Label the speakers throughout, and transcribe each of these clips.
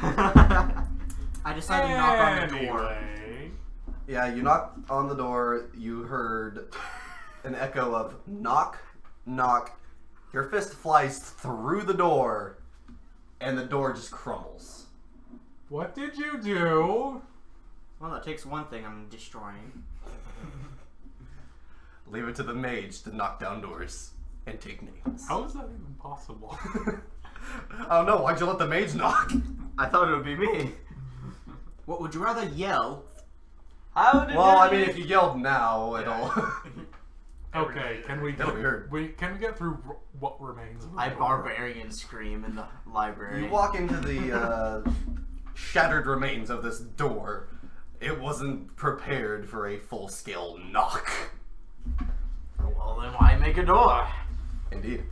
Speaker 1: I decided to knock on the door.
Speaker 2: Yeah, you knocked on the door. You heard an echo of knock, knock. Your fist flies through the door, and the door just crumbles.
Speaker 3: What did you do?
Speaker 1: Well, that takes one thing I'm destroying.
Speaker 2: Leave it to the mage to knock down doors and take names.
Speaker 3: How is that even possible?
Speaker 2: I don't know. Why'd you let the mage knock?
Speaker 4: I thought it would be me.
Speaker 1: What would you rather yell?
Speaker 4: How did
Speaker 2: Well, I mean, if you yelled now, it'll...
Speaker 3: Okay, can we
Speaker 2: It'll be heard.
Speaker 3: Can we get through what remains of the
Speaker 4: I
Speaker 3: door?
Speaker 4: barbarian scream in the library.
Speaker 2: You walk into the shattered remains of this door. It wasn't prepared for a full-scale knock.
Speaker 4: Well, then why make a door?
Speaker 2: Indeed.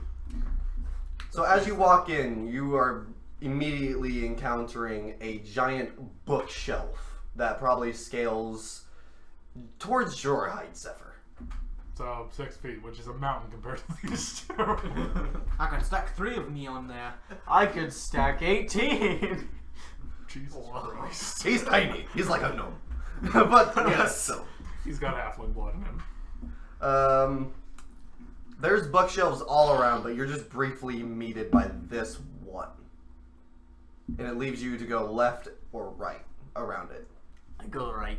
Speaker 2: So as you walk in, you are immediately encountering a giant bookshelf that probably scales towards your height, Zephyr.
Speaker 3: So 6 feet, which is a mountain compared to these two.
Speaker 1: I could stack 3 of me on there.
Speaker 4: I could stack 18.
Speaker 3: Jesus Christ.
Speaker 2: He's tiny. He's like a gnome. But yes, so.
Speaker 3: He's got halfling blood in him.
Speaker 2: There's bookshelves all around, but you're just briefly meted by this one. And it leaves you to go left or right around it.
Speaker 4: I go right.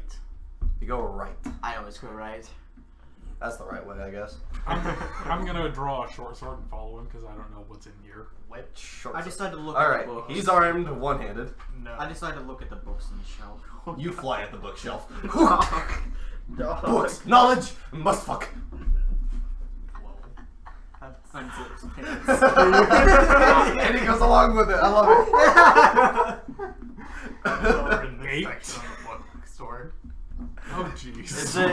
Speaker 2: You go right.
Speaker 4: I always go right.
Speaker 2: That's the right way, I guess.
Speaker 3: I'm gonna draw a short sword and follow him because I don't know what's in here.
Speaker 4: What?
Speaker 2: Short
Speaker 1: I
Speaker 2: sword.
Speaker 1: decided to look
Speaker 2: All
Speaker 1: at
Speaker 2: right,
Speaker 1: the books.
Speaker 2: he's armed, one-handed.
Speaker 4: No.
Speaker 1: I decided to look at the books on the shelf.
Speaker 2: You fly at the bookshelf.
Speaker 4: Dog.
Speaker 2: Books, knowledge, must fuck.
Speaker 1: Unzips
Speaker 2: And he goes along with it. I love it.
Speaker 3: 8.
Speaker 4: Section on the bookstore.
Speaker 3: Oh jeez.
Speaker 4: Is it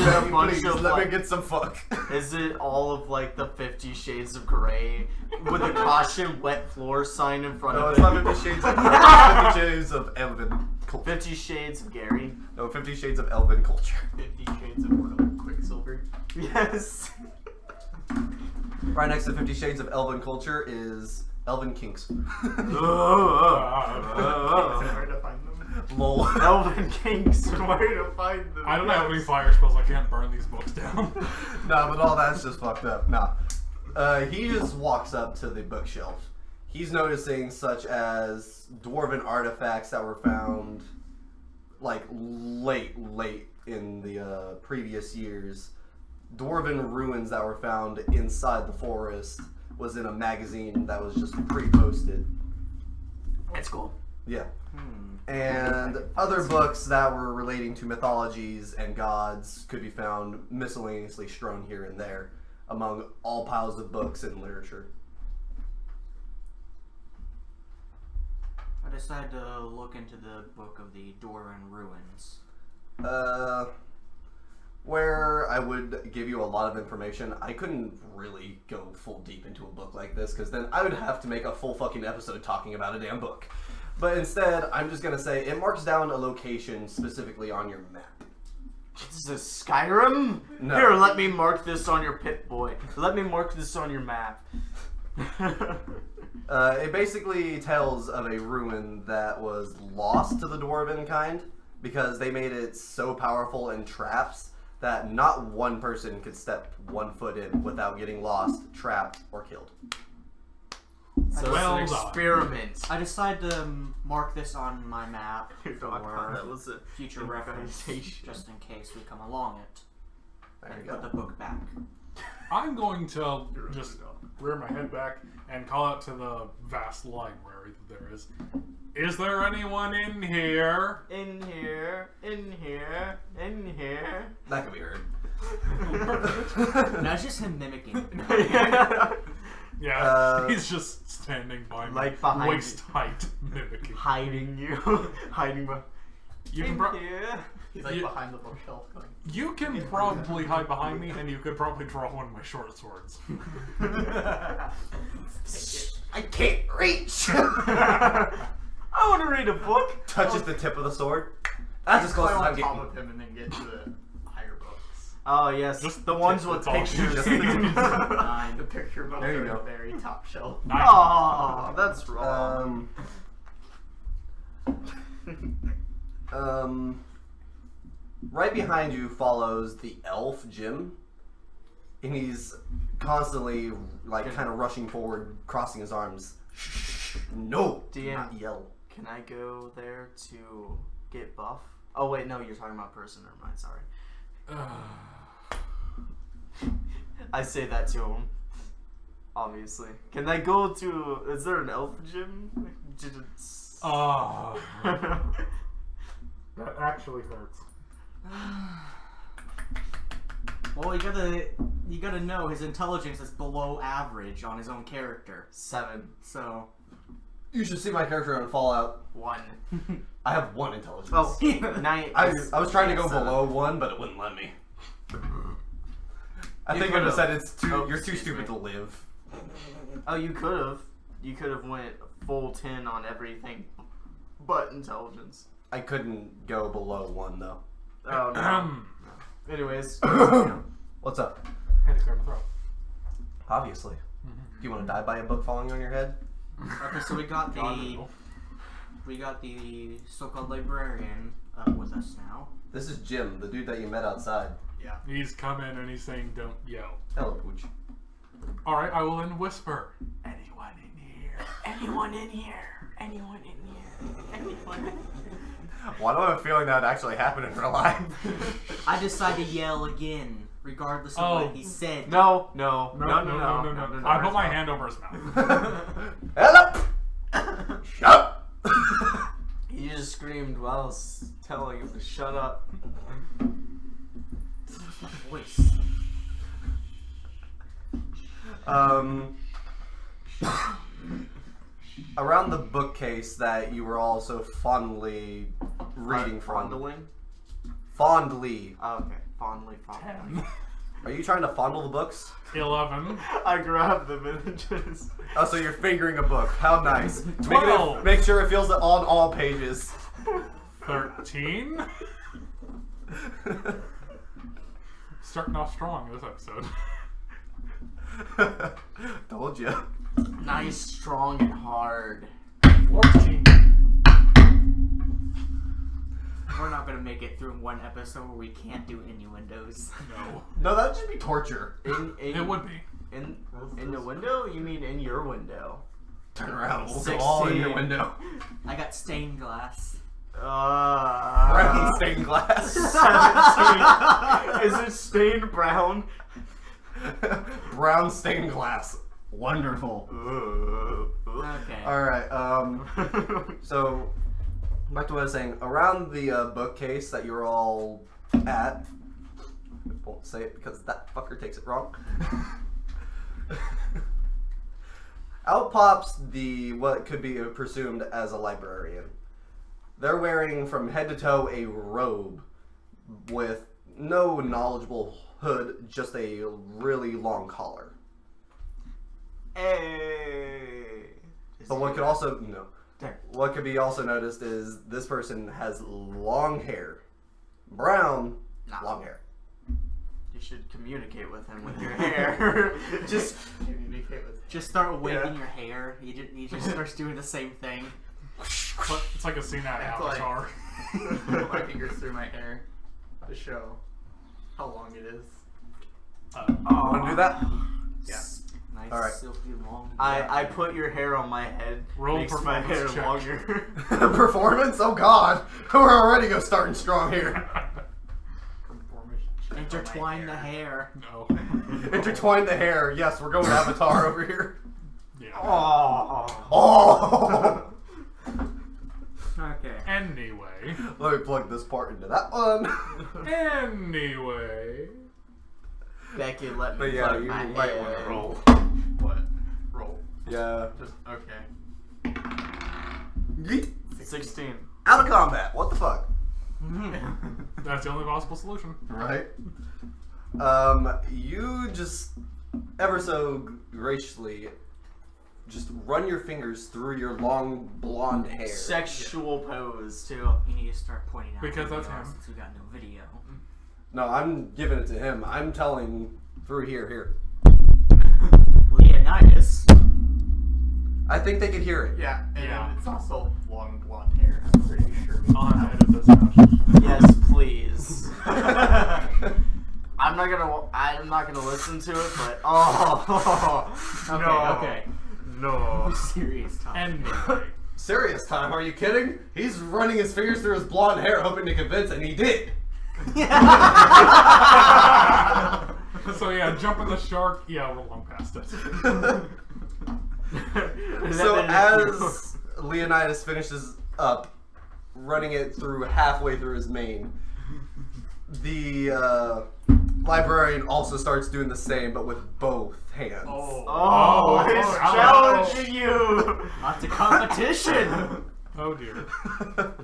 Speaker 4: a bunch
Speaker 2: Please,
Speaker 4: of
Speaker 2: let
Speaker 4: like?
Speaker 2: me get some fuck.
Speaker 4: Is it all of like the 50 Shades of Grey with a caution wet floor sign in front
Speaker 2: No,
Speaker 4: of
Speaker 2: it's
Speaker 4: it?
Speaker 2: not 50 Shades of 50 Shades of Elven culture.
Speaker 4: 50 Shades of Gary.
Speaker 2: No, 50 Shades of Elven culture.
Speaker 4: 50 Shades of Quicksilver. Yes.
Speaker 2: Right next to 50 Shades of Elven culture is Elven kinks.
Speaker 4: Where to find them?
Speaker 2: Lol.
Speaker 4: Elven Kings. Where to find them?
Speaker 3: I don't have any fire spells. I can't burn these books down.
Speaker 2: Nah, but all that's just fucked up. Nah. He just walks up to the bookshelf. He's noticing such as dwarven artifacts that were found like late in the previous years. Dwarven ruins that were found inside the forest was in a magazine that was just pre-posted.
Speaker 4: That's cool.
Speaker 2: Yeah. And other books that were relating to mythologies and gods could be found miscellaneously strewn here and there among all piles of books and literature.
Speaker 1: I decided to look into the book of the Dwarven ruins.
Speaker 2: Where I would give you a lot of information, I couldn't really go full deep into a book like this because then I would have to make a full fucking episode talking about a damn book. But instead, I'm just gonna say it marks down a location specifically on your map.
Speaker 4: This is Skyrim?
Speaker 2: No.
Speaker 4: Here, let me mark this on your Pip-Boy. Let me mark this on your map.
Speaker 2: It basically tells of a ruin that was lost to the Dwarven kind because they made it so powerful in traps that not one person could step 1 foot in without getting lost, trapped, or killed.
Speaker 4: So
Speaker 3: Well
Speaker 4: it's an
Speaker 3: done.
Speaker 4: experiment.
Speaker 1: I decided to mark this on my map
Speaker 4: That
Speaker 1: for
Speaker 4: was a
Speaker 1: future reference,
Speaker 4: invitation.
Speaker 1: just in case we come along it.
Speaker 2: There
Speaker 1: And
Speaker 2: you
Speaker 1: put
Speaker 2: go.
Speaker 1: the book back.
Speaker 3: I'm going to just rear my head back and call out to the vast library that there is. Is there anyone in here?
Speaker 4: In here, in here, in here.
Speaker 2: That could be heard.
Speaker 1: No, it's just him mimicking.
Speaker 3: Yeah, he's just standing by me,
Speaker 4: Like behind
Speaker 3: waist height, mimicking.
Speaker 4: Hiding you. Hiding behind.
Speaker 3: You can,
Speaker 4: here. He's like
Speaker 3: You-
Speaker 4: behind the bookshelf going.
Speaker 3: you can probably hide behind me, and you could probably draw one of my short swords.
Speaker 2: I can't reach!
Speaker 4: I want to read a book.
Speaker 2: Touches the tip of the sword. That's as close as I'm getting.
Speaker 5: of him and then get to the higher books.
Speaker 4: Oh yes,
Speaker 3: Just
Speaker 4: the ones with
Speaker 3: that's all.
Speaker 4: pictures.
Speaker 2: Just the tips.
Speaker 5: The picture books
Speaker 2: There you
Speaker 5: are
Speaker 2: go.
Speaker 5: the very top shelf.
Speaker 4: Oh, that's wrong.
Speaker 2: Right behind you follows the elf Jim, and he's constantly like kind of rushing forward, crossing his arms. No, do
Speaker 4: DM,
Speaker 2: not yell.
Speaker 4: Can I go there to get buff? Oh wait, no, you're talking about person. Never mind. Sorry. I say that to him. Obviously. Can I go to? Is there an elf gym?
Speaker 3: Oh, that actually hurts.
Speaker 1: Well, you gotta know his intelligence is below average on his own character.
Speaker 4: 7.
Speaker 1: So
Speaker 2: You should see my character on Fallout.
Speaker 4: 1.
Speaker 2: I have 1 intelligence.
Speaker 4: Oh, 9.
Speaker 2: I was trying to go
Speaker 4: 7.
Speaker 2: below 1, but it wouldn't let me. I
Speaker 4: You
Speaker 2: think it would have
Speaker 4: could've.
Speaker 2: said it's too.
Speaker 4: Oh,
Speaker 2: You're too
Speaker 4: excuse
Speaker 2: stupid
Speaker 4: me.
Speaker 2: to live.
Speaker 4: Oh, you could have. You could have went full 10 on everything, but intelligence.
Speaker 2: I couldn't go below 1 though.
Speaker 4: Oh no. Anyways,
Speaker 2: What's up?
Speaker 3: Had to clear my throat.
Speaker 2: Obviously. Do you want to die by a book falling on your head?
Speaker 1: okay, so we got the so-called librarian with us now.
Speaker 2: This is Jim, the dude that you met outside.
Speaker 5: Yeah.
Speaker 3: He's come in and he's saying, "Don't yell."
Speaker 2: Hello, Pooch.
Speaker 3: All right, I will then whisper.
Speaker 1: Anyone in here? Anyone in here? Anyone in here? Anyone in here?
Speaker 2: Why do I have a feeling that would actually happen in real life?
Speaker 1: I decide to yell again, regardless of what he said.
Speaker 4: no.
Speaker 3: No. I put my hand over his mouth.
Speaker 2: Hello! Shut up!
Speaker 4: He just screamed while I was telling him to shut up.
Speaker 1: Voice.
Speaker 2: Around the bookcase that you were all so fondly reading from.
Speaker 4: Fondling?
Speaker 2: Fondly.
Speaker 4: Oh, okay. Fondling.
Speaker 3: 10,
Speaker 2: Are you trying to fondle the books?
Speaker 3: 11,
Speaker 4: I grabbed them and just...
Speaker 2: Oh, so you're fingering a book. How nice.
Speaker 3: 12.
Speaker 2: Make sure it feels on all pages.
Speaker 3: 13. Starting off strong this episode.
Speaker 2: Told you.
Speaker 4: Nice, strong, and hard.
Speaker 3: 14.
Speaker 1: We're not gonna make it through one episode where we can't do innuendos.
Speaker 3: No.
Speaker 2: No, that'd just be torture.
Speaker 3: It would be.
Speaker 4: In the window? You mean in your window?
Speaker 2: Turn around. We'll go
Speaker 4: 16.
Speaker 2: all in your window.
Speaker 1: I got stained glass.
Speaker 2: Brown stained glass.
Speaker 4: 17. Is it stained brown?
Speaker 2: Brown stained glass. Wonderful.
Speaker 1: Okay.
Speaker 2: Alright, so back to what I was saying. Around the bookcase that you're all at, I won't say it because that fucker takes it wrong. Out pops what could be presumed as a librarian. They're wearing from head to toe a robe with no knowledgeable hood, just a really long collar.
Speaker 4: Hey.
Speaker 2: But what could also what could be also noticed is this person has long hair, brown, long hair.
Speaker 4: You should communicate with him with your hair.
Speaker 5: Just communicate with him.
Speaker 1: Just start waving your hair. He just starts doing the same thing.
Speaker 3: It's like a scene out of
Speaker 5: It's like-
Speaker 3: Avatar.
Speaker 5: Put my fingers through my hair to show how long it is.
Speaker 2: Want to do that?
Speaker 5: Yeah.
Speaker 1: Nice,
Speaker 2: All right.
Speaker 1: silky, long.
Speaker 4: I put your hair on my head.
Speaker 3: Roll
Speaker 4: makes my hair
Speaker 3: performance check.
Speaker 4: longer.
Speaker 2: Performance? Oh God, we're already starting strong here.
Speaker 1: Intertwine the hair.
Speaker 3: No.
Speaker 2: Intertwine the hair. Yes, we're going Avatar over here.
Speaker 3: Yeah.
Speaker 2: Oh.
Speaker 1: Okay.
Speaker 3: Anyway.
Speaker 2: Let me plug this part into that one.
Speaker 3: Anyway.
Speaker 4: Becky, let me
Speaker 2: But yeah,
Speaker 4: plug
Speaker 2: you
Speaker 4: my
Speaker 2: might
Speaker 4: hair.
Speaker 2: want to roll.
Speaker 5: What? Roll.
Speaker 2: Yeah.
Speaker 5: Just okay.
Speaker 2: Yeet.
Speaker 4: 16.
Speaker 2: Out of combat. What the fuck?
Speaker 3: That's the only possible solution.
Speaker 2: Right. You just ever so graciously just run your fingers through your long blonde hair.
Speaker 4: Sexual pose, too.
Speaker 1: You need to start pointing out
Speaker 3: Because that's
Speaker 1: videos
Speaker 3: him.
Speaker 1: since we got no video.
Speaker 2: No, I'm giving it to him. I'm telling through here.
Speaker 1: Leonidas.
Speaker 2: I think they could hear it.
Speaker 5: Yeah, and
Speaker 3: Yeah.
Speaker 5: then it's also long blonde hair. I'm pretty sure.
Speaker 4: I'm not gonna listen to it, but oh.
Speaker 1: Okay.
Speaker 4: No.
Speaker 1: Serious time.
Speaker 3: Anyway.
Speaker 2: Serious time? Are you kidding? He's running his fingers through his blonde hair, hoping to convince, and he did.
Speaker 3: So yeah, jumping the shark. Yeah, we're long past it.
Speaker 2: So as Leonidas finishes up running it through halfway through his mane, the librarian also starts doing the same, but with both hands.
Speaker 4: Oh, he's challenging you.
Speaker 1: Not to competition.
Speaker 3: Oh dear.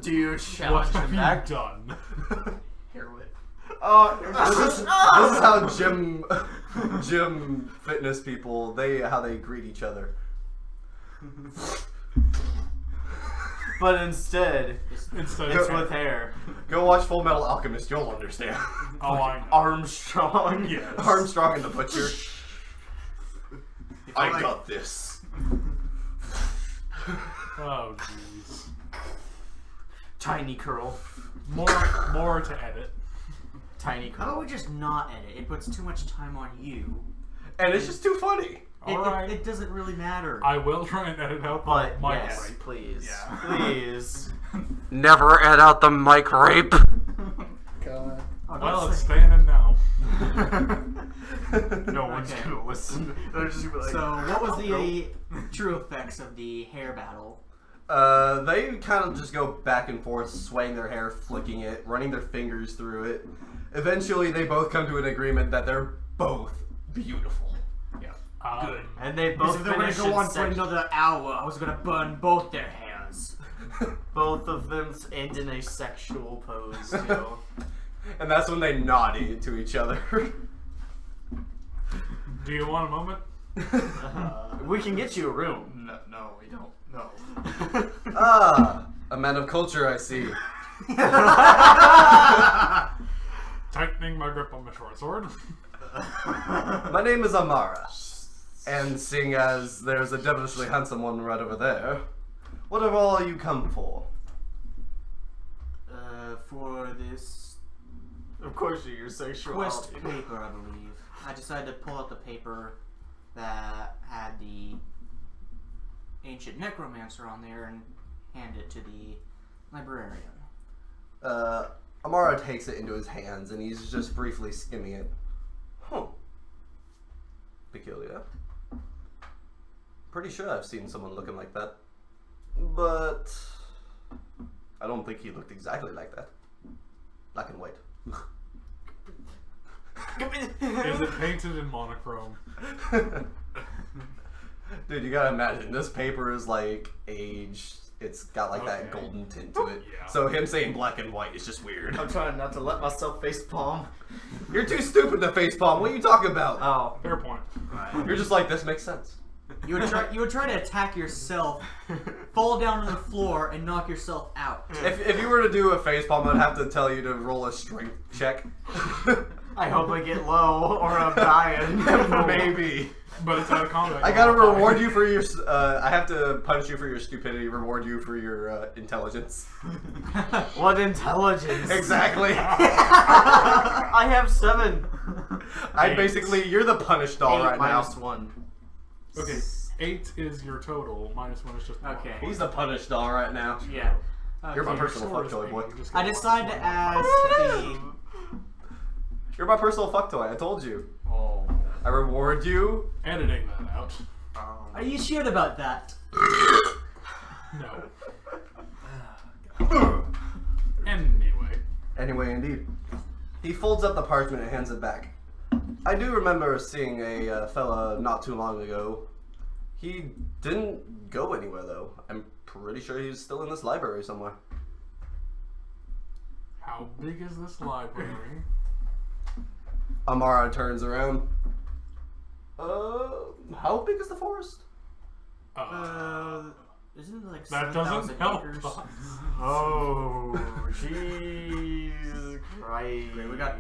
Speaker 4: Do you
Speaker 3: What
Speaker 4: challenge
Speaker 3: have
Speaker 4: him
Speaker 3: you
Speaker 4: back?
Speaker 3: done?
Speaker 5: Hair whip.
Speaker 2: This is how gym fitness people how they greet each other.
Speaker 4: But instead,
Speaker 3: Instead
Speaker 4: it's
Speaker 3: of
Speaker 4: with hair.
Speaker 2: Go watch Full Metal Alchemist, you'll understand.
Speaker 3: oh, I know.
Speaker 4: Armstrong.
Speaker 3: Yes.
Speaker 2: Armstrong and the Butcher. I got this.
Speaker 3: Oh jeez.
Speaker 4: Tiny curl.
Speaker 3: More to edit.
Speaker 4: Tiny
Speaker 1: How about
Speaker 4: curl.
Speaker 1: we just not edit? It puts too much time on you.
Speaker 2: And it's just too funny.
Speaker 3: Alright.
Speaker 1: It doesn't really matter.
Speaker 3: I will try and edit out
Speaker 4: But
Speaker 3: my
Speaker 4: yes,
Speaker 3: rape.
Speaker 4: please.
Speaker 3: Yeah.
Speaker 4: Please.
Speaker 2: Never edit out the mic rape.
Speaker 5: God.
Speaker 1: Oh,
Speaker 3: Well,
Speaker 1: don't
Speaker 3: it's
Speaker 1: say-
Speaker 3: staying in now.
Speaker 4: No one's
Speaker 1: Okay.
Speaker 4: gonna listen. They're just gonna be like,
Speaker 1: So, what was the true effects of the hair battle?
Speaker 2: They kind of just go back and forth, swaying their hair, flicking it, running their fingers through it. Eventually, they both come to an agreement that they're both beautiful.
Speaker 1: Good.
Speaker 4: And they
Speaker 1: Because
Speaker 4: both
Speaker 1: if they're gonna
Speaker 4: finish
Speaker 1: go on
Speaker 4: in
Speaker 1: for
Speaker 4: sex-
Speaker 1: another hour, I was gonna burn both their hairs.
Speaker 4: Both of them end in a sexual pose too.
Speaker 2: And that's when they nod to each other.
Speaker 3: Do you want a moment?
Speaker 4: We can get you a room.
Speaker 5: No, we don't. No.
Speaker 2: Ah, a man of culture, I see.
Speaker 3: Tightening my grip on my short sword.
Speaker 2: My name is Amara. And seeing as there's a devilishly handsome one right over there, what have all you come for?
Speaker 1: For this
Speaker 4: Of course, your
Speaker 1: quest
Speaker 4: sexuality.
Speaker 1: paper, I believe. I decided to pull out the paper that had the ancient necromancer on there and hand it to the librarian.
Speaker 2: Amara takes it into his hands and he's just briefly skimming it. Huh. Peculiar. Pretty sure I've seen someone looking like that. But I don't think he looked exactly like that. Black and white.
Speaker 3: Is it painted in monochrome?
Speaker 2: Dude, you gotta imagine, this paper is like aged. It's got like that
Speaker 3: Okay.
Speaker 2: golden tint to it.
Speaker 3: Yeah.
Speaker 2: So him saying black and white is just weird.
Speaker 4: I'm trying not to let myself face palm.
Speaker 2: You're too stupid to facepalm. What are you talking about?
Speaker 4: Oh.
Speaker 3: Fair point.
Speaker 2: You're just like, this makes sense.
Speaker 1: You would try to attack yourself, fall down on the floor, and knock yourself out.
Speaker 2: If you were to do a facepalm, I'd have to tell you to roll a strength check.
Speaker 4: I hope I get low or I'm dying.
Speaker 2: Maybe.
Speaker 3: But it's out of combat.
Speaker 2: I gotta reward you for your. I have to punish you for your stupidity. Reward you for your intelligence.
Speaker 4: What intelligence?
Speaker 2: Exactly.
Speaker 4: I have 7.
Speaker 2: You're the punished doll
Speaker 4: 8
Speaker 2: right now.
Speaker 4: minus 1.
Speaker 3: Okay, 8 is your total. Minus 1 is just 1.
Speaker 1: Okay.
Speaker 2: He's the punished doll right now.
Speaker 1: Yeah.
Speaker 2: You're my
Speaker 1: Okay.
Speaker 2: personal
Speaker 3: Sword
Speaker 2: fuck
Speaker 3: is
Speaker 2: toy,
Speaker 3: big,
Speaker 2: boy.
Speaker 3: you just
Speaker 1: I
Speaker 3: get
Speaker 1: decided to
Speaker 3: -1.
Speaker 1: ask the.
Speaker 2: You're my personal fuck toy. I told you.
Speaker 5: Oh.
Speaker 2: I reward you.
Speaker 3: Editing that out.
Speaker 1: Are you sure about that?
Speaker 3: No. Anyway.
Speaker 2: Anyway, indeed. He folds up the parchment and hands it back. I do remember seeing a fella not too long ago. He didn't go anywhere, though. I'm pretty sure he's still in this library somewhere.
Speaker 3: How big is this library?
Speaker 2: Amara turns around. How big is the forest?
Speaker 1: Isn't it like
Speaker 3: That
Speaker 1: 7,000
Speaker 3: doesn't help
Speaker 1: acres?
Speaker 3: us.
Speaker 4: Oh, jeez Christ.
Speaker 1: We got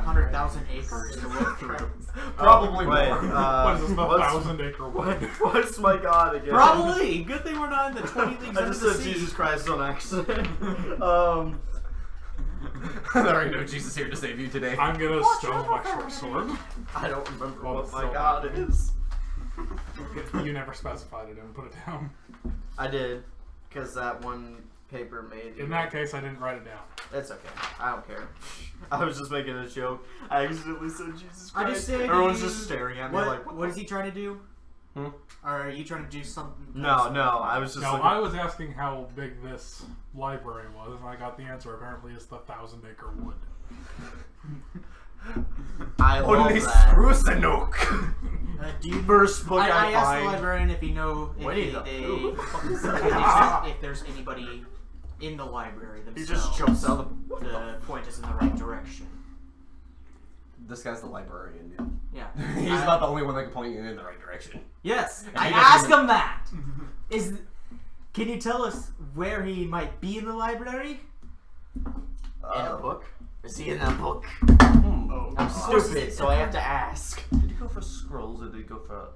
Speaker 1: 100,000 acres to look through.
Speaker 2: Probably
Speaker 4: wait,
Speaker 2: more.
Speaker 3: What is this, the
Speaker 4: what's-
Speaker 3: 1,000-acre
Speaker 4: What,
Speaker 3: one?
Speaker 4: what's my god again?
Speaker 1: Probably. Good thing we're not in the 20 leagues
Speaker 4: I
Speaker 1: under
Speaker 4: just
Speaker 1: the
Speaker 4: said
Speaker 1: sea.
Speaker 4: Jesus Christ on accident.
Speaker 2: There ain't no Jesus here to save you today.
Speaker 3: I'm gonna stow my short sword.
Speaker 4: I don't remember
Speaker 3: Oh,
Speaker 4: what my
Speaker 3: so-
Speaker 4: god is.
Speaker 3: You never specified it and put it down.
Speaker 4: I did, because that one paper made.
Speaker 3: In that case, I didn't write it down.
Speaker 4: It's okay. I don't care. I was just making a joke. I accidentally said Jesus
Speaker 1: I
Speaker 4: Christ.
Speaker 1: just said
Speaker 4: Everyone's
Speaker 1: you-
Speaker 4: just staring at me
Speaker 1: What,
Speaker 4: like,
Speaker 1: what is he trying to do?
Speaker 2: Hmm?
Speaker 1: Or are you trying to do something?
Speaker 4: No, I was just
Speaker 3: No,
Speaker 4: like,
Speaker 3: I was asking how big this library was, and I got the answer. Apparently, it's the 1,000-acre wood.
Speaker 4: I love
Speaker 2: Only
Speaker 4: that.
Speaker 2: spruce and oak.
Speaker 1: Do you?
Speaker 4: First book
Speaker 1: I asked the
Speaker 4: find.
Speaker 1: librarian if he know if,
Speaker 4: Winnie
Speaker 1: he,
Speaker 4: the
Speaker 1: they,
Speaker 4: Pooh.
Speaker 1: if there's anybody in the library
Speaker 4: He
Speaker 1: themselves.
Speaker 4: just jumps out of
Speaker 1: to point us in the right direction.
Speaker 2: This guy's the librarian, dude.
Speaker 1: Yeah.
Speaker 2: He's not the only one that can point you in the right direction.
Speaker 1: Yes,
Speaker 2: And
Speaker 1: I
Speaker 2: he doesn't
Speaker 1: asked
Speaker 2: even-
Speaker 1: him that. Can you tell us where he might be in the library?
Speaker 4: in a book. Is he in that book?
Speaker 2: Oh,
Speaker 4: I'm
Speaker 1: course
Speaker 4: stupid,
Speaker 1: it's
Speaker 4: so I have to ask.
Speaker 2: Did you go for scrolls or did you go for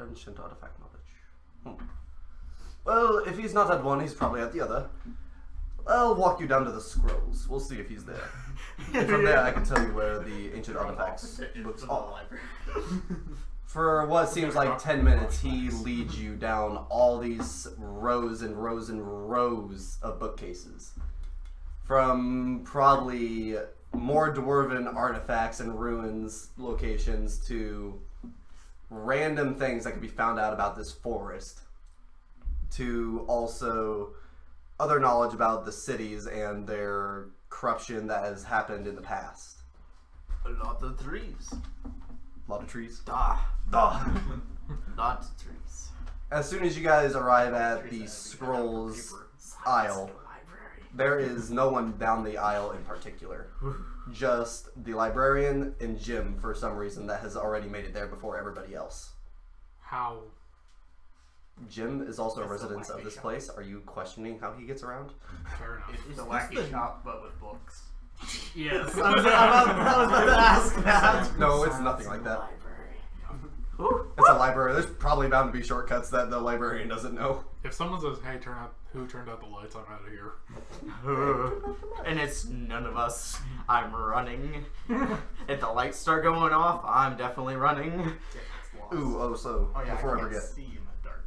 Speaker 2: ancient artifact knowledge? Well, if he's not at one, he's probably at the other. I'll walk you down to the scrolls. We'll see if he's there. And from there, I can tell you where the ancient artifacts books are. For what seems like 10 minutes, he leads you down all these rows and rows and rows of bookcases. From probably more dwarven artifacts and ruins locations to random things that can be found out about this forest, to also other knowledge about the cities and their corruption that has happened in the past.
Speaker 4: A lot of trees.
Speaker 2: A lot of trees.
Speaker 4: Ah,
Speaker 2: Ah.
Speaker 4: lot of trees.
Speaker 2: As soon as you guys arrive at the scrolls aisle, there is no one down the aisle in particular. Just the librarian and Jim, for some reason, that has already made it there before everybody else.
Speaker 3: How?
Speaker 2: Jim is also a
Speaker 5: It's a
Speaker 2: resident of
Speaker 5: wacky
Speaker 2: this
Speaker 5: shop.
Speaker 2: place. Are you questioning how he gets around?
Speaker 3: Fair enough.
Speaker 5: It's a wacky shop, but with books.
Speaker 1: Yes.
Speaker 4: I was about to ask that.
Speaker 2: No, it's nothing like that. It's a library. There's probably bound to be shortcuts that the librarian doesn't know.
Speaker 3: If someone says, "Hey, who turned out the lights?" I'm out of here.
Speaker 4: And it's none of us. I'm running. If the lights start going off, I'm definitely running.
Speaker 2: Ooh, oh, so
Speaker 5: Oh yeah,
Speaker 2: before I
Speaker 5: I can't
Speaker 2: forget,
Speaker 5: see in the dark.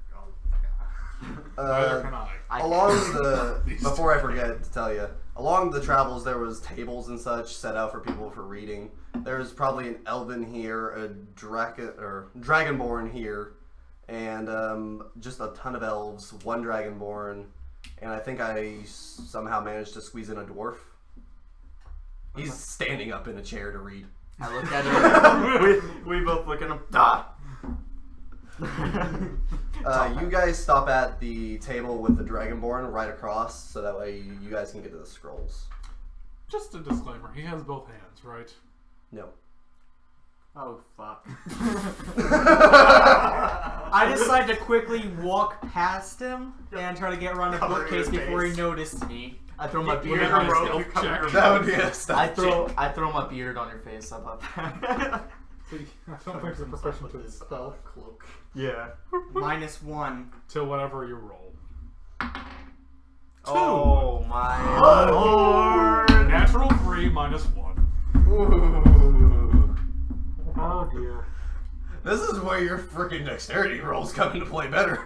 Speaker 5: Oh,
Speaker 3: Neither can I.
Speaker 2: along the
Speaker 3: These
Speaker 2: before I
Speaker 3: two.
Speaker 2: forget to tell you, along the travels there was tables and such set out for people for reading. There's probably an elven here, a dragonborn here, and just a ton of elves, one dragonborn, and I think I somehow managed to squeeze in a dwarf. He's standing up in a chair to read.
Speaker 4: I look at her. we both look at him. Ah.
Speaker 2: You guys stop at the table with the dragonborn right across, so that way you guys can get to the scrolls.
Speaker 3: Just a disclaimer: he has both hands, right?
Speaker 2: No.
Speaker 1: Oh fuck. I decided to quickly walk past him and try to get around the
Speaker 5: Cover
Speaker 1: bookcase
Speaker 5: your
Speaker 1: before he
Speaker 5: face.
Speaker 1: noticed me.
Speaker 4: I throw my
Speaker 3: Would
Speaker 4: beard
Speaker 3: that
Speaker 4: on
Speaker 3: be a
Speaker 4: your
Speaker 3: stealth
Speaker 5: cover
Speaker 3: check?
Speaker 5: your
Speaker 2: That would be a stealth check.
Speaker 4: I throw my beard on your face. How about that?
Speaker 3: See, I don't think they're proficient in spell.
Speaker 5: cloak.
Speaker 4: Yeah.
Speaker 1: -1.
Speaker 3: Till whatever you roll.
Speaker 4: Oh my lord!
Speaker 3: Natural 3 minus 1.
Speaker 2: Ooh.
Speaker 3: Oh dear.
Speaker 2: This is where your freaking dexterity rolls come into play better.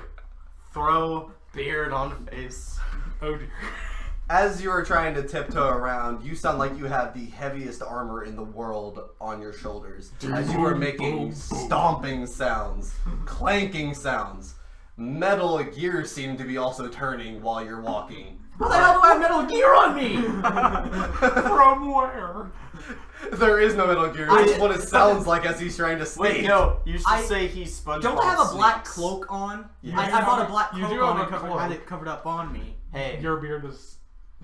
Speaker 4: Throw beard on face.
Speaker 3: Oh dear.
Speaker 2: As you are trying to tiptoe around, you sound like you have the heaviest armor in the world on your shoulders. As you are making stomping sounds, clanking sounds. Metal gears seem to be also turning while you're walking.
Speaker 1: How the hell do I have Metal Gear on me?
Speaker 3: From where?
Speaker 2: There is no metal gear. It's what it sounds like as he's trying to
Speaker 4: Wait,
Speaker 2: sneak.
Speaker 4: no. You should
Speaker 1: I-
Speaker 4: say he's SpongeBob.
Speaker 1: Don't I have a black
Speaker 4: Sneaks.
Speaker 1: cloak on?
Speaker 2: Yeah.
Speaker 1: I bought a black
Speaker 3: You
Speaker 1: cloak
Speaker 3: do
Speaker 1: on
Speaker 3: have
Speaker 1: and
Speaker 3: a cloak.
Speaker 1: had it covered up on me.
Speaker 4: Hey,
Speaker 3: Your beard is.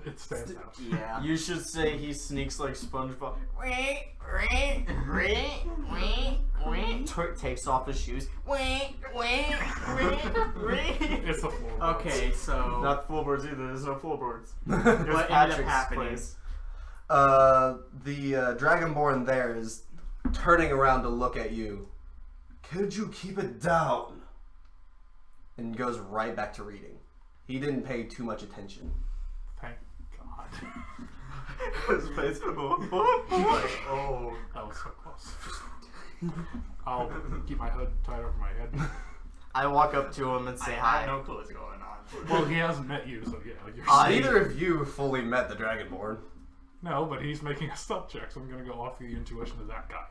Speaker 3: It stands out.
Speaker 1: Yeah.
Speaker 4: you should say he sneaks like SpongeBob. Takes off his shoes.
Speaker 3: It's the floor.
Speaker 1: Okay, so
Speaker 4: Not floorboards either. There's no floorboards.
Speaker 1: what ended up happening?
Speaker 2: The Dragonborn there is turning around to look at you. Could you keep it down? And goes right back to reading. He didn't pay too much attention.
Speaker 3: Thank God.
Speaker 4: His face.
Speaker 5: Like, oh.
Speaker 3: That was so close. I'll keep my hood tied over my head.
Speaker 4: I walk up to him and
Speaker 5: I
Speaker 4: say
Speaker 5: have
Speaker 4: hi.
Speaker 5: no clue what's going on.
Speaker 3: Well, he hasn't met you, so yeah. You're
Speaker 2: Neither of you fully met the Dragonborn.
Speaker 3: No, but he's making a stealth check, so I'm gonna go off the intuition of that guy.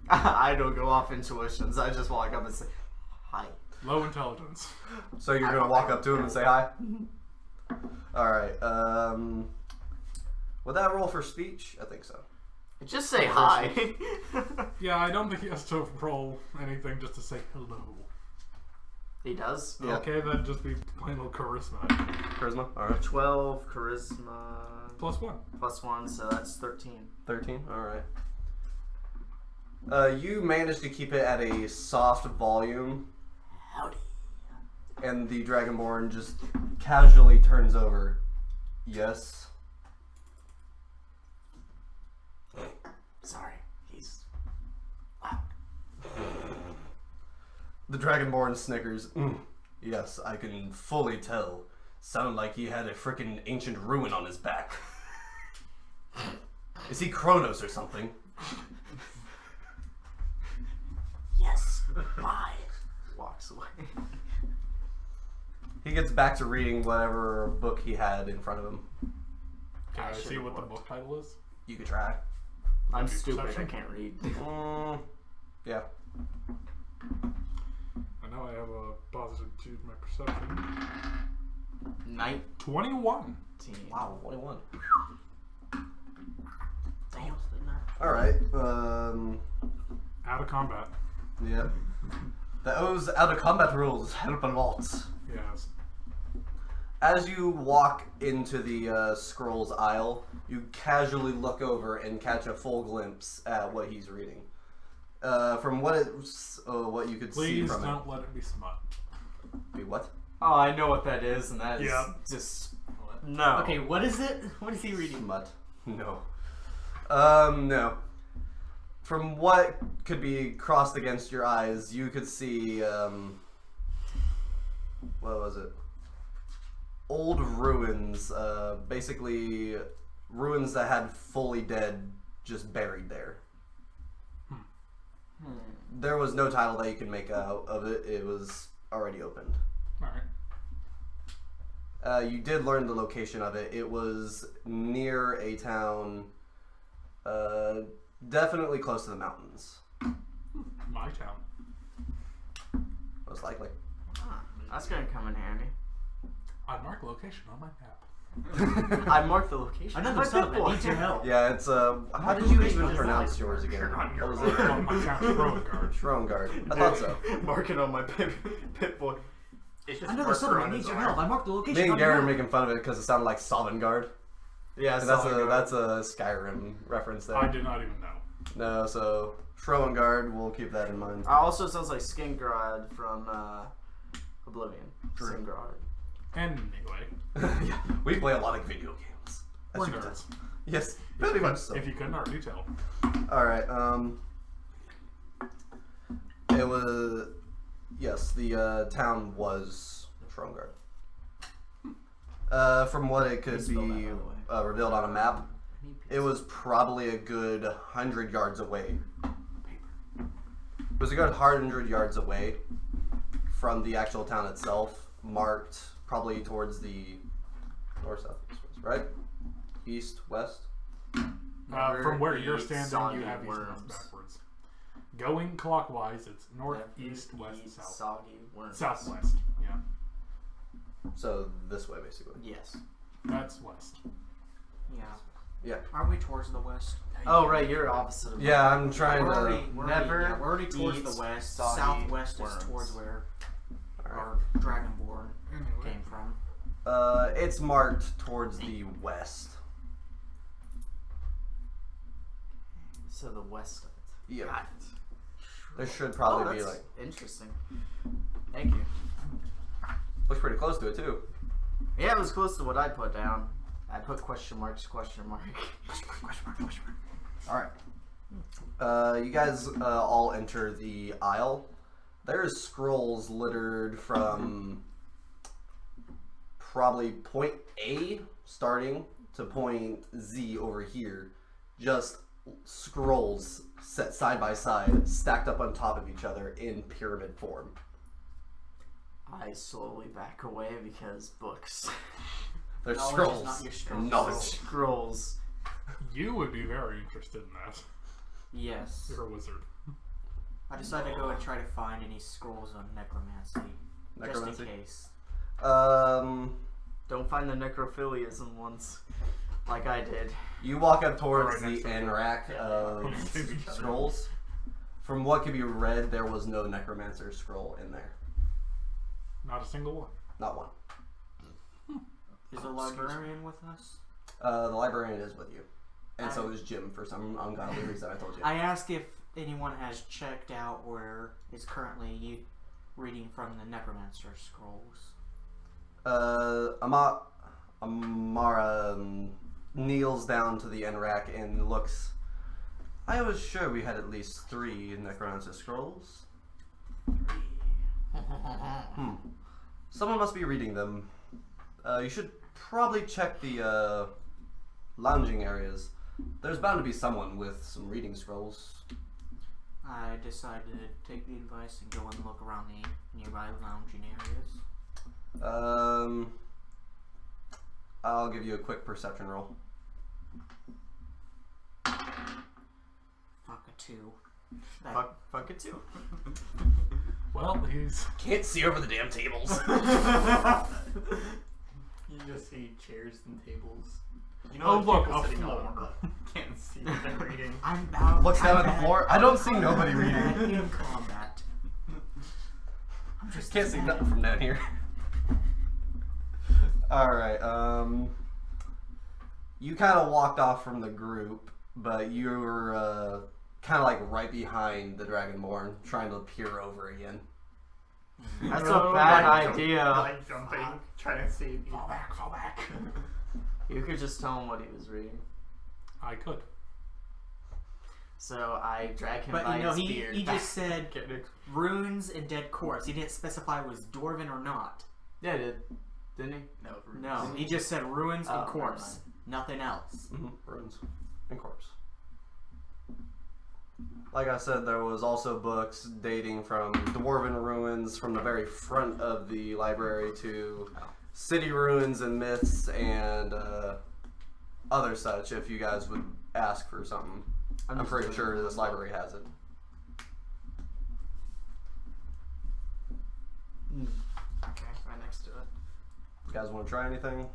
Speaker 4: I don't go off intuitions. I just walk up and say hi.
Speaker 3: Low intelligence.
Speaker 2: So you're gonna walk up to him and say hi? Alright, would that roll for speech? I think so.
Speaker 4: Just say hi.
Speaker 3: Yeah, I don't think he has to roll anything just to say hello.
Speaker 4: He does.
Speaker 2: Yeah.
Speaker 3: Okay, that'd just be plain old charisma.
Speaker 2: Charisma? Alright.
Speaker 4: 12 charisma
Speaker 3: +1.
Speaker 4: +1, so that's 13.
Speaker 2: 13? Alright. You managed to keep it at a soft volume,
Speaker 4: Howdy.
Speaker 2: and the Dragonborn just casually turns over. Yes?
Speaker 4: Sorry, he's.
Speaker 2: The Dragonborn snickers. Yes, I can fully tell. Sound like he had a frickin' ancient ruin on his back. Is he Kronos or something?
Speaker 4: Yes. Bye. Walks away.
Speaker 2: He gets back to reading whatever book he had in front of him.
Speaker 3: Can I
Speaker 4: I
Speaker 3: see
Speaker 4: should've
Speaker 3: what the
Speaker 4: looked.
Speaker 3: book title is?
Speaker 2: You could try.
Speaker 4: I'm
Speaker 3: Maybe
Speaker 4: stupid.
Speaker 3: perception?
Speaker 4: I can't read.
Speaker 2: Yeah.
Speaker 3: I know I have a positive 2 to my perception.
Speaker 4: 19.
Speaker 3: 21.
Speaker 2: Wow, 21.
Speaker 4: Damn. Didn't I?
Speaker 2: Alright,
Speaker 3: Out of combat.
Speaker 2: yeah. Those out of combat rules help a lot.
Speaker 3: Yes.
Speaker 2: As you walk into the scrolls aisle, you casually look over and catch a full glimpse at what he's reading. From what what you could see
Speaker 3: Please
Speaker 2: from
Speaker 3: don't let it be smut.
Speaker 2: it. Wait, what?
Speaker 4: Oh, I know what that is, and that is
Speaker 3: Yeah.
Speaker 4: just no.
Speaker 1: Okay, what is it? What is he reading?
Speaker 2: Smut. No. No. From what could be crossed against your eyes, you could see, what was it? Old ruins, basically ruins that had fully dead just buried there. There was no title that you could make out of it. It was already opened.
Speaker 3: Alright.
Speaker 2: You did learn the location of it. It was near a town, definitely close to the mountains,
Speaker 3: My town.
Speaker 2: most likely.
Speaker 4: Ah, that's gonna come in handy.
Speaker 3: I mark location on my map.
Speaker 4: I marked the location.
Speaker 1: Another
Speaker 4: My
Speaker 1: sub
Speaker 4: big
Speaker 1: that
Speaker 4: boy.
Speaker 1: needs your help.
Speaker 2: Yeah, it's how did you even pronounce yours again? What was it?
Speaker 3: On my town, Schroengard.
Speaker 2: Schroengard. I thought so.
Speaker 4: Mark it on my pit boy.
Speaker 5: It's just
Speaker 1: Another
Speaker 5: marker
Speaker 1: sub that
Speaker 5: on
Speaker 1: needs
Speaker 5: his
Speaker 1: your
Speaker 5: arm.
Speaker 1: help. I marked the location.
Speaker 2: Me and
Speaker 1: on your
Speaker 2: Gary are
Speaker 1: map.
Speaker 2: making fun of it because it sounded like Sovngarde.
Speaker 4: Yeah,
Speaker 2: And that's a Skyrim reference
Speaker 3: I
Speaker 2: there.
Speaker 3: did not even know.
Speaker 2: No, so Schroengard, we'll keep that in mind.
Speaker 4: Also sounds like Skingrad from Oblivion.
Speaker 2: True.
Speaker 4: Skingrad.
Speaker 3: Anyway.
Speaker 2: Yeah, we play a lot of video games. As
Speaker 3: We're
Speaker 2: you can tell.
Speaker 3: nerds.
Speaker 2: Yes, pretty much so.
Speaker 3: If you couldn't already tell.
Speaker 2: Alright, it was, yes, the town was Schroengard. From what it could
Speaker 4: Spell that,
Speaker 2: be
Speaker 4: by the way.
Speaker 2: revealed on a map, it was probably a good 100 yards away. It was a good 100 yards away from the actual town itself, marked probably towards the north, south, east, west, right? East, west?
Speaker 3: From where you're
Speaker 4: Eat
Speaker 3: standing,
Speaker 4: soggy
Speaker 3: you have east
Speaker 4: worms.
Speaker 3: west backwards. Going clockwise, it's north,
Speaker 4: Left,
Speaker 3: east, west,
Speaker 4: eat
Speaker 3: south.
Speaker 4: Soggy worms.
Speaker 3: Southwest. Yeah.
Speaker 2: So this way, basically.
Speaker 4: Yes.
Speaker 3: That's west.
Speaker 1: Yeah.
Speaker 2: Yeah.
Speaker 1: Aren't we towards the west?
Speaker 4: Oh right, you're opposite of
Speaker 2: Yeah, I'm trying
Speaker 1: We're
Speaker 2: to.
Speaker 1: already,
Speaker 4: never
Speaker 1: we're already towards
Speaker 4: eat
Speaker 1: the west.
Speaker 4: soggy
Speaker 1: Southwest
Speaker 4: worms.
Speaker 1: is towards where
Speaker 2: Alright.
Speaker 1: our Dragonborn
Speaker 3: Anyway.
Speaker 1: came from.
Speaker 2: It's marked towards the west.
Speaker 4: So the west of it.
Speaker 2: Yeah.
Speaker 4: Got it.
Speaker 2: There should
Speaker 4: Oh,
Speaker 2: probably be
Speaker 4: that's
Speaker 2: like.
Speaker 4: interesting. Thank you.
Speaker 2: Looks pretty close to it too.
Speaker 4: Yeah, it was close to what I put down. I put question mark.
Speaker 2: Alright. You guys all enter the aisle. There's scrolls littered from probably point A starting to point Z over here, just scrolls set side by side, stacked up on top of each other in pyramid form.
Speaker 4: I slowly back away because books.
Speaker 2: They're
Speaker 1: Knowledge is
Speaker 2: scrolls.
Speaker 1: not your strong
Speaker 2: Knowledge.
Speaker 4: Scrolls.
Speaker 3: You would be very interested in that.
Speaker 1: Yes.
Speaker 3: You're a wizard.
Speaker 1: I decided to go and try to find any scrolls on necromancy.
Speaker 2: Necromancy?
Speaker 1: Just in case.
Speaker 4: Don't find the necrophiliism ones, like I did.
Speaker 2: You walk up towards
Speaker 3: Right next
Speaker 2: the
Speaker 3: to
Speaker 2: end
Speaker 3: it.
Speaker 2: rack of scrolls. From what could be read, there was no necromancer scroll in there.
Speaker 3: Not a single one.
Speaker 2: Not one.
Speaker 1: Is the librarian with us?
Speaker 2: The librarian is with you. And so is Jim for some ungodly reason, I told you.
Speaker 1: I asked if anyone has checked out or is currently reading from the necromancer scrolls.
Speaker 2: Amara kneels down to the end rack and looks. I was sure we had at least 3 necromancer scrolls. Someone must be reading them. You should probably check the lounging areas. There's bound to be someone with some reading scrolls.
Speaker 1: I decided to take the advice and go and look around the nearby lounging areas.
Speaker 2: I'll give you a quick perception roll.
Speaker 1: Fuck a 2.
Speaker 4: Fuck it too.
Speaker 3: Well, he's...
Speaker 2: Can't see over the damn tables.
Speaker 5: You just see chairs and tables. You
Speaker 3: Oh,
Speaker 5: there's
Speaker 3: look,
Speaker 5: people
Speaker 3: a
Speaker 5: sitting on
Speaker 3: floor.
Speaker 5: them, but can't see what they're reading.
Speaker 1: I'm about.
Speaker 2: Looks down
Speaker 1: I'm
Speaker 2: at the floor. I don't see nobody
Speaker 1: I'm bad
Speaker 2: reading.
Speaker 1: in combat. I'm just
Speaker 2: Can't see
Speaker 1: bad.
Speaker 2: nothing from down here. Alright, you kind of walked off from the group, but you were kind of like right behind the Dragonborn, trying to peer over again.
Speaker 4: That's
Speaker 3: No,
Speaker 4: a bad
Speaker 5: Like,
Speaker 4: idea.
Speaker 5: Like jumping, trying to see.
Speaker 3: Fall back, fall back.
Speaker 4: You could just tell him what he was reading.
Speaker 3: I could.
Speaker 4: So I drag him
Speaker 1: But
Speaker 4: by
Speaker 1: you know,
Speaker 4: his
Speaker 1: he
Speaker 4: beard.
Speaker 1: just said
Speaker 4: Kidding.
Speaker 1: runes and dead corpse. He didn't specify it was dwarven or not.
Speaker 4: Yeah, I did. Didn't he?
Speaker 5: No,
Speaker 1: No, he just said runes
Speaker 4: Oh,
Speaker 1: and corpse. Nothing else.
Speaker 2: Runes and corpse. Like I said, there was also books dating from dwarven ruins from the very front of the library to city ruins and myths and other such. If you guys would ask for something, I'm
Speaker 4: just
Speaker 2: pretty
Speaker 4: doing
Speaker 2: sure
Speaker 4: it.
Speaker 2: this library has it.
Speaker 4: Okay, right next to it.
Speaker 2: You guys want to try anything? You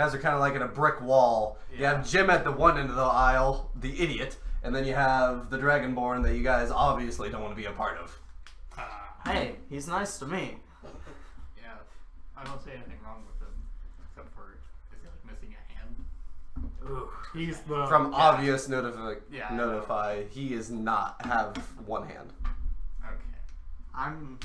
Speaker 2: guys are kind of like in a brick wall. You have Jim at the one end of the aisle, the idiot, and then you have the Dragonborn that you guys obviously don't want to be a part of.
Speaker 4: Hey, he's nice to me.
Speaker 5: Yeah, I don't see anything wrong with him, except for is he like missing a hand?
Speaker 4: Ooh.
Speaker 3: He's the...
Speaker 2: From obvious notify,
Speaker 5: Yeah, I
Speaker 2: he is not have one hand.
Speaker 5: Okay.
Speaker 1: I'm.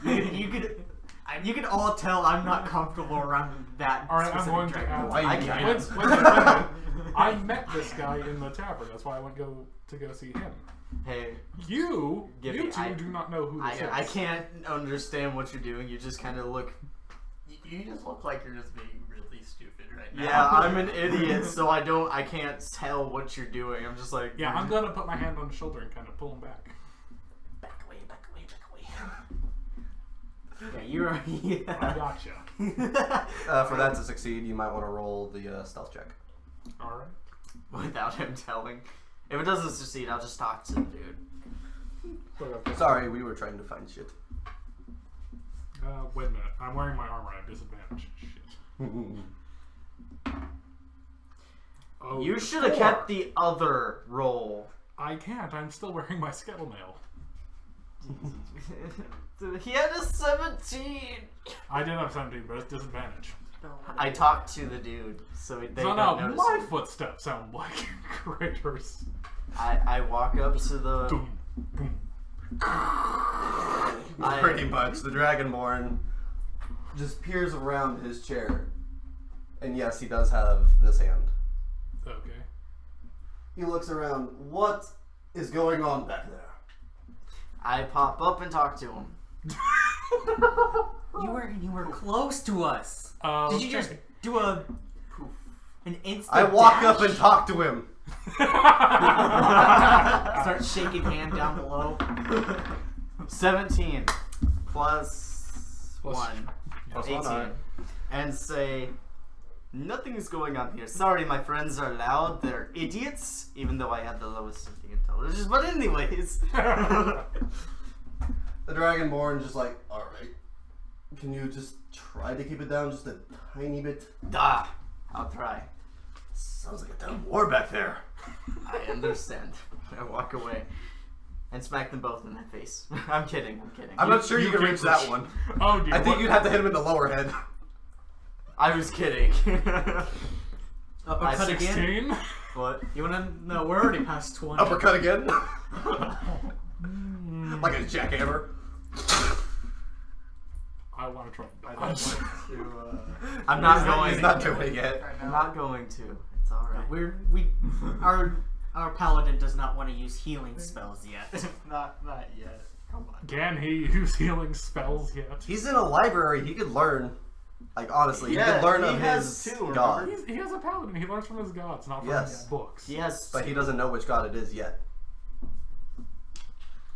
Speaker 1: You could all tell I'm not comfortable around that.
Speaker 3: Alright, I'm
Speaker 1: specific
Speaker 3: going to
Speaker 1: dragon.
Speaker 3: ask...
Speaker 2: Why
Speaker 4: I
Speaker 2: you
Speaker 4: can't.
Speaker 2: can't?
Speaker 3: Wait a minute. I met this guy in the tavern. That's why I went to go see him.
Speaker 4: Hey,
Speaker 3: You
Speaker 4: Gibby,
Speaker 3: two
Speaker 4: I-
Speaker 3: do not know who this is.
Speaker 4: I can't understand what you're doing. You just kind of look.
Speaker 5: You just look like you're just being really stupid right now.
Speaker 4: Yeah, I'm an idiot, so I can't tell what you're doing. I'm just like.
Speaker 3: Yeah, I'm gonna put my hand on his shoulder and kind of pull him back.
Speaker 1: Back away, back away, back away. Yeah, you're.
Speaker 3: I
Speaker 1: Yeah.
Speaker 3: gotcha.
Speaker 2: For that to succeed, you might want to roll the stealth check.
Speaker 3: Alright.
Speaker 4: Without him telling. If it doesn't succeed, I'll just talk to the dude.
Speaker 2: Sorry, we were trying to find shit.
Speaker 3: Wait a minute. I'm wearing my armor. I have disadvantage. Shit. Oh,
Speaker 4: You should have
Speaker 3: 4.
Speaker 4: kept the other roll.
Speaker 3: I can't. I'm still wearing my skeletal mail.
Speaker 4: He had a 17.
Speaker 3: I did have 17, but it's disadvantage.
Speaker 4: I talked to the dude, so they
Speaker 3: So
Speaker 4: don't
Speaker 3: now
Speaker 4: notice.
Speaker 3: my footsteps sound like critters.
Speaker 4: I walk up to the.
Speaker 3: Boom, boom.
Speaker 2: Pretty much. The Dragonborn just peers around his chair. And yes, he does have this hand.
Speaker 3: Okay.
Speaker 2: He looks around. What is going on back there?
Speaker 4: I pop up and talk to him.
Speaker 1: You were close to us. Did you just do a? An instant
Speaker 2: I walk
Speaker 1: dash?
Speaker 2: up and talk to him.
Speaker 1: Start shaking hand down below.
Speaker 4: 17 plus 1.
Speaker 3: Plus
Speaker 4: 18.
Speaker 2: one, alright.
Speaker 4: And say, nothing's going on here. Sorry, my friends are loud. They're idiots, even though I have the lowest intelligence. But anyways.
Speaker 2: The Dragonborn just like, alright. Can you just try to keep it down just a tiny bit?
Speaker 4: Duh. I'll try.
Speaker 2: Sounds like a damn war back there.
Speaker 4: I understand. I walk away and smack them both in the face. I'm kidding.
Speaker 2: I'm not sure you can
Speaker 3: can
Speaker 2: reach that one.
Speaker 3: Oh dear.
Speaker 2: I think you'd have to hit him in the lower head.
Speaker 4: I was kidding.
Speaker 1: Uppercut again?
Speaker 3: 16?
Speaker 4: What?
Speaker 1: You wanna? No, we're already past 20.
Speaker 2: Uppercut again. Like a jackhammer.
Speaker 3: I want to try.
Speaker 5: I don't want to.
Speaker 4: I'm not going.
Speaker 2: He's not doing it yet.
Speaker 5: Right
Speaker 4: I'm
Speaker 5: now.
Speaker 4: not going to. It's alright.
Speaker 1: Our paladin does not want to use healing spells yet.
Speaker 5: Not yet. Come on.
Speaker 3: Can he use healing spells yet?
Speaker 2: He's in a library. He could learn. Like, honestly, he
Speaker 4: Yeah,
Speaker 2: could learn
Speaker 4: he
Speaker 2: of
Speaker 4: has
Speaker 2: his
Speaker 4: two,
Speaker 2: god.
Speaker 3: He has a paladin. He learns from his gods, not from
Speaker 2: Yes.
Speaker 3: his books.
Speaker 4: Yes.
Speaker 2: But he doesn't know which god it is yet.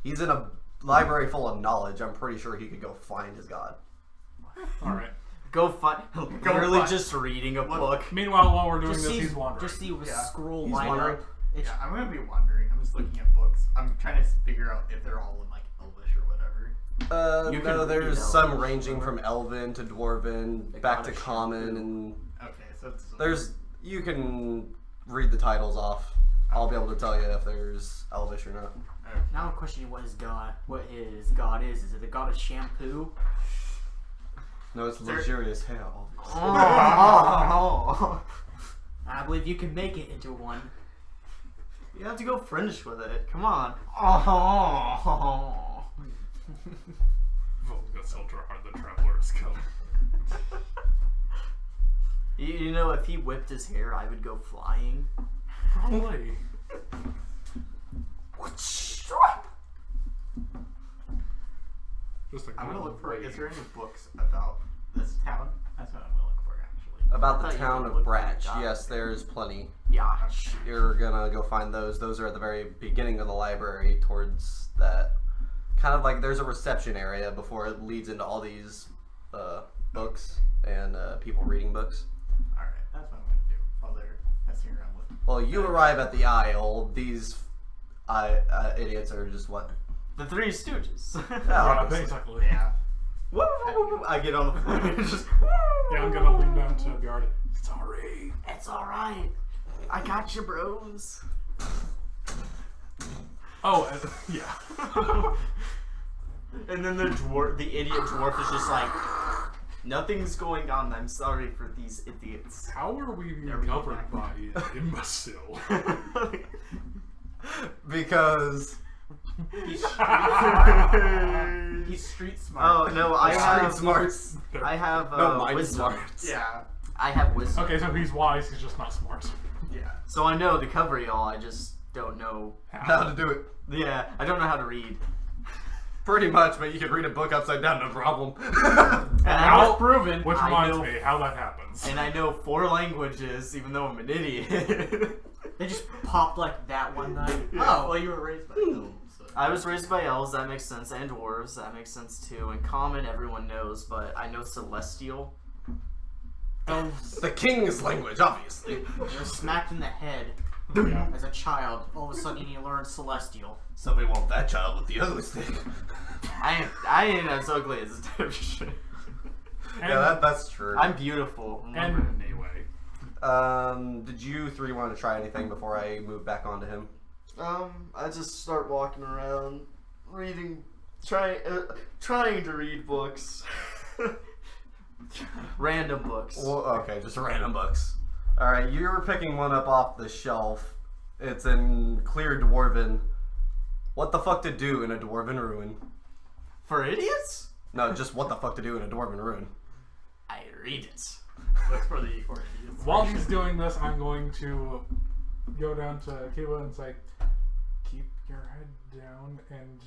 Speaker 2: He's in a library full of knowledge. I'm pretty sure he could go find his god.
Speaker 3: All right.
Speaker 4: Go find. Literally
Speaker 5: find-
Speaker 4: just reading a book.
Speaker 3: Meanwhile, while we're doing
Speaker 1: Just
Speaker 3: this,
Speaker 1: see,
Speaker 3: he's wandering.
Speaker 1: just see with
Speaker 5: Yeah.
Speaker 1: scroll
Speaker 2: He's
Speaker 1: line
Speaker 2: wandering.
Speaker 1: up. It's,
Speaker 5: Yeah, I'm gonna be wondering. I'm just looking at books. I'm trying to figure out if they're all in like Elvish or whatever.
Speaker 4: You
Speaker 2: No,
Speaker 4: can
Speaker 2: there's
Speaker 4: read
Speaker 2: some
Speaker 4: Elvish,
Speaker 2: ranging from Elven to Dwarven,
Speaker 4: They
Speaker 2: back
Speaker 4: got
Speaker 2: to
Speaker 4: a
Speaker 2: Common,
Speaker 4: shampoo.
Speaker 2: and
Speaker 5: Okay, so it's
Speaker 2: you can read the titles off. I'll be able to tell you if there's Elvish or not.
Speaker 1: now I'm questioning what his god is. Is it a god of shampoo?
Speaker 2: No, it's
Speaker 5: There-
Speaker 2: luxurious hell.
Speaker 4: Oh.
Speaker 1: I believe you can make it into one.
Speaker 4: You have to go French with it. Come on. Oh.
Speaker 3: Volga Soldier Hard, the Traveler's come.
Speaker 4: You know, if he whipped his hair, I would go flying.
Speaker 3: Probably. Just a
Speaker 5: I'm gonna look for.
Speaker 3: great-
Speaker 5: Is there any books about this town? That's what I'm gonna look for actually.
Speaker 2: About
Speaker 4: I
Speaker 2: the
Speaker 4: thought you
Speaker 2: town
Speaker 4: were
Speaker 2: of
Speaker 4: looking for
Speaker 2: Bratch,
Speaker 4: God.
Speaker 2: yes, there's plenty.
Speaker 4: Yeah.
Speaker 2: You're gonna go find those. Those are at the very beginning of the library, towards that kind of like there's a reception area before it leads into all these books and people reading books.
Speaker 5: All right, that's what I'm gonna do while they're messing around with.
Speaker 2: Well, you arrive at the aisle. These idiots are just what?
Speaker 4: The Three Stooges.
Speaker 3: Yeah,
Speaker 2: obviously.
Speaker 3: basically.
Speaker 5: Yeah.
Speaker 4: I get on the floor and just.
Speaker 3: Yeah, I'm gonna lean down to Bjard. Sorry.
Speaker 4: It's alright. I got you, bros.
Speaker 3: Oh, yeah.
Speaker 4: And then the idiot dwarf is just like, nothing's going on. I'm sorry for these idiots.
Speaker 3: How are we
Speaker 5: we
Speaker 3: governed
Speaker 5: go.
Speaker 3: by imbecile?
Speaker 2: Because
Speaker 5: He's street
Speaker 4: Oh
Speaker 5: smart.
Speaker 4: no, I
Speaker 2: street
Speaker 4: have
Speaker 2: smarts.
Speaker 4: I have
Speaker 2: No, mind
Speaker 4: wisdom.
Speaker 2: smarts.
Speaker 5: Yeah.
Speaker 4: I have wisdom.
Speaker 3: Okay, so he's wise, he's just not smart.
Speaker 5: Yeah.
Speaker 4: So I know the cover, y'all. I just don't know.
Speaker 2: How to do it?
Speaker 4: Yeah, I don't know how to read.
Speaker 2: Pretty much, but you can read a book upside down, no problem.
Speaker 4: And I
Speaker 3: How-
Speaker 4: know,
Speaker 1: Proven.
Speaker 3: Which
Speaker 4: I
Speaker 3: reminds
Speaker 4: know-
Speaker 3: me how that happens.
Speaker 4: and I know 4 languages, even though I'm an idiot.
Speaker 1: They just popped like that one night.
Speaker 5: Oh, well, you were raised by elves. So.
Speaker 4: I was raised by elves, that makes sense, and dwarves, that makes sense too. And common, everyone knows, but I know celestial.
Speaker 2: The king's language, obviously.
Speaker 1: You're smacked in the head
Speaker 3: Yeah.
Speaker 1: as a child. All of a sudden, you learn celestial.
Speaker 2: Somebody want that child with the ugly stick.
Speaker 4: I ain't as ugly as dipshit.
Speaker 3: And,
Speaker 2: Yeah, that's true.
Speaker 4: I'm beautiful.
Speaker 3: and anyway.
Speaker 2: Did you three want to try anything before I move back onto him?
Speaker 4: I just start walking around, reading, trying to read books. Random books.
Speaker 2: Well, okay, just random books. Alright, you're picking one up off the shelf. It's in clear Dwarven. What the fuck to do in a Dwarven ruin?
Speaker 4: For idiots?
Speaker 2: No, just what the fuck to do in a Dwarven ruin.
Speaker 4: I read it.
Speaker 5: Look for the idiots.
Speaker 3: While he's doing this, I'm going to go down to Kiva and say, keep your head down and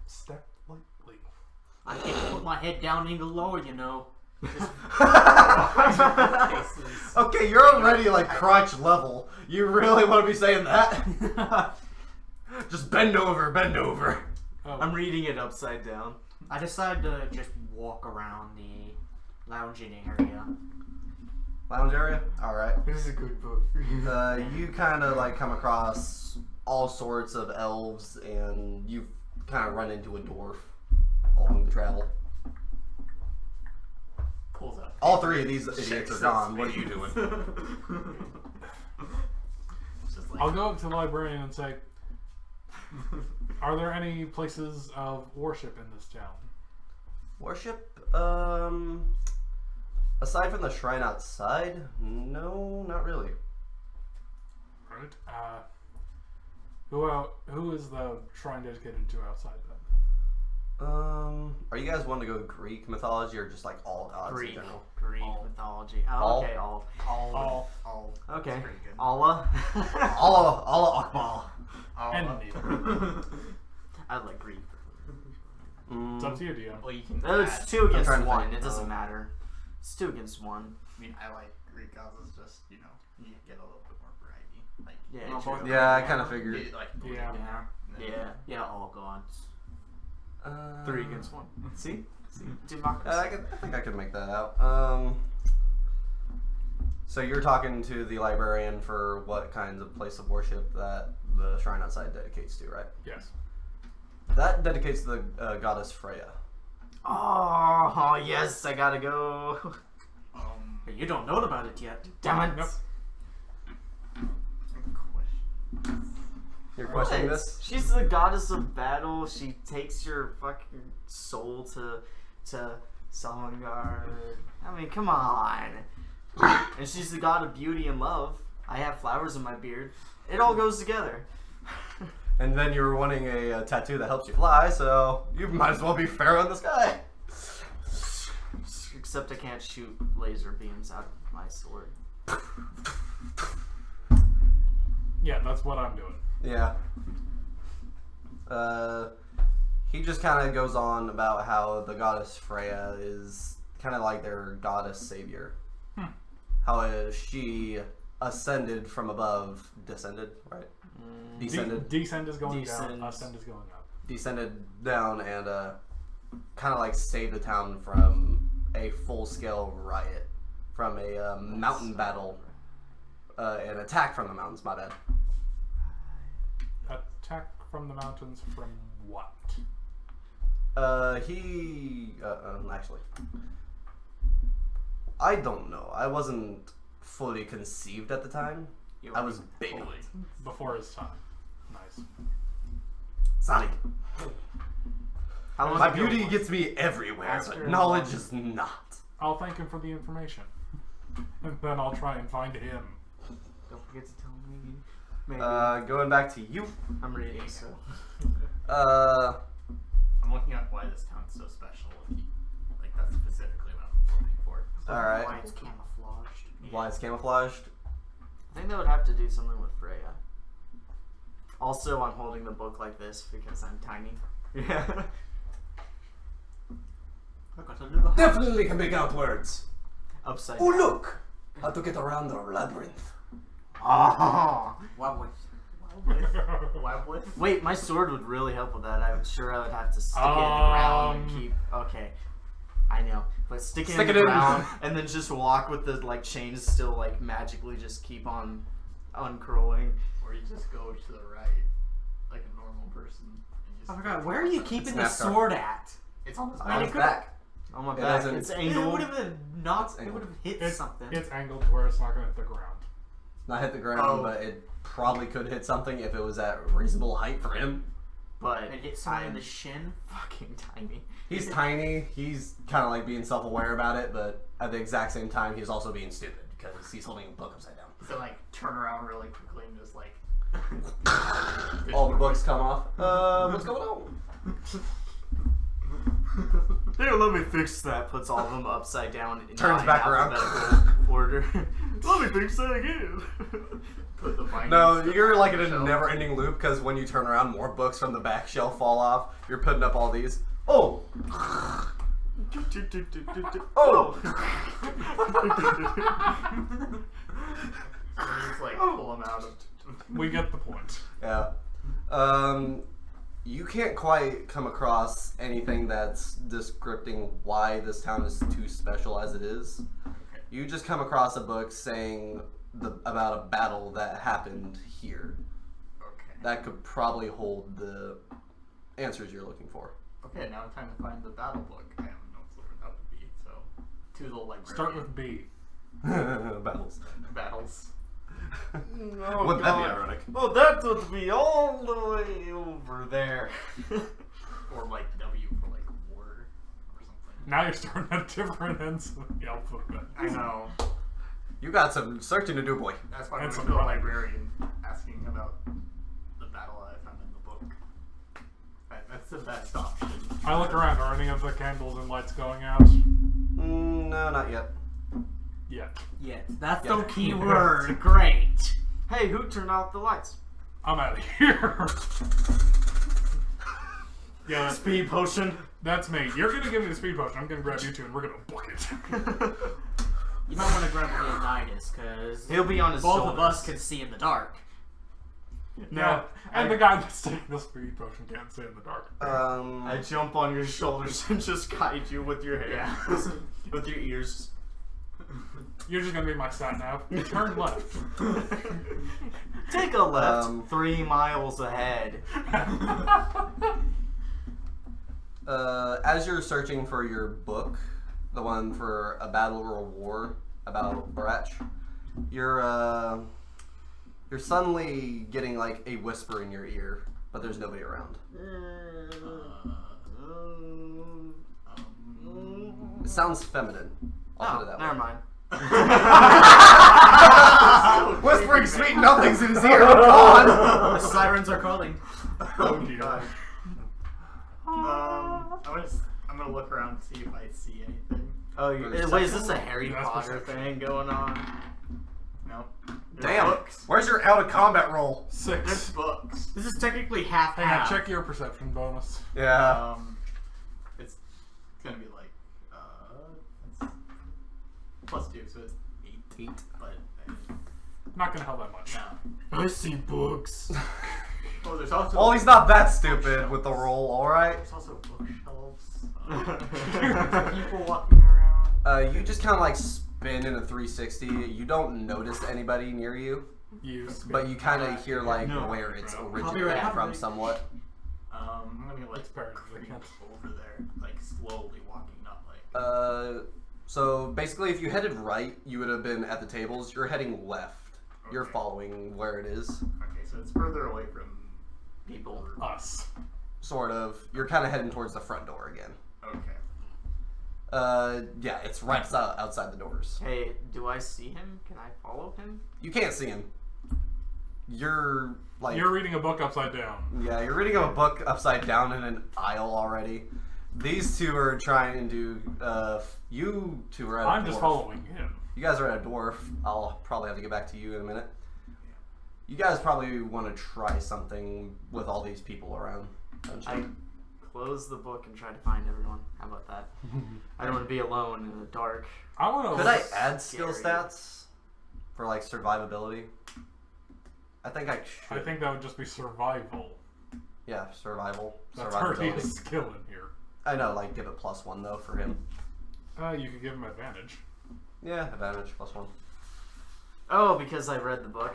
Speaker 3: step lightly.
Speaker 1: I can't put my head down any lower, you know.
Speaker 2: Okay, you're already like crotch level. You really want to be saying that? Just bend over, bend over.
Speaker 3: Oh,
Speaker 4: I'm reading it upside down.
Speaker 1: I decided to just walk around the lounging area.
Speaker 2: Lounge area? Alright.
Speaker 4: This is a good book.
Speaker 2: You kind of like come across all sorts of elves, and you kind of run into a dwarf along the travel.
Speaker 5: Pulls out.
Speaker 2: All three of these idiots are gone. What are you doing?
Speaker 5: Just like,
Speaker 3: I'll go up to the librarian and say, are there any places of worship in this town?
Speaker 2: Worship? Aside from the shrine outside, no, not really.
Speaker 3: Right. Who is the shrine dedicated to outside then?
Speaker 2: Are you guys wanting to go Greek mythology or just like all gods
Speaker 1: Greek.
Speaker 2: in general?
Speaker 1: Greek
Speaker 5: All.
Speaker 1: mythology. Oh,
Speaker 2: All?
Speaker 1: okay, all.
Speaker 5: all.
Speaker 4: Okay.
Speaker 5: That's pretty good.
Speaker 4: Allah.
Speaker 2: Allah Akbar.
Speaker 3: And neither.
Speaker 4: I like Greek.
Speaker 3: It's up to you, DM.
Speaker 5: Well, you can.
Speaker 4: No, it's
Speaker 5: add-
Speaker 4: 2 against
Speaker 2: trying to
Speaker 4: 1.
Speaker 2: think.
Speaker 4: It doesn't matter. It's 2 against 1.
Speaker 5: I mean, I like Greek gods. It's just you get a little bit more variety. Like
Speaker 4: Yeah,
Speaker 1: Well,
Speaker 4: true.
Speaker 1: both-
Speaker 2: Yeah, I kind of figured.
Speaker 5: get, like
Speaker 3: Yeah.
Speaker 4: Yeah.
Speaker 1: Yeah, all gods.
Speaker 4: 3 against 1. See? See?
Speaker 2: I
Speaker 4: Democracy.
Speaker 2: think I can make that out. So you're talking to the librarian for what kinds of place of worship that the shrine outside dedicates to, right?
Speaker 3: Yes.
Speaker 2: That dedicates to the goddess Freya.
Speaker 4: Oh, yes, I gotta go.
Speaker 1: But you don't know about it yet.
Speaker 4: Damn it.
Speaker 3: Nope.
Speaker 5: Question.
Speaker 2: You're questioning
Speaker 4: What?
Speaker 2: this?
Speaker 4: She's the goddess of battle. She takes your fucking soul to Schroengard. I mean, come on. And she's the god of beauty and love. I have flowers in my beard. It all goes together.
Speaker 2: And then you were wanting a tattoo that helps you fly, so you might as well be Pharaoh in the sky.
Speaker 4: Except I can't shoot laser beams out of my sword.
Speaker 3: Yeah, that's what I'm doing.
Speaker 2: Yeah. He just kind of goes on about how the goddess Freya is kind of like their goddess savior. How she ascended from above, descended, right? Descended.
Speaker 3: Descend is going
Speaker 4: Descend.
Speaker 3: down. Ascend is going up.
Speaker 2: Descended down and kind of like saved the town from a full-scale riot, from a mountain battle, an attack from the mountains. My bad.
Speaker 3: Attack from the mountains from what?
Speaker 2: Actually, I don't know. I wasn't fully conceived at the time. I was baby.
Speaker 3: Before his time. Nice.
Speaker 2: Sorry.
Speaker 4: How long
Speaker 2: My
Speaker 4: ago
Speaker 2: beauty
Speaker 4: was-
Speaker 2: gets me everywhere,
Speaker 4: Ask
Speaker 2: but
Speaker 4: her
Speaker 2: knowledge
Speaker 4: what-
Speaker 2: is not.
Speaker 3: I'll thank him for the information. And then I'll try and find him.
Speaker 4: Don't forget to tell me. Maybe.
Speaker 2: Going back to you.
Speaker 4: I'm reading, so.
Speaker 5: I'm looking at why this town's so special. Like that's specifically what I'm looking for.
Speaker 2: All right.
Speaker 1: Why it's camouflaged.
Speaker 2: Why it's camouflaged?
Speaker 4: I think that would have to do something with Freya. Also, I'm holding the book like this because I'm tiny. Yeah.
Speaker 1: I got a little
Speaker 2: Definitely can make out words.
Speaker 4: Upside
Speaker 2: Oh
Speaker 4: down.
Speaker 2: look! How to get around the labyrinth.
Speaker 4: Oh.
Speaker 5: Wablet?
Speaker 4: Wait, my sword would really help with that. I'm sure I would have to stick it in the ground and keep. Okay, I know, but stick it
Speaker 2: Stick
Speaker 4: in
Speaker 2: it
Speaker 4: the
Speaker 2: in.
Speaker 4: ground and then just walk with the like chains still like magically just keep on uncurling.
Speaker 5: Or you just go to the right, like a normal person. And you just
Speaker 1: I forgot. Where are you keeping
Speaker 2: It's
Speaker 1: the
Speaker 2: NASCAR.
Speaker 1: sword at?
Speaker 5: It's on his
Speaker 2: On
Speaker 5: back.
Speaker 2: his back.
Speaker 4: On my
Speaker 2: It
Speaker 4: back,
Speaker 2: doesn't-
Speaker 4: it's
Speaker 1: It
Speaker 4: angled.
Speaker 1: would have not.
Speaker 2: It's
Speaker 1: It
Speaker 2: angled.
Speaker 1: would have hit
Speaker 3: It's,
Speaker 1: something.
Speaker 3: it's angled to where it's not going to hit the ground.
Speaker 2: Not hit the ground,
Speaker 5: Oh.
Speaker 2: but it probably could hit something if it was at reasonable height for him.
Speaker 4: But
Speaker 1: It hit someone in
Speaker 4: I'm
Speaker 1: the shin.
Speaker 4: fucking tiny.
Speaker 2: He's tiny. He's kind of like being self-aware about it, but at the exact same time, he's also being stupid because he's holding a book upside down.
Speaker 5: So like turn around really quickly and just like.
Speaker 2: All the books come off. What's going on?
Speaker 4: Here, let me fix that. Puts all of them upside down. In
Speaker 2: Turns
Speaker 4: nine
Speaker 2: back around.
Speaker 4: alphabetical order. Let me fix that again.
Speaker 5: Put the bindings
Speaker 2: No,
Speaker 5: to
Speaker 2: you're
Speaker 5: the
Speaker 2: like in a
Speaker 5: shelf.
Speaker 2: never-ending loop because when you turn around, more books from the back shelf fall off. You're putting up all these. Oh,
Speaker 4: Oh!
Speaker 5: Just like pull him out of.
Speaker 3: We get the point.
Speaker 2: Yeah. You can't quite come across anything that's descripting why this town is too special as it is.
Speaker 5: Okay.
Speaker 2: You just come across a book saying about a battle that happened here.
Speaker 5: Okay.
Speaker 2: That could probably hold the answers you're looking for.
Speaker 5: Okay, now it's time to find the battle book. I don't know what that would be, so to the library.
Speaker 3: Start with B.
Speaker 2: Battles.
Speaker 5: battles.
Speaker 4: Oh,
Speaker 2: Wouldn't that be
Speaker 4: God.
Speaker 2: ironic?
Speaker 4: Oh, that would be all the way over there.
Speaker 5: Or like W for like war or something.
Speaker 3: Now you're starting at different ends of the alphabet.
Speaker 5: I know.
Speaker 2: You got some searching to do, boy.
Speaker 5: That's why I
Speaker 3: That's
Speaker 5: went to the
Speaker 3: a problem.
Speaker 5: librarian asking about the battle I found in the book. That's the best option.
Speaker 3: I look around. Are any of the candles and lights going out?
Speaker 2: No, not yet.
Speaker 3: Yet.
Speaker 1: Yet. That's
Speaker 2: Yeah.
Speaker 1: the key word. Great.
Speaker 4: Hey, who turned off the lights?
Speaker 3: I'm out of here. Yeah,
Speaker 4: Speed potion.
Speaker 3: that's me. You're gonna give me the speed potion. I'm gonna grab you two and we're gonna book it.
Speaker 1: You might want to grab Leonidas, because
Speaker 4: He'll be on his
Speaker 1: both
Speaker 4: shoulders.
Speaker 1: of us can see in the dark.
Speaker 3: Yeah, and the guy that's taking the speed potion can't see in the dark.
Speaker 4: I jump on your shoulders and just guide you with your hair. With your ears.
Speaker 3: You're just gonna be my sat nav. Turn left.
Speaker 4: Take a left 3 miles ahead.
Speaker 2: As you're searching for your book, the one for a battle or a war about Bratch, you're suddenly getting like a whisper in your ear, but there's nobody around. It sounds feminine. I'll put it that
Speaker 4: never
Speaker 2: way.
Speaker 4: mind.
Speaker 2: Whispering sweet nothings in his ear. Come on.
Speaker 1: The sirens are calling.
Speaker 3: Oh dear.
Speaker 5: I'm gonna look around to see if I see anything.
Speaker 4: Oh, wait, is this a Harry
Speaker 3: That's
Speaker 4: Potter
Speaker 3: perception.
Speaker 4: thing going on?
Speaker 5: No. There's
Speaker 2: Damn.
Speaker 5: Books.
Speaker 2: Where's your out of combat roll?
Speaker 5: There's
Speaker 3: 6.
Speaker 5: books.
Speaker 1: This is technically half
Speaker 3: Hang on,
Speaker 1: half.
Speaker 3: check your perception bonus.
Speaker 2: Yeah.
Speaker 5: It's gonna be like it's +2, so it's 8. But
Speaker 3: Not gonna help that much.
Speaker 5: no.
Speaker 4: I see books.
Speaker 5: Oh, there's also
Speaker 2: Well, he's not that stupid with the roll. All right.
Speaker 5: There's also bookshelves. There's people walking around.
Speaker 2: You just kind of like spin in a 360. You don't notice anybody near you, but you kind of hear like where it's originated
Speaker 1: Copyright.
Speaker 2: from somewhat.
Speaker 5: I'm gonna like
Speaker 3: It's paranoid.
Speaker 5: creep over there, like slowly walking, not like.
Speaker 2: So basically, if you headed right, you would have been at the tables. You're heading left. You're
Speaker 5: Okay.
Speaker 2: following where it is,
Speaker 5: Okay, so it's further away from people.
Speaker 3: Us.
Speaker 2: sort of. You're kind of heading towards the front door again.
Speaker 5: Okay.
Speaker 2: Yeah, it's right outside the doors.
Speaker 4: Hey, do I see him? Can I follow him?
Speaker 2: You can't see him. You're like
Speaker 3: You're reading a book upside down.
Speaker 2: yeah, you're reading a book upside down in an aisle already. These two are trying to you two are at a
Speaker 3: I'm just
Speaker 2: dwarf.
Speaker 3: following him.
Speaker 2: You guys are at a dwarf. I'll probably have to get back to you in a minute. You guys probably want to try something with all these people around, don't
Speaker 4: I
Speaker 2: you?
Speaker 4: close the book and try to find everyone. How about that? I don't want to be alone in the dark.
Speaker 3: I want to.
Speaker 2: Could I add skill
Speaker 4: Scary.
Speaker 2: stats for like survivability? I think I should.
Speaker 3: I think that would just be survival.
Speaker 2: Yeah, survival.
Speaker 3: That's already a
Speaker 2: Survivability.
Speaker 3: skill in here.
Speaker 2: I know, like give it +1 though for him.
Speaker 3: You could give him advantage.
Speaker 2: Yeah, advantage +1.
Speaker 4: Oh, because I read the book.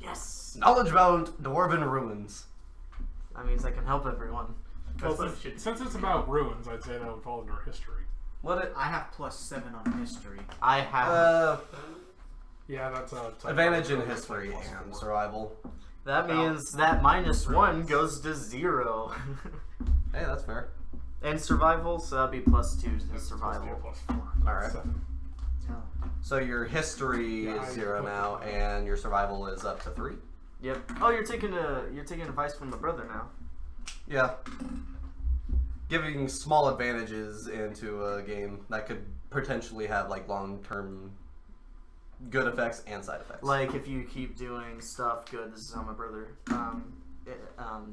Speaker 4: Yes.
Speaker 2: Knowledge about dwarven ruins.
Speaker 4: That means I can help everyone.
Speaker 5: That's
Speaker 3: Well,
Speaker 5: what should
Speaker 3: since it's about ruins, I'd say that would fall under history.
Speaker 2: What it?
Speaker 1: I have +7 on history.
Speaker 4: I have.
Speaker 3: Yeah, that's a
Speaker 2: Advantage in history and survival.
Speaker 4: That means that -1 goes to 0.
Speaker 2: Hey, that's fair.
Speaker 4: And survival, so that'd be +2 to
Speaker 3: That's
Speaker 4: survival.
Speaker 3: +4.
Speaker 2: Alright.
Speaker 3: 7.
Speaker 2: So your history
Speaker 3: Yeah,
Speaker 2: is
Speaker 3: I
Speaker 2: 0
Speaker 3: put
Speaker 2: now,
Speaker 3: that.
Speaker 2: and your survival is up to 3.
Speaker 4: Yep. Oh, you're taking advice from the brother now.
Speaker 2: Yeah. Giving small advantages into a game that could potentially have like long-term good effects and side effects.
Speaker 4: Like if you keep doing stuff good, this is how my brother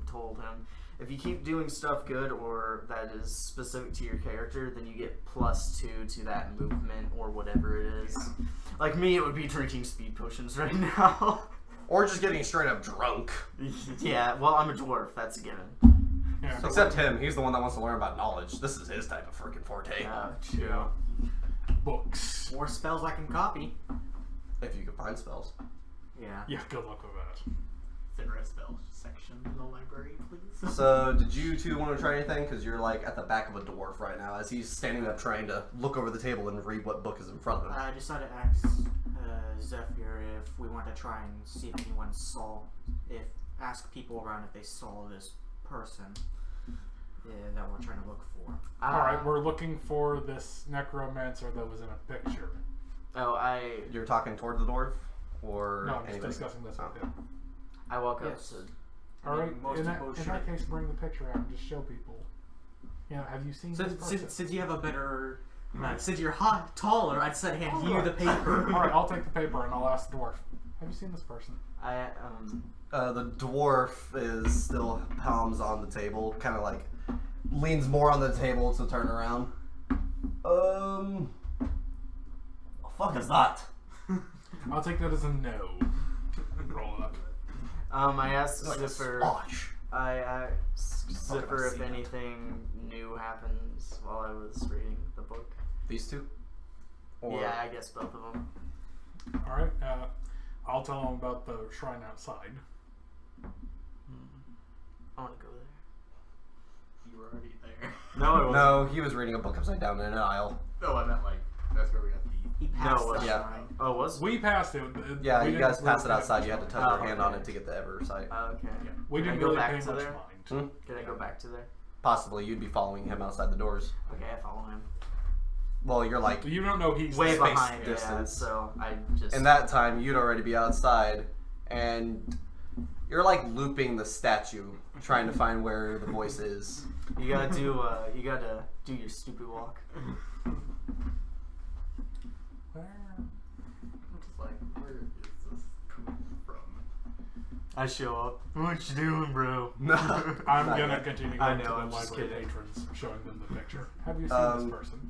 Speaker 4: told him. if you keep doing stuff good or that is specific to your character, then you get +2 to that movement or whatever it is. Like me, it would be drinking speed potions right now.
Speaker 2: Or just getting straight up drunk.
Speaker 4: Yeah, well, I'm a dwarf. That's a given.
Speaker 3: Yeah.
Speaker 2: Except him, he's the one that wants to learn about knowledge. This is his type of freaking forte.
Speaker 3: Yeah. Books.
Speaker 1: More spells I can copy.
Speaker 2: If you can find spells.
Speaker 1: Yeah.
Speaker 3: Yeah, good luck with that.
Speaker 5: Is there a spell section in the library, please?
Speaker 2: So, did you two want to try anything? Because you're like at the back of a dwarf right now as he's standing up trying to look over the table and read what book is in front of him.
Speaker 1: I decided to ask Zephyr if we want to try and see if anyone ask people around if they saw this person that we're trying to look for.
Speaker 3: Alright, we're looking for this necromancer that was in a picture.
Speaker 2: You're talking toward the dwarf? Or
Speaker 3: No, I'm just
Speaker 2: anything?
Speaker 3: discussing this with him.
Speaker 4: I walk up
Speaker 1: Yes.
Speaker 4: to...
Speaker 3: Alright,
Speaker 1: most
Speaker 3: in that
Speaker 1: people
Speaker 3: case, bring the picture out and just show people. You know, have you seen this person?
Speaker 1: Since you have a better... since you're taller, I'd say hand you the paper.
Speaker 3: Alright, I'll take the paper and I'll ask the dwarf. Have you seen this person?
Speaker 2: The dwarf is still palms on the table, kind of like leans more on the table to turn around. The fuck is that?
Speaker 3: I'll take that as a no. Roll it up.
Speaker 4: I asked
Speaker 2: Like a
Speaker 4: Zipper...
Speaker 2: splotch.
Speaker 4: I asked
Speaker 2: Fucking
Speaker 4: Zipper if
Speaker 2: see it.
Speaker 4: anything new happens while I was reading the book.
Speaker 2: These two? Or
Speaker 4: Yeah, I guess both of them.
Speaker 3: Alright, I'll tell him about the shrine outside.
Speaker 4: I want to go there.
Speaker 5: You were already there.
Speaker 4: No, I wasn't.
Speaker 2: No, he was reading a book upside down in an aisle.
Speaker 5: No, I meant like that's where we got the.
Speaker 1: He passed
Speaker 4: No,
Speaker 1: the
Speaker 2: yeah.
Speaker 1: shrine.
Speaker 4: Oh, was?
Speaker 3: We passed it.
Speaker 2: Yeah,
Speaker 3: we
Speaker 2: you
Speaker 3: didn't
Speaker 2: guys passed it
Speaker 3: really
Speaker 2: outside.
Speaker 3: pay
Speaker 2: You had to
Speaker 3: much
Speaker 2: touch
Speaker 4: Oh,
Speaker 2: your hand
Speaker 4: okay.
Speaker 2: on it to get the ever sight.
Speaker 4: Okay.
Speaker 5: Yeah.
Speaker 3: We
Speaker 4: Can I
Speaker 3: didn't
Speaker 4: go
Speaker 3: really
Speaker 4: back
Speaker 3: pay
Speaker 4: to
Speaker 3: much
Speaker 4: there?
Speaker 3: mind.
Speaker 4: Can I go back to there?
Speaker 2: Possibly, you'd be following him outside the doors.
Speaker 4: Okay, I follow him.
Speaker 2: Well, you're like,
Speaker 3: You don't know he's
Speaker 4: Way
Speaker 3: the space
Speaker 4: behind, yeah,
Speaker 2: distance.
Speaker 4: so I just...
Speaker 2: in that time, you'd already be outside, and you're like looping the statue, trying to find where the voice is.
Speaker 4: You gotta do your stupid walk.
Speaker 3: Where?
Speaker 5: I'm just like, where is this coming from?
Speaker 4: I show up. What you doing, bro?
Speaker 2: No,
Speaker 3: I'm
Speaker 2: not
Speaker 3: gonna
Speaker 2: yet.
Speaker 3: continue
Speaker 4: I
Speaker 3: going
Speaker 4: know,
Speaker 3: to
Speaker 4: I'm
Speaker 3: the
Speaker 4: just
Speaker 3: library
Speaker 4: kidding.
Speaker 3: patrons, showing them the picture. Have you seen this person?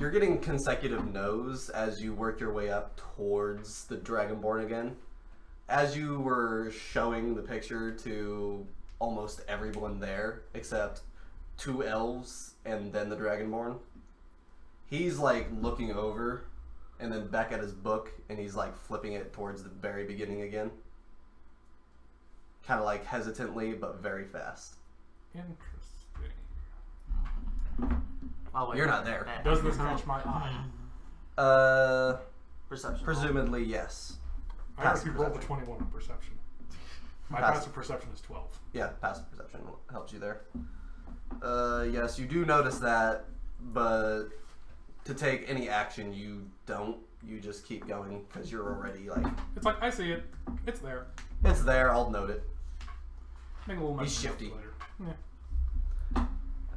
Speaker 2: You're getting consecutive no's as you work your way up towards the Dragonborn again. As you were showing the picture to almost everyone there, except 2 elves and then the Dragonborn, he's like looking over and then back at his book, and he's like flipping it towards the very beginning again. Kind of like hesitantly, but very fast.
Speaker 3: Interesting.
Speaker 4: I'll wait
Speaker 2: You're
Speaker 4: for
Speaker 2: not
Speaker 4: that.
Speaker 2: there.
Speaker 3: Does this catch my eye?
Speaker 4: Perception.
Speaker 2: Presumably yes.
Speaker 3: I actually
Speaker 2: Passive
Speaker 3: rolled a
Speaker 2: perception.
Speaker 3: 21 on perception. My
Speaker 2: Passive.
Speaker 3: passive perception is 12.
Speaker 2: Yeah, passive perception helps you there. Yes, you do notice that, but to take any action, you don't. You just keep going because you're already like,
Speaker 3: It's like, I see it. It's there.
Speaker 2: it's there. I'll note it.
Speaker 3: Make a little
Speaker 2: He's
Speaker 3: mental note
Speaker 2: shifty.
Speaker 3: later.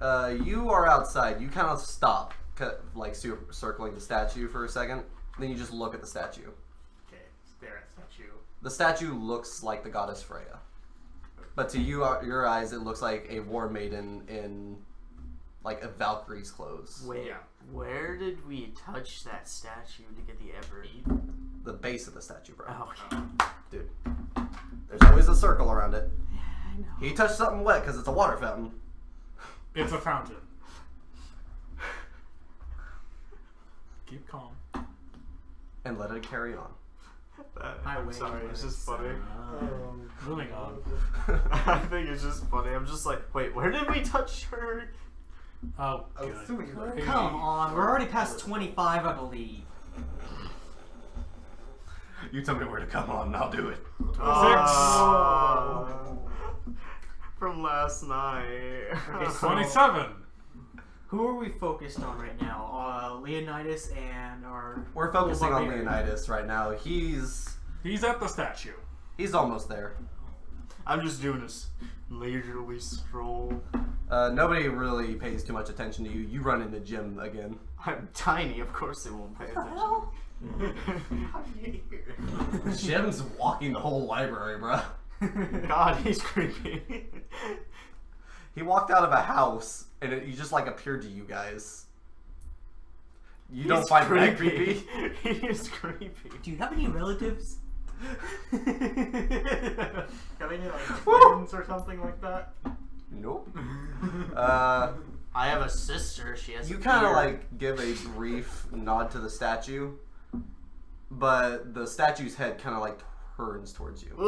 Speaker 3: Yeah.
Speaker 2: You are outside. You kind of stop, like circling the statue for a second. Then you just look at the statue.
Speaker 5: Okay, stare at statue.
Speaker 2: The statue looks like the goddess Freya, but to you, your eyes, it looks like a war maiden in like a Valkyrie's clothes.
Speaker 4: Wait,
Speaker 5: Yeah.
Speaker 4: where did we touch that statue to get the ever?
Speaker 2: The base of the statue, bro.
Speaker 4: Oh,
Speaker 2: Dude, there's always a circle around it.
Speaker 4: yeah, I know.
Speaker 2: He touched something wet because it's a water fountain.
Speaker 3: It's a fountain. Keep calm.
Speaker 2: And let it carry on.
Speaker 4: I'm sorry, it's just funny.
Speaker 3: Moving on.
Speaker 4: I think it's just funny. I'm just like, wait, where did we touch her?
Speaker 3: Oh,
Speaker 5: I was
Speaker 3: good.
Speaker 5: assuming like,
Speaker 3: Hey,
Speaker 1: Come on, we're already past 25, I believe.
Speaker 2: You tell me where to come on and I'll do it.
Speaker 4: From last night.
Speaker 1: Okay, so
Speaker 3: 27.
Speaker 1: who are we focused on right now? Leonidas and our...
Speaker 2: We're focusing on
Speaker 1: barbarian.
Speaker 2: Leonidas right now. He's
Speaker 3: He's at the statue.
Speaker 2: almost there.
Speaker 4: I'm just doing this leisurely stroll.
Speaker 2: Nobody really pays too much attention to you. You run into Jim again.
Speaker 4: I'm tiny, of course they won't pay attention.
Speaker 5: how did you get here?
Speaker 2: Jim's walking the whole library, bruh.
Speaker 4: God, he's creepy.
Speaker 2: He walked out of a house and he just like appeared to you guys. You don't
Speaker 4: He's
Speaker 2: find that creepy?
Speaker 4: He is creepy.
Speaker 1: Do you have any relatives?
Speaker 5: Got any like twins or something like that?
Speaker 2: Nope.
Speaker 4: I have a sister. She has.
Speaker 2: You
Speaker 4: a
Speaker 2: kind of
Speaker 4: beard.
Speaker 2: like give a brief nod to the statue, but the statue's head kind of like turns towards you.
Speaker 3: Pretty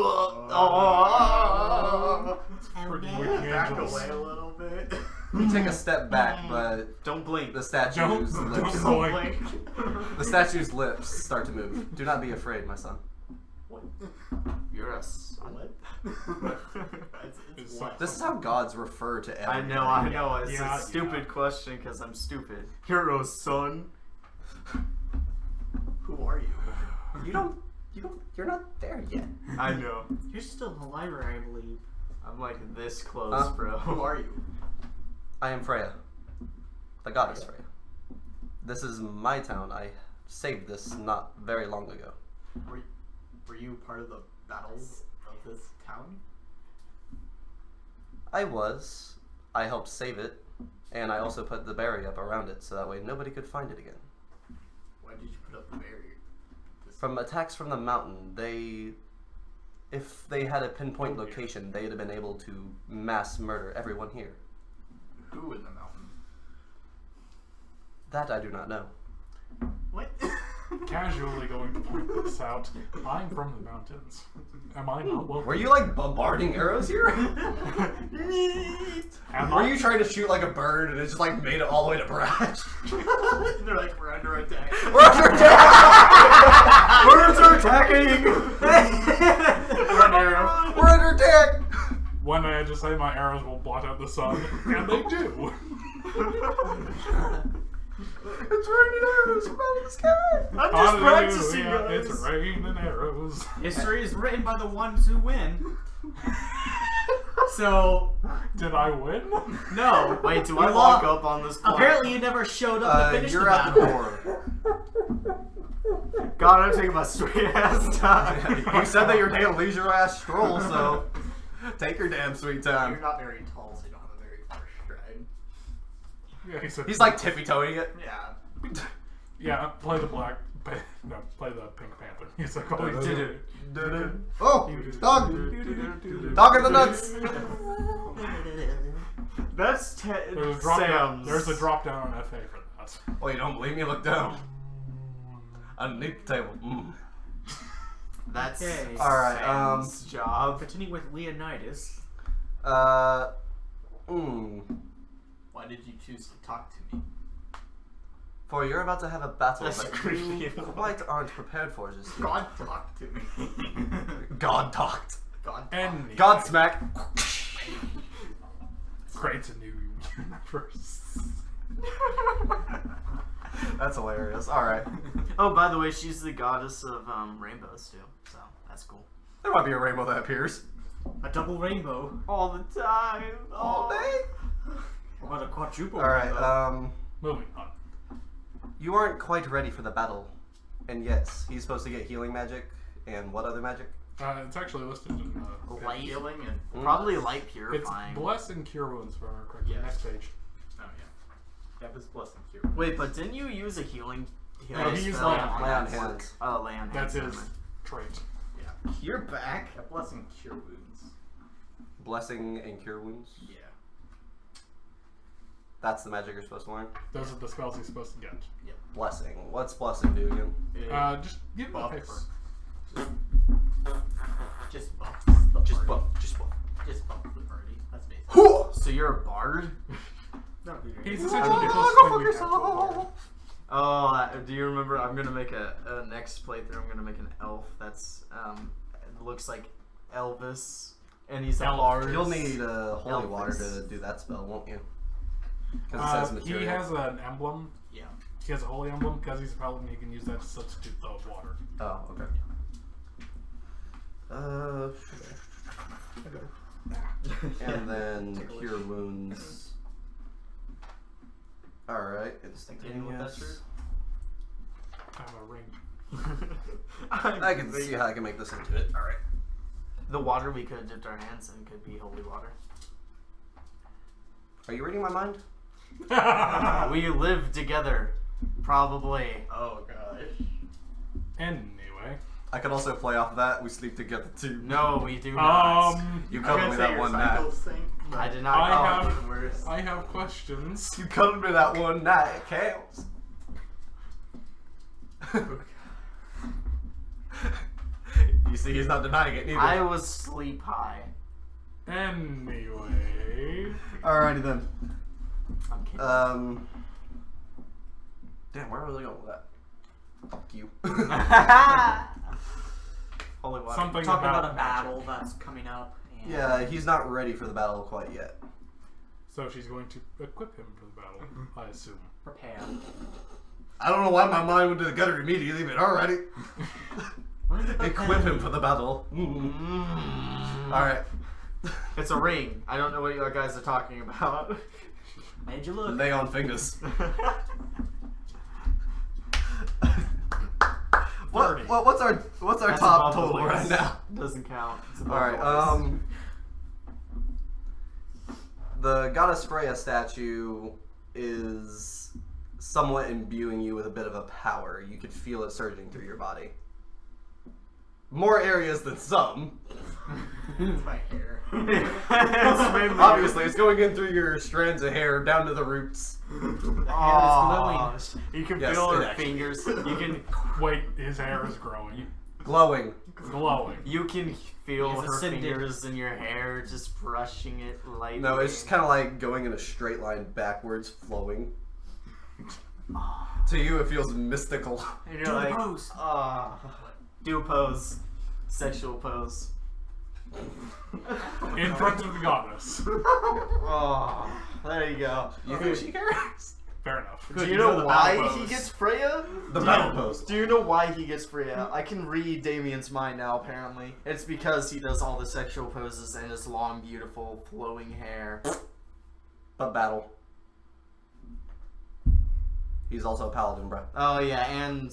Speaker 1: no.
Speaker 3: wicked
Speaker 5: Back
Speaker 3: angels.
Speaker 5: away a little bit.
Speaker 2: You take a step back, but
Speaker 4: Don't blink.
Speaker 2: the statue's lips.
Speaker 3: Don't blink.
Speaker 2: The statue's lips start to move. Do not be afraid, my son.
Speaker 5: What?
Speaker 4: You're a son.
Speaker 5: What?
Speaker 3: It's
Speaker 5: what?
Speaker 2: This is how gods refer to
Speaker 4: I
Speaker 2: everyone.
Speaker 4: know. It's
Speaker 3: Yeah,
Speaker 4: a stupid question because I'm stupid. You're a son.
Speaker 5: Who are you?
Speaker 2: You're not there yet.
Speaker 4: I know.
Speaker 1: You're still in the library, I believe.
Speaker 4: I'm like this close,
Speaker 2: Huh?
Speaker 5: Who
Speaker 4: bro.
Speaker 5: are you?
Speaker 2: I am Freya, the goddess Freya. This is my town. I saved this not very long ago.
Speaker 5: Were you part of the battles of this town?
Speaker 2: I was. I helped save it, and I also put the barrier up around it so that way nobody could find it again.
Speaker 5: Why did you put up the barrier?
Speaker 2: From attacks from the mountain, if they had a pinpoint location, they'd have been able to mass murder everyone here.
Speaker 5: Who in the mountain?
Speaker 2: That I do not know.
Speaker 5: What?
Speaker 3: Casually going to point this out. I'm from the mountains. Am I not welcome?
Speaker 2: Were you like bombarding arrows here?
Speaker 3: Am
Speaker 2: Were
Speaker 3: I?
Speaker 2: you trying to shoot like a bird and it just like made it all the way to Bratch?
Speaker 5: They're like, we're under attack.
Speaker 2: We're under attack!
Speaker 4: Birds are attacking!
Speaker 5: Run arrow.
Speaker 2: We're under attack!
Speaker 3: One day I just say my arrows will blot out the sun, and they do.
Speaker 2: It's raining arrows from out of the sky!
Speaker 4: I'm just practicing,
Speaker 3: Hallelujah,
Speaker 4: guys.
Speaker 3: it's raining arrows.
Speaker 1: History is written by the ones who win. So,
Speaker 3: Did I win?
Speaker 1: no.
Speaker 4: Wait, do
Speaker 1: You
Speaker 4: I walk
Speaker 1: lost.
Speaker 4: up on this point?
Speaker 1: Apparently, you never showed up to finish
Speaker 2: You're
Speaker 1: the
Speaker 2: at the
Speaker 1: battle.
Speaker 2: door.
Speaker 4: God, I'm taking my sweet ass time.
Speaker 2: You said that you're taking a leisure ass stroll, so take your damn sweet
Speaker 5: You're
Speaker 2: time.
Speaker 5: not very tall, so you don't have a very far stride.
Speaker 3: Yeah, he said.
Speaker 2: He's like tippy-toeing it.
Speaker 5: Yeah.
Speaker 3: Yeah, play the play the Pink Panther. He's like, oh, he did it.
Speaker 2: Oh, dog! Dog in the nuts!
Speaker 4: That's
Speaker 3: There's a drop down.
Speaker 4: Sam's.
Speaker 3: There's a drop down on FA for that.
Speaker 2: Oh, you don't believe me? Look down. Underneath the table.
Speaker 4: That's
Speaker 1: Okay.
Speaker 2: Alright,
Speaker 4: Sam's job.
Speaker 1: Continue with Leonidas.
Speaker 5: Why did you choose to talk to me?
Speaker 2: For you're about to have a battle
Speaker 4: That's
Speaker 2: that
Speaker 4: creepy.
Speaker 2: you quite aren't prepared for just yet.
Speaker 5: God talked to me.
Speaker 2: God talked.
Speaker 5: God
Speaker 3: And
Speaker 2: God smack.
Speaker 3: creates a new universe.
Speaker 2: That's hilarious. Alright.
Speaker 4: Oh, by the way, she's the goddess of rainbows too, so that's cool.
Speaker 2: There might be a rainbow that appears.
Speaker 1: A double rainbow.
Speaker 4: All the time,
Speaker 2: All day.
Speaker 1: What a quadruple
Speaker 2: Alright,
Speaker 1: rainbow.
Speaker 3: Moving on.
Speaker 2: you aren't quite ready for the battle. And yes, he's supposed to get healing magic. And what other magic?
Speaker 3: It's actually listed in
Speaker 4: Light
Speaker 5: healing and
Speaker 4: Probably light
Speaker 3: It's
Speaker 4: purifying.
Speaker 3: bless and cure wounds, if I remember correctly.
Speaker 5: Yeah.
Speaker 3: Next page.
Speaker 5: oh yeah, that was blessing cure.
Speaker 4: Wait, but didn't you use a healing?
Speaker 3: No, he used
Speaker 4: spell
Speaker 3: lay on
Speaker 2: Lay on
Speaker 4: that
Speaker 2: hands.
Speaker 4: worked? Oh, lay on
Speaker 3: That's
Speaker 4: hands.
Speaker 3: his trait.
Speaker 5: Yeah,
Speaker 4: You're back.
Speaker 5: that blessing cure wounds.
Speaker 2: Blessing and cure wounds.
Speaker 5: Yeah.
Speaker 2: That's the magic you're supposed to learn.
Speaker 3: Those are the spells he's supposed to get.
Speaker 2: Blessing. What's blessing do again?
Speaker 5: It
Speaker 3: Just give him a paper.
Speaker 5: buffs. Just buffs.
Speaker 2: Just buff. Just buff.
Speaker 5: Just buff the party. That's basically.
Speaker 4: So you're a bard?
Speaker 1: That would be
Speaker 3: He's
Speaker 1: great.
Speaker 3: essentially the closest thing we have to a bard.
Speaker 4: Oh, do you remember? I'm gonna make a next playthrough. I'm gonna make an elf that's looks like Elvis, and he's a
Speaker 3: Elf.
Speaker 4: bard.
Speaker 2: You'll need holy
Speaker 4: Elvis.
Speaker 2: water to do that spell, won't you? Because it says
Speaker 3: He
Speaker 2: material.
Speaker 3: has an emblem.
Speaker 5: Yeah.
Speaker 3: He has a holy emblem because he's a paladin. He can use that to substitute the water.
Speaker 2: Oh, okay. And then cure wounds. Alright,
Speaker 5: Continue with that
Speaker 2: instantaneous.
Speaker 5: shirt?
Speaker 3: I have a ring.
Speaker 2: I can see how I can make this into it. Alright.
Speaker 4: The water we could have dipped our hands in could be holy water.
Speaker 2: Are you reading my mind?
Speaker 4: We live together, probably.
Speaker 5: Oh gosh.
Speaker 3: Anyway.
Speaker 2: I could also play off of that. We sleep together too.
Speaker 4: No, we do not.
Speaker 2: You
Speaker 5: I'm
Speaker 2: cuddled
Speaker 5: gonna
Speaker 2: me
Speaker 5: say
Speaker 2: that
Speaker 5: your
Speaker 2: one night.
Speaker 5: cycles sync, but
Speaker 4: I did not.
Speaker 3: I
Speaker 4: call
Speaker 3: have-
Speaker 4: it.
Speaker 5: even worse.
Speaker 3: I have questions.
Speaker 2: You cuddled me that one night. It counts. You see, he's not denying it neither.
Speaker 4: I was sleep high.
Speaker 3: Anyway.
Speaker 2: Alrighty then.
Speaker 4: I'm kidding.
Speaker 2: Damn, where was I going with that? Fuck you.
Speaker 4: Holy water.
Speaker 3: Something
Speaker 1: Talking about a
Speaker 3: magic.
Speaker 1: battle that's coming up. And
Speaker 2: Yeah, he's not ready for the battle quite yet.
Speaker 3: So she's going to equip him for the battle, I assume.
Speaker 1: Prepare.
Speaker 2: I don't know why my mind went to the gutter immediately, but alrighty. Equip him for the battle. Alright.
Speaker 4: It's a ring. I don't know what you guys are talking about.
Speaker 1: Made you look.
Speaker 2: Lay on fingers. What's our
Speaker 4: That's
Speaker 2: top
Speaker 4: above the
Speaker 2: total right
Speaker 4: waist.
Speaker 2: now?
Speaker 4: Doesn't count. It's above
Speaker 2: Alright,
Speaker 4: the waist.
Speaker 2: the goddess Freya statue is somewhat imbuing you with a bit of a power. You could feel it surging through your body. More areas than some.
Speaker 5: It's my hair.
Speaker 4: It's mainly-
Speaker 2: Obviously, it's going in through your strands of hair down to the roots.
Speaker 4: Oh, you can
Speaker 2: Yes,
Speaker 4: feel
Speaker 2: it
Speaker 4: her
Speaker 2: actually-
Speaker 4: fingers. You can
Speaker 3: Wait, his hair is growing.
Speaker 2: Glowing.
Speaker 3: Glowing.
Speaker 4: you can feel
Speaker 1: Yes,
Speaker 4: her
Speaker 1: ascended.
Speaker 4: fingers in your hair, just brushing it lightly.
Speaker 2: No, it's just kind of like going in a straight line backwards, flowing. To you, it feels mystical.
Speaker 4: And you're
Speaker 1: Do the
Speaker 4: like,
Speaker 1: pose.
Speaker 4: do a pose, sexual pose.
Speaker 3: In front of the goddess.
Speaker 4: Oh, there you go.
Speaker 2: You think she cares?
Speaker 3: Fair enough.
Speaker 4: Do
Speaker 5: you
Speaker 4: you
Speaker 5: know
Speaker 4: know
Speaker 5: the
Speaker 4: why
Speaker 5: battle
Speaker 4: he
Speaker 5: pose.
Speaker 4: gets Freya?
Speaker 2: The battle pose.
Speaker 4: Do you know why he gets Freya? I can read Damien's mind now, apparently. It's because he does all the sexual poses and his long, beautiful, flowing hair.
Speaker 2: But battle. He's also a paladin, bro.
Speaker 4: Oh, yeah, and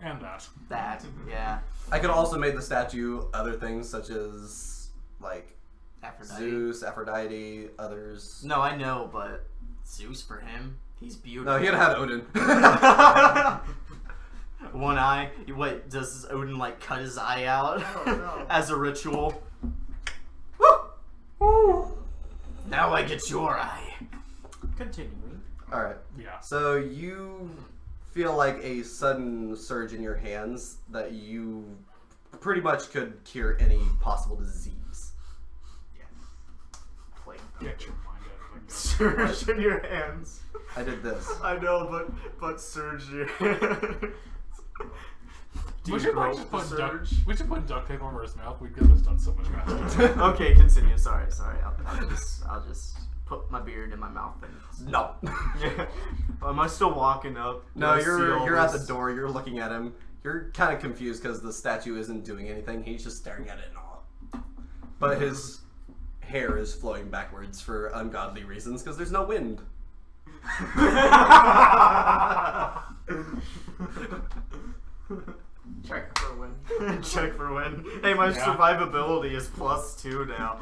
Speaker 3: And that.
Speaker 4: that, yeah.
Speaker 2: I could also make the statue other things such as like
Speaker 4: Aphrodite.
Speaker 2: Zeus, Aphrodite, others.
Speaker 4: No, I know, but Zeus for him, he's beautiful.
Speaker 2: No, he had had Odin.
Speaker 4: One eye. Wait, does Odin like cut his eye out
Speaker 5: no.
Speaker 4: as a ritual? Now I get your eye.
Speaker 1: Continuing.
Speaker 2: All right.
Speaker 3: Yeah.
Speaker 2: So you feel like a sudden surge in your hands that you pretty much could cure any possible disease.
Speaker 4: Plague.
Speaker 3: Get your mind out of the
Speaker 4: Surge in your hands.
Speaker 2: I did this.
Speaker 4: I know, but surge in your hands. Do
Speaker 3: We
Speaker 4: you
Speaker 3: should like
Speaker 4: grope
Speaker 3: just
Speaker 4: the
Speaker 3: put duct.
Speaker 4: surge?
Speaker 3: We should put duct tape over his mouth. We'd get this done so much faster.
Speaker 4: Okay, continue. Sorry. I'll just put my beard in my mouth and.
Speaker 2: No.
Speaker 4: Am I still walking up? Do
Speaker 2: No,
Speaker 4: I see all
Speaker 2: you're at the
Speaker 4: this?
Speaker 2: door. You're looking at him. You're kind of confused because the statue isn't doing anything. He's just staring at it in awe. But his hair is flowing backwards for ungodly reasons because there's no wind.
Speaker 5: Check for win.
Speaker 4: Check for win. Hey, my
Speaker 3: Yeah.
Speaker 4: survivability is +2 now.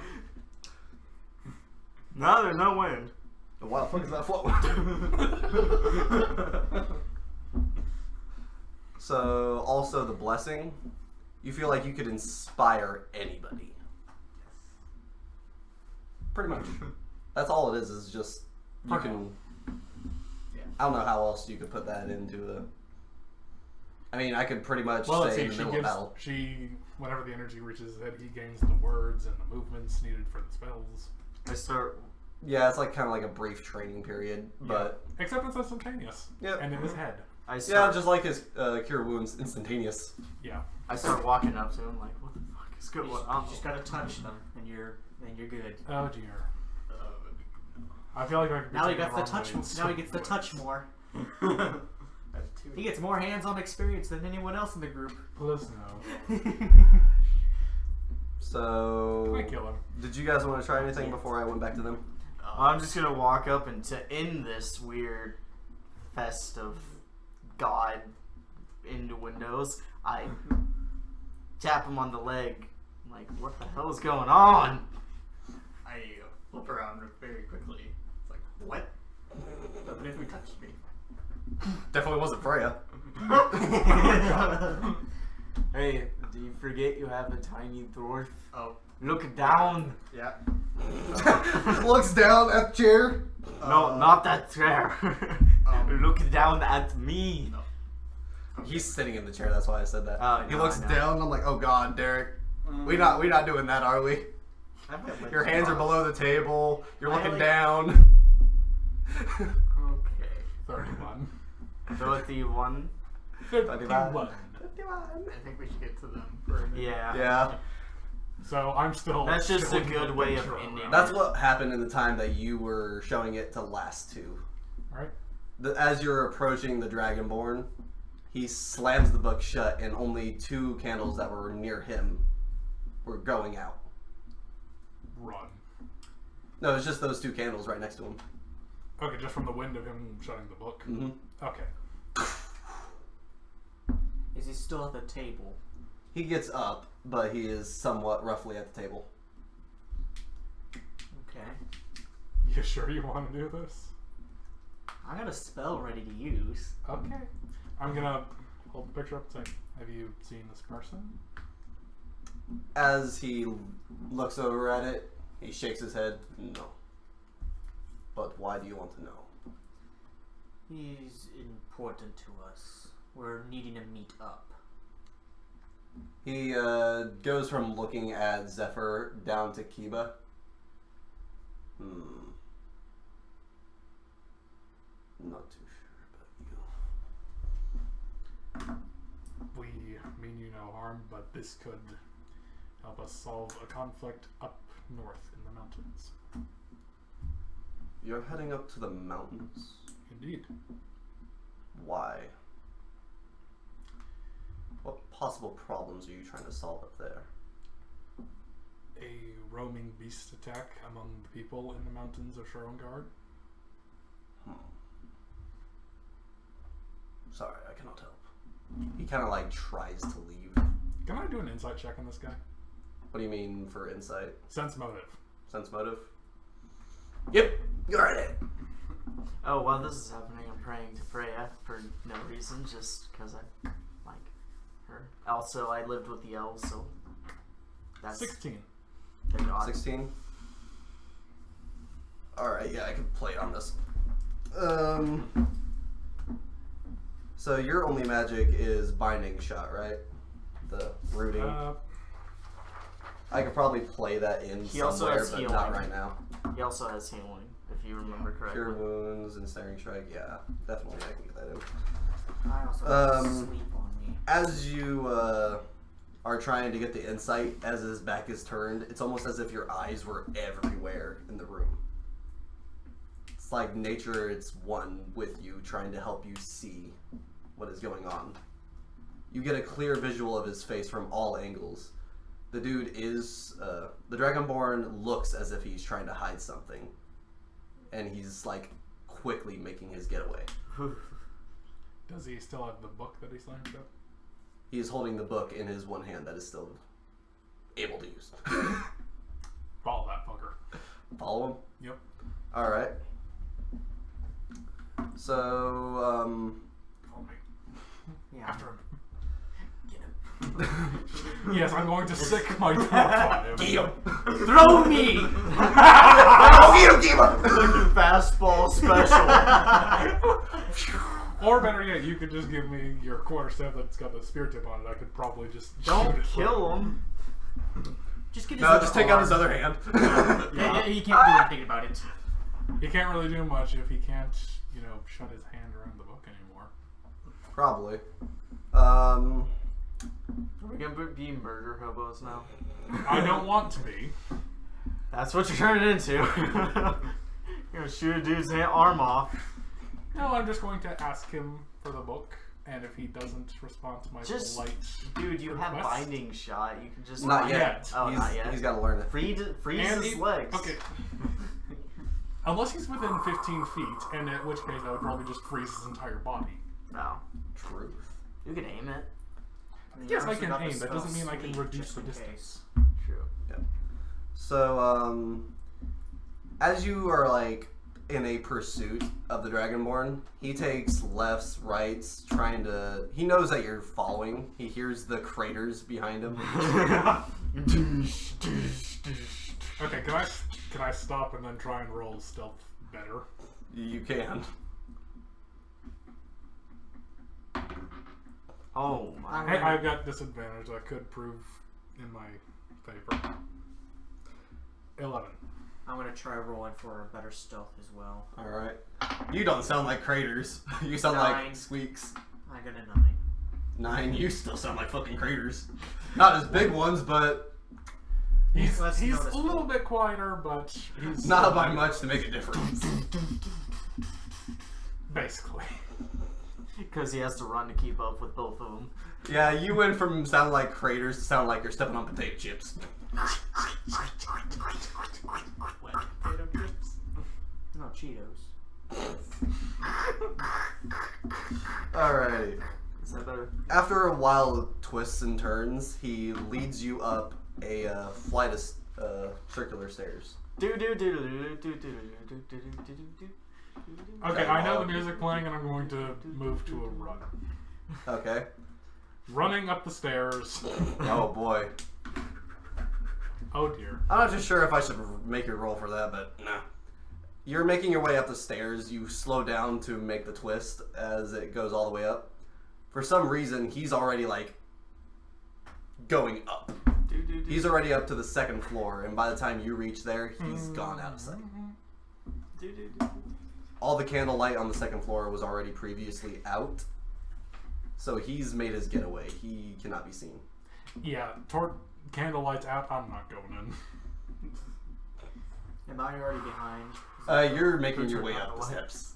Speaker 4: No, there's no wind.
Speaker 2: Why the fuck is that float? So, also the blessing. You feel like you could inspire anybody. Pretty much. That's all it is just you
Speaker 1: Okay.
Speaker 2: can.
Speaker 5: Yeah.
Speaker 2: I don't know how else you could put that into a. I mean, I could pretty much
Speaker 3: Well, let's
Speaker 2: say
Speaker 3: see.
Speaker 2: in the
Speaker 3: She
Speaker 2: middle of
Speaker 3: gives.
Speaker 2: battle.
Speaker 3: Whenever the energy reaches his head, he gains the words and the movements needed for the spells.
Speaker 4: I start.
Speaker 2: Yeah, it's like kind of like a brief training period, but
Speaker 3: Except it's instantaneous.
Speaker 2: Yep.
Speaker 3: And in his head.
Speaker 4: I
Speaker 2: yeah,
Speaker 4: start.
Speaker 2: just like his cure wounds instantaneous.
Speaker 3: Yeah.
Speaker 4: I start walking up to him like, what the fuck is
Speaker 1: You
Speaker 4: going
Speaker 1: just,
Speaker 4: on?
Speaker 1: you just gotta touch them, and you're good.
Speaker 3: Oh dear. I feel like I could be
Speaker 1: Now he
Speaker 3: taken
Speaker 1: gets the
Speaker 3: wrong
Speaker 1: touch.
Speaker 3: ways.
Speaker 1: Now he gets to touch more.
Speaker 5: I have two.
Speaker 1: He gets more hands-on experience than anyone else in the group.
Speaker 3: Please no.
Speaker 2: So,
Speaker 3: I kill him.
Speaker 2: did you guys want to try anything before I went back to them?
Speaker 4: I'm just gonna walk up and to end this weird fest of God innuendos. I tap him on the leg Like, what the hell is going on?
Speaker 5: I flip around very quickly. It's like, what? Doesn't even touch me.
Speaker 2: Definitely wasn't Freya.
Speaker 4: Hey, do you forget you have a tiny dwarf?
Speaker 5: Oh,
Speaker 4: Look down.
Speaker 5: yeah.
Speaker 2: Looks down at the chair.
Speaker 4: No, not that chair. Look down at me.
Speaker 5: No.
Speaker 2: He's sitting in the chair. That's why I said that.
Speaker 4: Oh,
Speaker 2: He
Speaker 4: no,
Speaker 2: looks
Speaker 4: I know.
Speaker 2: down. I'm like, oh god, Derek. We not doing that, are we?
Speaker 5: I bet my
Speaker 2: Your hands are
Speaker 5: jaws-
Speaker 2: below the table. You're
Speaker 5: I
Speaker 2: looking
Speaker 5: like-
Speaker 2: down.
Speaker 5: Okay.
Speaker 3: 31.
Speaker 4: 31.
Speaker 3: 51.
Speaker 5: I think we should get to them for a minute.
Speaker 4: Yeah.
Speaker 2: Yeah.
Speaker 3: So I'm still.
Speaker 4: That's just
Speaker 3: still
Speaker 4: a
Speaker 3: in
Speaker 4: good
Speaker 3: the
Speaker 4: way of
Speaker 3: picture.
Speaker 4: ending.
Speaker 2: That's what happened in the time that you were showing it to last two.
Speaker 3: Alright.
Speaker 2: As you're approaching the Dragonborn, he slams the book shut, and only 2 candles that were near him were going out.
Speaker 3: Run.
Speaker 2: No, it's just those 2 candles right next to him.
Speaker 3: Okay, just from the wind of him shutting the book.
Speaker 2: Mm-hmm.
Speaker 3: Okay.
Speaker 1: Is he still at the table?
Speaker 2: He gets up, but he is somewhat roughly at the table.
Speaker 1: Okay.
Speaker 3: You sure you want to do this?
Speaker 1: I got a spell ready to use.
Speaker 3: Okay. I'm gonna hold the picture up and say, have you seen this person?
Speaker 2: As he looks over at it, he shakes his head. No. But why do you want to know?
Speaker 1: He's important to us. We're needing to meet up.
Speaker 2: He goes from looking at Zephyr down to Kiba. Not too sure about you.
Speaker 3: We mean you no harm, but this could help us solve a conflict up north in the mountains.
Speaker 2: You're heading up to the mountains?
Speaker 3: Indeed.
Speaker 2: Why? What possible problems are you trying to solve up there?
Speaker 3: A roaming beast attack among the people in the mountains of Schroengard.
Speaker 2: Sorry, I cannot help. He kind of like tries to leave.
Speaker 3: Can I do an insight check on this guy?
Speaker 2: What do you mean for insight?
Speaker 3: Sense motive.
Speaker 2: Sense motive? Yep, you're at it.
Speaker 4: Oh, while this is happening, I'm praying to Freya for no reason, just because I like her. Also, I lived with the elves, so that's
Speaker 3: 16.
Speaker 4: their god.
Speaker 2: 16? Alright, yeah, I can play on this. So your only magic is binding shot, right? The rooting. I could probably play that in
Speaker 4: He also
Speaker 2: somewhere,
Speaker 4: has
Speaker 2: but
Speaker 4: healing.
Speaker 2: not right now.
Speaker 4: He also has healing, if you remember correctly.
Speaker 2: Cure wounds and snaring strike, yeah, definitely I can get that in.
Speaker 1: I also have
Speaker 2: Um,
Speaker 1: sleep on me.
Speaker 2: As you are trying to get the insight, as his back is turned, it's almost as if your eyes were everywhere in the room. It's like nature, it's one with you, trying to help you see what is going on. You get a clear visual of his face from all angles. The dude is, the Dragonborn looks as if he's trying to hide something. And he's like quickly making his getaway.
Speaker 3: Does he still have the book that he slammed up?
Speaker 2: He is holding the book in his one hand that is still able to use.
Speaker 3: Follow that fucker.
Speaker 2: Follow him?
Speaker 3: Yep.
Speaker 2: Alright. So,
Speaker 3: Follow me.
Speaker 1: Yeah.
Speaker 3: After him.
Speaker 1: Get him.
Speaker 3: Yes, I'm going to sick my dwarf on him.
Speaker 1: Throw me!
Speaker 4: Fastball special.
Speaker 3: Or better yet, you could just give me your quarterstaff that's got the spear tip on it. I could probably just
Speaker 4: Don't
Speaker 3: shoot it
Speaker 4: kill him.
Speaker 1: Just get his
Speaker 2: no,
Speaker 1: other
Speaker 2: just take out his
Speaker 1: arm.
Speaker 2: other hand.
Speaker 1: Yeah, he can't do anything about it.
Speaker 3: He can't really do much if he can't, you know, shut his hand around the book anymore.
Speaker 2: Probably.
Speaker 4: Are we gonna be murder hobos now?
Speaker 3: I don't want to be.
Speaker 4: That's what you're turning into. You're gonna shoot a dude's arm off.
Speaker 3: No, I'm just going to ask him for the book, and if he doesn't respond to my
Speaker 4: Just-
Speaker 3: polite
Speaker 4: Dude, you have
Speaker 3: request-
Speaker 4: binding shot. You can just
Speaker 2: Not
Speaker 3: Not
Speaker 2: yet.
Speaker 3: yet.
Speaker 4: Oh,
Speaker 2: he's,
Speaker 4: not yet.
Speaker 2: He's got to learn it.
Speaker 4: freeze
Speaker 3: And
Speaker 4: his
Speaker 3: he-
Speaker 4: legs.
Speaker 3: Okay. Unless he's within 15 feet, and at which case I would probably just freeze his entire body.
Speaker 4: No,
Speaker 2: Truth.
Speaker 4: you can aim it.
Speaker 3: Yes, I
Speaker 1: also
Speaker 3: can
Speaker 1: got the
Speaker 3: aim. That
Speaker 1: spell
Speaker 3: doesn't mean I can
Speaker 1: sleep,
Speaker 3: reduce
Speaker 1: just
Speaker 3: the
Speaker 1: in
Speaker 3: distance.
Speaker 1: case.
Speaker 2: So, as you are like in a pursuit of the Dragonborn, he takes lefts, rights, trying to. He knows that you're following. He hears the craters behind him.
Speaker 3: Okay, can I stop and then try and roll stealth better?
Speaker 2: You can.
Speaker 4: Oh my.
Speaker 3: Hey, I've got disadvantage that could prove in my favor. 11.
Speaker 1: I'm gonna try rolling for a better stealth as well.
Speaker 2: All right. You don't sound like craters. You sound
Speaker 1: 9.
Speaker 2: like squeaks.
Speaker 1: I got a 9.
Speaker 2: 9. You still sound like fucking craters. Not as big ones, but
Speaker 3: He's
Speaker 1: Less
Speaker 3: a
Speaker 1: noticeable.
Speaker 3: little bit quieter, but he's
Speaker 2: not by much to make a difference.
Speaker 3: basically.
Speaker 4: Because he has to run to keep up with both of them.
Speaker 2: Yeah, you went from sounding like craters to sound like you're stepping on potato chips.
Speaker 1: No, Cheetos.
Speaker 2: Alrighty.
Speaker 4: Is that better?
Speaker 2: After a while of twists and turns, he leads you up a flight of circular stairs.
Speaker 3: Okay, I know the music playing and I'm going to move to a run.
Speaker 2: Okay.
Speaker 3: Running up the stairs.
Speaker 2: Oh boy.
Speaker 3: Oh dear.
Speaker 2: I'm not too sure if I should make your roll for that, but nah. You're making your way up the stairs. You slow down to make the twist as it goes all the way up. For some reason, he's already like going up. He's already up to the 2nd floor, and by the time you reach there, he's gone out of sight. All the candlelight on the 2nd floor was already previously out, so he's made his getaway. He cannot be seen.
Speaker 3: Yeah, candlelight's out, I'm not going in.
Speaker 1: Am I already behind?
Speaker 2: You're making your way up the steps.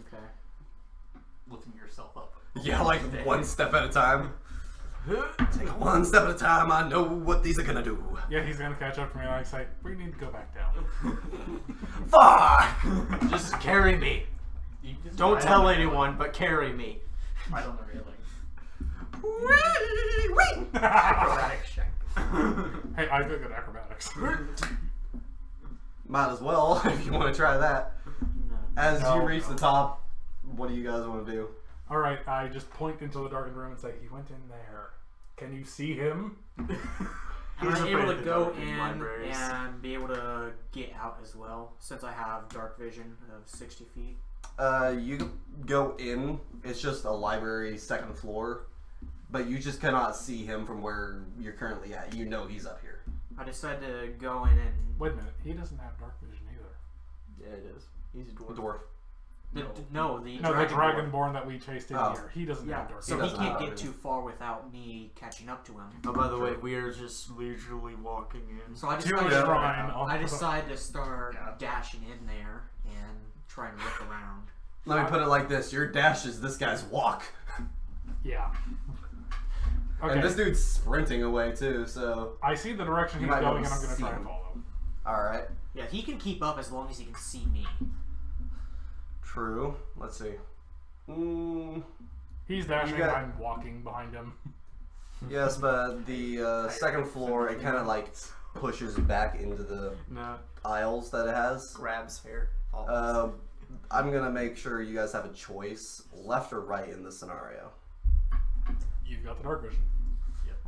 Speaker 1: Okay.
Speaker 5: Lifting yourself up.
Speaker 2: Yeah, like one step at a time. Take it one step at a time. I know what these are gonna do.
Speaker 3: Yeah, he's gonna catch up to me and I say, we need to go back down.
Speaker 2: Fuck!
Speaker 4: Just carry me.
Speaker 5: You just
Speaker 4: Don't
Speaker 5: ride
Speaker 4: tell
Speaker 5: on the
Speaker 4: anyone, but carry me.
Speaker 5: railing. Right on the railing.
Speaker 2: Wee!
Speaker 5: Acrobatic check.
Speaker 3: Hey, I got good acrobatics.
Speaker 2: Might as well if you want to try that.
Speaker 1: No.
Speaker 2: As
Speaker 3: No,
Speaker 2: you reach
Speaker 3: no.
Speaker 2: the top, what do you guys want to do?
Speaker 3: Alright, I just point into the darkened room and say, he went in there. Can you see him?
Speaker 1: Am
Speaker 4: He's
Speaker 1: I
Speaker 4: afraid
Speaker 1: able
Speaker 4: of
Speaker 1: to
Speaker 4: the
Speaker 1: go
Speaker 4: dark
Speaker 1: in
Speaker 4: libraries.
Speaker 1: and be able to get out as well, since I have dark vision of 60 feet?
Speaker 2: You go in. It's just a library, 2nd floor, but you just cannot see him from where you're currently at. You know he's up here.
Speaker 1: I decided to go in and...
Speaker 3: Wait a minute, he doesn't have dark vision either.
Speaker 4: Yeah, it is. He's a dwarf.
Speaker 2: Dwarf.
Speaker 1: The
Speaker 3: No, the Dragonborn that we chased in
Speaker 2: Oh.
Speaker 3: here, he doesn't
Speaker 1: Yeah,
Speaker 3: have dark
Speaker 1: so
Speaker 3: vision.
Speaker 1: he
Speaker 2: doesn't
Speaker 1: can't
Speaker 2: have
Speaker 1: get
Speaker 2: it.
Speaker 1: too far without me catching up to him.
Speaker 4: Oh, by the way, we are just leisurely walking in.
Speaker 1: So I
Speaker 3: To
Speaker 1: decided,
Speaker 3: the shrine.
Speaker 1: I decided to start
Speaker 5: Yeah.
Speaker 1: dashing in there and try and look around.
Speaker 2: Let me put it like this: your dash is this guy's walk,
Speaker 3: Yeah. Okay,
Speaker 2: and this dude's sprinting away too. So,
Speaker 3: I see the direction
Speaker 2: You
Speaker 3: he's
Speaker 2: might be able
Speaker 3: going and
Speaker 2: to
Speaker 3: I'm gonna
Speaker 2: see
Speaker 3: try and
Speaker 2: him.
Speaker 3: follow.
Speaker 2: all right,
Speaker 1: Yeah, he can keep up as long as he can see me.
Speaker 2: true. Let's see.
Speaker 3: He's dashing,
Speaker 2: got-
Speaker 3: I'm walking behind him.
Speaker 2: Yes, but the 2nd floor, it kind of like pushes back into the
Speaker 4: No.
Speaker 2: aisles that it has.
Speaker 4: Grabs hair.
Speaker 2: I'm gonna make sure you guys have a choice, left or right in this scenario.
Speaker 3: You've got the dark vision.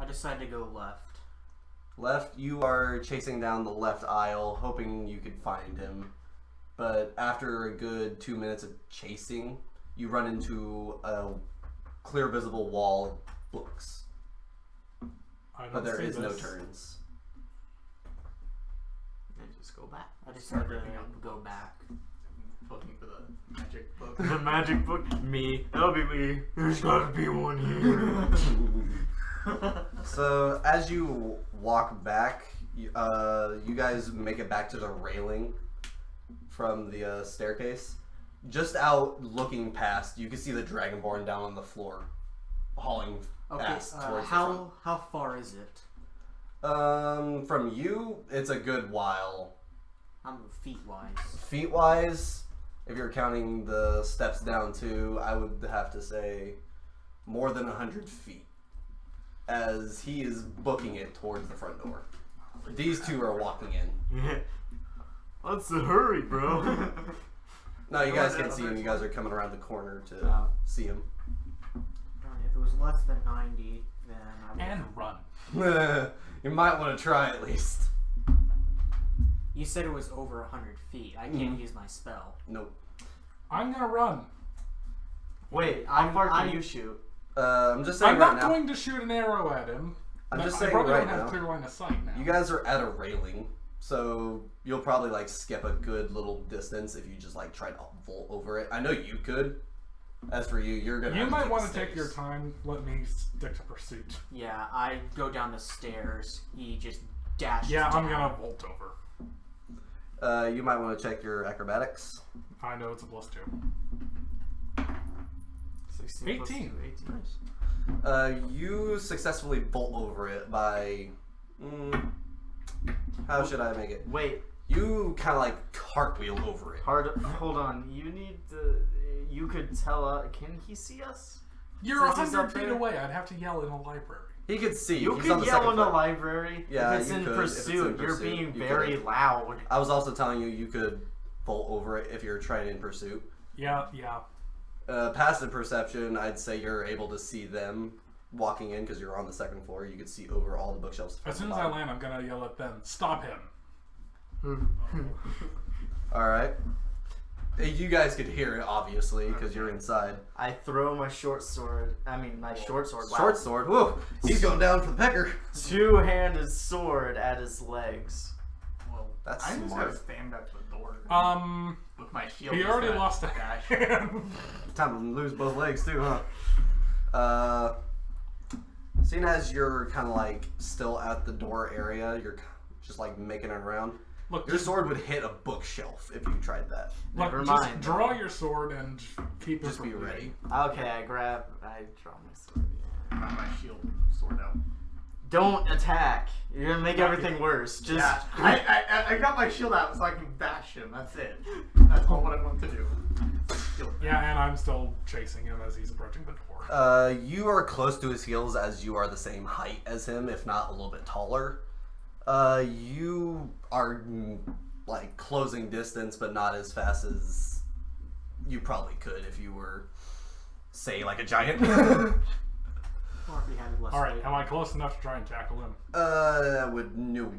Speaker 1: I decided to go left.
Speaker 2: Left, you are chasing down the left aisle, hoping you could find him. But after a good 2 minutes of chasing, you run into a clear visible wall of books.
Speaker 3: I don't
Speaker 2: But there
Speaker 3: see
Speaker 2: is no
Speaker 3: this.
Speaker 2: turns.
Speaker 4: And just go back.
Speaker 1: I decided to
Speaker 5: Breaking up.
Speaker 1: go back.
Speaker 5: Looking for the magic book.
Speaker 4: The magic book. Me. That'll be me. There's gotta be one here.
Speaker 2: So as you walk back, you guys make it back to the railing from the staircase. Just out looking past, you can see the Dragonborn down on the floor, hauling
Speaker 1: Okay,
Speaker 2: ass towards the front.
Speaker 1: how far is it?
Speaker 2: From you, it's a good while.
Speaker 1: I'm feet-wise.
Speaker 2: Feet-wise, if you're counting the steps down too, I would have to say more than 100 feet, as he is booking it towards the front door. These two are walking in.
Speaker 4: What's the hurry, bro?
Speaker 2: No, you guys can't see him. You guys are coming around the corner to
Speaker 1: Oh.
Speaker 2: see him.
Speaker 1: Darn, if it was less than 90, then I would.
Speaker 3: And run.
Speaker 2: You might want to try at least.
Speaker 1: You said it was over 100 feet. I can't use my spell.
Speaker 2: Nope.
Speaker 3: I'm gonna run.
Speaker 4: Wait, how far can you shoot?
Speaker 2: I'm just saying
Speaker 3: I'm
Speaker 2: right
Speaker 3: not
Speaker 2: now.
Speaker 3: going to shoot an arrow at him.
Speaker 2: I'm just
Speaker 3: I
Speaker 2: saying
Speaker 3: probably
Speaker 2: right
Speaker 3: don't have
Speaker 2: now.
Speaker 3: clear line of sight now.
Speaker 2: You guys are at a railing, so you'll probably like skip a good little distance if you just like try to vault over it. I know you could. As for you, you're gonna.
Speaker 3: You
Speaker 2: have
Speaker 3: might
Speaker 2: to
Speaker 3: want to
Speaker 2: the
Speaker 3: take your
Speaker 2: stairs.
Speaker 3: time. Let me stick to pursuit.
Speaker 1: Yeah, I go down the stairs. He just dashes
Speaker 3: Yeah,
Speaker 1: down.
Speaker 3: I'm gonna vault over.
Speaker 2: You might want to check your acrobatics.
Speaker 3: I know it's a +2.
Speaker 4: 16 plus
Speaker 3: 18.
Speaker 4: 18.
Speaker 2: You successfully bolt over it by. How should I make it?
Speaker 4: Wait,
Speaker 2: You kind of like cartwheel over it.
Speaker 4: hold on. You need to. You could tell. Can he see us?
Speaker 3: You're
Speaker 4: Since he's
Speaker 3: 100
Speaker 4: up
Speaker 3: feet
Speaker 4: there?
Speaker 3: away. I'd have to yell in a library.
Speaker 2: He could see
Speaker 4: You
Speaker 2: He's on
Speaker 4: could
Speaker 2: the
Speaker 4: yell
Speaker 2: second
Speaker 4: in the
Speaker 2: floor.
Speaker 4: library.
Speaker 2: Yeah,
Speaker 4: if it's
Speaker 2: you
Speaker 4: in
Speaker 2: could. If it's in
Speaker 4: pursuit, you're
Speaker 2: pursuit,
Speaker 4: being
Speaker 2: you
Speaker 4: very
Speaker 2: could.
Speaker 4: loud.
Speaker 2: I was also telling you could bolt over it if you're trying in pursuit.
Speaker 3: Yeah.
Speaker 2: Passive perception, I'd say you're able to see them walking in because you're on the second floor. You could see over all the bookshelves.
Speaker 3: As soon as I land, I'm gonna yell at them. Stop him.
Speaker 2: All right. You guys could hear it obviously because you're inside.
Speaker 4: I throw my short sword. I mean, my short sword. Wow.
Speaker 2: Short sword. Whoa! He's going down for the pecker.
Speaker 4: Two-handed sword at his legs.
Speaker 5: Well,
Speaker 2: That's
Speaker 5: I'm just
Speaker 2: smart.
Speaker 5: gonna stand up to the door with my shield.
Speaker 3: He
Speaker 5: just
Speaker 3: already
Speaker 5: gonna
Speaker 3: lost a
Speaker 5: dash.
Speaker 3: hand.
Speaker 2: Time to lose both legs too, huh? Seeing as you're kind of like still at the door area, you're just like making it around.
Speaker 3: Look,
Speaker 2: Your sword would hit a bookshelf if you tried that.
Speaker 4: Never
Speaker 3: just
Speaker 4: mind.
Speaker 3: draw your sword and keep it
Speaker 2: Just be
Speaker 3: from
Speaker 2: ready.
Speaker 4: Okay, I draw my sword. Yeah.
Speaker 5: Got my shield sword out.
Speaker 4: Don't attack. You're gonna make
Speaker 3: Not
Speaker 4: everything
Speaker 3: yet.
Speaker 4: worse. Just
Speaker 5: Yeah, I got my shield out so I can bash him. That's it. That's all what I want to do. Shield.
Speaker 3: Yeah, and I'm still chasing him as he's approaching the door.
Speaker 2: You are close to his heels as you are the same height as him, if not a little bit taller. You are like closing distance, but not as fast as you probably could if you were, say, like a giant.
Speaker 1: Or if he had less
Speaker 3: All right,
Speaker 1: weight.
Speaker 3: am I close enough to try and tackle him?
Speaker 2: No.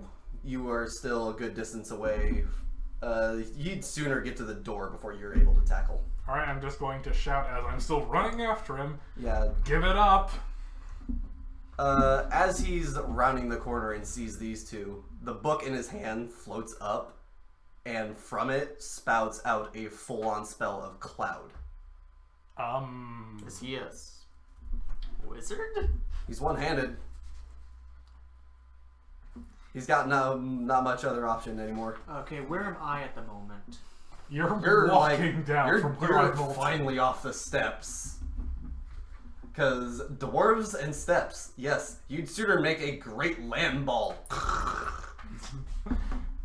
Speaker 2: You are still a good distance away. You'd sooner get to the door before you're able to tackle.
Speaker 3: All right, I'm just going to shout as I'm still running after him.
Speaker 2: Yeah.
Speaker 3: Give it up.
Speaker 2: As he's rounding the corner and sees these two, the book in his hand floats up, and from it spouts out a full-on spell of cloud.
Speaker 4: is he a wizard?
Speaker 2: He's one-handed. He's got not much other option anymore.
Speaker 1: Okay, where am I at the moment?
Speaker 3: You're walking down
Speaker 2: you're,
Speaker 3: from where
Speaker 2: you're
Speaker 3: I vaulted.
Speaker 2: finally off the steps. Because dwarves and steps, yes, you'd sooner make a great land ball.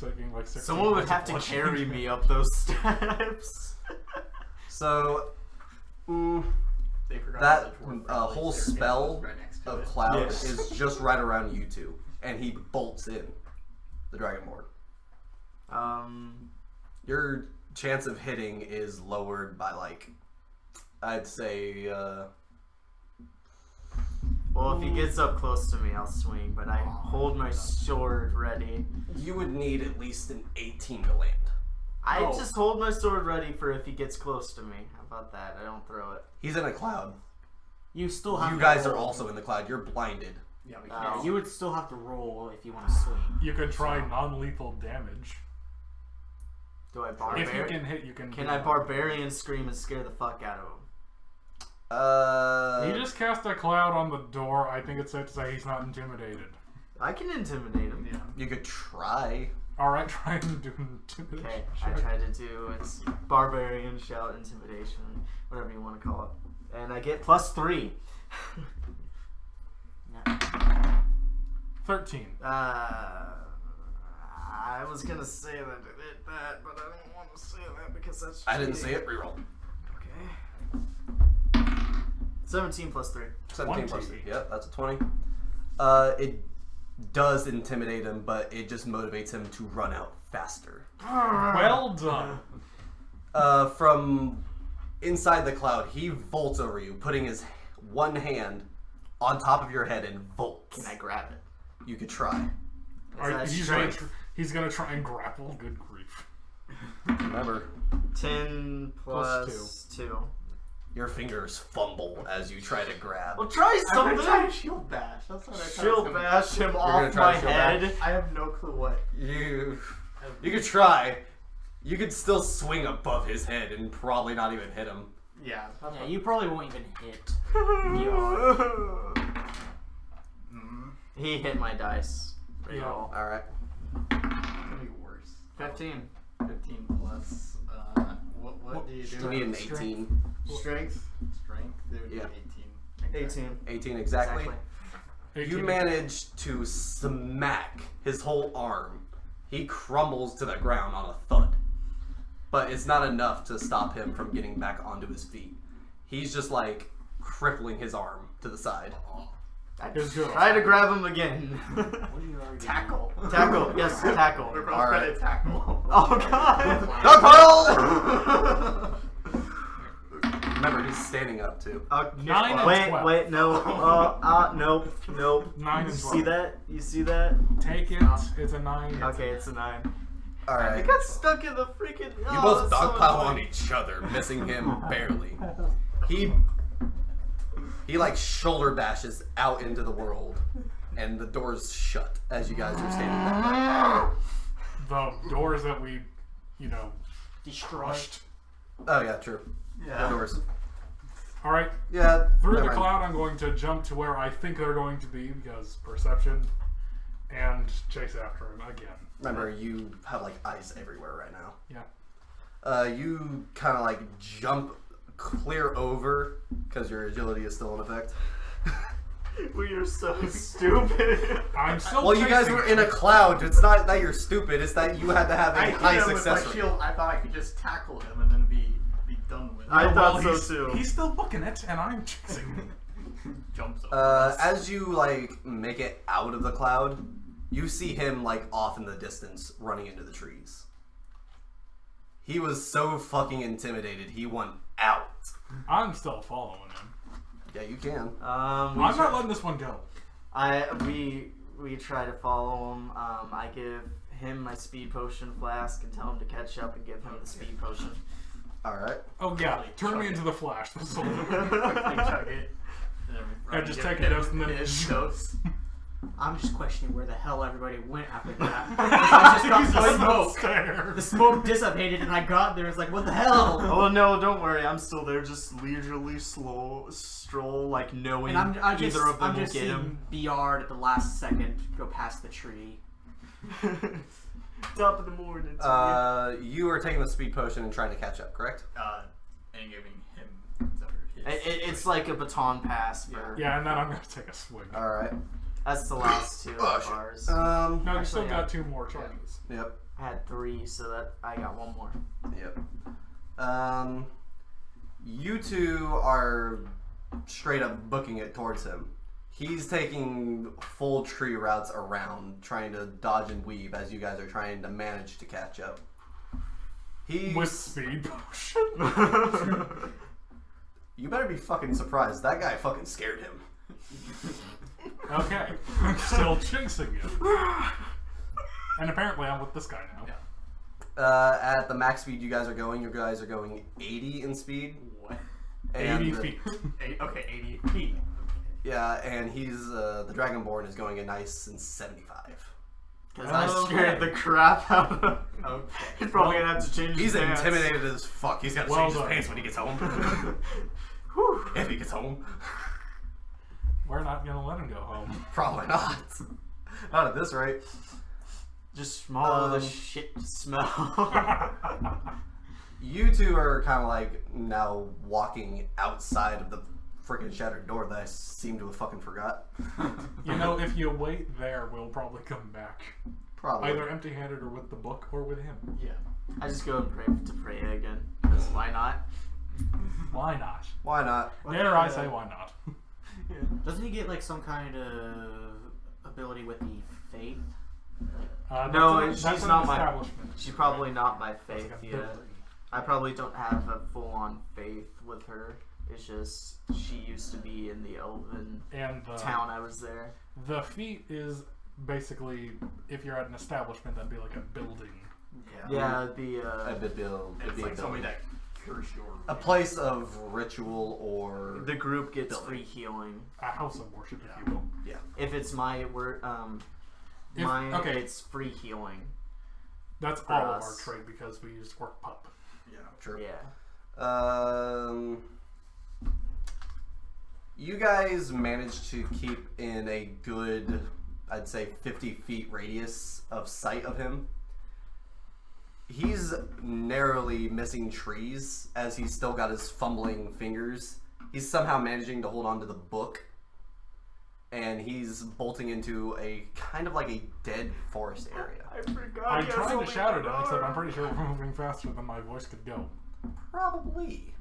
Speaker 3: Taking like 16
Speaker 4: Someone would
Speaker 3: points
Speaker 4: have
Speaker 3: of
Speaker 4: to
Speaker 3: bludgeoning
Speaker 4: carry
Speaker 3: damage.
Speaker 4: me up those steps.
Speaker 2: So,
Speaker 5: They forgot
Speaker 2: that
Speaker 5: the dwarf
Speaker 2: whole
Speaker 5: staircase was
Speaker 2: spell
Speaker 5: right next to
Speaker 2: of
Speaker 5: it.
Speaker 2: cloud
Speaker 4: Yes.
Speaker 2: is just right around you two, and he bolts in the Dragonborn. Your chance of hitting is lowered by like, I'd say,
Speaker 4: Well, if he gets up close to me, I'll swing, but I hold my sword ready.
Speaker 2: you would need at least an 18 to land.
Speaker 4: I
Speaker 3: Oh.
Speaker 4: just hold my sword ready for if he gets close to me. How about that? I don't throw it.
Speaker 2: He's in a cloud.
Speaker 1: You still have
Speaker 2: You
Speaker 1: to
Speaker 2: guys are
Speaker 1: roll.
Speaker 2: also in the cloud. You're blinded.
Speaker 5: Yeah, we
Speaker 4: Oh.
Speaker 5: can't.
Speaker 1: You would still have to roll if you want to swing.
Speaker 3: You could try non-lethal damage.
Speaker 4: Do I
Speaker 3: If you
Speaker 4: barbarian?
Speaker 3: can hit, you can.
Speaker 4: Can
Speaker 3: do
Speaker 4: I
Speaker 3: it.
Speaker 4: barbarian scream and scare the fuck out of him?
Speaker 3: He just cast a cloud on the door. I think it's safe to say he's not intimidated.
Speaker 4: I can intimidate him.
Speaker 5: Yeah.
Speaker 2: You could try.
Speaker 3: All right, try and do intimidation.
Speaker 4: Okay, I tried to do it's barbarian shout intimidation, whatever you want to call it, and I get +3.
Speaker 3: 13.
Speaker 4: I was gonna say that I did that, but I don't want to say that because that's.
Speaker 2: I didn't
Speaker 4: cheating.
Speaker 2: say it. Reroll.
Speaker 4: Okay. 17 +3.
Speaker 2: 17 plus
Speaker 3: 20.
Speaker 2: 3. Yep, that's a 20. It does intimidate him, but it just motivates him to run out faster.
Speaker 3: Well done.
Speaker 2: From inside the cloud, he vaults over you, putting his one hand on top of your head and vaults.
Speaker 4: Can I grab it?
Speaker 2: You could try.
Speaker 4: Is that strength?
Speaker 3: He's gonna try and grapple. Good grief.
Speaker 2: Remember,
Speaker 4: 10 plus 2.
Speaker 2: your fingers fumble as you try to grab.
Speaker 4: Well, try
Speaker 5: I'm gonna try
Speaker 4: something.
Speaker 5: to shield bash. That's what I thought.
Speaker 4: Shield bash him
Speaker 2: gonna
Speaker 4: off
Speaker 2: try
Speaker 4: my
Speaker 2: to shield
Speaker 4: head.
Speaker 5: I have no clue what.
Speaker 2: You could try. You could still swing above his head and probably not even hit him.
Speaker 5: Yeah.
Speaker 1: Yeah, you probably won't even hit.
Speaker 4: He hit my dice.
Speaker 3: Yeah.
Speaker 2: All right.
Speaker 5: It's gonna be worse.
Speaker 4: 15.
Speaker 5: 15 plus. What do you do?
Speaker 2: You need an
Speaker 1: Strength.
Speaker 2: 18.
Speaker 4: Strength.
Speaker 5: Strength. It would be
Speaker 2: Yeah.
Speaker 5: 18.
Speaker 2: 18 exactly.
Speaker 3: 18.
Speaker 2: You manage to smack his whole arm. He crumbles to the ground on a thud. But it's not enough to stop him from getting back onto his feet. He's just like crippling his arm to the side.
Speaker 4: I
Speaker 3: Here's good.
Speaker 4: try to grab him again.
Speaker 1: What are you already
Speaker 5: Tackle.
Speaker 4: Tackle. Yes, tackle.
Speaker 5: We're both
Speaker 2: All right.
Speaker 5: gonna tackle.
Speaker 4: Oh god.
Speaker 2: Dog pile! Remember, he's standing up too.
Speaker 3: 9 and
Speaker 4: Wait,
Speaker 3: 12.
Speaker 4: wait, no. Nope.
Speaker 3: 9
Speaker 4: You
Speaker 3: and 12.
Speaker 4: see that? You see that?
Speaker 3: Take it. It's a 9.
Speaker 4: Okay, it's a 9.
Speaker 2: All
Speaker 4: I
Speaker 2: right.
Speaker 4: got stuck in the freaking.
Speaker 2: You both dogpile on each other, missing him barely. He like shoulder bashes out into the world, and the doors shut as you guys are standing there.
Speaker 3: The doors that we,
Speaker 1: destroyed.
Speaker 3: crushed.
Speaker 2: Oh yeah, true. The
Speaker 5: Yeah.
Speaker 2: doors.
Speaker 3: All right.
Speaker 2: Yeah.
Speaker 3: Through
Speaker 2: never
Speaker 3: the
Speaker 2: mind.
Speaker 3: cloud, I'm going to jump to where I think they're going to be because perception, and chase after him again.
Speaker 2: Remember, you have like ice everywhere right now.
Speaker 3: Yeah.
Speaker 2: You kind of like jump clear over because your agility is still in effect.
Speaker 4: We are so stupid.
Speaker 3: I'm still.
Speaker 2: Well, you guys
Speaker 3: chasing
Speaker 2: were
Speaker 3: him.
Speaker 2: in a cloud. It's not that you're stupid. It's that you had to have
Speaker 5: I
Speaker 2: a
Speaker 5: hit
Speaker 2: high
Speaker 5: him with my
Speaker 2: success rate.
Speaker 5: shield. I thought I could just tackle him and then be done with it.
Speaker 4: I thought so
Speaker 3: he's,
Speaker 4: too.
Speaker 3: He's still booking it, and I'm chasing him.
Speaker 5: Jumps over us.
Speaker 2: As you like make it out of the cloud, you see him like off in the distance running into the trees. He was so fucking intimidated, he went out.
Speaker 3: I'm still following him.
Speaker 2: Yeah, you can.
Speaker 3: I'm not letting this one go.
Speaker 4: We try to follow him. I give him my speed potion flask and tell him to catch up and give him the speed potion.
Speaker 2: Alright.
Speaker 3: Oh yeah, turn me into the Flash. That's all.
Speaker 5: Quickly chug it. And then
Speaker 3: Yeah,
Speaker 5: run
Speaker 3: just
Speaker 5: and
Speaker 3: take
Speaker 5: get
Speaker 3: a dose and then-
Speaker 5: his dose.
Speaker 1: I'm just questioning where the hell everybody went after that. I just got the smoke.
Speaker 3: Scared.
Speaker 1: The smoke dissipated and I got there. It's like, what the hell?
Speaker 4: Oh no, don't worry. I'm still there. Just leisurely stroll, like knowing
Speaker 1: And I just,
Speaker 4: either of them
Speaker 1: I'm
Speaker 4: will
Speaker 1: just
Speaker 4: get
Speaker 1: seeing
Speaker 4: him.
Speaker 1: BR at the last second go past the tree.
Speaker 4: Top of the morning.
Speaker 2: You are taking the speed potion and trying to catch up, correct?
Speaker 5: And giving him his.
Speaker 4: It's like a baton pass for.
Speaker 3: Yeah, and then I'm gonna take a swing.
Speaker 2: Alright.
Speaker 4: That's the last two
Speaker 2: Oh,
Speaker 4: of
Speaker 2: shit.
Speaker 4: ours.
Speaker 3: No, you
Speaker 4: Actually,
Speaker 3: still
Speaker 4: yeah.
Speaker 3: got 2 more charges.
Speaker 2: Yep.
Speaker 4: I had 3, so that I got 1 more.
Speaker 2: Yep. You two are straight up booking it towards him. He's taking full tree routes around, trying to dodge and weave as you guys are trying to manage to catch up.
Speaker 3: With speed potion.
Speaker 2: You better be fucking surprised. That guy fucking scared him.
Speaker 3: Okay, I'm still chasing him. And apparently I'm with this guy now.
Speaker 2: At the max speed you guys are going 80 in speed.
Speaker 5: What?
Speaker 3: 80
Speaker 2: And,
Speaker 3: feet.
Speaker 5: 80 feet.
Speaker 2: Yeah, and he's the Dragonborn is going a nice and 75.
Speaker 4: Because I scared the crap out of him.
Speaker 5: Okay.
Speaker 4: He's probably gonna have to change
Speaker 2: He's
Speaker 4: his pants.
Speaker 2: intimidated as fuck. He's got to
Speaker 3: Well
Speaker 2: change his
Speaker 3: done.
Speaker 2: pants when he gets home.
Speaker 4: Whew.
Speaker 2: If he gets home.
Speaker 3: We're not gonna let him go home.
Speaker 2: Probably not. Not at this rate.
Speaker 4: Just smell the shit smell.
Speaker 2: You two are kind of like now walking outside of the freaking shattered door that I seem to have fucking forgot.
Speaker 3: You know, if you wait there, we'll probably come back.
Speaker 2: Probably.
Speaker 3: Either empty-handed or with the book or with him.
Speaker 5: Yeah.
Speaker 4: I just go and pray to Freya again. Because why not?
Speaker 3: Why not?
Speaker 2: Why not?
Speaker 3: Dare I say why not?
Speaker 1: Doesn't he get like some kind of ability with the faith?
Speaker 4: No,
Speaker 3: that's
Speaker 4: she's
Speaker 3: an
Speaker 4: not my.
Speaker 3: establishment.
Speaker 4: She's probably not my
Speaker 3: That's
Speaker 4: faith
Speaker 3: like a
Speaker 4: yet.
Speaker 3: building.
Speaker 4: I probably don't have a full-on faith with her. It's just she used to be in the elven
Speaker 3: And
Speaker 4: town I was there.
Speaker 3: the feat is basically, if you're at an establishment, that'd be like a building.
Speaker 4: Yeah, it'd be
Speaker 5: It's like something that cures your.
Speaker 2: A place of ritual or
Speaker 4: the group gets
Speaker 2: Building.
Speaker 4: free healing.
Speaker 3: A house of worship, if you will.
Speaker 4: If it's my word, mine,
Speaker 3: okay.
Speaker 4: it's free healing.
Speaker 3: That's
Speaker 4: For
Speaker 3: all of our
Speaker 4: us.
Speaker 3: trade because we used work pup.
Speaker 5: Yeah.
Speaker 2: true.
Speaker 4: Yeah.
Speaker 2: You guys managed to keep in a good, I'd say, 50 feet radius of sight of him. He's narrowly missing trees as he's still got his fumbling fingers. He's somehow managing to hold on to the book. And he's bolting into a kind of like a dead forest area.
Speaker 4: I forgot.
Speaker 3: I'm trying to shout at him, except I'm pretty sure we're moving faster than my voice could go.
Speaker 2: Probably.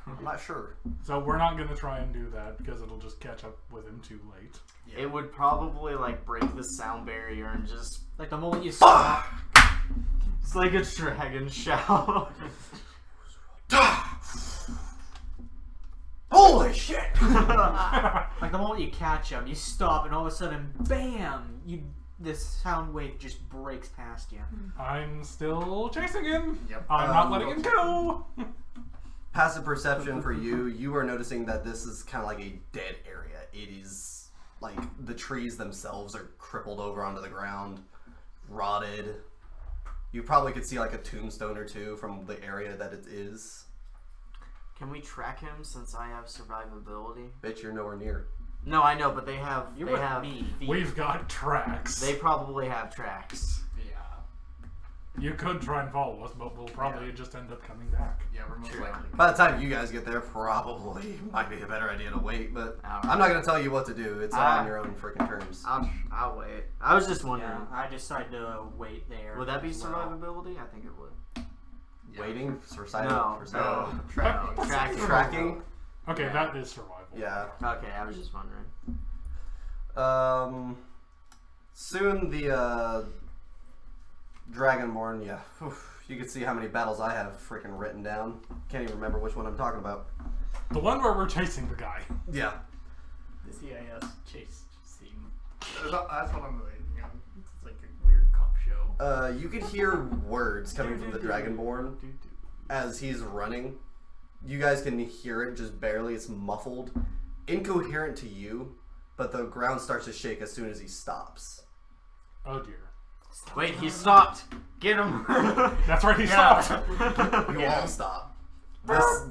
Speaker 2: I'm not sure.
Speaker 3: So we're not going to try and do that because it'll just catch up with him too late.
Speaker 4: It would probably like break the sound barrier and just.
Speaker 1: Like the moment you stop,
Speaker 4: It's like a dragon shout.
Speaker 2: Holy shit!
Speaker 1: like the moment you catch him, you stop, and all of a sudden, bam! This sound wave just breaks past you.
Speaker 3: I'm still chasing him.
Speaker 5: Yep.
Speaker 3: I'm not letting him go.
Speaker 2: Passive perception for you, you are noticing that this is kind of like a dead area. It is like the trees themselves are crippled over onto the ground, rotted. You probably could see like a tombstone or two from the area that it is.
Speaker 4: Can we track him since I have survivability?
Speaker 2: Bitch, you're nowhere near.
Speaker 4: No, I know, but they have.
Speaker 1: You're
Speaker 4: they
Speaker 1: with
Speaker 4: have
Speaker 1: me.
Speaker 4: feet.
Speaker 3: We've got tracks.
Speaker 4: They probably have tracks.
Speaker 5: Yeah.
Speaker 3: You could try and follow us, but we'll probably just end up coming back.
Speaker 5: Yeah, we're most likely.
Speaker 2: By the time you guys get there, probably might be a better idea to wait, but
Speaker 4: Alright.
Speaker 2: I'm not going to tell you what to do. It's on your own freaking terms.
Speaker 4: I'll wait. I was just wondering.
Speaker 1: Yeah, I decided to wait there.
Speaker 4: Would that be
Speaker 1: as well.
Speaker 4: survivability? I think it would.
Speaker 2: Waiting for silent.
Speaker 4: No,
Speaker 2: for silent.
Speaker 4: no.
Speaker 5: Tracking.
Speaker 2: Tracking?
Speaker 3: Okay, that is survival.
Speaker 2: Yeah.
Speaker 4: Okay, I was just wondering.
Speaker 2: Soon the Dragonborn, yeah. Oof, you can see how many battles I have freaking written down. Can't even remember which one I'm talking about.
Speaker 3: The one where we're chasing the guy.
Speaker 2: Yeah.
Speaker 5: The CIS chase scene. That's what I'm waiting on. It's like a weird cop show.
Speaker 2: You could hear words coming from the Dragonborn as he's running. You guys can hear it just barely. It's muffled. Incoherent to you, but the ground starts to shake as soon as he stops.
Speaker 3: Oh dear.
Speaker 4: Wait, he stopped. Get him.
Speaker 3: That's right, he stopped.
Speaker 2: You all stop.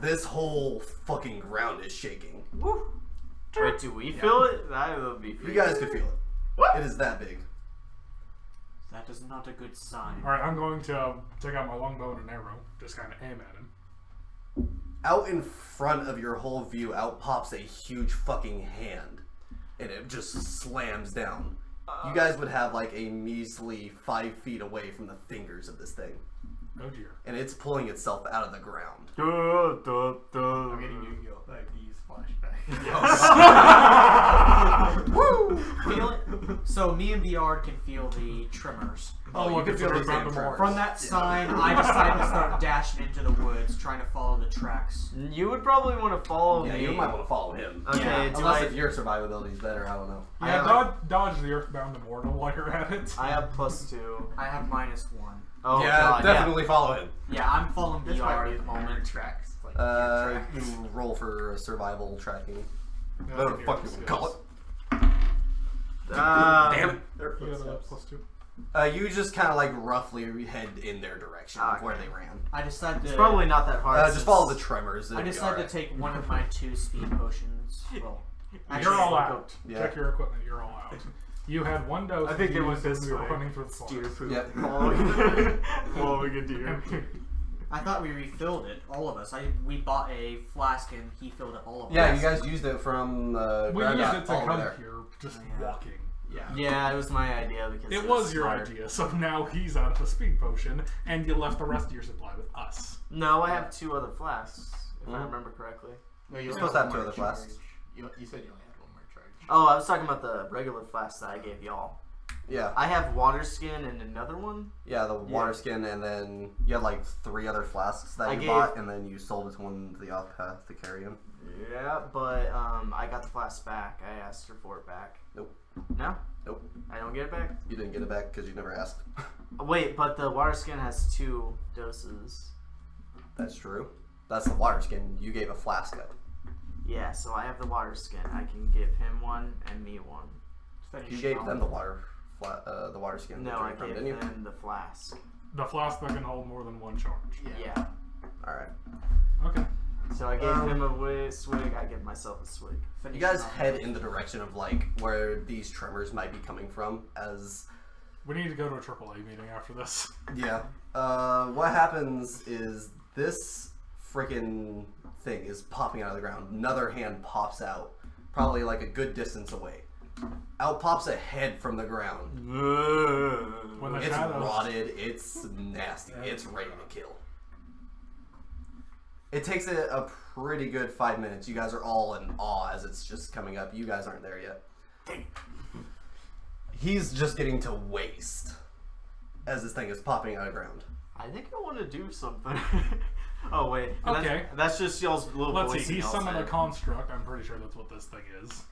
Speaker 2: This whole fucking ground is shaking.
Speaker 4: Wait, do we feel it? That would be.
Speaker 2: You guys could feel it. It is that big.
Speaker 1: That is not a good sign.
Speaker 3: Alright, I'm going to take out my longbow and an arrow. Just kind of aim at him.
Speaker 2: Out in front of your whole view, out pops a huge fucking hand. And it just slams down. You guys would have like a measly 5 feet away from the fingers of this thing.
Speaker 3: Oh dear.
Speaker 2: And it's pulling itself out of the ground.
Speaker 5: I'm getting Yu-Gi-Oh! Like these flashbacks.
Speaker 1: Feel it? So me and VR can feel the tremors.
Speaker 2: Oh, you can feel the
Speaker 3: Ground
Speaker 2: same
Speaker 3: more.
Speaker 2: tremors.
Speaker 1: From that sign, I decided to start dashing into the woods, trying to follow the tracks.
Speaker 4: You would probably want to follow
Speaker 2: Yeah,
Speaker 4: me.
Speaker 2: you might want to follow him.
Speaker 4: Okay,
Speaker 1: Yeah,
Speaker 4: do
Speaker 2: Unless
Speaker 4: I?
Speaker 2: if your survivability is better, I don't know.
Speaker 4: I
Speaker 3: Yeah,
Speaker 4: have-
Speaker 3: dodge the Earthbound Immortal while you're at it.
Speaker 4: I have +2.
Speaker 1: I have -1.
Speaker 4: Oh
Speaker 2: yeah,
Speaker 4: god,
Speaker 2: definitely follow him.
Speaker 1: Yeah, I'm following
Speaker 5: This
Speaker 1: VR
Speaker 5: might
Speaker 1: at
Speaker 5: be
Speaker 1: the
Speaker 5: the
Speaker 1: moment.
Speaker 5: tracks. Like
Speaker 2: You can roll for survival tracking.
Speaker 3: Yeah,
Speaker 2: Whatever the
Speaker 3: here
Speaker 2: fuck
Speaker 3: it
Speaker 2: you
Speaker 3: is.
Speaker 2: call it.
Speaker 4: yeah.
Speaker 2: Damn it.
Speaker 5: Their
Speaker 3: You got a
Speaker 5: footsteps.
Speaker 3: +2.
Speaker 2: You just kind of like roughly head in their direction of where
Speaker 4: Okay.
Speaker 2: they ran.
Speaker 1: I decided
Speaker 4: It's
Speaker 1: to.
Speaker 4: probably not that hard.
Speaker 2: Just follow the tremors.
Speaker 1: I decided to take one of my 2 speed potions. Well,
Speaker 3: You're all
Speaker 1: actually,
Speaker 3: out.
Speaker 2: Yeah.
Speaker 3: Check your equipment, you're all out. You had 1 dose.
Speaker 4: I think
Speaker 3: you
Speaker 4: it was
Speaker 3: used
Speaker 4: this
Speaker 3: we were
Speaker 4: way.
Speaker 3: running through the
Speaker 4: Steer
Speaker 3: forest.
Speaker 4: poop.
Speaker 2: Yep.
Speaker 4: Following a deer.
Speaker 1: I thought we refilled it, all of us. We bought a flask and he filled up all of
Speaker 2: Yeah,
Speaker 1: us.
Speaker 2: you guys used it from
Speaker 3: We
Speaker 2: Grandak
Speaker 3: used it to
Speaker 2: all over
Speaker 3: come
Speaker 2: there.
Speaker 3: here, just
Speaker 1: Yeah.
Speaker 3: walking.
Speaker 2: Yeah.
Speaker 4: Yeah, it was my idea because
Speaker 3: It was your
Speaker 4: smart.
Speaker 3: idea, so now he's out of a speed potion, and you left the rest of your supply with us.
Speaker 4: No, I have 2 other flasks, if I
Speaker 2: Mhm.
Speaker 4: remember correctly.
Speaker 5: No,
Speaker 2: You're supposed to have 2 other flasks.
Speaker 5: You said you only had 1 more charge.
Speaker 4: Oh, I was talking about the regular flask that I gave y'all.
Speaker 2: Yeah.
Speaker 4: I have water skin and another one.
Speaker 2: Yeah, the water skin, and then you had like 3 other flasks that you bought, and then you sold it to one of the off path to carry him.
Speaker 4: Yeah, but I got the flask back. I asked her for it back.
Speaker 2: Nope.
Speaker 4: No?
Speaker 2: Nope.
Speaker 4: I don't get it back?
Speaker 2: You didn't get it back because you never asked.
Speaker 4: Wait, but the water skin has 2 doses.
Speaker 2: That's true. That's the water skin. You gave a flask of.
Speaker 4: Yeah, so I have the water skin. I can give him one and me one.
Speaker 2: You gave them the water skin.
Speaker 4: No,
Speaker 2: to
Speaker 4: I
Speaker 2: drink from,
Speaker 4: gave
Speaker 2: didn't you?
Speaker 4: them the flask.
Speaker 3: The flask that can hold more than 1 charge.
Speaker 4: Yeah.
Speaker 2: Alright.
Speaker 3: Okay.
Speaker 4: So I gave him a swig. I give myself a swig.
Speaker 2: You guys head in the direction of like where these tremors might be coming from as...
Speaker 3: We need to go to a AAA meeting after this.
Speaker 2: Yeah. What happens is this freaking thing is popping out of the ground. Another hand pops out, probably like a good distance away. Out pops a head from the ground.
Speaker 3: When the
Speaker 2: It's
Speaker 3: shadows...
Speaker 2: rotted. It's nasty. It's ready to kill. It takes a pretty good 5 minutes. You guys are all in awe as it's just coming up. You guys aren't there yet. He's just getting to waste as this thing is popping out of the ground.
Speaker 4: I think I want to do something. Oh, wait.
Speaker 3: Okay.
Speaker 4: That's just y'all's little
Speaker 3: Let's
Speaker 4: voice
Speaker 3: see,
Speaker 4: in
Speaker 3: he
Speaker 4: y'all's
Speaker 3: summoned a
Speaker 4: head.
Speaker 3: construct. I'm pretty sure that's what this thing is.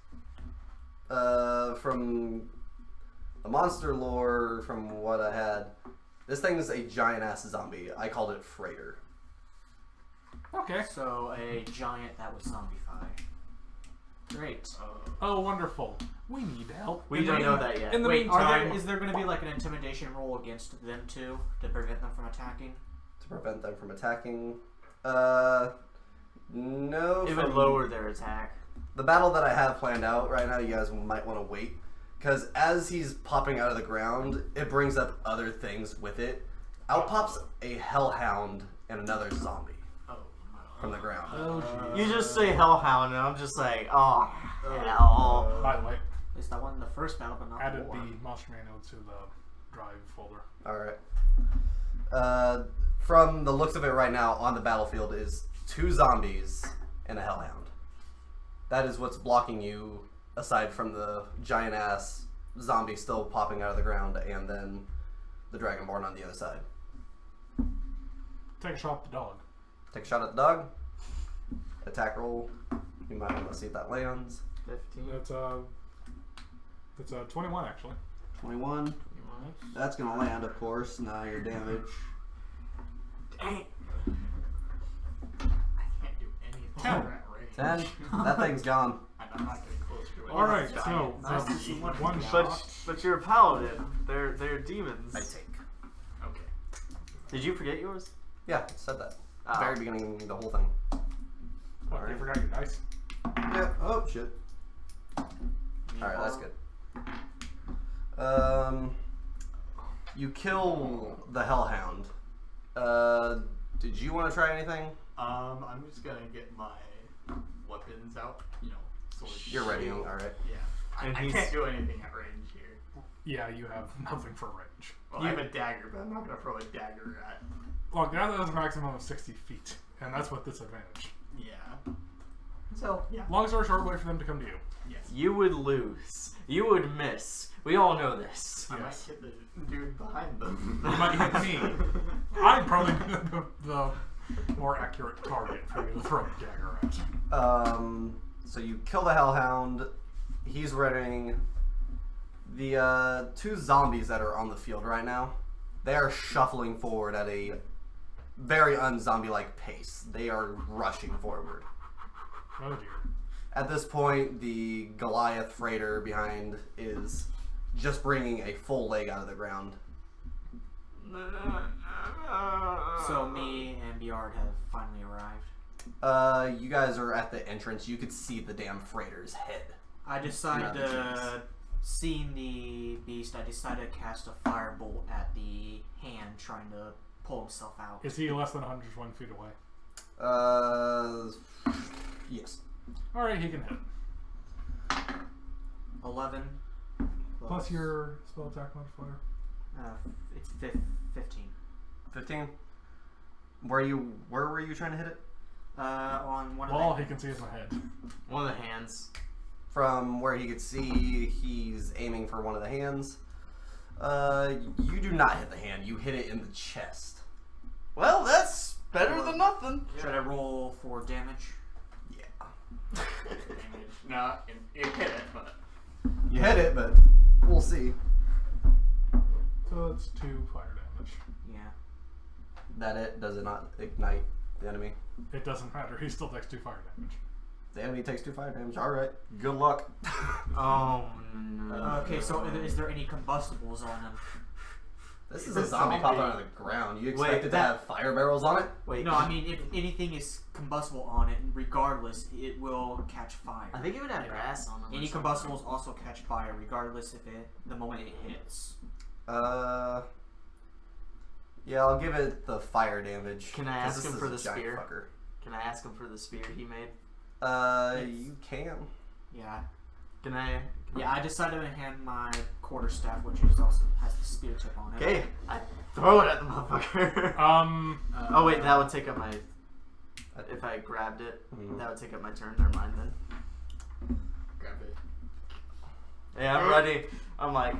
Speaker 2: From the monster lore, from what I had, this thing is a giant-ass zombie. I called it Freighter.
Speaker 3: Okay.
Speaker 1: So a giant that would zombify. Great.
Speaker 3: Oh, wonderful. We need help.
Speaker 4: We don't know that yet.
Speaker 3: In the
Speaker 1: Wait,
Speaker 3: meantime...
Speaker 1: is there going to be like an intimidation roll against them too to prevent them from attacking?
Speaker 2: To prevent them from attacking. No.
Speaker 4: It would lower their attack.
Speaker 2: The battle that I have planned out right now, you guys might want to wait. Because as he's popping out of the ground, it brings up other things with it. Out pops a hellhound and another zombie from the ground.
Speaker 3: Oh, jeez.
Speaker 4: You just say hellhound, and I'm just like, oh, hell.
Speaker 3: By the way,
Speaker 1: At least that wasn't the first battle, but not
Speaker 3: added
Speaker 1: the war.
Speaker 3: the monster manual to the drive folder.
Speaker 2: Alright. From the looks of it right now, on the battlefield is 2 zombies and a hellhound. That is what's blocking you, aside from the giant-ass zombie still popping out of the ground, and then the Dragonborn on the other side.
Speaker 3: Take a shot at the dog.
Speaker 2: Take a shot at the dog. Attack roll. You might want to see if that lands.
Speaker 4: 15.
Speaker 3: That's 21 actually.
Speaker 2: 21. That's going to land, of course. Now your damage.
Speaker 4: Dang.
Speaker 5: I can't do anything.
Speaker 3: 10.
Speaker 5: We're at range.
Speaker 2: 10. That thing's gone.
Speaker 5: And I'm not getting closer to it.
Speaker 3: Alright, so
Speaker 1: Nice to see one.
Speaker 3: one shot.
Speaker 4: But you're a paladin. They're demons.
Speaker 2: I take.
Speaker 5: Okay.
Speaker 4: Did you forget yours?
Speaker 2: Yeah, it said that.
Speaker 4: Oh.
Speaker 2: Very beginning, the whole thing.
Speaker 3: What, you forgot your dice?
Speaker 2: Yeah. Oh, shit. Alright, that's good. You kill the hellhound. Did you want to try anything?
Speaker 5: I'm just gonna get my weapons out. You know, sword.
Speaker 2: You're ready.
Speaker 5: shield.
Speaker 2: Alright.
Speaker 5: Yeah.
Speaker 4: And
Speaker 5: I
Speaker 4: he's-
Speaker 5: can't do anything at range here.
Speaker 3: Yeah, you have nothing for range.
Speaker 5: Well, I have a dagger, but I'm not gonna throw a dagger at.
Speaker 3: Look, that has a maximum of 60 feet, and that's with disadvantage.
Speaker 5: Yeah. So yeah.
Speaker 3: Long story short, wait for them to come to you.
Speaker 5: Yes.
Speaker 4: You would lose. You would miss. We all know this.
Speaker 5: I might
Speaker 3: Yes.
Speaker 5: hit the dude behind them.
Speaker 3: You might hit me. I'd probably be the more accurate target for you to throw a dagger at.
Speaker 2: So you kill the hellhound. He's running. The 2 zombies that are on the field right now, they are shuffling forward at a very un-zombie-like pace. They are rushing forward.
Speaker 3: Oh dear.
Speaker 2: At this point, the Goliath freighter behind is just bringing a full leg out of the ground.
Speaker 1: So me and Bjard have finally arrived.
Speaker 2: You guys are at the entrance. You could see the damn freighter's head.
Speaker 1: I decided
Speaker 2: Not the
Speaker 1: to, seeing the beast, I decided to cast a firebolt at the hand trying to pull himself out.
Speaker 3: Is he less than 120 feet away?
Speaker 2: Yes.
Speaker 3: Alright, he can hit.
Speaker 1: 11.
Speaker 3: Plus your spell attack modifier.
Speaker 1: It's 15.
Speaker 2: 15. Where were you trying to hit it?
Speaker 1: On one
Speaker 3: All
Speaker 1: of
Speaker 3: he
Speaker 1: the
Speaker 3: can see is my head.
Speaker 4: One of the hands.
Speaker 2: From where he could see, he's aiming for one of the hands. You do not hit the hand. You hit it in the chest.
Speaker 4: Well, that's better than nothing.
Speaker 1: Should I roll for damage?
Speaker 2: Yeah.
Speaker 5: Damage. No, it hit it, but
Speaker 2: You hit it, but we'll see.
Speaker 3: So it's 2 fire damage.
Speaker 1: Yeah.
Speaker 2: That it? Does it not ignite the enemy?
Speaker 3: It doesn't matter. He still takes 2 fire damage.
Speaker 2: The enemy takes 2 fire damage. Alright. Good luck.
Speaker 4: Oh no.
Speaker 1: Okay, so is there any combustibles on him?
Speaker 2: This is a zombie popping out of the ground. You expect it to have fire barrels on it?
Speaker 4: Wait.
Speaker 1: No, I mean, if anything is combustible on it, regardless, it will catch fire.
Speaker 4: I think it would have grass on them.
Speaker 1: Any combustibles also catch fire, regardless if the moment it hits.
Speaker 2: Yeah, I'll give it the fire damage.
Speaker 4: Can I
Speaker 2: 'cause
Speaker 4: ask
Speaker 2: this
Speaker 4: him
Speaker 2: is
Speaker 4: for
Speaker 2: a
Speaker 4: the
Speaker 2: giant
Speaker 4: spear?
Speaker 2: fucker.
Speaker 4: Can I ask him for the spear he made?
Speaker 2: You can.
Speaker 1: Yeah.
Speaker 4: Can I?
Speaker 1: Yeah, I decided to hand my quarterstaff, which is also has the spear tip on it.
Speaker 4: Okay, I throw it at the motherfucker. Oh wait, that would take up my. If I grabbed it, that would take up my turn. Never mind then.
Speaker 5: grab it.
Speaker 4: Yeah, I'm ready. I'm like.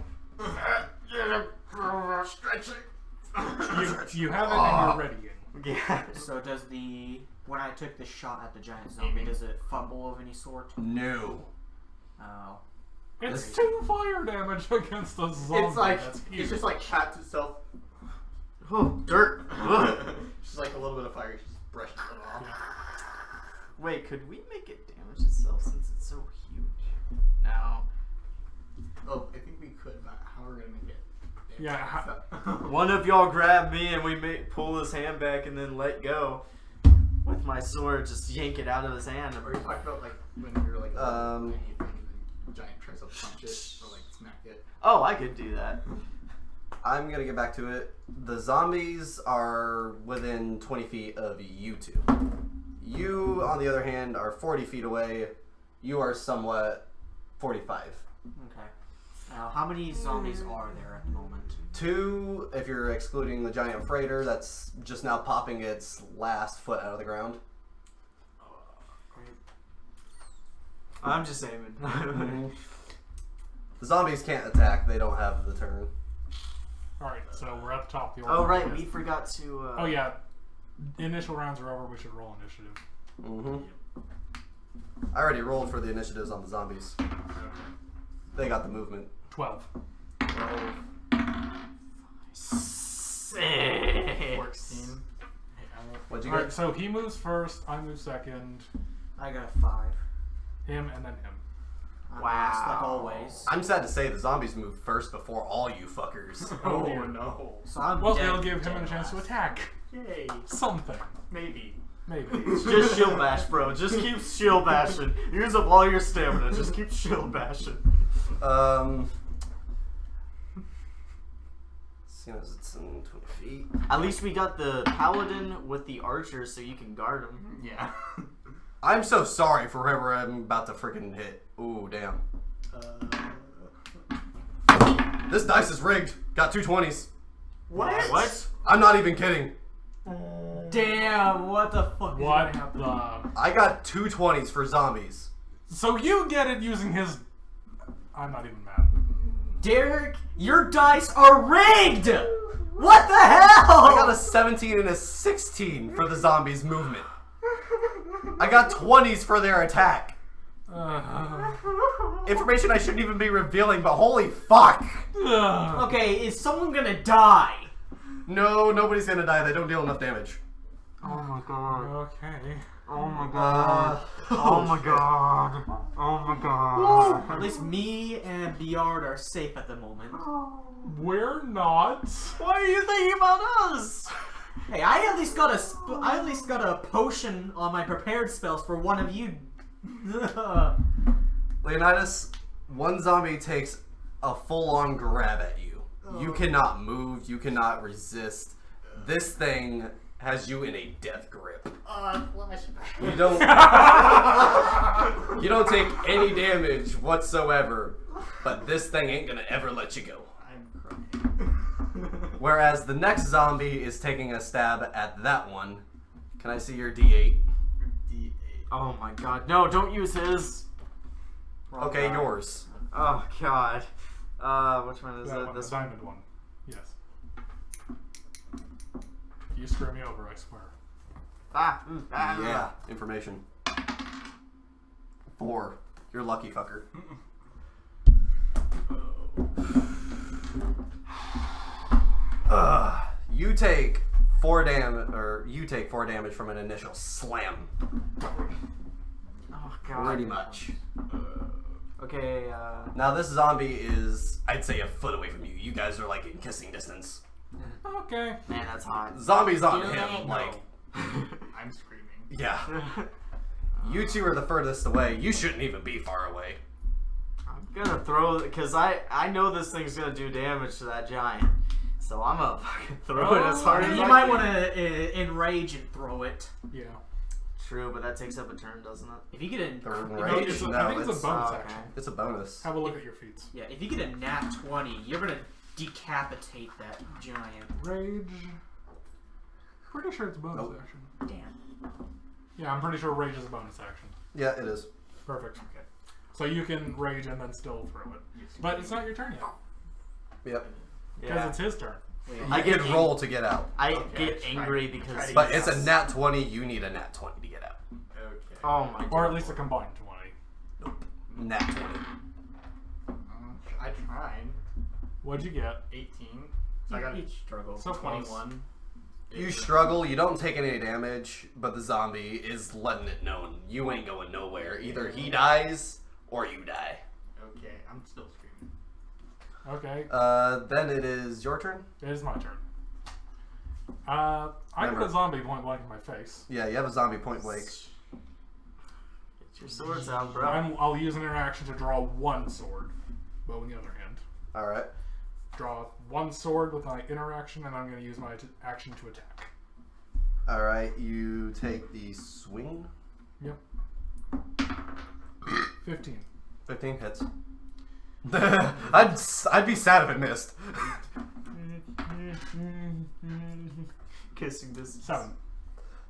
Speaker 5: Stretching.
Speaker 3: You have it and you're readying.
Speaker 4: Yeah.
Speaker 1: So does when I took the shot at the giant zombie, does it fumble of any sort?
Speaker 2: No.
Speaker 1: Oh.
Speaker 3: It's 2 fire damage against a zombie.
Speaker 5: It's like
Speaker 3: That's huge.
Speaker 5: it's just like cats itself.
Speaker 4: Oh, dirt.
Speaker 5: Just like a little bit of fire, just brushing it off.
Speaker 4: Wait, could we make it damage itself since it's so huge? No.
Speaker 5: Oh, I think we could, but how are we gonna make it?
Speaker 3: Yeah,
Speaker 4: One of y'all grab me and we pull his hand back and then let go with my sword. Just yank it out of his hand.
Speaker 5: Or you talked about like when you're like tiny thing and the giant tries to punch it or like smack it.
Speaker 4: Oh, I could do that.
Speaker 2: I'm gonna get back to it. The zombies are within 20 feet of you two. You, on the other hand, are 40 feet away. You are somewhat 45.
Speaker 1: Okay. Now, how many zombies are there at the moment?
Speaker 2: 2, if you're excluding the giant freighter that's just now popping its last foot out of the ground.
Speaker 4: I'm just aiming.
Speaker 2: The zombies can't attack. They don't have the turn.
Speaker 3: Alright, so we're at the top of the order.
Speaker 4: Oh right, we forgot to.
Speaker 3: Oh yeah, initial rounds are over. We should roll initiative.
Speaker 2: I already rolled for the initiatives on the zombies. They got the movement.
Speaker 3: 12.
Speaker 5: 14.
Speaker 2: What'd you
Speaker 3: Alright,
Speaker 2: get?
Speaker 3: so he moves first. I move second.
Speaker 1: I got a 5.
Speaker 3: Him and then him.
Speaker 1: I'm
Speaker 4: Wow.
Speaker 1: last, like always.
Speaker 2: I'm sad to say the zombies move first before all you fuckers.
Speaker 3: Oh,
Speaker 5: Oh
Speaker 3: dear.
Speaker 5: no.
Speaker 1: So I'm
Speaker 3: Well,
Speaker 1: dead,
Speaker 3: it'll give him
Speaker 1: dead
Speaker 3: a chance to
Speaker 1: last.
Speaker 3: attack.
Speaker 5: Yay.
Speaker 3: Something.
Speaker 5: Maybe.
Speaker 3: Maybe.
Speaker 4: Just shield bash, bro. Just keep shield bashing. Use up all your stamina. Just keep shield bashing.
Speaker 2: Seeing as it's in 20 feet.
Speaker 4: At least we got the paladin with the archer, so you can guard him.
Speaker 5: Yeah.
Speaker 2: I'm so sorry for whoever I'm about to freaking hit. Ooh, damn. This dice is rigged. Got 2 20s.
Speaker 4: What?
Speaker 2: I'm not even kidding.
Speaker 1: Damn, what the fuck is
Speaker 3: What
Speaker 1: gonna happen?
Speaker 3: the...
Speaker 2: I got 2 20s for zombies.
Speaker 3: So you get it using his... I'm not even mad.
Speaker 1: Derek, your dice are rigged! What the hell?
Speaker 2: I got a 17 and a 16 for the zombies' movement. I got 20s for their attack. Information I shouldn't even be revealing, but holy fuck!
Speaker 1: Okay, is someone gonna die?
Speaker 2: No, nobody's gonna die. They don't deal enough damage.
Speaker 4: Oh my god.
Speaker 3: Okay.
Speaker 4: Oh my god. Oh my god. Oh my god.
Speaker 1: At least me and Biard are safe at the moment.
Speaker 3: We're not.
Speaker 4: Why are you thinking about us?
Speaker 1: Hey, I at least got a potion on my prepared spells for one of you.
Speaker 2: Leonidas, one zombie takes a full-on grab at you. You cannot move. You cannot resist. This thing has you in a death grip.
Speaker 5: Flashback.
Speaker 2: You don't. You don't take any damage whatsoever. But this thing ain't gonna ever let you go.
Speaker 5: I'm crying.
Speaker 2: Whereas the next zombie is taking a stab at that one. Can I see your D8?
Speaker 5: D8.
Speaker 4: Oh my god. No, don't use his.
Speaker 1: Wrong
Speaker 2: Okay,
Speaker 1: guy.
Speaker 2: yours.
Speaker 4: Oh God. Which one is
Speaker 3: That
Speaker 4: it?
Speaker 3: one,
Speaker 4: This
Speaker 3: the
Speaker 4: one.
Speaker 3: diamond one. Yes. You screw me over, I swear.
Speaker 2: Yeah, information. 4. You're lucky, fucker. You take 4 damage, or you take 4 damage from an initial slam.
Speaker 4: Oh God.
Speaker 2: Pretty much.
Speaker 4: Okay.
Speaker 2: Now this zombie is, I'd say, a foot away from you. You guys are like in kissing distance.
Speaker 3: Okay.
Speaker 4: Man, that's hot.
Speaker 2: Zombies on
Speaker 1: Still
Speaker 2: him,
Speaker 1: don't
Speaker 2: like,
Speaker 5: I'm screaming.
Speaker 2: yeah. You two are the furthest away. You shouldn't even be far away.
Speaker 4: I'm gonna throw because I know this thing's gonna do damage to that giant, so I'm gonna fucking throw it as hard as
Speaker 1: You
Speaker 4: I
Speaker 1: might
Speaker 4: can.
Speaker 1: want to enrage and throw it.
Speaker 3: Yeah.
Speaker 4: True, but that takes up a turn, doesn't it?
Speaker 1: If you get a
Speaker 2: Third
Speaker 1: if you
Speaker 2: enrage?
Speaker 1: get a-
Speaker 2: No,
Speaker 3: I think it's
Speaker 2: it's-
Speaker 3: a bonus
Speaker 4: Oh, okay.
Speaker 3: action.
Speaker 2: It's a bonus.
Speaker 3: Have a look at your feats.
Speaker 1: yeah, if you get a nat 20, you're gonna decapitate that giant.
Speaker 3: Rage. Pretty sure it's a bonus
Speaker 2: Nope.
Speaker 3: action.
Speaker 1: Damn.
Speaker 3: Yeah, I'm pretty sure rage is a bonus action.
Speaker 2: Yeah, it is.
Speaker 3: Perfect. Okay. So you can rage and then still throw it. But it's not your turn yet.
Speaker 2: Yep.
Speaker 3: Because it's his turn.
Speaker 1: Wait,
Speaker 2: You
Speaker 4: I get
Speaker 2: can roll to get out.
Speaker 4: I
Speaker 5: Okay,
Speaker 4: get
Speaker 5: try-
Speaker 4: angry
Speaker 5: try
Speaker 4: because.
Speaker 5: to
Speaker 2: But
Speaker 5: get
Speaker 2: it's a nat 20. You need a nat 20 to get out.
Speaker 5: Okay.
Speaker 4: Oh my God.
Speaker 3: Or at least a combined 20.
Speaker 2: Nat 20.
Speaker 5: I tried.
Speaker 3: What'd you get?
Speaker 5: 18. So I got
Speaker 1: You'd struggle.
Speaker 3: So close.
Speaker 5: 21.
Speaker 2: You struggle, you don't take any damage, but the zombie is letting it known. You ain't going nowhere. Either he dies or you die.
Speaker 5: Okay, I'm still screaming.
Speaker 3: Okay.
Speaker 2: Then it is your turn?
Speaker 3: It is my turn. I got
Speaker 2: Remember-
Speaker 3: a zombie point blank in my face.
Speaker 2: Yeah, you have a zombie point blank.
Speaker 4: Get your swords out, bro.
Speaker 3: I'll use an interaction to draw one sword. Bow in the other hand.
Speaker 2: Alright.
Speaker 3: Draw one sword with my interaction, and I'm going to use my action to attack.
Speaker 2: Alright, you take the swing.
Speaker 3: Yep. 15.
Speaker 2: 15 hits. I'd be sad if it missed.
Speaker 4: Kissing this.
Speaker 3: 7.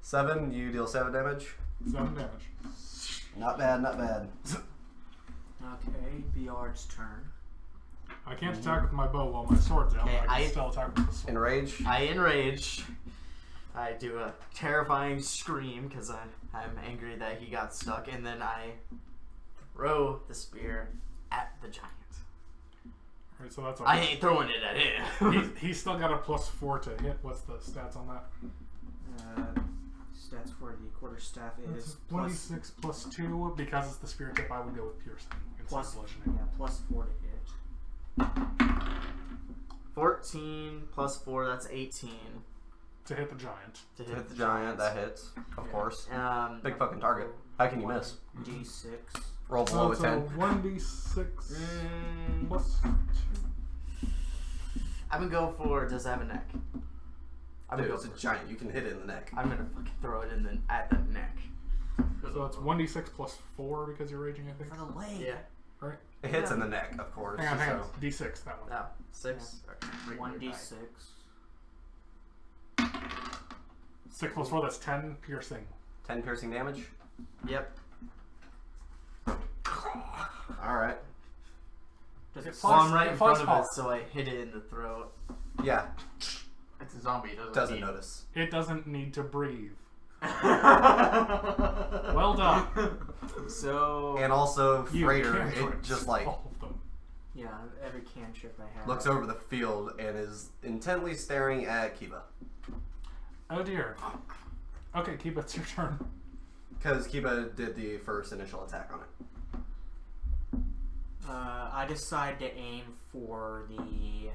Speaker 2: 7, you deal 7 damage.
Speaker 3: 7 damage.
Speaker 2: Not bad, not bad.
Speaker 1: Okay, Bjard's turn.
Speaker 3: I can't attack with my bow while my sword's out,
Speaker 4: Okay,
Speaker 3: but I
Speaker 4: I-
Speaker 3: can still attack with the sword.
Speaker 2: Enrage.
Speaker 4: I enrage. I do a terrifying scream because I'm angry that he got stuck, and then I throw the spear at the giant.
Speaker 3: Alright, so that's
Speaker 4: I ain't throwing it at him.
Speaker 3: He's still got a +4 to hit. What's the stats on that?
Speaker 1: Stats for the quarterstaff
Speaker 3: It's
Speaker 1: is plus
Speaker 3: 26 plus 2. Because it's the spirit tip, I would go with piercing instead
Speaker 1: plus
Speaker 3: of bludgeoning.
Speaker 1: plus 4 to hit.
Speaker 4: 14 plus 4, that's 18.
Speaker 3: To hit the giant.
Speaker 4: To
Speaker 2: To hit the giant, that hits. Of course. Big fucking target. How can you miss?
Speaker 1: D6.
Speaker 2: Roll
Speaker 3: So
Speaker 2: below a
Speaker 3: it's
Speaker 2: 10.
Speaker 3: 1d6
Speaker 4: Mm,
Speaker 3: plus 2.
Speaker 4: I'm gonna go for, does it have a neck? I'm
Speaker 2: Dude,
Speaker 4: gonna
Speaker 2: it's
Speaker 4: go
Speaker 2: a
Speaker 4: for,
Speaker 2: giant. You can hit it in the neck.
Speaker 4: I'm gonna fucking throw it in at the neck.
Speaker 3: So it's 1d6 plus 4 because you're raging, I think.
Speaker 1: For the leg.
Speaker 4: Yeah.
Speaker 3: Right?
Speaker 2: It hits in the neck, of course.
Speaker 3: Hang on.
Speaker 2: so-
Speaker 3: D6, that one.
Speaker 4: No, 6. Okay.
Speaker 1: 1d6.
Speaker 3: 6 plus 4, that's 10 piercing.
Speaker 2: 10 piercing damage.
Speaker 4: Yep.
Speaker 2: Alright.
Speaker 1: Does it
Speaker 4: Well, I'm
Speaker 1: plus?
Speaker 4: right in
Speaker 3: plus
Speaker 4: front of it,
Speaker 3: 4.
Speaker 4: so I hit it in the throat.
Speaker 2: Yeah,
Speaker 5: It's a zombie. It
Speaker 2: doesn't
Speaker 5: eat.
Speaker 2: notice.
Speaker 3: It doesn't need to breathe.
Speaker 5: Well
Speaker 3: Well done.
Speaker 4: So
Speaker 2: And also,
Speaker 3: You
Speaker 2: Freighter,
Speaker 3: can't
Speaker 2: it
Speaker 3: trip
Speaker 2: just like
Speaker 3: all of them.
Speaker 1: Yeah, every cantrip I have.
Speaker 2: looks over the field and is intently staring at Kiba.
Speaker 3: Oh dear. Okay, keep it's your turn.
Speaker 2: Because Kiba did the first initial attack on it.
Speaker 1: I decide to aim for the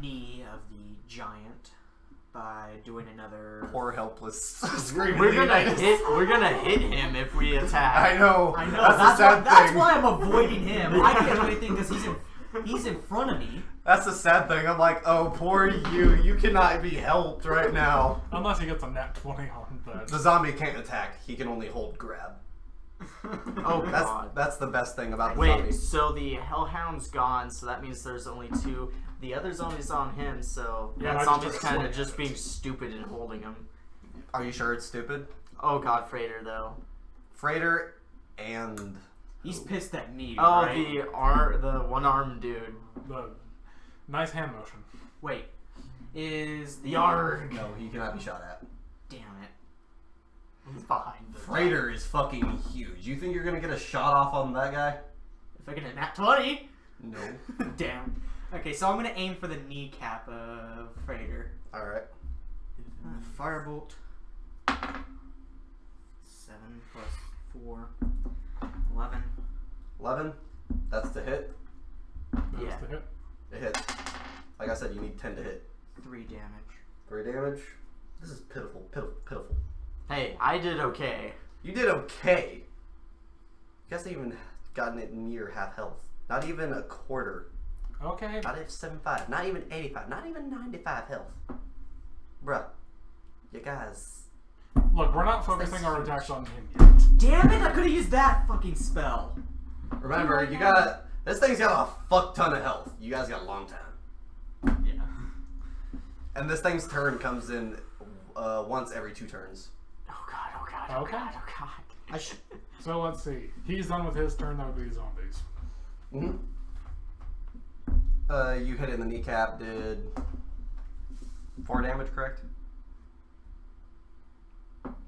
Speaker 1: knee of the giant by doing another.
Speaker 2: Poor helpless screaming.
Speaker 4: we're gonna
Speaker 2: Leonidas.
Speaker 4: hit him if we attack.
Speaker 2: I know.
Speaker 1: I know.
Speaker 2: That's the
Speaker 1: That's,
Speaker 2: sad
Speaker 1: that's
Speaker 2: thing.
Speaker 1: why I'm avoiding him. I can't do anything because he's in front of me.
Speaker 2: That's the sad thing. I'm like, oh, poor you. You cannot be helped right now.
Speaker 3: Unless he gets a nat 20 on that.
Speaker 2: The zombie can't attack. He can only hold grab.
Speaker 4: Oh god.
Speaker 2: That's the best thing about the
Speaker 4: Wait,
Speaker 2: zombie.
Speaker 4: so the Hellhound's gone, so that means there's only 2. The other zombie's on him, so
Speaker 3: Yeah, I
Speaker 4: that
Speaker 3: just
Speaker 4: zombie's
Speaker 3: took
Speaker 4: kind of
Speaker 3: swing.
Speaker 4: just being stupid and holding him.
Speaker 2: Are you sure it's stupid?
Speaker 4: Oh god, Freighter though.
Speaker 2: Freighter and
Speaker 1: He's pissed at me.
Speaker 4: Oh,
Speaker 1: right?
Speaker 4: the one-armed dude.
Speaker 3: The nice hand motion.
Speaker 1: Wait. Is the
Speaker 4: Yarg.
Speaker 2: No, he cannot be shot at.
Speaker 1: Damn it.
Speaker 5: He's behind the
Speaker 2: Freighter is fucking huge. You think you're gonna get a shot off on that guy?
Speaker 1: If I get a nat 20.
Speaker 2: No.
Speaker 1: Damn. Okay, so I'm gonna aim for the kneecap of Freighter.
Speaker 2: Alright.
Speaker 1: Firebolt. 7 plus 4. 11.
Speaker 2: 11. That's the hit.
Speaker 3: That's
Speaker 4: Yeah.
Speaker 3: the hit.
Speaker 2: It hits. Like I said, you need 10 to hit.
Speaker 1: 3 damage.
Speaker 2: 3 damage. This is pitiful, pitiful, pitiful.
Speaker 4: Hey, I did okay.
Speaker 2: You did okay. You guys haven't even gotten it near half health. Not even a quarter.
Speaker 3: Okay.
Speaker 2: Not even 75. Not even 85. Not even 95 health. Bruh. You guys.
Speaker 3: Look, we're not focusing our attacks on him yet.
Speaker 1: Damn it! I could have used that fucking spell.
Speaker 2: Remember, you got. This thing's got a fuck ton of health. You guys got a long time.
Speaker 5: Yeah.
Speaker 2: And this thing's turn comes in once every 2 turns.
Speaker 4: Oh god, oh god, oh
Speaker 3: Okay.
Speaker 4: god, oh god.
Speaker 1: I should.
Speaker 3: So let's see. He's done with his turn. That would be zombies.
Speaker 2: Mm-hmm. You hit it in the kneecap, did 4 damage, correct?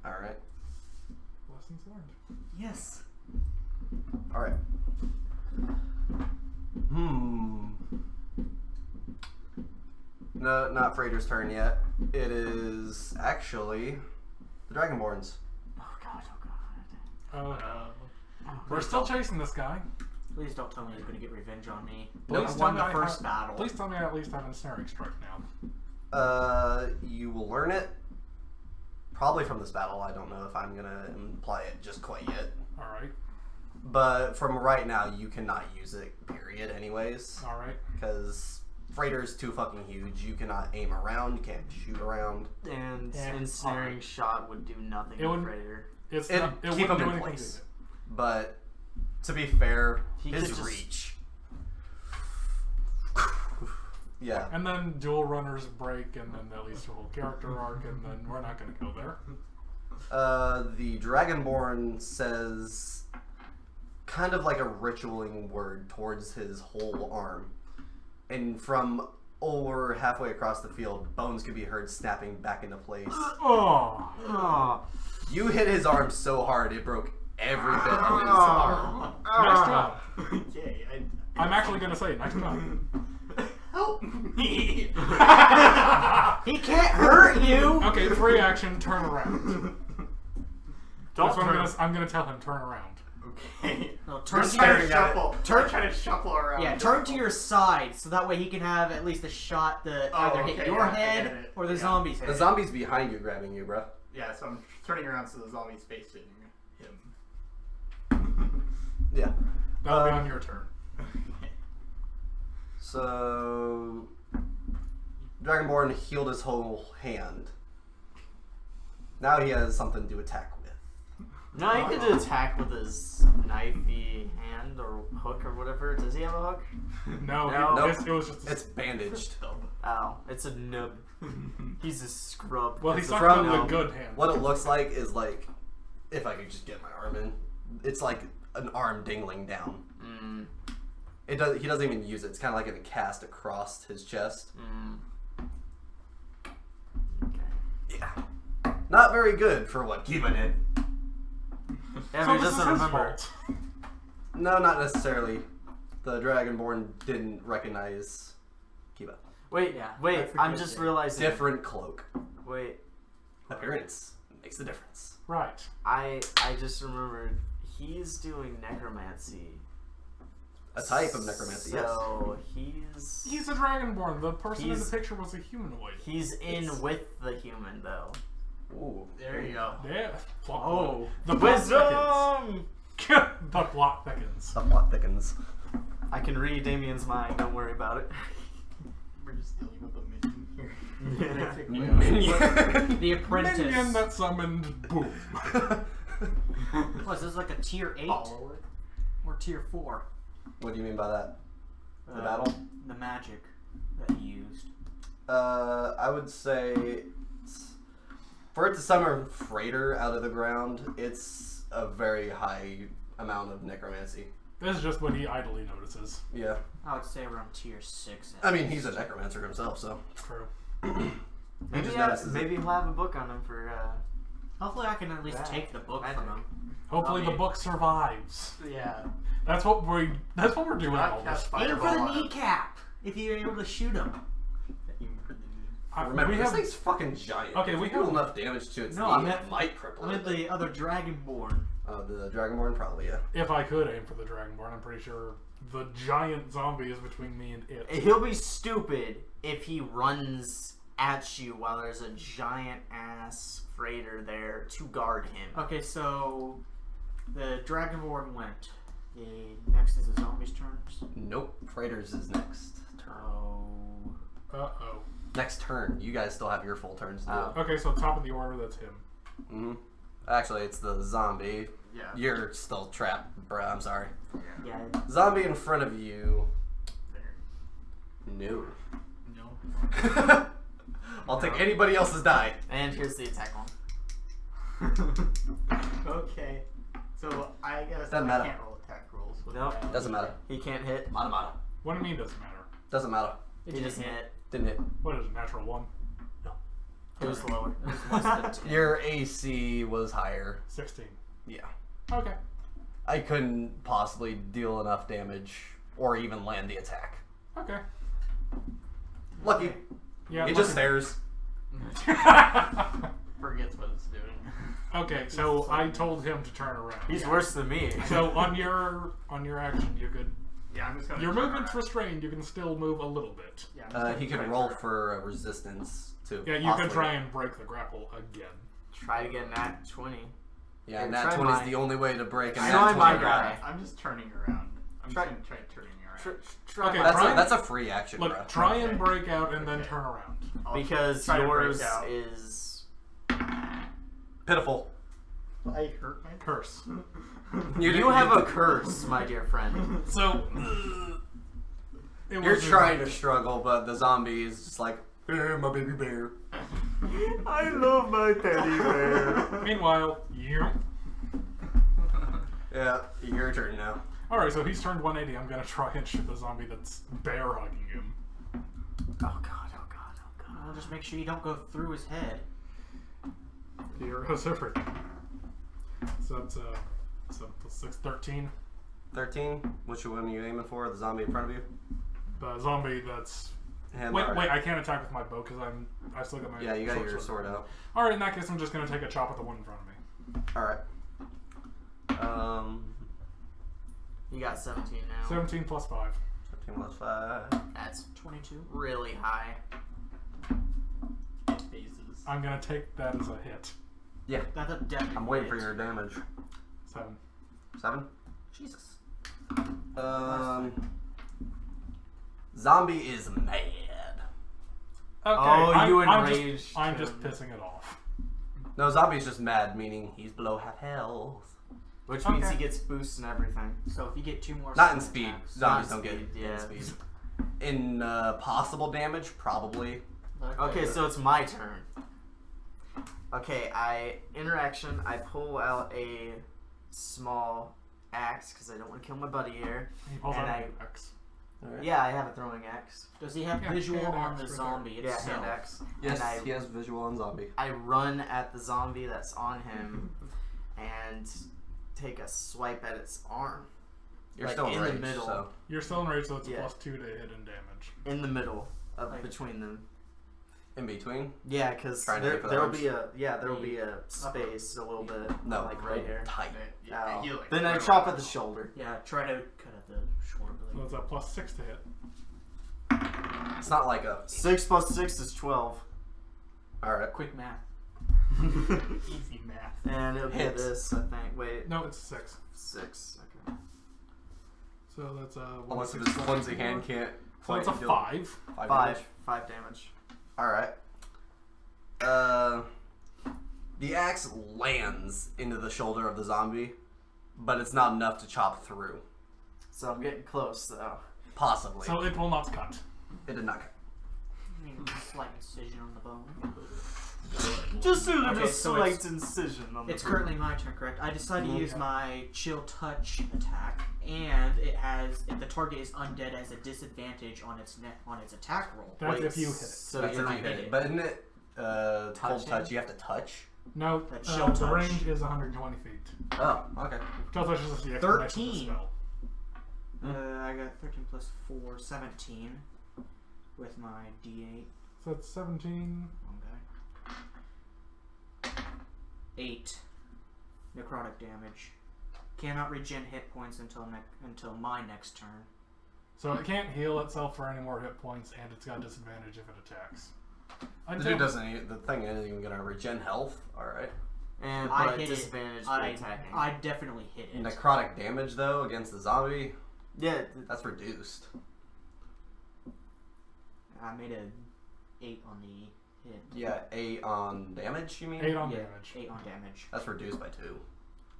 Speaker 2: Alright.
Speaker 3: Lessons learned.
Speaker 1: Yes.
Speaker 2: Alright. No, not Freighter's turn yet. It is actually the Dragonborn's.
Speaker 4: Oh god, oh god.
Speaker 3: We're still chasing this guy.
Speaker 1: Please don't tell me he's gonna get revenge on me.
Speaker 3: Please
Speaker 1: I
Speaker 3: tell
Speaker 1: won
Speaker 3: me
Speaker 1: the
Speaker 3: I
Speaker 1: first
Speaker 3: have-
Speaker 1: battle.
Speaker 3: Please tell me I at least have ensnaring strike now.
Speaker 2: You will learn it probably from this battle. I don't know if I'm gonna imply it just quite yet.
Speaker 3: Alright.
Speaker 2: But from right now, you cannot use it, period, anyways.
Speaker 3: Alright.
Speaker 2: Because Freighter's too fucking huge. You cannot aim around, you can't shoot around.
Speaker 4: And
Speaker 3: Yeah,
Speaker 4: ensnaring shot would do nothing
Speaker 3: It
Speaker 4: to
Speaker 3: would-
Speaker 4: Freighter.
Speaker 3: It
Speaker 2: Keep
Speaker 3: wouldn't
Speaker 2: him
Speaker 3: do
Speaker 2: in
Speaker 3: anything
Speaker 2: place.
Speaker 3: to it.
Speaker 2: But to be fair,
Speaker 4: He
Speaker 2: his
Speaker 4: could just-
Speaker 2: reach. Yeah.
Speaker 3: And then dual runners break, and then that leads to a whole character arc, and then we're not going to go there.
Speaker 2: The Dragonborn says kind of like a ritualing word towards his whole arm. And from over halfway across the field, bones could be heard snapping back into place.
Speaker 3: Oh!
Speaker 4: Oh.
Speaker 2: You hit his arm so hard it broke every bit of his arm.
Speaker 3: Nice job.
Speaker 5: Yay,
Speaker 3: I'm actually going to say, nice job.
Speaker 5: help me!
Speaker 1: He can't hurt you.
Speaker 3: Okay, free action, turn around.
Speaker 5: Don't
Speaker 3: That's what
Speaker 5: turn.
Speaker 3: I'm going to tell him, turn around.
Speaker 5: Okay.
Speaker 1: No,
Speaker 5: We're
Speaker 1: turn to
Speaker 5: trying
Speaker 1: your
Speaker 5: to shuffle. We're trying to shuffle around.
Speaker 1: yeah, turn to your side so that way he can have at least a shot that
Speaker 5: Oh,
Speaker 1: either
Speaker 5: okay,
Speaker 1: hit your
Speaker 5: yeah, I get
Speaker 1: head
Speaker 5: it.
Speaker 1: or the
Speaker 5: Yeah.
Speaker 1: zombie's head.
Speaker 2: The zombie's behind you grabbing you, bruh.
Speaker 5: Yeah, so I'm turning around so the zombie's facing him.
Speaker 2: Yeah.
Speaker 3: That'll be on your turn.
Speaker 2: So Dragonborn healed his whole hand. Now he has something to attack with.
Speaker 4: No, he could attack with his knifey hand or hook or whatever. Does he have a hook?
Speaker 3: No,
Speaker 4: No.
Speaker 3: it was just a
Speaker 2: It's bandaged.
Speaker 4: Oh, it's a nub. He's a scrub.
Speaker 3: Well,
Speaker 4: It's
Speaker 3: he's
Speaker 4: a
Speaker 3: talking
Speaker 2: from-
Speaker 3: about the good hand.
Speaker 2: What it looks like is like, if I could just get my arm in, it's like an arm dangling down.
Speaker 4: Mm,
Speaker 2: It does. He doesn't even use it. It's kind of like a cast across his chest.
Speaker 4: okay.
Speaker 2: Yeah. Not very good for what Kiba did.
Speaker 4: Yeah,
Speaker 3: So
Speaker 4: but he
Speaker 3: this is
Speaker 4: doesn't
Speaker 3: his
Speaker 4: remember.
Speaker 3: fault.
Speaker 2: No, not necessarily. The Dragonborn didn't recognize Kiba.
Speaker 4: Wait,
Speaker 1: Yeah, I
Speaker 4: wait.
Speaker 1: forget
Speaker 4: I'm just
Speaker 1: that.
Speaker 4: realizing.
Speaker 2: Different cloak.
Speaker 4: Wait,
Speaker 2: Appearance makes the difference.
Speaker 3: Right.
Speaker 4: I just remembered. He's doing necromancy.
Speaker 2: A type of necromancy, yes.
Speaker 4: So
Speaker 3: He's a dragonborn. The person in the
Speaker 4: He's-
Speaker 3: picture was a humanoid.
Speaker 4: he's in with the human though.
Speaker 2: Ooh.
Speaker 5: There you go.
Speaker 3: Yeah. Plot
Speaker 1: Oh.
Speaker 3: The plot
Speaker 4: Wisdom.
Speaker 3: thickens. The plot thickens.
Speaker 2: The plot thickens.
Speaker 4: I can read Damien's mind. Don't worry about it.
Speaker 5: We're just dealing with a minion here.
Speaker 2: Minion.
Speaker 1: The apprentice.
Speaker 3: Minion that summoned boom.
Speaker 1: Was this like a tier 8
Speaker 5: Follower.
Speaker 1: or tier 4?
Speaker 2: What do you mean by that? The battle?
Speaker 1: The magic that he used.
Speaker 2: I would say for it to summon Freighter out of the ground, it's a very high amount of necromancy.
Speaker 3: This is just what he idly notices.
Speaker 2: Yeah.
Speaker 1: I would say around tier 6.
Speaker 2: I mean, he's a necromancer himself, so.
Speaker 3: True.
Speaker 4: Maybe,
Speaker 2: just notices
Speaker 4: maybe he'll have a book on him for.
Speaker 1: Hopefully, I can at least
Speaker 4: Yeah.
Speaker 1: take the book
Speaker 4: Magic.
Speaker 1: from him.
Speaker 3: Hopefully
Speaker 5: I
Speaker 3: the
Speaker 5: mean-
Speaker 3: book survives.
Speaker 5: Yeah.
Speaker 3: That's what we're doing.
Speaker 5: Not
Speaker 3: All
Speaker 5: cast
Speaker 3: this.
Speaker 1: Aim for
Speaker 5: fireball
Speaker 1: the
Speaker 5: on him.
Speaker 1: kneecap if you're able to shoot him.
Speaker 5: Aim for the knee.
Speaker 2: Remember,
Speaker 3: we
Speaker 2: this
Speaker 3: have.
Speaker 2: thing's fucking giant.
Speaker 3: Okay,
Speaker 2: If
Speaker 3: we
Speaker 2: you do
Speaker 3: have-
Speaker 2: enough damage to its
Speaker 1: No,
Speaker 2: knee,
Speaker 1: I meant-
Speaker 2: it might cripple
Speaker 1: I meant
Speaker 2: it.
Speaker 1: the other Dragonborn.
Speaker 2: The Dragonborn, probably, yeah.
Speaker 3: If I could aim for the Dragonborn, I'm pretty sure the giant zombie is between me and it.
Speaker 4: He'll be stupid if he runs at you while there's a giant ass freighter there to guard him.
Speaker 1: Okay, so the Dragonborn went. The next is the zombies' turns.
Speaker 2: Nope. Freighters is next turn.
Speaker 1: Oh.
Speaker 3: Uh-oh.
Speaker 2: Next turn. You guys still have your full turns to do.
Speaker 3: Okay, so top of the order, that's him.
Speaker 2: Mm-hmm. Actually, it's the zombie.
Speaker 5: Yeah.
Speaker 2: You're still trapped, bruh. I'm sorry.
Speaker 1: Yeah.
Speaker 2: Zombie in front of you.
Speaker 5: There.
Speaker 2: No.
Speaker 5: No.
Speaker 2: I'll take anybody else's die.
Speaker 4: And here's the attack one.
Speaker 5: Okay. So I guess
Speaker 2: Doesn't
Speaker 5: I
Speaker 2: matter.
Speaker 5: can't roll attack rolls. With
Speaker 4: Nope.
Speaker 5: that.
Speaker 2: Doesn't matter.
Speaker 4: He can't hit.
Speaker 2: Mata.
Speaker 3: What do you mean doesn't matter?
Speaker 2: Doesn't matter.
Speaker 1: It
Speaker 4: He
Speaker 1: just
Speaker 4: doesn't
Speaker 1: hit.
Speaker 4: hit.
Speaker 2: Didn't hit.
Speaker 3: What is it, natural 1?
Speaker 4: It was lower.
Speaker 1: It was less than 10.
Speaker 2: Your AC was higher.
Speaker 3: 16.
Speaker 2: Yeah.
Speaker 3: Okay.
Speaker 2: I couldn't possibly deal enough damage or even land the attack.
Speaker 3: Okay.
Speaker 2: Lucky.
Speaker 3: Yeah.
Speaker 2: It just stares.
Speaker 5: Forgets what it's doing.
Speaker 3: Okay, so I told him to turn around.
Speaker 4: He's worse than me.
Speaker 3: So on your action, you could.
Speaker 5: Yeah, I'm just gonna.
Speaker 3: Your
Speaker 5: turn
Speaker 3: movement's
Speaker 5: around.
Speaker 3: restrained. You can still move a little bit.
Speaker 5: Yeah, I'm just gonna
Speaker 2: He
Speaker 5: try
Speaker 2: could
Speaker 5: to
Speaker 2: roll
Speaker 5: turn
Speaker 2: for resistance too.
Speaker 3: Yeah, you
Speaker 2: possibly.
Speaker 3: could try and break the grapple again.
Speaker 4: Try to get nat 20.
Speaker 2: Yeah,
Speaker 4: Yeah,
Speaker 2: and that
Speaker 4: try
Speaker 2: 20 is
Speaker 4: mine.
Speaker 2: the only way to break. And
Speaker 4: I
Speaker 2: that
Speaker 4: know I'm
Speaker 2: 20
Speaker 4: my guy.
Speaker 5: I'm just turning around. I'm
Speaker 4: Try-
Speaker 5: just gonna try turning around.
Speaker 4: Try
Speaker 3: Okay,
Speaker 4: my-
Speaker 3: try-
Speaker 2: That's a free action, bro.
Speaker 3: Look, try and
Speaker 5: Okay.
Speaker 3: break out and then
Speaker 5: Okay.
Speaker 3: turn around.
Speaker 5: I'll
Speaker 4: because
Speaker 5: try to break
Speaker 4: yours
Speaker 5: out.
Speaker 4: is.
Speaker 2: Pitiful.
Speaker 5: I hurt my
Speaker 3: Curse.
Speaker 4: You have a curse, my dear friend.
Speaker 3: So.
Speaker 2: You're trying to struggle, but the zombie is just like, my baby bear.
Speaker 4: I love my teddy bear.
Speaker 3: Meanwhile, you.
Speaker 2: Yeah, your turn now.
Speaker 3: Alright, so he's turned 180. I'm gonna try and shoot the zombie that's bear hugging him.
Speaker 4: Oh god, oh god, oh god.
Speaker 1: I'll just make sure you don't go through his head.
Speaker 3: Here goes everything. So that's 6, 13.
Speaker 2: 13. Which one are you aiming for? The zombie in front of you?
Speaker 3: The zombie that's.
Speaker 2: Him,
Speaker 3: Wait,
Speaker 2: alright.
Speaker 3: wait! I can't attack with my bow because I still got my.
Speaker 2: Yeah, you got your sword out.
Speaker 3: All right, in that case, I'm just gonna take a chop at the one in front of me.
Speaker 2: Alright.
Speaker 4: You got 17 now.
Speaker 3: 17 plus 5.
Speaker 2: 15 plus 5.
Speaker 4: That's
Speaker 1: 22.
Speaker 4: really high.
Speaker 5: phases.
Speaker 3: I'm gonna take that as a hit.
Speaker 2: Yeah.
Speaker 1: That's a definite.
Speaker 2: I'm waiting for
Speaker 1: hit.
Speaker 2: your damage.
Speaker 3: 7.
Speaker 2: 7?
Speaker 1: Jesus.
Speaker 2: Zombie is mad.
Speaker 3: Okay,
Speaker 4: Oh, you
Speaker 3: I'm
Speaker 4: enraged
Speaker 3: I'm just
Speaker 4: him.
Speaker 3: pissing it off.
Speaker 2: No, zombie's just mad, meaning he's below half health.
Speaker 4: Which means
Speaker 3: Okay.
Speaker 4: he gets boosts and everything.
Speaker 1: So if you get 2 more.
Speaker 2: Not in
Speaker 1: swing
Speaker 2: speed.
Speaker 1: attacks-
Speaker 2: Zombies
Speaker 4: Not
Speaker 2: don't get
Speaker 4: speed,
Speaker 2: in
Speaker 4: yeah.
Speaker 2: speed. In possible damage, probably.
Speaker 4: Okay, so it's my turn. Okay, interaction, I pull out a small axe because I don't want to kill my buddy here.
Speaker 3: He pulls
Speaker 4: And
Speaker 3: out
Speaker 4: I-
Speaker 3: an axe.
Speaker 2: Alright.
Speaker 4: Yeah, I have a throwing axe.
Speaker 1: Does he have
Speaker 3: Yeah,
Speaker 1: visual
Speaker 3: hand
Speaker 1: on
Speaker 3: axe
Speaker 1: the
Speaker 3: right
Speaker 1: zombie
Speaker 4: Yeah,
Speaker 1: itself?
Speaker 4: hand axe.
Speaker 2: Yes,
Speaker 4: And
Speaker 2: he has visual on zombie.
Speaker 4: I run at the zombie that's on him and take a swipe at its arm.
Speaker 2: You're
Speaker 4: Like,
Speaker 2: still
Speaker 4: in the
Speaker 2: enraged,
Speaker 4: middle.
Speaker 2: so.
Speaker 3: You're still enraged, so it's
Speaker 4: Yeah.
Speaker 3: a +2 to hit and damage.
Speaker 4: In the middle of
Speaker 1: Like-
Speaker 4: between them.
Speaker 2: In between?
Speaker 4: Yeah, because
Speaker 2: Trying to aim for the
Speaker 4: there'll
Speaker 2: arms?
Speaker 4: be a space a little bit.
Speaker 2: No,
Speaker 4: like right here.
Speaker 2: Tight.
Speaker 5: Yeah,
Speaker 4: Ow.
Speaker 5: you, like,
Speaker 4: Then I
Speaker 5: run
Speaker 4: chop
Speaker 5: around.
Speaker 4: at the shoulder.
Speaker 1: Yeah, try to cut at the shoulder
Speaker 3: So
Speaker 1: blade.
Speaker 3: it's a +6 to hit.
Speaker 2: It's not like a.
Speaker 4: 6 plus 6 is 12.
Speaker 2: Alright.
Speaker 1: Quick math.
Speaker 5: Easy math.
Speaker 4: And it'll be
Speaker 2: Hits.
Speaker 4: this, I think. Wait,
Speaker 3: No, it's 6.
Speaker 4: 6. Okay.
Speaker 3: So that's
Speaker 2: Unless
Speaker 3: 1d6
Speaker 2: if his
Speaker 3: plus
Speaker 2: clumsy
Speaker 3: 4.
Speaker 2: hand can't.
Speaker 3: So it's a
Speaker 2: quite deal-
Speaker 3: 5.
Speaker 2: 5
Speaker 4: 5.
Speaker 2: damage.
Speaker 4: 5 damage.
Speaker 2: Alright. The axe lands into the shoulder of the zombie, but it's not enough to chop through.
Speaker 4: So I'm getting close, though.
Speaker 2: Possibly.
Speaker 3: So it will not cut.
Speaker 2: It did not cut.
Speaker 1: I mean, slight incision on the bone.
Speaker 4: Just a
Speaker 1: Okay, so
Speaker 4: slight
Speaker 1: it's-
Speaker 4: incision on the
Speaker 1: It's
Speaker 4: boot.
Speaker 1: currently my turn, correct? I decided to use
Speaker 3: Okay.
Speaker 1: my Chill Touch attack, and it has if the target is undead, has a disadvantage on its attack roll.
Speaker 3: That's
Speaker 4: Wait,
Speaker 3: if you hit it.
Speaker 4: So
Speaker 2: That's
Speaker 4: you're
Speaker 2: if
Speaker 4: not
Speaker 2: you hit
Speaker 1: hitting.
Speaker 2: it. But isn't it cold
Speaker 4: Touching?
Speaker 2: touch? You have to touch.
Speaker 3: No,
Speaker 1: That's Chill
Speaker 3: the
Speaker 1: Touch.
Speaker 3: range is 120 feet.
Speaker 2: Oh, okay.
Speaker 3: Chill touch is just the explanation of the
Speaker 1: 13.
Speaker 3: spell.
Speaker 1: I got 13 plus 4, 17 with my D8.
Speaker 3: So that's 17.
Speaker 1: Okay. 8 necrotic damage. Cannot regen hit points until my next turn.
Speaker 3: So it can't heal itself for any more hit points, and it's got disadvantage if it attacks.
Speaker 2: The dude doesn't. The thing isn't even gonna regen health. All right.
Speaker 4: And
Speaker 1: I
Speaker 4: but
Speaker 1: hit
Speaker 4: disadvantage
Speaker 1: it.
Speaker 4: for attacking.
Speaker 1: I definitely hit it.
Speaker 2: Necrotic damage though against the zombie,
Speaker 4: yeah.
Speaker 2: that's reduced.
Speaker 1: I made a 8 on the hit.
Speaker 2: Yeah, 8 on damage. You mean?
Speaker 3: 8 on
Speaker 1: Yeah,
Speaker 3: damage.
Speaker 1: 8 on damage.
Speaker 2: That's reduced by 2.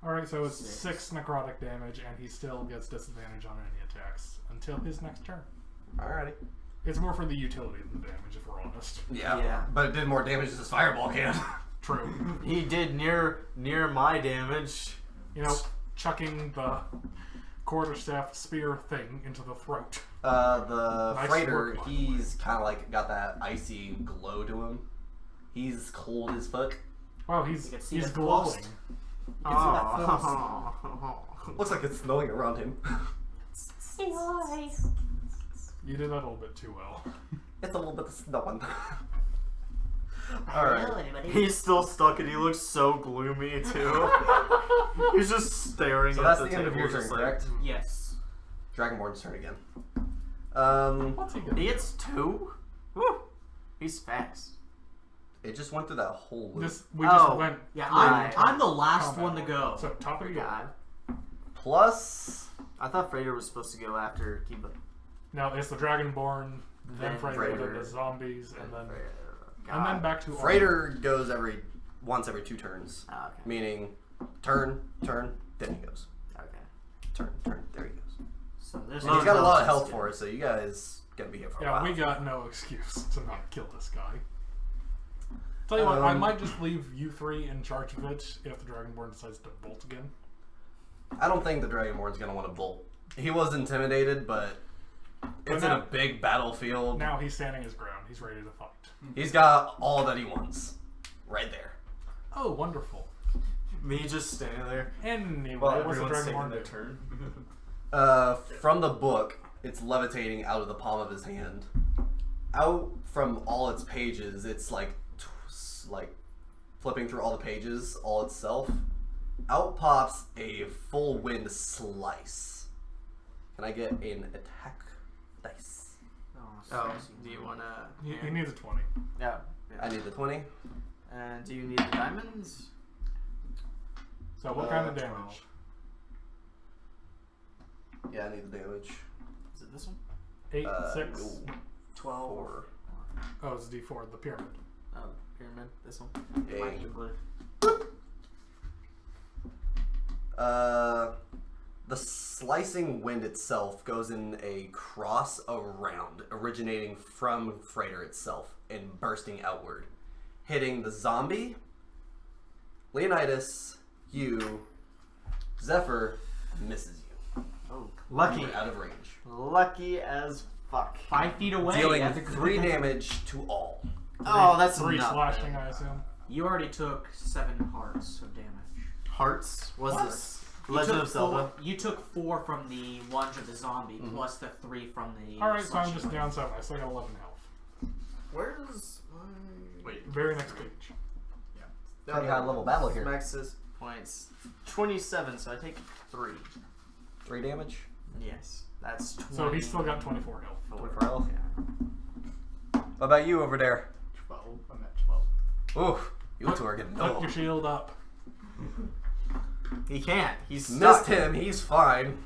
Speaker 3: Alright, so it's
Speaker 1: 6.
Speaker 3: 6 necrotic damage, and he still gets disadvantage on any attacks until his next turn.
Speaker 2: Alrighty.
Speaker 3: It's more for the utility than the damage, if we're honest.
Speaker 2: Yeah.
Speaker 4: Yeah.
Speaker 2: But it did more damage than this fireball can.
Speaker 3: True.
Speaker 4: He did near my damage.
Speaker 3: You know, chucking the quarterstaff spear thing into the throat.
Speaker 2: The
Speaker 3: Nice
Speaker 2: freighter,
Speaker 3: work, by the
Speaker 2: he's kind of like got that icy glow to him. He's cold as fuck.
Speaker 3: Wow,
Speaker 1: You can see
Speaker 3: he's
Speaker 1: the
Speaker 3: glowing.
Speaker 1: frost. You can see that frost.
Speaker 4: Oh.
Speaker 2: Looks like it's snowing around him.
Speaker 3: You did that a little bit too well.
Speaker 2: It's a little bit of snowing.
Speaker 1: Hello,
Speaker 2: Alright.
Speaker 1: everybody.
Speaker 4: He's still stuck and he looks so gloomy too. He's just staring
Speaker 2: So
Speaker 4: at
Speaker 2: that's
Speaker 4: the
Speaker 2: the end of your
Speaker 4: table,
Speaker 2: turn,
Speaker 4: just like-
Speaker 2: correct?
Speaker 1: Yes.
Speaker 2: Dragonborn's turn again.
Speaker 3: What's he gonna
Speaker 4: He
Speaker 3: do?
Speaker 4: gets 2? Woo! He's fast.
Speaker 2: It just went through that whole loop.
Speaker 3: We just
Speaker 4: Oh.
Speaker 3: went.
Speaker 1: Yeah,
Speaker 4: Right.
Speaker 1: I'm the last
Speaker 3: combat
Speaker 1: one to
Speaker 3: order.
Speaker 1: go.
Speaker 3: So top of your
Speaker 4: God.
Speaker 2: Plus,
Speaker 4: I thought Freighter was supposed to go after Kiba.
Speaker 3: No, it's the Dragonborn, then
Speaker 4: Then
Speaker 3: Freighter,
Speaker 2: Freighter.
Speaker 3: then the zombies, and then
Speaker 4: God.
Speaker 3: back to
Speaker 2: Freighter goes once every 2 turns.
Speaker 4: Oh, okay.
Speaker 2: Meaning, turn, then he goes.
Speaker 4: Okay.
Speaker 2: Turn, there he goes.
Speaker 1: So there's
Speaker 2: And
Speaker 4: Low
Speaker 2: he's got a lot of
Speaker 4: health
Speaker 2: health
Speaker 4: is
Speaker 2: for it, so you guys gonna be here for a
Speaker 3: Yeah,
Speaker 2: while.
Speaker 3: we got no excuse to not kill this guy. Tell you what, I might just leave you 3 in charge of it if the Dragonborn decides to bolt again.
Speaker 2: I don't think the Dragonborn's gonna want to bolt. He was intimidated, but it's in
Speaker 3: now-
Speaker 2: a big battlefield.
Speaker 3: Now he's standing his ground. He's ready to fight.
Speaker 2: He's got all that he wants. Right there.
Speaker 3: Oh, wonderful.
Speaker 4: Me just standing there.
Speaker 3: Anyway,
Speaker 5: Well,
Speaker 3: what's the
Speaker 5: everyone's taking
Speaker 3: Dragonborn
Speaker 5: their
Speaker 3: do?
Speaker 5: turn.
Speaker 2: From the book, it's levitating out of the palm of his hand. Out from all its pages, it's like flipping through all the pages, all itself. Out pops a full wind slice. Can I get an attack dice?
Speaker 4: Oh, do you wanna?
Speaker 3: He needs a 20.
Speaker 4: Yeah.
Speaker 2: I need the 20.
Speaker 4: And do you need the diamonds?
Speaker 3: So what kind of
Speaker 2: 12.
Speaker 3: damage?
Speaker 2: Yeah, I need the damage.
Speaker 4: Is it this one?
Speaker 3: 8, 6.
Speaker 2: No.
Speaker 1: 12.
Speaker 2: 4.
Speaker 3: Oh, it's D4, the pyramid.
Speaker 4: Oh, pyramid. This one.
Speaker 2: Yay.
Speaker 1: Blue.
Speaker 2: The slicing wind itself goes in a cross around, originating from Freighter itself and bursting outward, hitting the zombie, Leonidas, you, Zephyr, misses you.
Speaker 4: Oh, lucky.
Speaker 2: You're out of range.
Speaker 4: Lucky as fuck.
Speaker 1: 5 feet away.
Speaker 2: Dealing
Speaker 1: That's a good
Speaker 2: 3
Speaker 1: thing.
Speaker 2: damage to all.
Speaker 4: Oh, that's
Speaker 3: 3
Speaker 4: not
Speaker 3: slashing,
Speaker 4: bad.
Speaker 3: I assume.
Speaker 1: You already took 7 hearts of damage.
Speaker 4: Hearts? What's
Speaker 1: What?
Speaker 4: this?
Speaker 1: You
Speaker 4: Legend
Speaker 1: took
Speaker 4: of Zelda.
Speaker 1: you took 4 from the lunge of the zombie, plus the 3 from the.
Speaker 3: Alright, so I'm
Speaker 1: slashing
Speaker 3: just
Speaker 1: blade.
Speaker 3: down 7. I still got 11 health.
Speaker 4: Where's
Speaker 5: Wait.
Speaker 3: Very next page.
Speaker 2: Pretty high level battle here.
Speaker 4: Max's points. 27, so I take 3.
Speaker 2: 3 damage.
Speaker 4: Yes. That's 20.
Speaker 3: So he's still got 24 health.
Speaker 2: 24 health.
Speaker 4: Yeah.
Speaker 2: What about you over there?
Speaker 5: 12. I'm at 12.
Speaker 2: Ooh, you two are getting
Speaker 3: Put
Speaker 2: no.
Speaker 3: your shield up.
Speaker 4: He can't. He's
Speaker 2: Missed
Speaker 4: stuck.
Speaker 2: him. He's fine.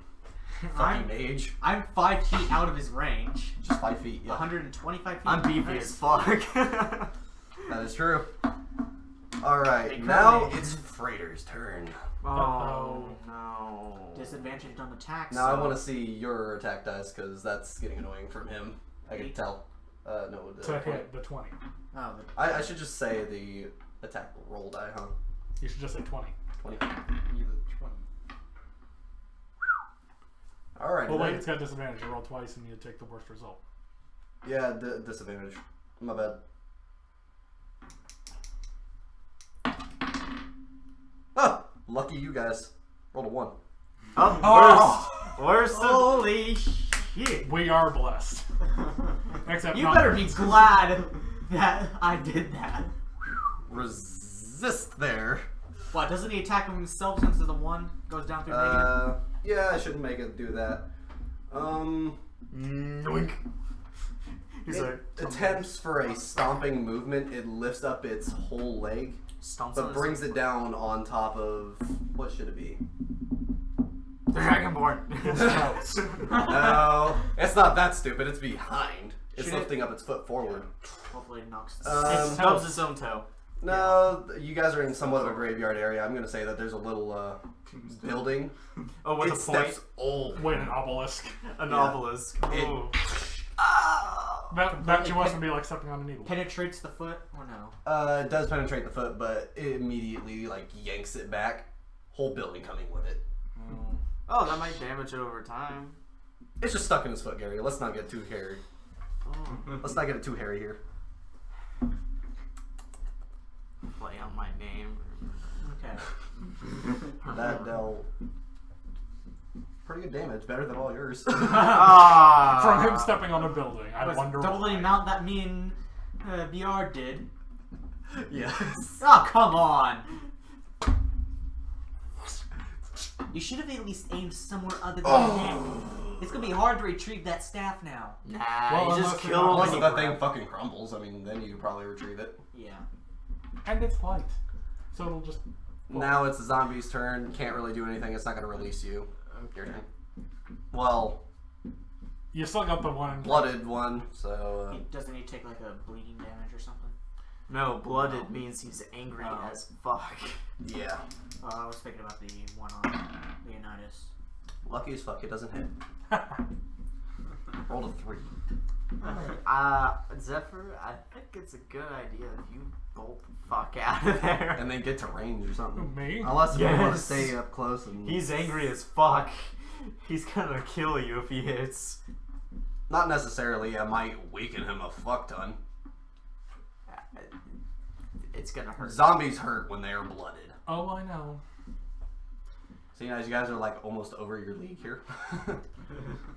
Speaker 1: I'm,
Speaker 2: Fucking mage.
Speaker 1: I'm 5 feet out of his range.
Speaker 2: Just 5 feet. Yeah,
Speaker 1: 125 feet.
Speaker 4: I'm beefy as fuck.
Speaker 2: that is true. All right,
Speaker 1: Hey,
Speaker 2: now
Speaker 1: Curly.
Speaker 2: it's Freighter's turn.
Speaker 4: Oh no.
Speaker 1: Disadvantaged on attacks.
Speaker 2: Now I want to see your attack dice because that's getting annoying from him. I can
Speaker 1: 8.
Speaker 2: tell. No, the
Speaker 3: To
Speaker 2: 20.
Speaker 3: hit the 20.
Speaker 1: Oh,
Speaker 2: I should just say the attack roll die, huh?
Speaker 3: You should just say 20.
Speaker 2: 20.
Speaker 5: Either 20.
Speaker 2: Alright.
Speaker 3: Well, wait, it's got disadvantage. You roll twice and you take the worst result.
Speaker 2: Yeah, disadvantage. My bad. Ah! Lucky you guys. Rolled a 1.
Speaker 4: Worst holy shit.
Speaker 3: We are blessed. Except
Speaker 1: You
Speaker 3: not-
Speaker 1: better be glad that I did that.
Speaker 2: Resist there.
Speaker 1: What, doesn't he attack himself since the 1 goes down through negative?
Speaker 2: Yeah, I shouldn't make it do that.
Speaker 4: Yoink. He's
Speaker 2: It
Speaker 4: like,
Speaker 2: attempts for a stomping movement. It lifts up its whole leg,
Speaker 4: stomps on
Speaker 2: but
Speaker 4: his
Speaker 2: brings it down on top of what should it be?
Speaker 4: The Dragonborn.
Speaker 2: No, it's not that stupid. It's behind. It's
Speaker 1: Should it-
Speaker 2: lifting up its foot forward.
Speaker 1: Hopefully it knocks
Speaker 4: It stubs its own toe.
Speaker 2: No, you guys are in somewhat of a graveyard area. I'm gonna say that there's a little building.
Speaker 4: Oh, with
Speaker 2: It
Speaker 4: a point?
Speaker 2: steps old.
Speaker 3: Wait, an obelisk.
Speaker 4: An
Speaker 2: Yeah.
Speaker 4: obelisk.
Speaker 2: It-
Speaker 4: Oh.
Speaker 3: That you must be like stepping on a needle.
Speaker 1: Penetrates the foot or no?
Speaker 2: It does penetrate the foot, but it immediately like yanks it back. Whole building coming with it.
Speaker 4: Oh, that might damage it over time.
Speaker 2: It's just stuck in his foot, Gary. Let's not get too hairy. Let's not get it too hairy here.
Speaker 4: Play on my name.
Speaker 1: Okay.
Speaker 2: That dealt pretty good damage, better than all yours.
Speaker 4: Ah.
Speaker 3: From him stepping on a building. I
Speaker 1: Was
Speaker 3: wonder
Speaker 1: double the
Speaker 3: why.
Speaker 1: amount that me and BR did.
Speaker 2: Yes.
Speaker 1: Oh, come on! You should have at least aimed somewhere other than him. It's gonna be hard to retrieve that staff now.
Speaker 4: Nah,
Speaker 3: Well,
Speaker 4: you
Speaker 3: unless
Speaker 4: just
Speaker 3: you're
Speaker 4: kill
Speaker 3: not-
Speaker 4: him
Speaker 2: Unless
Speaker 4: when
Speaker 2: that
Speaker 4: you
Speaker 2: thing
Speaker 4: grab.
Speaker 2: fucking crumbles, I mean, then you could probably retrieve it.
Speaker 1: Yeah.
Speaker 3: And it's light. So it'll just...
Speaker 2: Now it's the zombie's turn. Can't really do anything. It's not going to release you. Your turn. Well,
Speaker 3: You still got the one in
Speaker 2: blooded one, so...
Speaker 1: Doesn't he take like a bleeding damage or something?
Speaker 4: No, blooded means he's angry
Speaker 1: Oh.
Speaker 4: as fuck.
Speaker 2: yeah.
Speaker 1: I was thinking about the one on Leonidas.
Speaker 2: Lucky as fuck, it doesn't hit. Rolled a 3.
Speaker 4: Zephyr, I think it's a good idea if you bolt the fuck out of there.
Speaker 2: And then get to range or something.
Speaker 3: Me?
Speaker 2: Unless if you want to
Speaker 4: Yes.
Speaker 2: stay up close and...
Speaker 4: He's angry as fuck. He's gonna kill you if he hits.
Speaker 2: Not necessarily. I might weaken him a fuck ton.
Speaker 4: It's gonna hurt.
Speaker 2: Zombies hurt when they are blooded.
Speaker 3: Oh, I know.
Speaker 2: So you guys are like almost over your league here.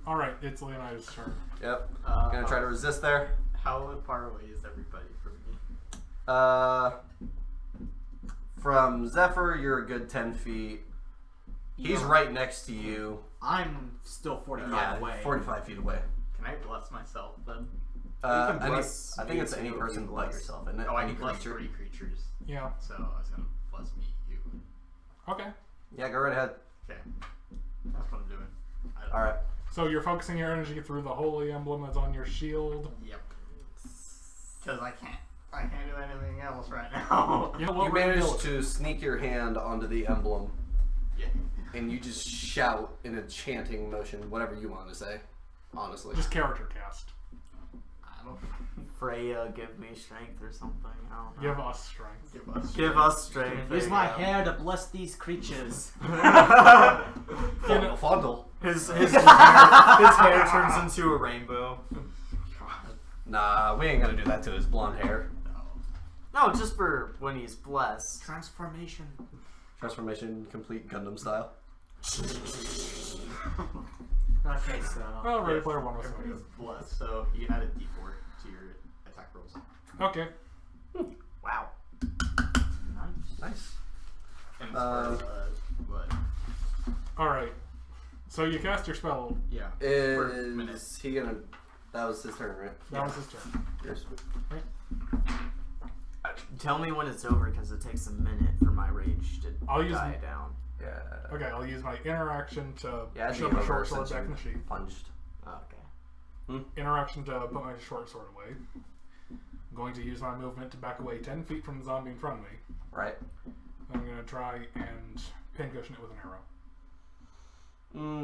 Speaker 3: Alright, it's Leonidas' turn.
Speaker 2: Yep. Gonna try to resist there.
Speaker 5: How far away is everybody from me?
Speaker 2: From Zephyr, you're a good 10 feet. He's
Speaker 1: Yeah.
Speaker 2: right next to you.
Speaker 1: I'm still 45
Speaker 2: Yeah,
Speaker 1: away.
Speaker 2: 45 feet away.
Speaker 5: Can I bless myself then?
Speaker 4: can bless
Speaker 2: I think
Speaker 4: me
Speaker 2: it's any
Speaker 4: too,
Speaker 2: person
Speaker 4: you
Speaker 2: but
Speaker 4: bless.
Speaker 2: yourself, isn't it?
Speaker 5: Oh, I
Speaker 2: Any
Speaker 5: can bless
Speaker 2: creature.
Speaker 5: 3 creatures.
Speaker 3: Yeah.
Speaker 5: So I was gonna bless me, you.
Speaker 3: Okay.
Speaker 2: Yeah, go right ahead.
Speaker 5: Okay. That's what I'm doing.
Speaker 2: Alright.
Speaker 3: So you're focusing your energy through the holy emblem that's on your shield.
Speaker 5: Yep. Because I can't do anything else right now.
Speaker 3: You know what?
Speaker 2: You managed to sneak your hand onto the emblem,
Speaker 5: Yeah.
Speaker 2: and you just shout in a chanting motion, whatever you want to say. Honestly.
Speaker 3: Just character cast.
Speaker 5: I don't
Speaker 4: Freya, give me strength or something. I don't know.
Speaker 3: Give us strength.
Speaker 5: give us.
Speaker 4: Give us strength.
Speaker 1: Use
Speaker 4: there
Speaker 1: my
Speaker 4: you go.
Speaker 1: hair to bless these creatures.
Speaker 2: Fondle.
Speaker 4: His hair turns into a rainbow.
Speaker 2: Nah, we ain't gonna do that to his blonde hair.
Speaker 4: No, just for when he's blessed.
Speaker 1: Transformation.
Speaker 2: Transformation complete Gundam style.
Speaker 1: Okay, so.
Speaker 3: Well, Ready Player One was
Speaker 5: Everybody was
Speaker 3: fine.
Speaker 5: blessed, so you can add a d4 to your attack rolls.
Speaker 3: Okay.
Speaker 4: Wow.
Speaker 1: Nice.
Speaker 2: Nice.
Speaker 5: And as far as, what?
Speaker 3: Alright. So you cast your spell.
Speaker 5: Yeah. For a minute.
Speaker 2: Is he gonna... That was his turn, right?
Speaker 3: That was his turn.
Speaker 2: Yours.
Speaker 4: Tell me when it's over because it takes a minute for my rage to
Speaker 3: I'll use
Speaker 4: die down.
Speaker 2: Yeah.
Speaker 3: Okay, I'll use my interaction to
Speaker 2: Yeah, I'd
Speaker 3: shove
Speaker 2: be
Speaker 3: my
Speaker 2: over
Speaker 3: short sword
Speaker 2: since
Speaker 3: back in
Speaker 2: you
Speaker 3: the sheath.
Speaker 2: punched.
Speaker 4: Okay.
Speaker 3: Interaction to put my short sword away. I'm going to use my movement to back away 10 feet from the zombie in front of me.
Speaker 2: Right.
Speaker 3: I'm going to try and pincushion it with an arrow.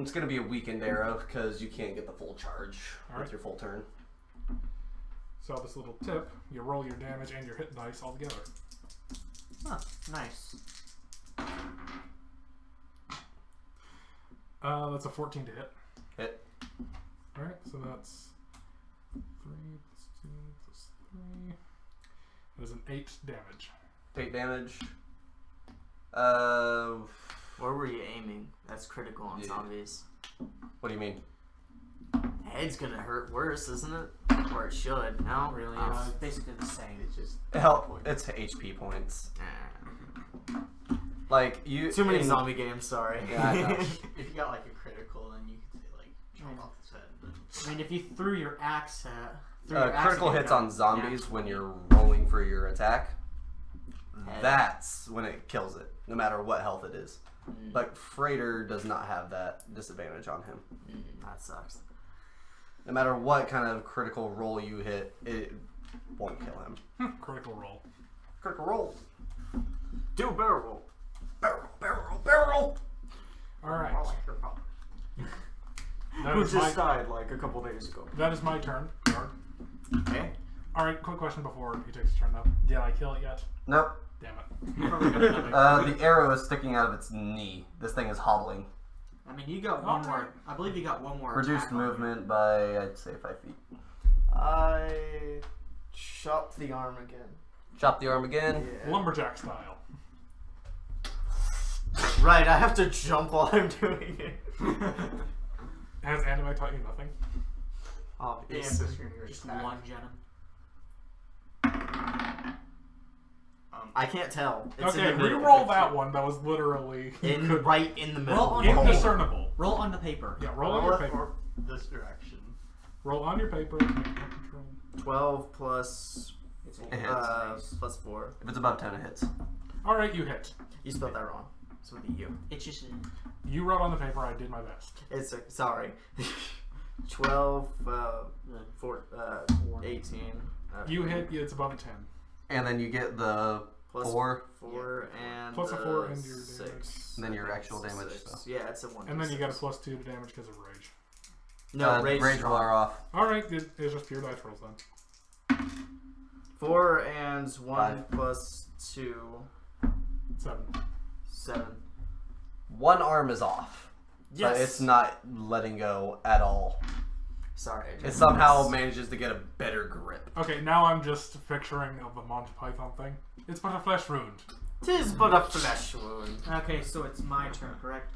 Speaker 2: It's gonna be a weakened arrow because you can't get the full charge
Speaker 3: Alright.
Speaker 2: with your full turn.
Speaker 3: So this little tip, you roll your damage and your hit dice all together.
Speaker 1: Huh, nice.
Speaker 3: That's a 14 to hit.
Speaker 2: Hit.
Speaker 3: Alright, so that's 3 plus 2 plus 3. That is an 8 damage.
Speaker 2: 8 damage.
Speaker 4: Where were you aiming? That's critical on
Speaker 2: Yeah.
Speaker 4: zombies.
Speaker 2: What do you mean?
Speaker 4: Head's gonna hurt worse, isn't it? Or it should. No, really.
Speaker 1: It's basically the same.
Speaker 5: It's just
Speaker 2: It's HP points.
Speaker 4: Nah.
Speaker 2: Like you.
Speaker 4: Too many
Speaker 2: in-
Speaker 4: zombie games. Sorry.
Speaker 2: Yeah, I know.
Speaker 5: if you got like a critical, then you could say like chop off his head.
Speaker 1: I mean, if you threw your axe at...
Speaker 2: Critical hits on zombies when you're rolling for your attack.
Speaker 4: Head.
Speaker 2: That's when it kills it, no matter what health it is.
Speaker 4: Mm.
Speaker 2: But Freighter does not have that disadvantage on him.
Speaker 4: That sucks.
Speaker 2: No matter what kind of critical roll you hit, it won't kill him.
Speaker 3: Critical roll.
Speaker 2: Critical roll.
Speaker 4: Do a barrel roll.
Speaker 2: Barrel.
Speaker 3: Alright.
Speaker 5: More like your father.
Speaker 3: That
Speaker 4: Who
Speaker 3: is
Speaker 4: just
Speaker 3: my,
Speaker 4: died like a couple days ago.
Speaker 3: that is my turn. Guard.
Speaker 4: Okay.
Speaker 3: Alright, quick question before he takes his turn up. Did I kill it yet?
Speaker 2: Nope.
Speaker 3: Damn it.
Speaker 2: The arrow is sticking out of its knee. This thing is hobbling.
Speaker 1: I mean, you got one more... I believe you got one more
Speaker 2: Reduced
Speaker 1: attack on you.
Speaker 2: movement by, I'd say, 5 feet.
Speaker 4: I chop the arm again.
Speaker 2: Chop the arm again.
Speaker 4: Yeah.
Speaker 3: Lumberjack style.
Speaker 4: Right, I have to jump while I'm doing it.
Speaker 3: Has anime taught you nothing?
Speaker 4: Obvious.
Speaker 5: And your
Speaker 1: Just
Speaker 5: attack.
Speaker 1: lunge at him.
Speaker 4: I can't tell. It's
Speaker 3: Okay,
Speaker 4: in the middle.
Speaker 3: re-roll that one. That was literally
Speaker 4: Right in the middle.
Speaker 1: Roll on
Speaker 3: indiscernible.
Speaker 1: Roll on the paper.
Speaker 3: Yeah, roll on your
Speaker 5: Or
Speaker 3: paper.
Speaker 5: this direction.
Speaker 3: Roll on your paper. Make no control.
Speaker 4: 12 plus
Speaker 1: It's
Speaker 2: It hits.
Speaker 4: plus 4.
Speaker 2: If it's above 10, it hits.
Speaker 3: Alright, you hit.
Speaker 4: You spelled that wrong. It's with a U.
Speaker 1: It's just...
Speaker 3: You wrote on the paper, I did my best.
Speaker 4: It's sorry. 12, 18.
Speaker 3: You hit, it's above a 10.
Speaker 2: And then you get the
Speaker 4: Plus
Speaker 2: 4.
Speaker 4: 4 and
Speaker 3: Plus a 4 and your
Speaker 4: 6.
Speaker 2: And then your
Speaker 4: I think
Speaker 2: actual
Speaker 4: it's
Speaker 2: damage,
Speaker 4: 6.
Speaker 2: so.
Speaker 4: Yeah, it's a 1.
Speaker 3: And then you got a plus 2 to damage because of rage.
Speaker 4: No, rage.
Speaker 2: roll are off.
Speaker 3: Alright, it's just pure dice rolls then.
Speaker 4: 4 and 1
Speaker 2: 5.
Speaker 4: plus 2.
Speaker 3: 7.
Speaker 4: 7.
Speaker 2: One arm is off.
Speaker 4: Yes.
Speaker 2: But it's not letting go at all.
Speaker 4: Sorry. I
Speaker 2: It
Speaker 4: just
Speaker 2: somehow
Speaker 4: missed.
Speaker 2: manages to get a better grip.
Speaker 3: Okay, now I'm just picturing the Monty Python thing. It's but a flesh wound.
Speaker 4: 'Tis but a flesh wound.
Speaker 1: Okay, so it's my turn, correct?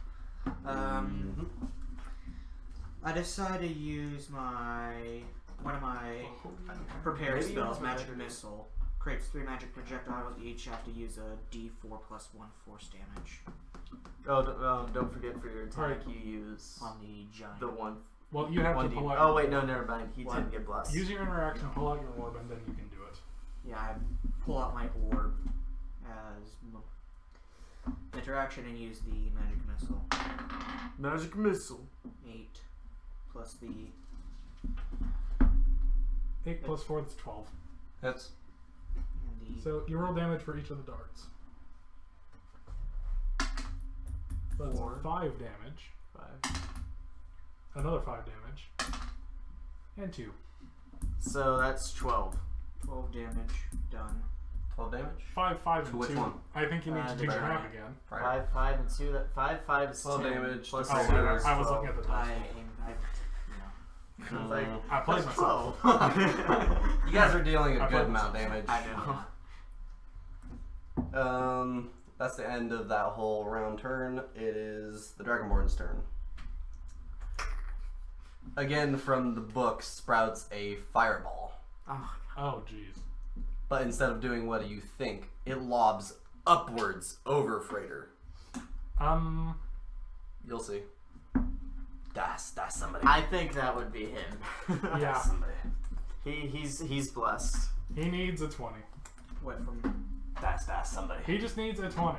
Speaker 1: I decide to use one of my prepared
Speaker 4: Maybe
Speaker 1: spells,
Speaker 4: use
Speaker 1: Magic
Speaker 4: Magic
Speaker 1: Missile. Creates 3 magic projectiles. Each have to use a D4 plus 1 force damage
Speaker 4: Oh, don't forget for your attack
Speaker 3: Alright.
Speaker 4: you use
Speaker 1: on the giant.
Speaker 4: the one.
Speaker 3: Well, you have to
Speaker 4: 1D.
Speaker 3: pull out.
Speaker 4: Oh wait, no, never mind. He
Speaker 1: What?
Speaker 4: didn't get blessed.
Speaker 3: Use your interaction, pull out your orb, and then you can do it.
Speaker 1: Yeah, I pull out my orb as interaction and use the magic missile.
Speaker 4: Magic missile.
Speaker 1: 8 plus the
Speaker 3: 8 plus 4, that's 12.
Speaker 2: Hits.
Speaker 1: and the
Speaker 3: So you roll damage for each of the darts. So that's
Speaker 4: 4.
Speaker 3: 5 damage.
Speaker 4: 5.
Speaker 3: Another 5 damage. And 2.
Speaker 4: So that's 12.
Speaker 1: 12 damage done.
Speaker 2: 12 damage?
Speaker 3: 5, 5,
Speaker 2: To
Speaker 3: and
Speaker 2: which
Speaker 3: 2.
Speaker 2: one?
Speaker 3: I think you need to do your
Speaker 1: the
Speaker 3: map
Speaker 1: right.
Speaker 3: again.
Speaker 4: 5, and 2. That 5 is
Speaker 2: 12
Speaker 4: 10
Speaker 2: damage
Speaker 4: plus
Speaker 2: to
Speaker 3: Oh,
Speaker 4: 2
Speaker 2: Freighter.
Speaker 4: is
Speaker 3: I was
Speaker 4: 12.
Speaker 3: looking at the dice.
Speaker 4: I was like,
Speaker 3: I played
Speaker 4: that's
Speaker 3: myself.
Speaker 4: 12.
Speaker 2: You guys are dealing a
Speaker 3: I
Speaker 2: good
Speaker 3: played
Speaker 2: amount of
Speaker 3: myself.
Speaker 2: damage.
Speaker 4: I know.
Speaker 2: That's the end of that whole round turn. It is the Dragonborn's turn. Again, from the book, sprouts a fireball.
Speaker 4: Oh,
Speaker 3: Oh, jeez.
Speaker 2: But instead of doing what you think, it lobs upwards over Freighter. You'll see. That's somebody.
Speaker 4: I think that would be him.
Speaker 3: Yeah.
Speaker 2: Somebody.
Speaker 4: He's blessed.
Speaker 3: He needs a 20.
Speaker 1: What from?
Speaker 2: That's somebody.
Speaker 3: He just needs a 20.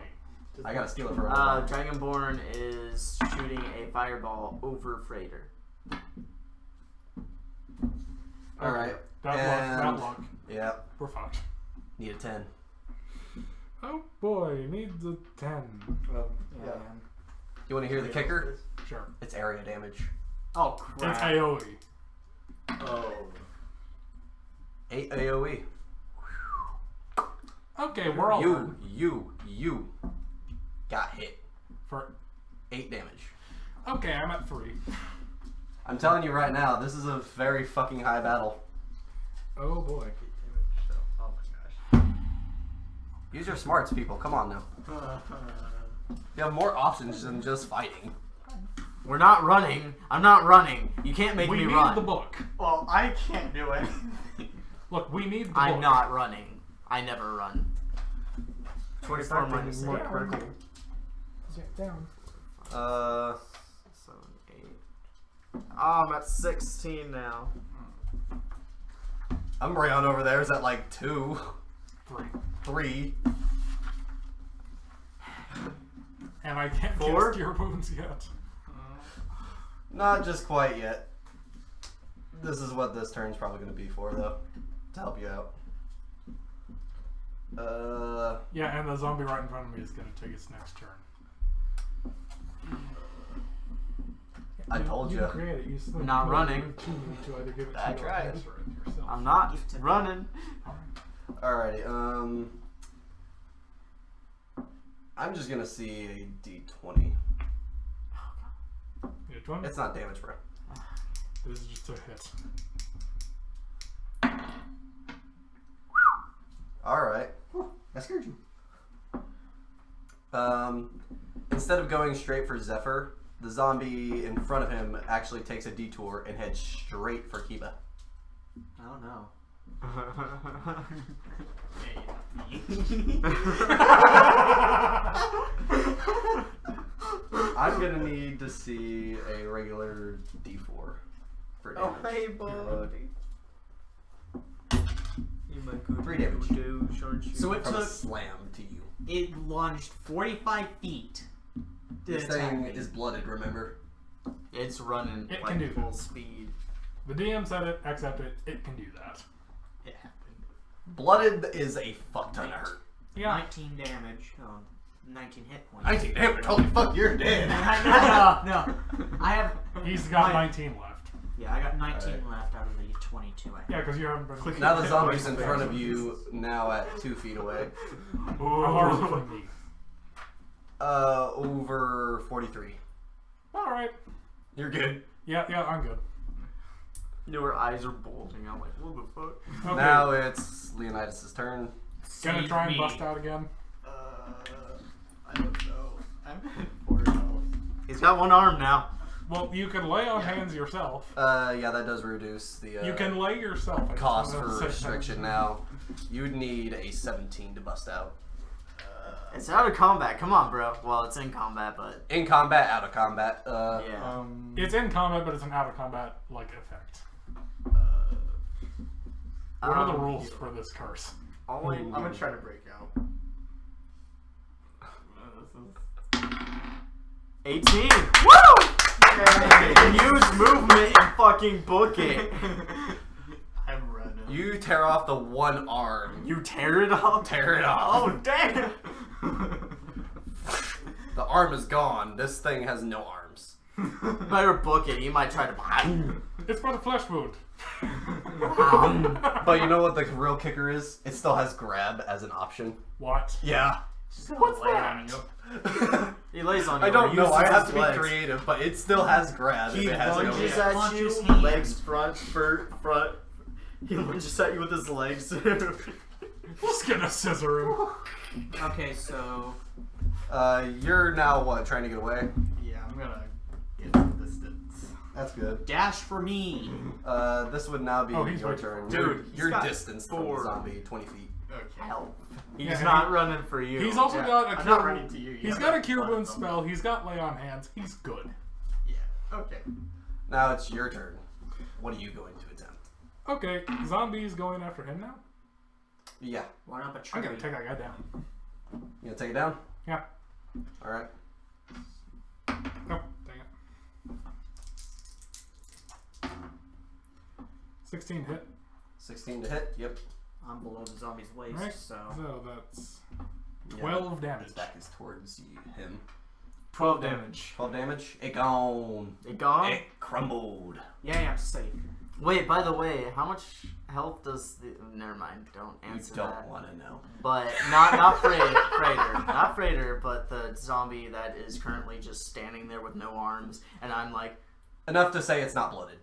Speaker 2: I gotta steal it from him.
Speaker 4: Dragonborn is shooting a fireball over Freighter.
Speaker 2: Alright.
Speaker 3: Bad luck.
Speaker 2: Yep.
Speaker 3: We're fucked.
Speaker 2: Need a 10.
Speaker 3: Oh boy, needs a 10.
Speaker 1: Yeah.
Speaker 2: You want to hear the kicker?
Speaker 3: Sure.
Speaker 2: It's area damage.
Speaker 1: Oh
Speaker 3: It's
Speaker 1: crap!
Speaker 3: AoE.
Speaker 5: Oh.
Speaker 2: 8 AoE.
Speaker 3: Okay, Okay, we're all done.
Speaker 2: You got hit.
Speaker 3: For
Speaker 2: 8 damage.
Speaker 3: okay, I'm at 3.
Speaker 2: I'm telling you right now, this is a very fucking high battle.
Speaker 3: Oh boy.
Speaker 5: So, oh my gosh.
Speaker 2: Use your smarts, people. Come on now. You have more options than just fighting.
Speaker 4: We're not running. I'm not running. You can't make
Speaker 3: We
Speaker 4: me
Speaker 3: need
Speaker 4: run.
Speaker 3: the book.
Speaker 5: Well, I can't do anything.
Speaker 3: Look, we need the
Speaker 4: I'm
Speaker 3: book.
Speaker 4: not running. I never run. 24 minus 8.
Speaker 6: more critical. Down.
Speaker 4: 7, 8. Oh, I'm at 16 now.
Speaker 2: Umbreon over there is at like 2,
Speaker 3: 3.
Speaker 2: 3.
Speaker 3: And I can't
Speaker 4: 4?
Speaker 3: cast Cure Wounds yet.
Speaker 2: Not just quite yet. This is what this turn's probably going to be for, though, to help you out.
Speaker 3: Yeah, and the zombie right in front of me is going to take its next turn.
Speaker 2: I told you.
Speaker 3: Create it. Use the
Speaker 4: Not
Speaker 3: code
Speaker 4: running.
Speaker 3: To either give it
Speaker 4: I
Speaker 3: to you or
Speaker 4: tried.
Speaker 3: transfer it yourself.
Speaker 4: I'm not running.
Speaker 2: Alrighty, I'm just gonna see a d20.
Speaker 3: Yeah, 20?
Speaker 2: It's not damage, bro.
Speaker 3: This is just a hit.
Speaker 2: Alright.
Speaker 6: I scared you.
Speaker 2: Instead of going straight for Zephyr, the zombie in front of him actually takes a detour and heads straight for Kiba.
Speaker 1: Oh no.
Speaker 2: I'm gonna need to see a regular d4 for damage.
Speaker 4: Oh, hey, buddy.
Speaker 2: 3 damage.
Speaker 1: So it
Speaker 2: From a
Speaker 1: took.
Speaker 2: slam to you.
Speaker 1: It lunged 45 feet. to
Speaker 2: This
Speaker 1: attack
Speaker 2: thing
Speaker 1: me.
Speaker 2: is blooded, remember?
Speaker 4: It's running
Speaker 3: It
Speaker 4: like
Speaker 3: can do
Speaker 4: full
Speaker 3: that.
Speaker 4: speed.
Speaker 3: The DM said it, accept it, it can do that.
Speaker 1: It happened.
Speaker 2: Blooded is a fuck ton of hurt.
Speaker 3: Yeah.
Speaker 1: 19 damage. Oh, 19 hit points.
Speaker 2: 19 damage, holy fuck, you're dead.
Speaker 1: no. I have.
Speaker 3: He's got
Speaker 1: my-
Speaker 3: 19 left.
Speaker 1: Yeah, I got 19
Speaker 2: Alright.
Speaker 1: left out of the 22 I have.
Speaker 3: Yeah, because you haven't been.
Speaker 2: Now the zombie's in front of you, now at 2 feet away.
Speaker 3: How far is it from me?
Speaker 2: Over 43.
Speaker 3: Alright.
Speaker 2: You're good.
Speaker 3: Yeah, I'm good.
Speaker 4: You know, her eyes are bulging. I'm like, what the fuck?
Speaker 3: Okay.
Speaker 2: Now it's Leonidas' turn.
Speaker 3: Gonna
Speaker 1: Save
Speaker 3: try and
Speaker 1: me.
Speaker 3: bust out again.
Speaker 5: I don't know. I'm at 4 health.
Speaker 4: He's got one arm now.
Speaker 3: Well, you can lay on hands yourself.
Speaker 2: Yeah, that does reduce the
Speaker 3: You can lay yourself. I just
Speaker 2: cost
Speaker 3: wanted to
Speaker 2: for
Speaker 3: say
Speaker 2: restriction now. You would need a 17 to bust out.
Speaker 4: It's out of combat. Come on, bro. Well, it's in combat, but
Speaker 2: In combat, out of combat.
Speaker 4: yeah.
Speaker 3: It's in combat, but it's an out of combat like effect. What are the rules for this curse?
Speaker 4: All I
Speaker 5: I'm gonna try to break out.
Speaker 4: 18. Woo! You can use movement and fucking book it.
Speaker 5: I'm running.
Speaker 2: You tear off the one arm.
Speaker 4: You tear it off?
Speaker 2: Tear it off.
Speaker 4: Oh, damn!
Speaker 2: The arm is gone. This thing has no arms.
Speaker 4: Better book it. He might try to buy.
Speaker 3: It's for the flesh wound.
Speaker 2: But you know what the real kicker is? It still has grab as an option.
Speaker 3: What?
Speaker 2: Yeah.
Speaker 3: What's that?
Speaker 4: He lays on you.
Speaker 2: I don't know.
Speaker 4: uses
Speaker 2: I have
Speaker 4: his
Speaker 2: to be
Speaker 4: legs.
Speaker 2: creative, but it still has grab.
Speaker 4: He
Speaker 2: if it has no
Speaker 4: lunges
Speaker 2: grab.
Speaker 4: at
Speaker 1: Launch
Speaker 4: you,
Speaker 1: his hand.
Speaker 4: legs front. He lunges at you with his legs.
Speaker 3: Just gonna scissor him.
Speaker 1: Okay, so.
Speaker 2: You're now what? Trying to get away?
Speaker 5: Yeah, I'm gonna get some distance.
Speaker 2: That's good.
Speaker 1: Dash for me!
Speaker 2: This would now be
Speaker 3: Oh, he's
Speaker 2: your
Speaker 3: right.
Speaker 2: turn.
Speaker 4: Dude,
Speaker 2: Your
Speaker 4: he's got
Speaker 2: distance from the
Speaker 4: 4.
Speaker 2: zombie, 20 feet.
Speaker 5: Okay.
Speaker 4: Help. He's
Speaker 3: Yeah,
Speaker 4: not running for you.
Speaker 3: He's also
Speaker 5: Yeah,
Speaker 3: got a
Speaker 5: I'm
Speaker 3: cure.
Speaker 5: not running to you
Speaker 3: He's
Speaker 5: yet.
Speaker 3: got a cure
Speaker 5: But,
Speaker 3: wound spell. He's got lay on hands. He's good.
Speaker 5: Yeah. Okay.
Speaker 2: Now it's your turn. What are you going to attempt?
Speaker 3: Okay, zombie's going after him now.
Speaker 2: Yeah.
Speaker 1: Run up a tree.
Speaker 3: I'm gonna take that guy down.
Speaker 2: You gonna take it down?
Speaker 3: Yeah.
Speaker 2: Alright.
Speaker 3: Oh, dang it. 16 hit.
Speaker 2: 16 to hit. Yep.
Speaker 1: I'm below the zombie's waist,
Speaker 3: Right.
Speaker 1: so.
Speaker 3: So that's
Speaker 2: Yeah,
Speaker 3: 12 damage.
Speaker 2: His back is towards him.
Speaker 4: 12 damage.
Speaker 2: 12 damage. It gone.
Speaker 4: It gone?
Speaker 2: It crumbled.
Speaker 1: Yeah, I'm safe.
Speaker 4: Wait, by the way, how much health does the... Never mind, don't answer
Speaker 2: You don't
Speaker 4: that.
Speaker 2: want to know.
Speaker 4: But not Freighter. Not Freighter, but the zombie that is currently just standing there with no arms. And I'm like...
Speaker 2: Enough to say it's not blooded.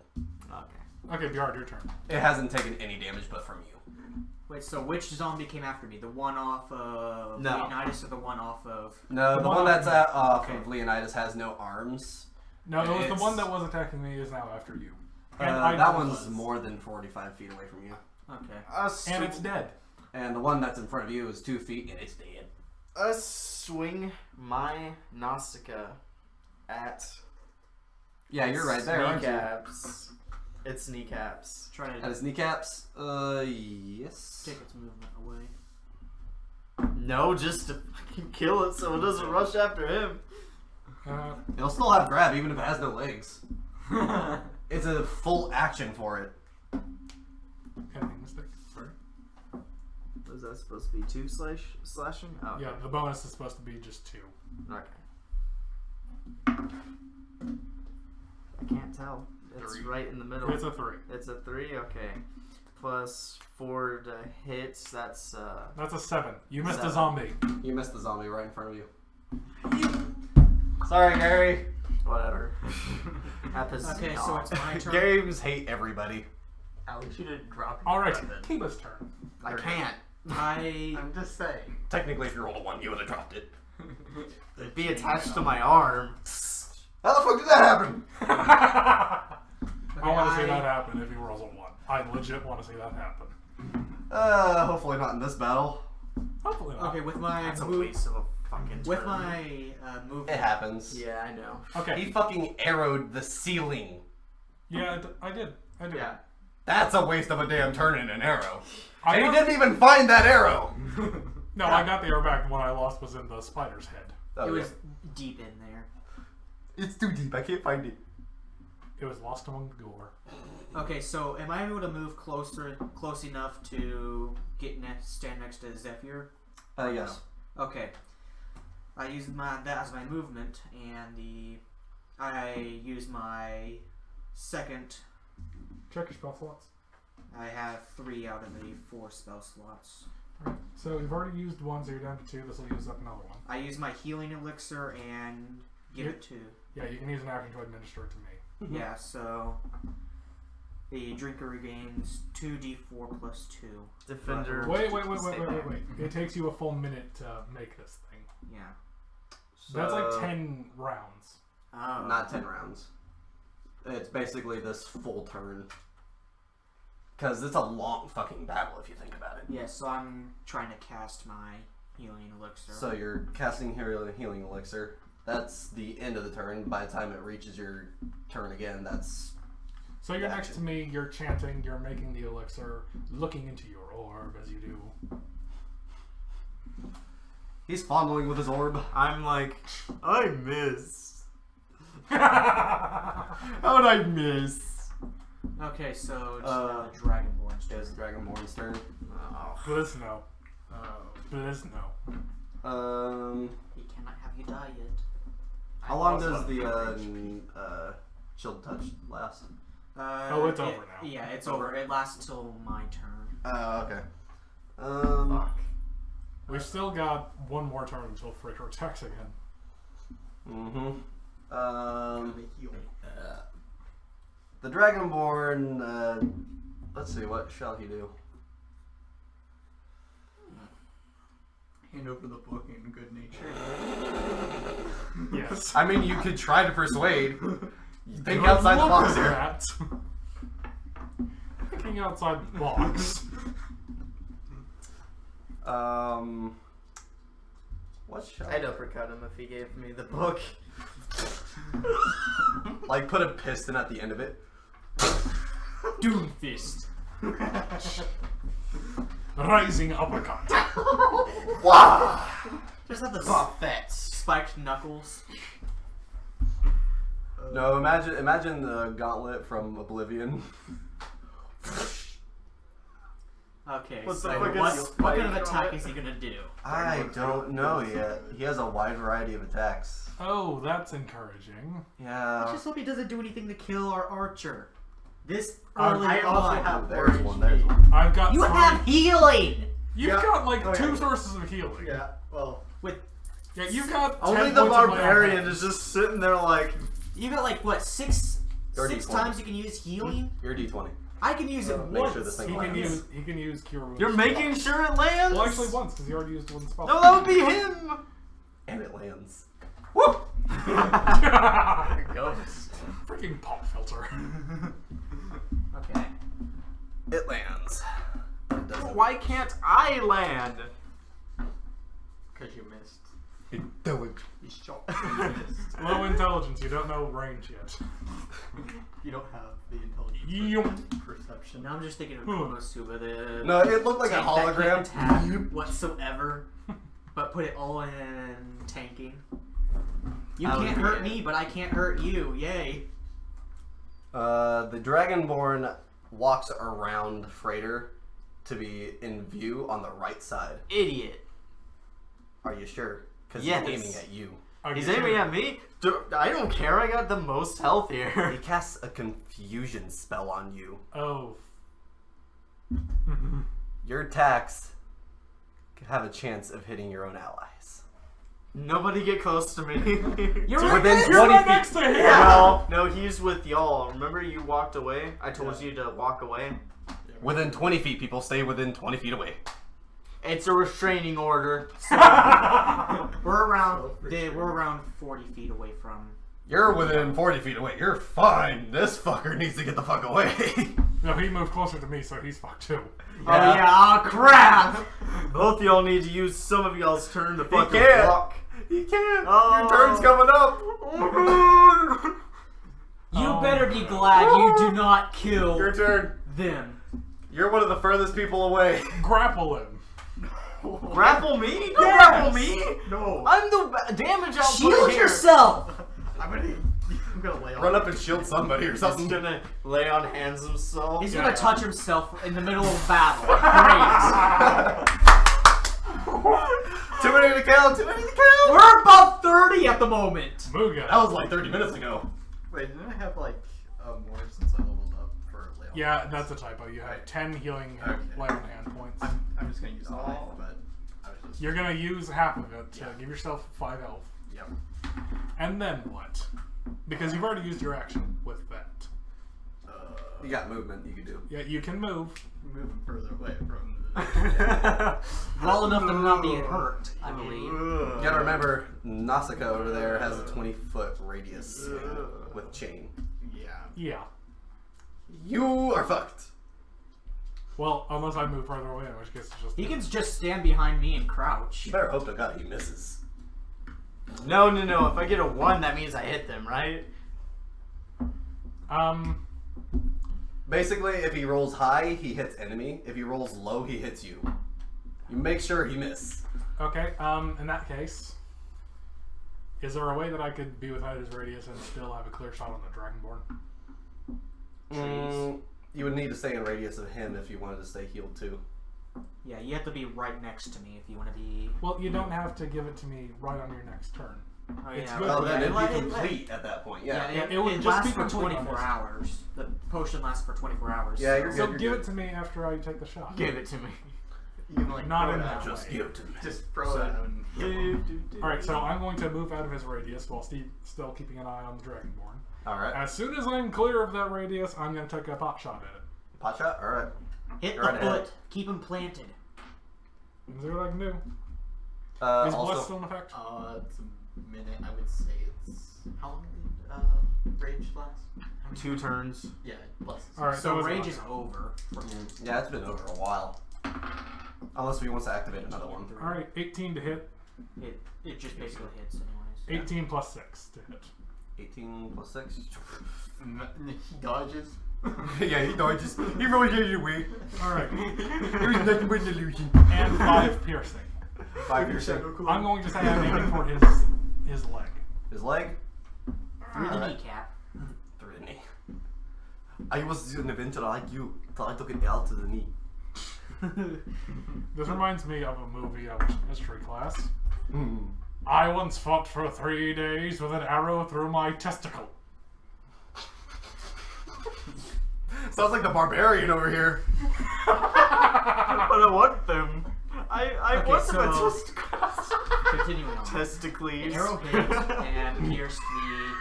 Speaker 4: Okay.
Speaker 3: Okay, Bjard, your turn.
Speaker 2: It hasn't taken any damage but from you.
Speaker 1: Wait, so which zombie came after me? The one off of
Speaker 4: No.
Speaker 1: Leonidas or the one off of...
Speaker 2: No, the one that's off
Speaker 1: Okay.
Speaker 2: of Leonidas has no arms.
Speaker 3: No, it was the
Speaker 2: It's-
Speaker 3: one that was attacking me is now after you.
Speaker 2: That one's more than 45 feet away from you.
Speaker 1: Okay.
Speaker 3: And it's dead.
Speaker 2: And the one that's in front of you is 2 feet and it's dead.
Speaker 4: Swing my Nausicaa at...
Speaker 2: Yeah, you're right there, aren't you?
Speaker 4: Kneecaps. It's kneecaps.
Speaker 1: Try
Speaker 2: At
Speaker 1: to
Speaker 2: his kneecaps? Yes.
Speaker 1: take its movement away.
Speaker 4: No, just to fucking kill it so it doesn't rush after him.
Speaker 2: It'll still have grab even if it has no legs. It's a full action for it.
Speaker 3: Anything mistake? Sorry.
Speaker 4: Was that supposed to be 2 slashing? Oh, okay.
Speaker 3: Yeah, the bonus is supposed to be just 2.
Speaker 4: Okay. I can't tell. It's
Speaker 5: 3.
Speaker 4: right in the middle.
Speaker 3: It's a 3.
Speaker 4: It's a 3? Okay. Plus 4 to hit, that's
Speaker 3: That's a 7. You missed
Speaker 4: 7.
Speaker 3: a zombie.
Speaker 2: You missed the zombie right in front of you.
Speaker 4: Sorry, Gary. Whatever. That pisses
Speaker 1: Okay,
Speaker 4: me
Speaker 1: so
Speaker 4: off.
Speaker 1: it's my turn.
Speaker 2: Games hate everybody.
Speaker 5: At least you didn't drop your
Speaker 3: Alright,
Speaker 5: weapon.
Speaker 3: Kiba's turn.
Speaker 4: I can't.
Speaker 5: I'm just saying.
Speaker 2: Technically, if you rolled a 1, you would have dropped it.
Speaker 4: It'd be attached to my arm.
Speaker 2: How the fuck did that happen?
Speaker 3: I want to see that happen if he rolls a 1. I legit want to see that happen.
Speaker 2: Hopefully not in this battle.
Speaker 3: Hopefully not.
Speaker 1: Okay, with my
Speaker 4: That's a
Speaker 1: move,
Speaker 4: waste of a fucking
Speaker 1: with
Speaker 4: turn.
Speaker 1: my movement.
Speaker 2: It happens.
Speaker 4: Yeah, I know.
Speaker 3: Okay.
Speaker 2: He fucking arrowed the ceiling.
Speaker 3: Yeah, I did.
Speaker 4: Yeah.
Speaker 2: That's a waste of a damn turn and an arrow.
Speaker 3: I
Speaker 2: And he
Speaker 3: got-
Speaker 2: didn't even find that arrow.
Speaker 3: No, I got the arrow back. What I lost was in the spider's head.
Speaker 2: Oh,
Speaker 1: It
Speaker 2: yeah.
Speaker 1: was deep in there.
Speaker 2: It's too deep. I can't find it.
Speaker 3: It was lost among the gore.
Speaker 1: Okay, so am I able to move close enough to stand next to Zephyr?
Speaker 2: Yes.
Speaker 1: Okay. I use that as my movement, and I use my second.
Speaker 3: Check your spell slots.
Speaker 1: I have 3 out of the 4 spell slots.
Speaker 3: Alright, so you've already used 1, so you're down to 2. This will use up another one.
Speaker 1: I use my healing elixir and give it to.
Speaker 3: Yeah, you can use an action to administer it to me.
Speaker 1: Yeah, so the drinker regains 2d4 plus 2.
Speaker 4: Defender.
Speaker 3: Wait. It takes you a full minute to make this thing.
Speaker 1: Yeah.
Speaker 3: That's like 10 rounds.
Speaker 1: Oh.
Speaker 2: Not 10 rounds. It's basically this full turn. Because it's a long fucking battle if you think about it.
Speaker 1: Yeah, so I'm trying to cast my healing elixir.
Speaker 2: So you're casting healing elixir. That's the end of the turn. By the time it reaches your turn again, that's...
Speaker 3: So you're
Speaker 2: the
Speaker 3: next to
Speaker 2: action.
Speaker 3: me, you're chanting, you're making the elixir, looking into your orb as you do.
Speaker 2: He's fondling with his orb.
Speaker 4: I'm like, I miss. How'd I miss?
Speaker 1: Okay, so it's Dragonborn's turn.
Speaker 2: It's Dragonborn's turn.
Speaker 3: Blizz no. Blizz no.
Speaker 1: He cannot have you die yet.
Speaker 2: How long does the shield touch last?
Speaker 3: Oh, it's over now.
Speaker 1: Yeah, it's over. It lasts till my turn.
Speaker 2: Oh, okay.
Speaker 4: Fuck.
Speaker 3: We've still got 1 more turn until Fricker attacks again.
Speaker 2: The Dragonborn, let's see, what shall he do?
Speaker 5: Hand over the book in good nature.
Speaker 3: Yes.
Speaker 2: I mean, you could try to persuade. Think
Speaker 3: Good
Speaker 2: outside the
Speaker 3: luck
Speaker 2: box
Speaker 3: with
Speaker 2: here.
Speaker 3: that. Thinking outside the box.
Speaker 2: What shall
Speaker 4: I'd uppercut him if he gave me the book.
Speaker 2: Like, put a piston at the end of it.
Speaker 1: Doomfist.
Speaker 3: Rising uppercut.
Speaker 2: Wow!
Speaker 1: Just have the
Speaker 2: Buffets.
Speaker 1: spiked knuckles.
Speaker 2: No, imagine the gauntlet from Oblivion.
Speaker 1: Okay,
Speaker 4: What the
Speaker 1: so
Speaker 4: fuck is
Speaker 1: what kind of
Speaker 4: spike
Speaker 1: attack
Speaker 4: on it?
Speaker 1: is he gonna do?
Speaker 2: I don't know yet. He has a wide variety of attacks.
Speaker 3: Oh, that's encouraging.
Speaker 1: I
Speaker 2: Yeah.
Speaker 1: just hope he doesn't do anything to kill our archer. This
Speaker 3: I
Speaker 1: early
Speaker 5: also
Speaker 1: on.
Speaker 5: have
Speaker 2: There's
Speaker 5: orange
Speaker 2: one. There's
Speaker 5: meat.
Speaker 2: one.
Speaker 3: I've got
Speaker 1: You
Speaker 3: three.
Speaker 1: have healing.
Speaker 3: You've
Speaker 5: Yeah.
Speaker 3: got like
Speaker 5: Oh, yeah.
Speaker 3: 2 sources of healing.
Speaker 5: Yeah, well,
Speaker 1: With
Speaker 3: Yeah, you've got
Speaker 4: Only
Speaker 3: 10
Speaker 4: the
Speaker 3: points of
Speaker 4: barbarian
Speaker 3: life.
Speaker 4: is just sitting there like,
Speaker 1: you got like what six
Speaker 2: Your
Speaker 1: six
Speaker 2: D20.
Speaker 1: times you can use healing.
Speaker 2: Your D20.
Speaker 1: I can use it
Speaker 2: Make
Speaker 1: once.
Speaker 2: sure this thing
Speaker 3: He can
Speaker 2: lands.
Speaker 3: use cure wounds.
Speaker 4: you're making sure it lands.
Speaker 3: Well, actually once because he already used one spell.
Speaker 4: No, that would be him.
Speaker 2: And it lands.
Speaker 4: Woo!
Speaker 5: ghost.
Speaker 3: Freaking pop filter.
Speaker 1: Okay.
Speaker 2: It lands. It doesn't.
Speaker 4: Why can't I land?
Speaker 5: Because you missed.
Speaker 2: Don't.
Speaker 5: You shot. You missed.
Speaker 3: Low intelligence. You don't know range yet.
Speaker 5: You don't have the intelligence.
Speaker 3: Yum.
Speaker 5: Perception.
Speaker 1: Now I'm just thinking of Konosuba, the
Speaker 2: No, it looked like a
Speaker 1: tank that
Speaker 2: hologram.
Speaker 1: can't attack whatsoever, but put it all in tanking. You
Speaker 4: That would
Speaker 1: can't
Speaker 4: be
Speaker 1: hurt
Speaker 4: it.
Speaker 1: me, but I can't hurt you. Yay!
Speaker 2: The Dragonborn walks around Freighter to be in view on the right side.
Speaker 4: Idiot.
Speaker 2: Are you sure? Because
Speaker 4: Yes.
Speaker 2: he's aiming at you.
Speaker 3: Are
Speaker 4: He's
Speaker 3: you
Speaker 4: aiming
Speaker 3: sure?
Speaker 4: at me? I don't care. I got the most health
Speaker 2: He
Speaker 4: here.
Speaker 2: casts a confusion spell on you.
Speaker 3: Oh.
Speaker 2: Your attacks have a chance of hitting your own allies.
Speaker 4: Nobody get close to me.
Speaker 1: You're
Speaker 3: Dude,
Speaker 1: right
Speaker 2: within
Speaker 1: there.
Speaker 3: You're
Speaker 2: 20
Speaker 3: right
Speaker 2: feet.
Speaker 3: next to him.
Speaker 4: No, he's with y'all. Remember you walked away? I told you to walk away.
Speaker 2: Within 20 feet, people stay within 20 feet away.
Speaker 4: It's a restraining order.
Speaker 1: We're around 40 feet away from.
Speaker 2: You're within 40 feet away. You're fine. This fucker needs to get the fuck away.
Speaker 3: No, he moved closer to me, so he's fucked too.
Speaker 1: Oh yeah! Oh crap!
Speaker 4: Both of y'all need to use some of y'all's turn to fucking
Speaker 2: can't.
Speaker 4: walk.
Speaker 2: He can't.
Speaker 4: Oh.
Speaker 2: Your turn's coming up.
Speaker 1: You
Speaker 3: Oh,
Speaker 1: better be
Speaker 3: God.
Speaker 1: glad you do not kill
Speaker 2: Your turn.
Speaker 1: them.
Speaker 2: You're one of the furthest people away.
Speaker 3: Grapple him.
Speaker 4: Grapple me? Don't
Speaker 1: Yes.
Speaker 4: grapple me!
Speaker 5: No.
Speaker 4: I'm the damage output
Speaker 1: Shield
Speaker 4: here.
Speaker 1: yourself.
Speaker 5: I'm gonna lay on.
Speaker 2: Run up and shield somebody or
Speaker 4: He's
Speaker 2: something.
Speaker 4: gonna lay on hands himself.
Speaker 1: He's
Speaker 3: Yeah.
Speaker 1: gonna touch himself in the middle of battle. Great.
Speaker 2: Too many to count. Too many to count.
Speaker 1: We're above 30 at the moment.
Speaker 3: Muga.
Speaker 2: That was like 30 minutes ago.
Speaker 5: Wait, didn't I have like more since I leveled up for lay on?
Speaker 3: Yeah,
Speaker 5: hands?
Speaker 3: that's a typo. You have 10 healing
Speaker 5: Okay.
Speaker 3: lay on hand points.
Speaker 5: I'm just gonna use the knife, but I was just.
Speaker 3: You're gonna use half of it to
Speaker 5: Yeah.
Speaker 3: give yourself 5 health.
Speaker 5: Yep.
Speaker 3: And then what? Because you've already used your action with that.
Speaker 2: You got movement you can do.
Speaker 3: Yeah, you can move.
Speaker 5: Moving further away from the.
Speaker 1: Well enough to not be hurt, I believe.
Speaker 2: You gotta remember, Nausicaa over there has a 20-foot radius with chain.
Speaker 5: Yeah.
Speaker 3: Yeah.
Speaker 2: You are fucked.
Speaker 3: Well, unless I move further away, in which case it's just.
Speaker 1: He can just stand behind me and crouch.
Speaker 2: You better hope to God he misses.
Speaker 4: No. If I get a 1, that means I hit them, right?
Speaker 2: Basically, if he rolls high, he hits enemy. If he rolls low, he hits you. You make sure he miss.
Speaker 3: Okay, in that case, is there a way that I could be without his radius and still have a clear shot on the Dragonborn?
Speaker 2: You would need to stay in radius of him if you wanted to stay healed too.
Speaker 1: Yeah, you have to be right next to me if you want to be.
Speaker 3: Well, you don't have to give it to me right on your next turn.
Speaker 1: Oh,
Speaker 3: It's
Speaker 1: yeah.
Speaker 3: good.
Speaker 2: Well, then
Speaker 1: Yeah,
Speaker 2: it'd
Speaker 1: it-
Speaker 2: be
Speaker 1: it-
Speaker 2: complete at that point. Yeah.
Speaker 1: Yeah,
Speaker 3: it would just
Speaker 1: lasts
Speaker 3: be
Speaker 1: for
Speaker 3: complete on
Speaker 1: 24
Speaker 3: this.
Speaker 1: hours. The potion lasts for 24 hours.
Speaker 2: Yeah, you're
Speaker 3: So
Speaker 2: good.
Speaker 3: give it to me after I take the shot.
Speaker 4: Give it to me.
Speaker 5: You can like
Speaker 3: Not
Speaker 5: throw
Speaker 3: in
Speaker 5: it
Speaker 3: that
Speaker 5: at him.
Speaker 2: Just give it to me.
Speaker 5: Just throw it at him. and-
Speaker 3: Alright, so I'm going to move out of his radius while still keeping an eye on the Dragonborn.
Speaker 2: Alright.
Speaker 3: As soon as I'm clear of that radius, I'm going to take a pot shot at it.
Speaker 2: Pot shot? Alright.
Speaker 1: Hit
Speaker 2: You're
Speaker 1: the
Speaker 2: right
Speaker 1: foot.
Speaker 2: ahead.
Speaker 1: Keep him planted.
Speaker 3: Is there what I can do? Is Bless
Speaker 2: Also,
Speaker 3: still in effect?
Speaker 5: It's a minute. I would say it's. How long did rage last?
Speaker 4: 2 turns.
Speaker 5: Yeah, plus.
Speaker 3: Alright,
Speaker 1: So
Speaker 3: is
Speaker 1: rage
Speaker 3: mine.
Speaker 1: is over. For him.
Speaker 2: yeah, it's been over a while. Unless he wants to activate another one.
Speaker 3: Alright, 18 to hit.
Speaker 1: It just basically hits anyways.
Speaker 3: 18 plus 6 to hit.
Speaker 2: 18 plus 6.
Speaker 5: He dodges.
Speaker 2: Yeah, he dodges. He rolls it away.
Speaker 3: Alright.
Speaker 2: There's nothing but an illusion.
Speaker 3: And 5 piercing.
Speaker 2: 5 piercing.
Speaker 3: I'm going to say I'm aiming for his leg.
Speaker 2: His leg?
Speaker 1: Through the
Speaker 2: Alright.
Speaker 1: kneecap.
Speaker 2: Through the knee. I was an adventurer like you, so I took it out to the knee.
Speaker 3: This reminds me of a movie I watched in history class. I once fought for 3 days with an arrow through my testicle.
Speaker 2: Sounds like the barbarian over here.
Speaker 4: But I want them. I
Speaker 1: Okay,
Speaker 4: want them
Speaker 1: so-
Speaker 4: at testicles.
Speaker 1: Continuing on.
Speaker 4: Testicles.
Speaker 1: The arrow hit and pierced the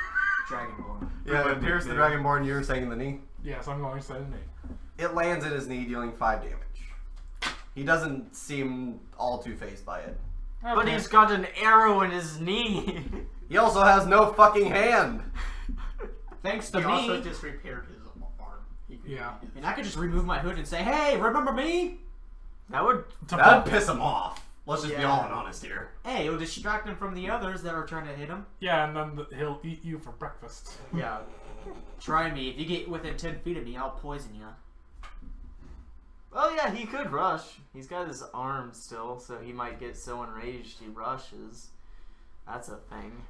Speaker 1: dragonborn.
Speaker 2: Yeah, it pierced the dragonborn. You're saying in the knee.
Speaker 3: Yes, I'm going to say the name.
Speaker 2: It lands in his knee, dealing 5 damage. He doesn't seem all too phased by it.
Speaker 4: But
Speaker 3: Okay.
Speaker 4: he's got an arrow in his knee.
Speaker 2: He also has no fucking hand.
Speaker 1: Thanks to
Speaker 5: He
Speaker 1: me.
Speaker 5: also just repaired his arm.
Speaker 3: Yeah.
Speaker 1: And I could just remove my hood and say, "Hey, remember me?"
Speaker 4: That would.
Speaker 2: That'd piss him off. Let's just be
Speaker 4: Yeah.
Speaker 2: all honest here.
Speaker 1: Hey, it'll distract him from the others that are trying to hit him.
Speaker 3: Yeah, and then he'll eat you for breakfast.
Speaker 1: Yeah. Try me. If you get within 10 feet of me, I'll poison you.
Speaker 4: Oh yeah, he could rush. He's got his arm still, so he might get so enraged he rushes. That's a thing.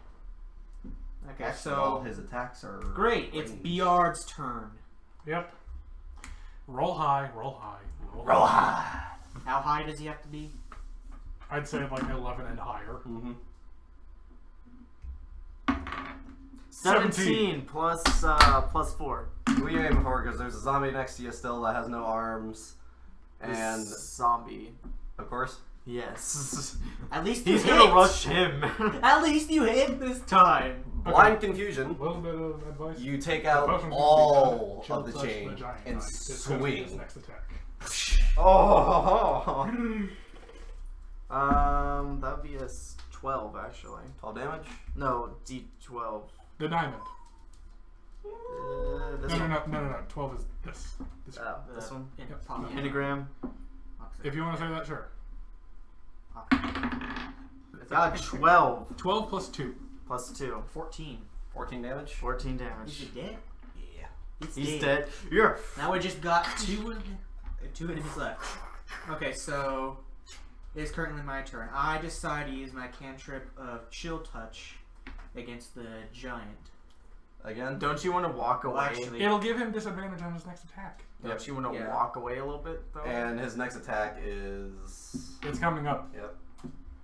Speaker 1: Okay,
Speaker 2: Actually, all
Speaker 1: so
Speaker 2: his attacks are
Speaker 1: great. It's
Speaker 2: ranged.
Speaker 1: Bjard's turn.
Speaker 3: Yep. Roll high, roll high,
Speaker 2: Roll high.
Speaker 1: How high does he have to be?
Speaker 3: I'd say like 11 and higher.
Speaker 2: Mm-hmm.
Speaker 4: 17 plus 4.
Speaker 2: Who are you aiming for? Because there's a zombie next to you still that has no arms. And,
Speaker 4: This zombie.
Speaker 2: of course,
Speaker 4: Yes.
Speaker 1: At least you
Speaker 4: He's
Speaker 1: hit.
Speaker 4: gonna rush him.
Speaker 1: At least you hit this time.
Speaker 2: blind confusion.
Speaker 3: A little bit of advice.
Speaker 2: You take
Speaker 3: The
Speaker 2: out
Speaker 3: potion's gonna be
Speaker 2: all
Speaker 3: bad. Chill
Speaker 2: of the
Speaker 3: touch
Speaker 2: chain
Speaker 3: giant
Speaker 2: and
Speaker 3: knife. It's gonna be his
Speaker 2: swing.
Speaker 3: next attack.
Speaker 4: Oh. That would be a 12 actually.
Speaker 2: 12 damage.
Speaker 4: No, D12.
Speaker 3: The diamond.
Speaker 4: This
Speaker 3: No,
Speaker 4: one.
Speaker 3: no, no, no, no. 12 is this. This
Speaker 4: Oh, this one.
Speaker 3: Yep.
Speaker 4: Pentagram.
Speaker 3: If you want to say that, sure.
Speaker 4: God, 12
Speaker 3: 12 plus 2.
Speaker 4: plus 2.
Speaker 1: 14.
Speaker 2: 14 damage.
Speaker 4: 14
Speaker 1: Is
Speaker 4: damage.
Speaker 1: he dead?
Speaker 2: Yeah.
Speaker 4: He's dead. Yeah.
Speaker 1: Now we just got two enemies left. Okay, so it's currently my turn. I decide to use my cantrip of Chill Touch against the giant.
Speaker 2: Again.
Speaker 4: Don't you want to walk away?
Speaker 1: Well, actually,
Speaker 3: It'll give him disadvantage on his next attack.
Speaker 4: Don't you want to
Speaker 1: Yeah.
Speaker 4: walk away a little bit though?
Speaker 2: And his next attack is.
Speaker 3: It's coming up.
Speaker 2: Yep.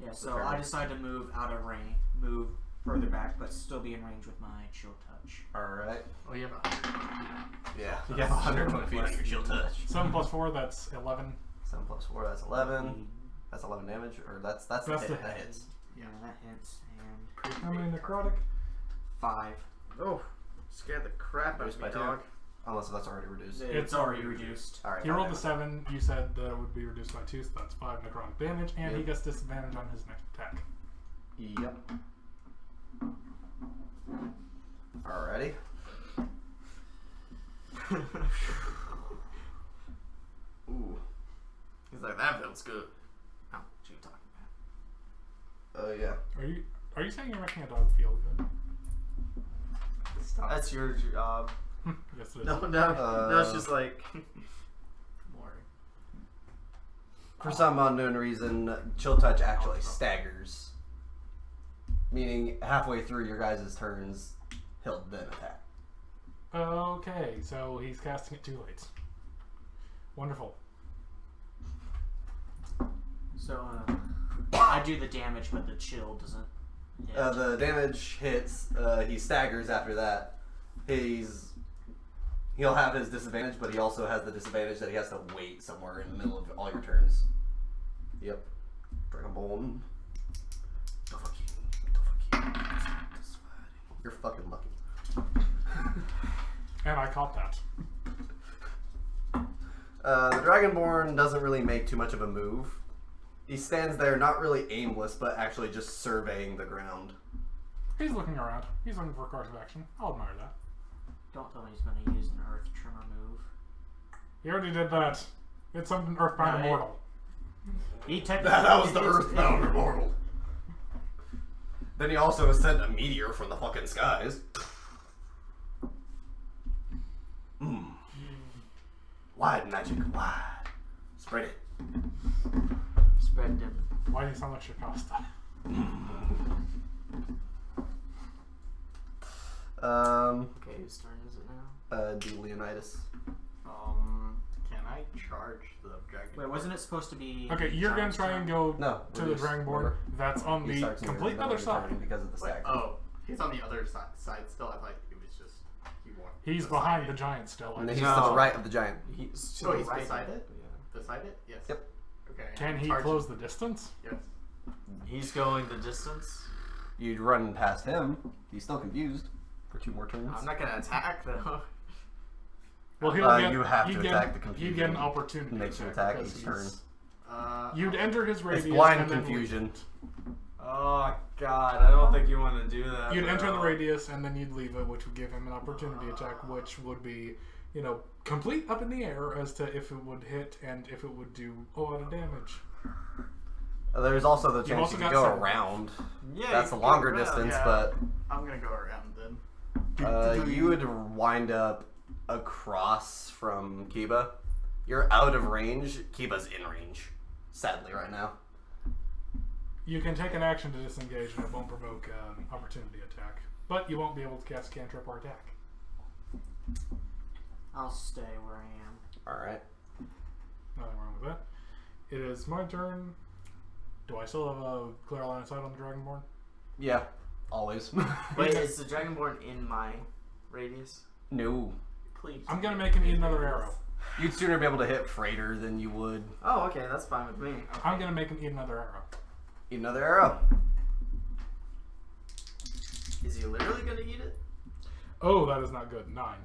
Speaker 1: yeah. So I decide to move out of range, move further back, but still be in range with my Chill Touch.
Speaker 2: Alright.
Speaker 5: Oh, you have a.
Speaker 2: Yeah. You have 120 feet on your shield touch.
Speaker 3: 7 plus 4, that's 11.
Speaker 2: 7 plus 4, that's 11. That's 11 damage. Or that's the
Speaker 3: That's
Speaker 2: hit.
Speaker 3: the
Speaker 2: That
Speaker 3: hit.
Speaker 2: hits.
Speaker 1: Yeah, that hits. And
Speaker 3: How many necrotic?
Speaker 1: 5.
Speaker 4: Oh, scared the crap out
Speaker 2: Reduced
Speaker 4: of
Speaker 2: by
Speaker 4: me,
Speaker 2: 2.
Speaker 4: dog.
Speaker 2: Unless that's already reduced.
Speaker 3: It's already reduced.
Speaker 2: Alright.
Speaker 3: He rolled a 7. You said that it would be reduced by 2, so that's 5 necrotic damage, and he
Speaker 2: Yep.
Speaker 3: gets disadvantage on his next attack.
Speaker 2: Yep. Alrighty. Ooh.
Speaker 4: He's like, that feels good. Oh, what are you talking about?
Speaker 2: Yeah.
Speaker 3: Are you saying you're making a dog feel good?
Speaker 5: Stop.
Speaker 4: That's your job.
Speaker 3: Yes, it is.
Speaker 4: No, no, it's just like.
Speaker 2: For some unknown reason, Chill Touch actually staggers. Meaning, halfway through your guys' turns, he'll then attack.
Speaker 3: Okay, so he's casting it too late. Wonderful.
Speaker 1: So I do the damage, but the chill doesn't hit.
Speaker 2: The damage hits, he staggers after that. He'll have his disadvantage, but he also has the disadvantage that he has to wait somewhere in the middle of all your turns. Yep. Dragonborn. You're fucking lucky.
Speaker 3: And I caught that.
Speaker 2: The Dragonborn doesn't really make too much of a move. He stands there, not really aimless, but actually just surveying the ground.
Speaker 3: He's looking around. He's looking for a course of action. I'll admire that.
Speaker 1: Don't tell me he's going to use an Earth Tremor move.
Speaker 3: He already did that. It's something Earthbound
Speaker 1: No,
Speaker 3: Immortal.
Speaker 1: He technically
Speaker 2: That was the
Speaker 1: it is-
Speaker 2: Earthbound Immortal. Then he also sent a meteor from the fucking skies. Wide magic, wide. Spread it.
Speaker 4: Spread them.
Speaker 3: Why do you sound like Shikasta?
Speaker 4: Okay, whose turn is it now?
Speaker 2: Do Leonidas.
Speaker 5: Can I charge the dragon?
Speaker 1: Wait, wasn't it supposed to be...
Speaker 3: Okay, you're gonna
Speaker 1: Giant's
Speaker 3: try
Speaker 1: turn?
Speaker 3: and go
Speaker 2: No.
Speaker 3: to the
Speaker 2: reduce,
Speaker 3: Dragonborn.
Speaker 2: remember?
Speaker 3: That's on
Speaker 2: He
Speaker 3: the
Speaker 2: starts in
Speaker 3: complete
Speaker 2: the
Speaker 3: other
Speaker 2: middle of your
Speaker 3: side.
Speaker 2: turn because of the
Speaker 5: Wait,
Speaker 2: stagger.
Speaker 5: oh, he's on the other side still. I thought it was just he won.
Speaker 3: He's behind the giant still.
Speaker 2: And he's
Speaker 4: No.
Speaker 2: to the right of the giant.
Speaker 4: He's
Speaker 5: Oh,
Speaker 4: to
Speaker 5: he's
Speaker 4: the right.
Speaker 5: beside it? Beside it? Yes.
Speaker 2: Yep.
Speaker 5: Okay.
Speaker 3: Can he
Speaker 5: Charge
Speaker 3: close the distance?
Speaker 5: Yes.
Speaker 4: He's going the distance.
Speaker 2: You'd run past him. He's still confused for 2 more turns.
Speaker 4: I'm not gonna attack though.
Speaker 3: Well, he'll get,
Speaker 2: you have
Speaker 3: he'd
Speaker 2: to
Speaker 3: get,
Speaker 2: attack the
Speaker 3: he'd
Speaker 2: confusion.
Speaker 3: get an opportunity
Speaker 2: Makes you
Speaker 3: attack
Speaker 2: attack
Speaker 3: because
Speaker 2: each turn.
Speaker 3: he's-
Speaker 5: I'll-
Speaker 3: You'd enter his radius.
Speaker 2: It's blind
Speaker 3: and then
Speaker 2: confusion.
Speaker 4: Oh God, I don't think you want to do that.
Speaker 3: You'd enter the
Speaker 4: bro.
Speaker 3: radius and then you'd leave it, which would give him an opportunity attack, which would be, complete up in the air as to if it would hit and if it would do a lot of damage.
Speaker 2: There's also the chance
Speaker 3: also
Speaker 2: you could
Speaker 3: got
Speaker 2: go
Speaker 3: some-
Speaker 2: around.
Speaker 4: Yeah,
Speaker 2: That's a
Speaker 4: you can
Speaker 2: longer
Speaker 4: go around,
Speaker 2: distance,
Speaker 5: yeah.
Speaker 2: but
Speaker 5: I'm gonna go around then.
Speaker 2: you would wind up across from Kiba. You're out of range. Kiba's in range, sadly, right now.
Speaker 3: You can take an action to disengage and it won't provoke an opportunity attack. But you won't be able to cast cantrip or attack.
Speaker 1: I'll stay where I am.
Speaker 2: Alright.
Speaker 3: Nothing wrong with that. It is my turn. Do I still have a clear line of sight on the Dragonborn?
Speaker 2: Yeah, always.
Speaker 4: Wait, is the Dragonborn in my radius?
Speaker 2: No.
Speaker 4: Please.
Speaker 3: I'm gonna make him eat another arrow.
Speaker 2: You'd sooner be able to hit Freighter than you would
Speaker 4: Oh, okay, that's fine with me.
Speaker 3: I'm gonna make him eat another arrow.
Speaker 2: eat another arrow.
Speaker 4: Is he literally gonna eat it?
Speaker 3: Oh, that is not good. 9.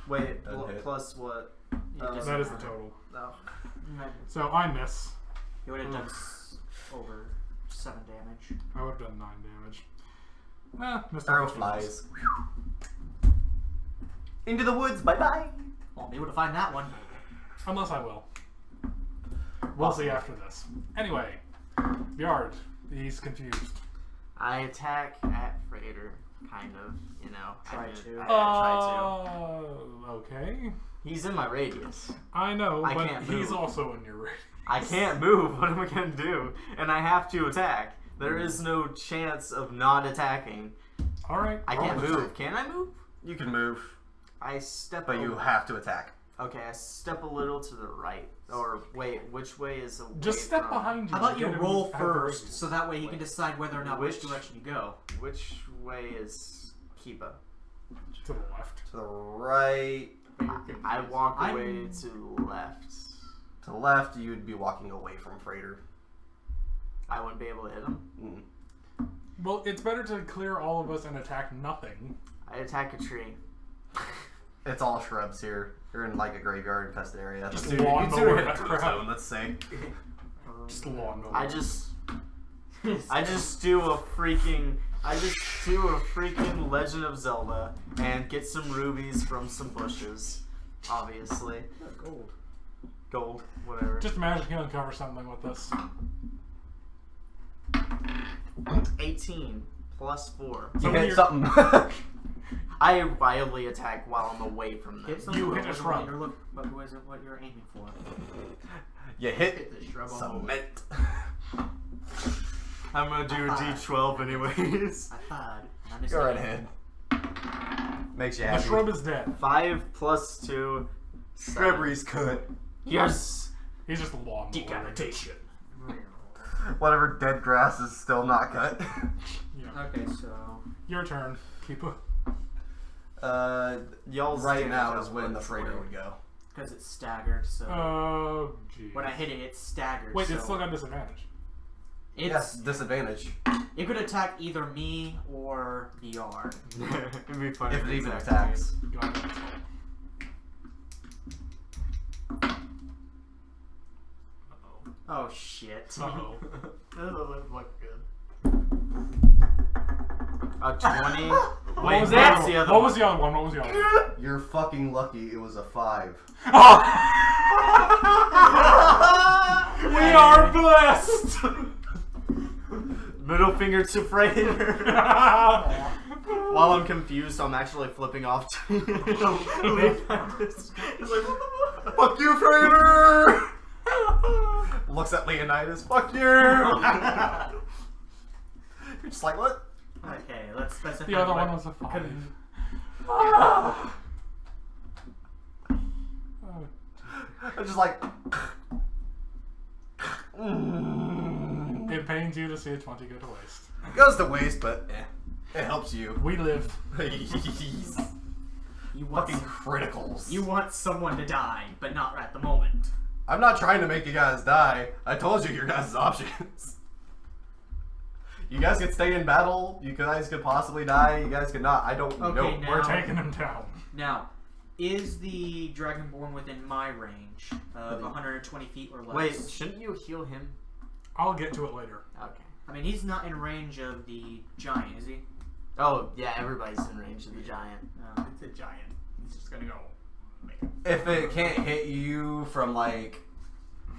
Speaker 4: Wait,
Speaker 2: Doesn't hit.
Speaker 4: plus what?
Speaker 1: doesn't
Speaker 3: That is the
Speaker 1: matter.
Speaker 3: total.
Speaker 4: No.
Speaker 3: So I miss.
Speaker 1: He would have done over 7 damage.
Speaker 3: I would have done 9 damage. Missed
Speaker 2: Arrow
Speaker 3: opportunities.
Speaker 2: flies. Into the woods. Bye-bye.
Speaker 1: Won't be able to find that one.
Speaker 3: Unless I will. We'll see after this. Anyway, Bjard. He's confused.
Speaker 4: I attack at Freighter, kind of.
Speaker 1: Try to.
Speaker 4: I try
Speaker 3: Okay.
Speaker 4: to. He's in my radius.
Speaker 3: I know,
Speaker 4: I
Speaker 3: but
Speaker 4: can't
Speaker 3: he's
Speaker 4: move.
Speaker 3: also in your radius.
Speaker 4: I can't move. What am I gonna do? And I have to attack. There is no chance of not attacking.
Speaker 3: Alright.
Speaker 4: I can't move. Can I move?
Speaker 2: You can move,
Speaker 4: I step.
Speaker 2: but you have to attack.
Speaker 4: Okay, I step a little to the right. Or wait, which way is away
Speaker 3: Just step
Speaker 4: from-
Speaker 3: behind you.
Speaker 1: How about you
Speaker 3: Get him
Speaker 1: roll
Speaker 3: at the
Speaker 1: first,
Speaker 3: radius.
Speaker 1: so that way he can decide whether or not which
Speaker 4: Which-
Speaker 1: direction you go.
Speaker 4: Which way is Kiba?
Speaker 3: To the left.
Speaker 2: To the right.
Speaker 4: I walk
Speaker 1: I'm-
Speaker 4: away to the left.
Speaker 2: To the left, you'd be walking away from Freighter.
Speaker 4: I wouldn't be able to hit him.
Speaker 2: Mm.
Speaker 3: Well, it's better to clear all of us and attack nothing.
Speaker 4: I attack a tree.
Speaker 2: It's all shrubs here. You're in like a graveyard infested area.
Speaker 3: Just
Speaker 2: You'd
Speaker 3: lawn
Speaker 2: sooner
Speaker 3: mower
Speaker 2: hit a
Speaker 3: that crap.
Speaker 2: tombstone, let's say.
Speaker 3: Just lawnmower.
Speaker 4: I just do a freaking Legend of Zelda and get some rubies from some bushes. Obviously. Gold, whatever.
Speaker 3: Just imagine he'll uncover something with this.
Speaker 4: 18 plus 4.
Speaker 2: You
Speaker 3: So
Speaker 2: hit
Speaker 3: you're-
Speaker 2: something.
Speaker 4: I wildly attack while I'm away from them.
Speaker 1: Hit something,
Speaker 3: You
Speaker 1: but
Speaker 3: hit a
Speaker 1: wasn't
Speaker 3: shrub.
Speaker 1: What you're, what wasn't what you're aiming for.
Speaker 2: You hit
Speaker 5: Hit the shrub on the way.
Speaker 2: cement.
Speaker 4: I'm gonna do a D12 anyways.
Speaker 1: I thought. I missed
Speaker 2: Go right
Speaker 1: it.
Speaker 2: ahead. Makes you
Speaker 3: The
Speaker 2: happy.
Speaker 3: shrub is dead.
Speaker 4: 5 plus 2. 7.
Speaker 2: Shrubbery's cut.
Speaker 4: Yes!
Speaker 3: He's just a lawnmower.
Speaker 1: Decapitation.
Speaker 2: Whatever dead grass is still not cut.
Speaker 3: Yeah.
Speaker 1: Okay, so
Speaker 3: Your turn. Keep it.
Speaker 4: Y'all's
Speaker 2: Right
Speaker 4: damage
Speaker 2: now is
Speaker 4: output
Speaker 2: when the
Speaker 4: is
Speaker 2: freighter
Speaker 4: low.
Speaker 2: would go.
Speaker 1: because it's staggered, so
Speaker 3: Oh, geez.
Speaker 1: when I hit it, it's staggered.
Speaker 3: Wait,
Speaker 1: so
Speaker 3: it's still got disadvantage.
Speaker 1: it's
Speaker 2: Yes, disadvantage.
Speaker 1: it could attack either me or the yard.
Speaker 4: It'd be funny
Speaker 2: If it even
Speaker 4: attacked
Speaker 2: attacks.
Speaker 3: Go ahead and
Speaker 1: Oh shit!
Speaker 3: Uh-oh.
Speaker 5: That doesn't look good.
Speaker 4: A 20.
Speaker 3: What
Speaker 4: Wait,
Speaker 3: was
Speaker 4: that's
Speaker 3: the
Speaker 4: the
Speaker 3: other
Speaker 4: other
Speaker 3: one? What was the other one? What was the other one?
Speaker 2: You're fucking lucky it was a 5.
Speaker 3: We are blessed!
Speaker 4: Middle finger to Freighter. While I'm confused, I'm actually flipping off to Leonidas. He's like, what the fuck?
Speaker 2: Fuck you, freighter! Looks at Leonidas. Fuck you! You're just like, what?
Speaker 1: Okay, let's specify.
Speaker 3: The other
Speaker 1: what-
Speaker 3: one was a 5.
Speaker 2: I'm just like.
Speaker 3: It pains you to see a 20 go to waste.
Speaker 2: Goes to waste, but it helps you.
Speaker 3: We live.
Speaker 1: You want
Speaker 2: Fucking criticals.
Speaker 1: you want someone to die, but not at the moment.
Speaker 2: I'm not trying to make you guys die. I told you your guys' options. You guys could stay in battle. You guys could possibly die. You guys could not. I don't
Speaker 1: Okay,
Speaker 2: know.
Speaker 1: now-
Speaker 3: We're taking him down.
Speaker 1: Now, is the Dragonborn within my range of 120 feet or less?
Speaker 4: Wait, shouldn't you heal him?
Speaker 3: I'll get to it later.
Speaker 4: Okay.
Speaker 1: I mean, he's not in range of the giant, is he?
Speaker 4: Oh, yeah, everybody's in range of the giant.
Speaker 1: No.
Speaker 5: It's a giant. He's just gonna go. Make
Speaker 2: If it can't hit you from like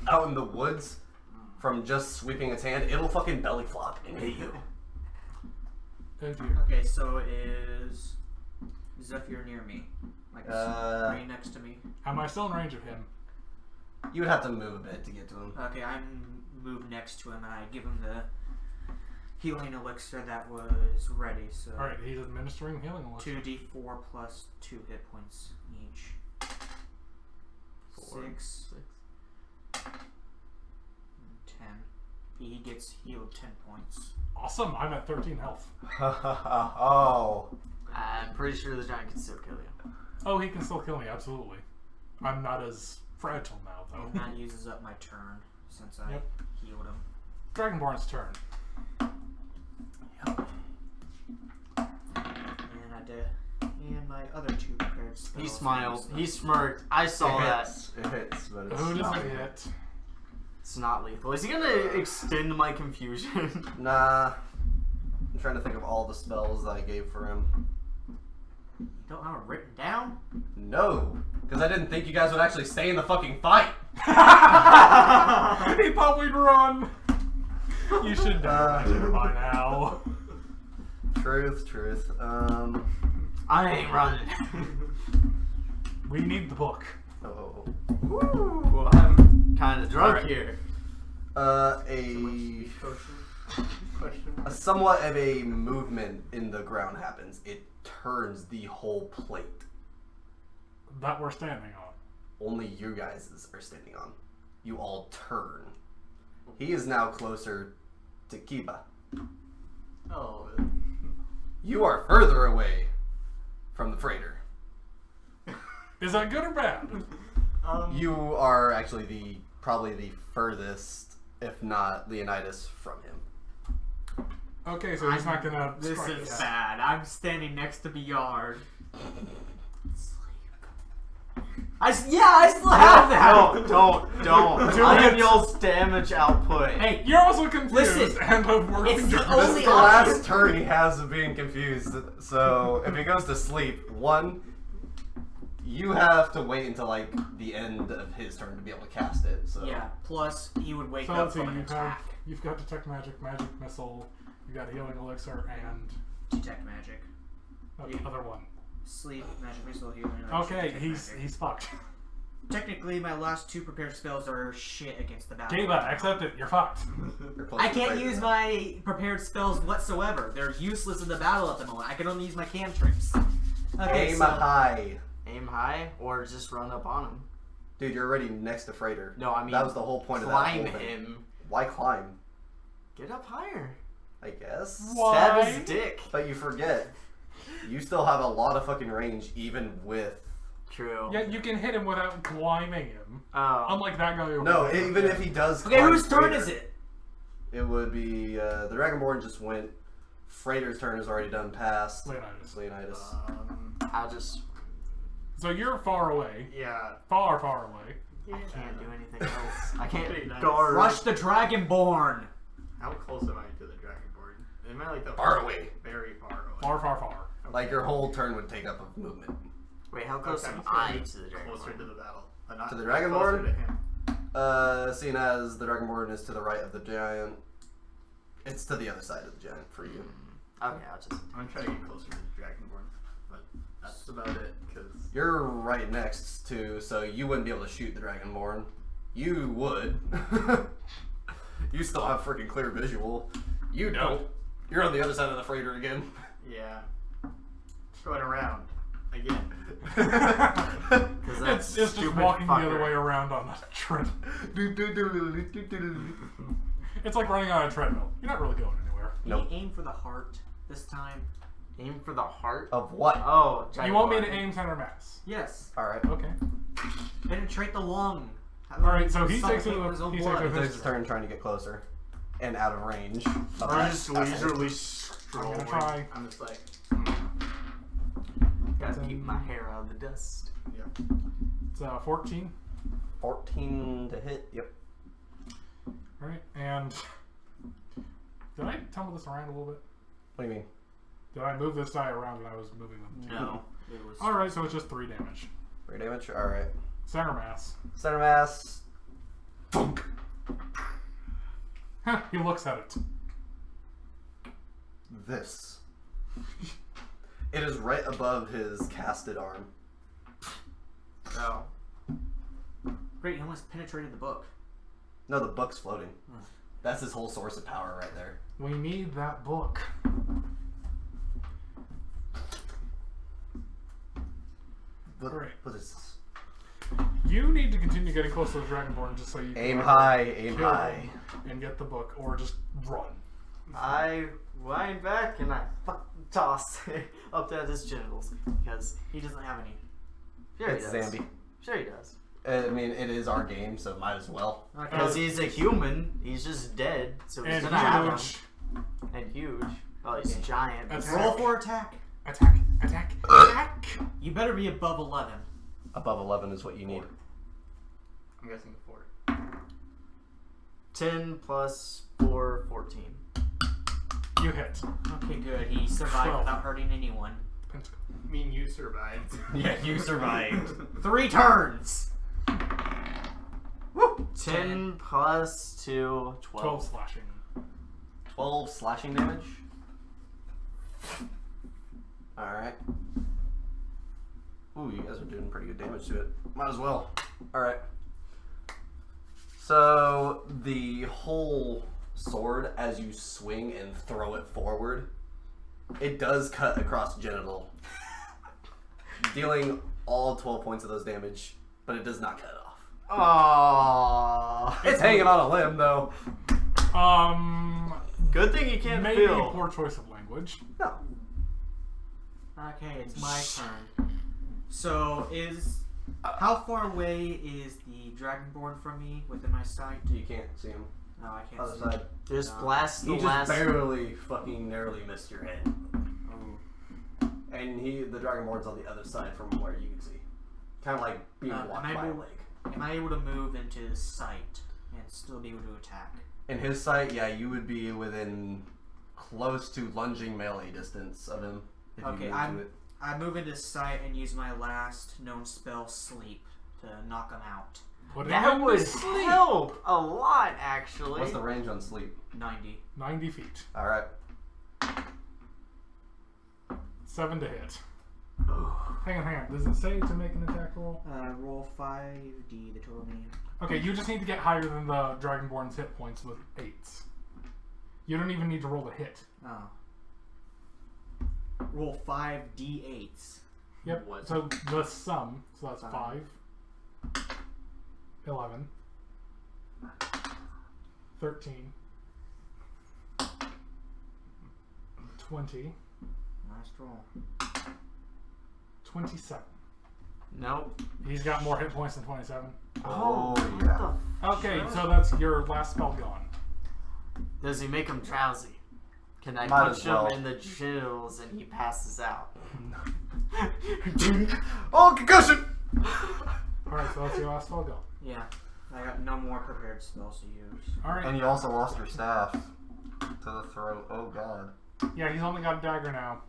Speaker 2: out in the woods, from just sweeping its hand, it'll fucking belly flop and hit you.
Speaker 3: Oh dear.
Speaker 1: Okay, so is Zephyr near me? Like, right next to me?
Speaker 3: Am I still in range of him?
Speaker 2: You would have to move a bit to get to him.
Speaker 1: Okay, I'm moved next to him and I give him the healing elixir that was ready, so...
Speaker 3: Alright, he's administering healing elixir.
Speaker 1: 2d4 plus 2 hit points each. 6. 10. He gets healed 10 points.
Speaker 3: Awesome, I'm at 13 health.
Speaker 2: Oh.
Speaker 4: I'm pretty sure the giant can still kill you.
Speaker 3: Oh, he can still kill me, absolutely. I'm not as fragile now,
Speaker 1: And
Speaker 3: though.
Speaker 1: that uses up my turn since I
Speaker 3: Yep.
Speaker 1: healed him.
Speaker 3: Dragonborn's turn.
Speaker 1: And I did. And my other 2 prepared spells.
Speaker 4: He smiled. He smirked. I saw that.
Speaker 2: It hits, but it's
Speaker 3: Who does
Speaker 2: not
Speaker 3: it
Speaker 2: good.
Speaker 3: hit?
Speaker 4: It's not lethal. Is he gonna extend my confusion?
Speaker 2: Nah. I'm trying to think of all the spells that I gave for him.
Speaker 1: You don't have it written down?
Speaker 2: No, because I didn't think you guys would actually stay in the fucking fight.
Speaker 3: He thought we'd run! You should know by now.
Speaker 2: Truth.
Speaker 4: I ain't running.
Speaker 3: We need the book.
Speaker 2: Oh.
Speaker 4: Well, I'm kind of drunk
Speaker 2: Alright.
Speaker 4: here.
Speaker 2: A somewhat of a movement in the ground happens. It turns the whole plate.
Speaker 3: That we're standing on.
Speaker 2: Only you guys are standing on. You all turn. He is now closer to Kiba.
Speaker 5: Oh.
Speaker 2: You are further away from the freighter.
Speaker 3: Is that good or bad?
Speaker 2: You are actually probably the furthest, if not Leonidas, from him.
Speaker 3: Okay, so he's not gonna
Speaker 1: This
Speaker 3: strike
Speaker 1: is
Speaker 3: us.
Speaker 1: bad. I'm standing next to Bjard. I still have that.
Speaker 4: No, don't.
Speaker 3: Do
Speaker 4: I
Speaker 3: it.
Speaker 4: am y'all's damage output.
Speaker 1: Hey,
Speaker 3: You're also confused
Speaker 1: Listen,
Speaker 3: and of working
Speaker 1: it's the
Speaker 3: different.
Speaker 2: This
Speaker 1: only
Speaker 2: is the
Speaker 1: option.
Speaker 2: last turn he has of being confused. So if he goes to sleep, one, you have to wait until like the end of his turn to be able to cast it. So
Speaker 1: yeah. Plus, he would wake
Speaker 3: So
Speaker 1: up
Speaker 3: let's see,
Speaker 1: from an attack.
Speaker 3: you've got detect magic, magic missile, you got healing elixir, and
Speaker 1: Detect magic,
Speaker 3: the other one.
Speaker 1: sleep, magic missile, healing. elixir,
Speaker 3: Okay,
Speaker 1: detect
Speaker 3: he's
Speaker 1: magic.
Speaker 3: he's fucked.
Speaker 1: Technically, my last 2 prepared spells are shit against the battle.
Speaker 3: Kiba, accept it. You're fucked.
Speaker 2: you're close
Speaker 1: I
Speaker 2: to the
Speaker 1: can't
Speaker 2: freighter
Speaker 1: use
Speaker 2: now.
Speaker 1: my prepared spells whatsoever. They're useless in the battle at the moment. I can only use my cantrips. Okay,
Speaker 2: Aim
Speaker 1: so
Speaker 2: high.
Speaker 4: Aim high or just run up on him.
Speaker 2: Dude, you're already next to freighter.
Speaker 4: No, I mean
Speaker 2: that was the whole point of that
Speaker 4: climb
Speaker 2: whole thing.
Speaker 4: him.
Speaker 2: Why climb?
Speaker 4: Get up higher.
Speaker 2: I guess.
Speaker 3: Why?
Speaker 4: Stab his dick.
Speaker 2: But you forget, you still have a lot of fucking range, even with.
Speaker 4: True.
Speaker 3: Yeah, you can hit him without climbing him.
Speaker 4: Oh.
Speaker 3: Unlike that guy over
Speaker 2: No,
Speaker 3: there.
Speaker 2: even if he does.
Speaker 1: okay,
Speaker 2: climb
Speaker 1: whose turn
Speaker 2: freighter,
Speaker 1: is it?
Speaker 2: It would be the Dragonborn just went. Freighter's turn is already done past.
Speaker 3: Leonidas.
Speaker 2: Leonidas.
Speaker 4: I'll just.
Speaker 3: So you're far away.
Speaker 5: Yeah.
Speaker 3: Far, far away.
Speaker 4: I can't do anything else. I
Speaker 5: Pretty
Speaker 4: can't
Speaker 5: nice.
Speaker 4: guard.
Speaker 1: Rush the Dragonborn.
Speaker 5: How close am I to the Dragonborn? Am I like the
Speaker 2: Far away.
Speaker 5: Very far away.
Speaker 3: Far, far, far.
Speaker 5: Okay.
Speaker 2: Like your whole turn would take up of movement.
Speaker 4: Wait, how close
Speaker 5: Okay,
Speaker 4: am
Speaker 5: so
Speaker 4: I
Speaker 5: you're
Speaker 4: to the dragon?
Speaker 5: Closer to the battle. Not
Speaker 2: To the
Speaker 5: closer
Speaker 2: Dragonborn?
Speaker 5: to him.
Speaker 2: Seeing as the Dragonborn is to the right of the giant, it's to the other side of the giant for you.
Speaker 4: Okay, I'll just.
Speaker 5: I'm trying to get closer to the Dragonborn, but that's about it. Cause
Speaker 2: You're right next to, so you wouldn't be able to shoot the Dragonborn. You would. You still have freaking clear visual. You don't. You're on the other side of the freighter again.
Speaker 5: yeah, going around again.
Speaker 4: Because
Speaker 3: It's just walking the other way around on a treadmill. It's like running on a treadmill. You're not really going anywhere.
Speaker 2: Nope.
Speaker 1: Can you aim for the heart this time?
Speaker 4: Aim for the heart?
Speaker 2: Of what?
Speaker 4: Oh,
Speaker 3: You want me to
Speaker 4: giant
Speaker 3: aim center mass?
Speaker 1: Yes.
Speaker 2: Alright.
Speaker 3: Okay.
Speaker 1: Penetrate the lung.
Speaker 3: Alright, so he takes it
Speaker 1: Suffocate
Speaker 3: with
Speaker 1: his own
Speaker 3: he
Speaker 1: blood.
Speaker 3: takes
Speaker 2: He
Speaker 3: it
Speaker 2: takes his turn trying to get closer. And out of range. Of
Speaker 4: I'm
Speaker 2: that
Speaker 4: just
Speaker 2: asshole.
Speaker 4: leisurely
Speaker 3: I'm gonna
Speaker 4: strolling.
Speaker 3: try.
Speaker 5: I'm just like,
Speaker 4: Gotta keep my hair out of the dust.
Speaker 5: yeah.
Speaker 3: It's 14.
Speaker 2: 14 to hit. Yep.
Speaker 3: Alright, and did I tumble this around a little bit?
Speaker 2: What do you mean?
Speaker 3: Did I move this die around when I was moving them?
Speaker 1: No. It was.
Speaker 3: Alright, so it's just 3 damage.
Speaker 2: 3 damage? Alright.
Speaker 3: Center mass.
Speaker 2: Center mass. Thunk.
Speaker 3: He looks at it.
Speaker 2: This. It is right above his casted arm.
Speaker 4: Oh.
Speaker 1: Great, he almost penetrated the book.
Speaker 2: No, the book's floating. That's his whole source of power right there.
Speaker 3: We need that book.
Speaker 2: What,
Speaker 3: Great.
Speaker 2: what is this?
Speaker 3: You need to continue getting close to the Dragonborn just so you can
Speaker 2: Aim
Speaker 3: either
Speaker 2: high, aim
Speaker 3: kill
Speaker 2: high.
Speaker 3: them and get the book, or just run.
Speaker 4: I wind back and I toss up at his genitals because
Speaker 1: He doesn't have any.
Speaker 4: sure he
Speaker 2: It's
Speaker 4: does.
Speaker 2: Zambi.
Speaker 4: Sure he does.
Speaker 2: I mean, it is our game, so might as well.
Speaker 1: Okay.
Speaker 4: Because he's a human, he's just dead, so he's
Speaker 3: And
Speaker 4: gonna have him.
Speaker 3: huge.
Speaker 4: And huge. Oh, he's
Speaker 1: Okay.
Speaker 4: giant.
Speaker 3: That's
Speaker 1: Roll for attack.
Speaker 3: Attack, attack, attack!
Speaker 1: You better be above 11.
Speaker 2: Above 11 is what you need.
Speaker 5: I'm guessing 4.
Speaker 4: 10 plus 4, 14.
Speaker 3: You hit.
Speaker 1: Okay, good. He survived
Speaker 3: 12.
Speaker 1: without hurting anyone.
Speaker 3: Pentacle.
Speaker 5: I mean, you survived.
Speaker 2: Yeah, you survived.
Speaker 1: 3 turns.
Speaker 4: Woo! 10 plus 2, 12.
Speaker 3: 12 slashing.
Speaker 2: 12 slashing damage. Alright. Ooh, you guys are doing pretty good damage to it. Might as well. Alright. So, the whole sword, as you swing and throw it forward, it does cut across the genital, dealing all 12 points of those damage, but it does not cut it off.
Speaker 4: Aww.
Speaker 2: It's hanging on a limb, though.
Speaker 4: Good thing you can't
Speaker 3: Maybe
Speaker 4: feel.
Speaker 3: poor choice of language.
Speaker 2: No.
Speaker 1: Okay, it's my turn. So, how far away is the Dragonborn from me within my sight?
Speaker 2: You can't see him.
Speaker 1: No, I can't
Speaker 2: Other
Speaker 1: see.
Speaker 2: side.
Speaker 4: Just
Speaker 1: No.
Speaker 4: blast the
Speaker 2: He just
Speaker 4: last.
Speaker 2: barely fucking narrowly missed your head.
Speaker 1: Oh.
Speaker 2: And the Dragonborn's on the other side from where you can see. Kind of like being blocked by a leg.
Speaker 1: Am I able to move into sight and still be able to attack?
Speaker 2: In his sight, yeah, you would be within close to lunging melee distance of him. If
Speaker 1: Okay,
Speaker 2: you moved to it.
Speaker 1: I move into sight and use my last known spell, Sleep, to knock him out.
Speaker 3: Put him
Speaker 4: That
Speaker 3: in
Speaker 4: would
Speaker 3: to sleep.
Speaker 4: help a lot, actually.
Speaker 2: What's the range on sleep?
Speaker 1: 90.
Speaker 3: 90 feet.
Speaker 2: Alright.
Speaker 3: 7 to hit. Hang on. Does it say to make an attack roll?
Speaker 1: Roll 5d, the total name.
Speaker 3: Okay, you just need to get higher than the Dragonborn's hit points with 8s. You don't even need to roll the hit.
Speaker 1: Oh. Roll 5d8s.
Speaker 3: Yep.
Speaker 5: What?
Speaker 3: So the sum, so that's
Speaker 1: 5.
Speaker 3: 5, 11, 13, 20,
Speaker 1: Last roll.
Speaker 3: 27.
Speaker 4: Nope.
Speaker 3: He's got more hit points than 27.
Speaker 2: Oh,
Speaker 4: what
Speaker 2: yeah.
Speaker 4: the
Speaker 3: Okay, so that's your last spell gone.
Speaker 4: Does he make him drowsy? Can I
Speaker 2: Might
Speaker 4: punch
Speaker 2: as well.
Speaker 4: him in the genitals and he passes out?
Speaker 2: Oh, concussion!
Speaker 3: Alright, so that's your last spell gone.
Speaker 1: Yeah. I got no more prepared spells to use.
Speaker 3: Alright.
Speaker 2: And you also lost your staff to the throat. Oh, God.
Speaker 3: Yeah, he's only got a dagger now.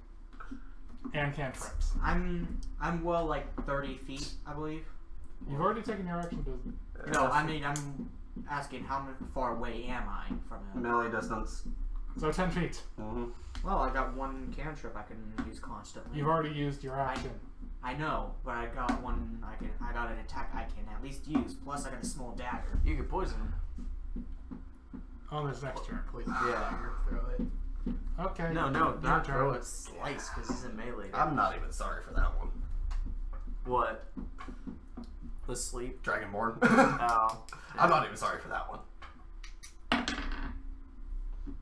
Speaker 3: And cantrips.
Speaker 1: I'm well like 30 feet, I believe.
Speaker 3: You've already taken your action to...
Speaker 1: No, I mean I'm asking how far away am I from him?
Speaker 2: Melee distance.
Speaker 3: So 10 feet.
Speaker 2: Mm-hmm.
Speaker 1: Well, I got one cantrip I can use constantly.
Speaker 3: You've already used your action.
Speaker 1: I know, but I got one. I got an attack I can at least use. Plus, I got a small dagger.
Speaker 4: You could poison him.
Speaker 3: On his next turn.
Speaker 5: Please.
Speaker 4: Yeah.
Speaker 5: Throw it.
Speaker 3: Okay.
Speaker 4: No,
Speaker 3: your
Speaker 4: not
Speaker 3: turn.
Speaker 4: throw it. Slice, because he's in melee.
Speaker 2: I'm not even sorry for that one.
Speaker 4: What? The sleep?
Speaker 2: Dragonborn.
Speaker 4: Oh.
Speaker 2: I'm not even sorry for that one.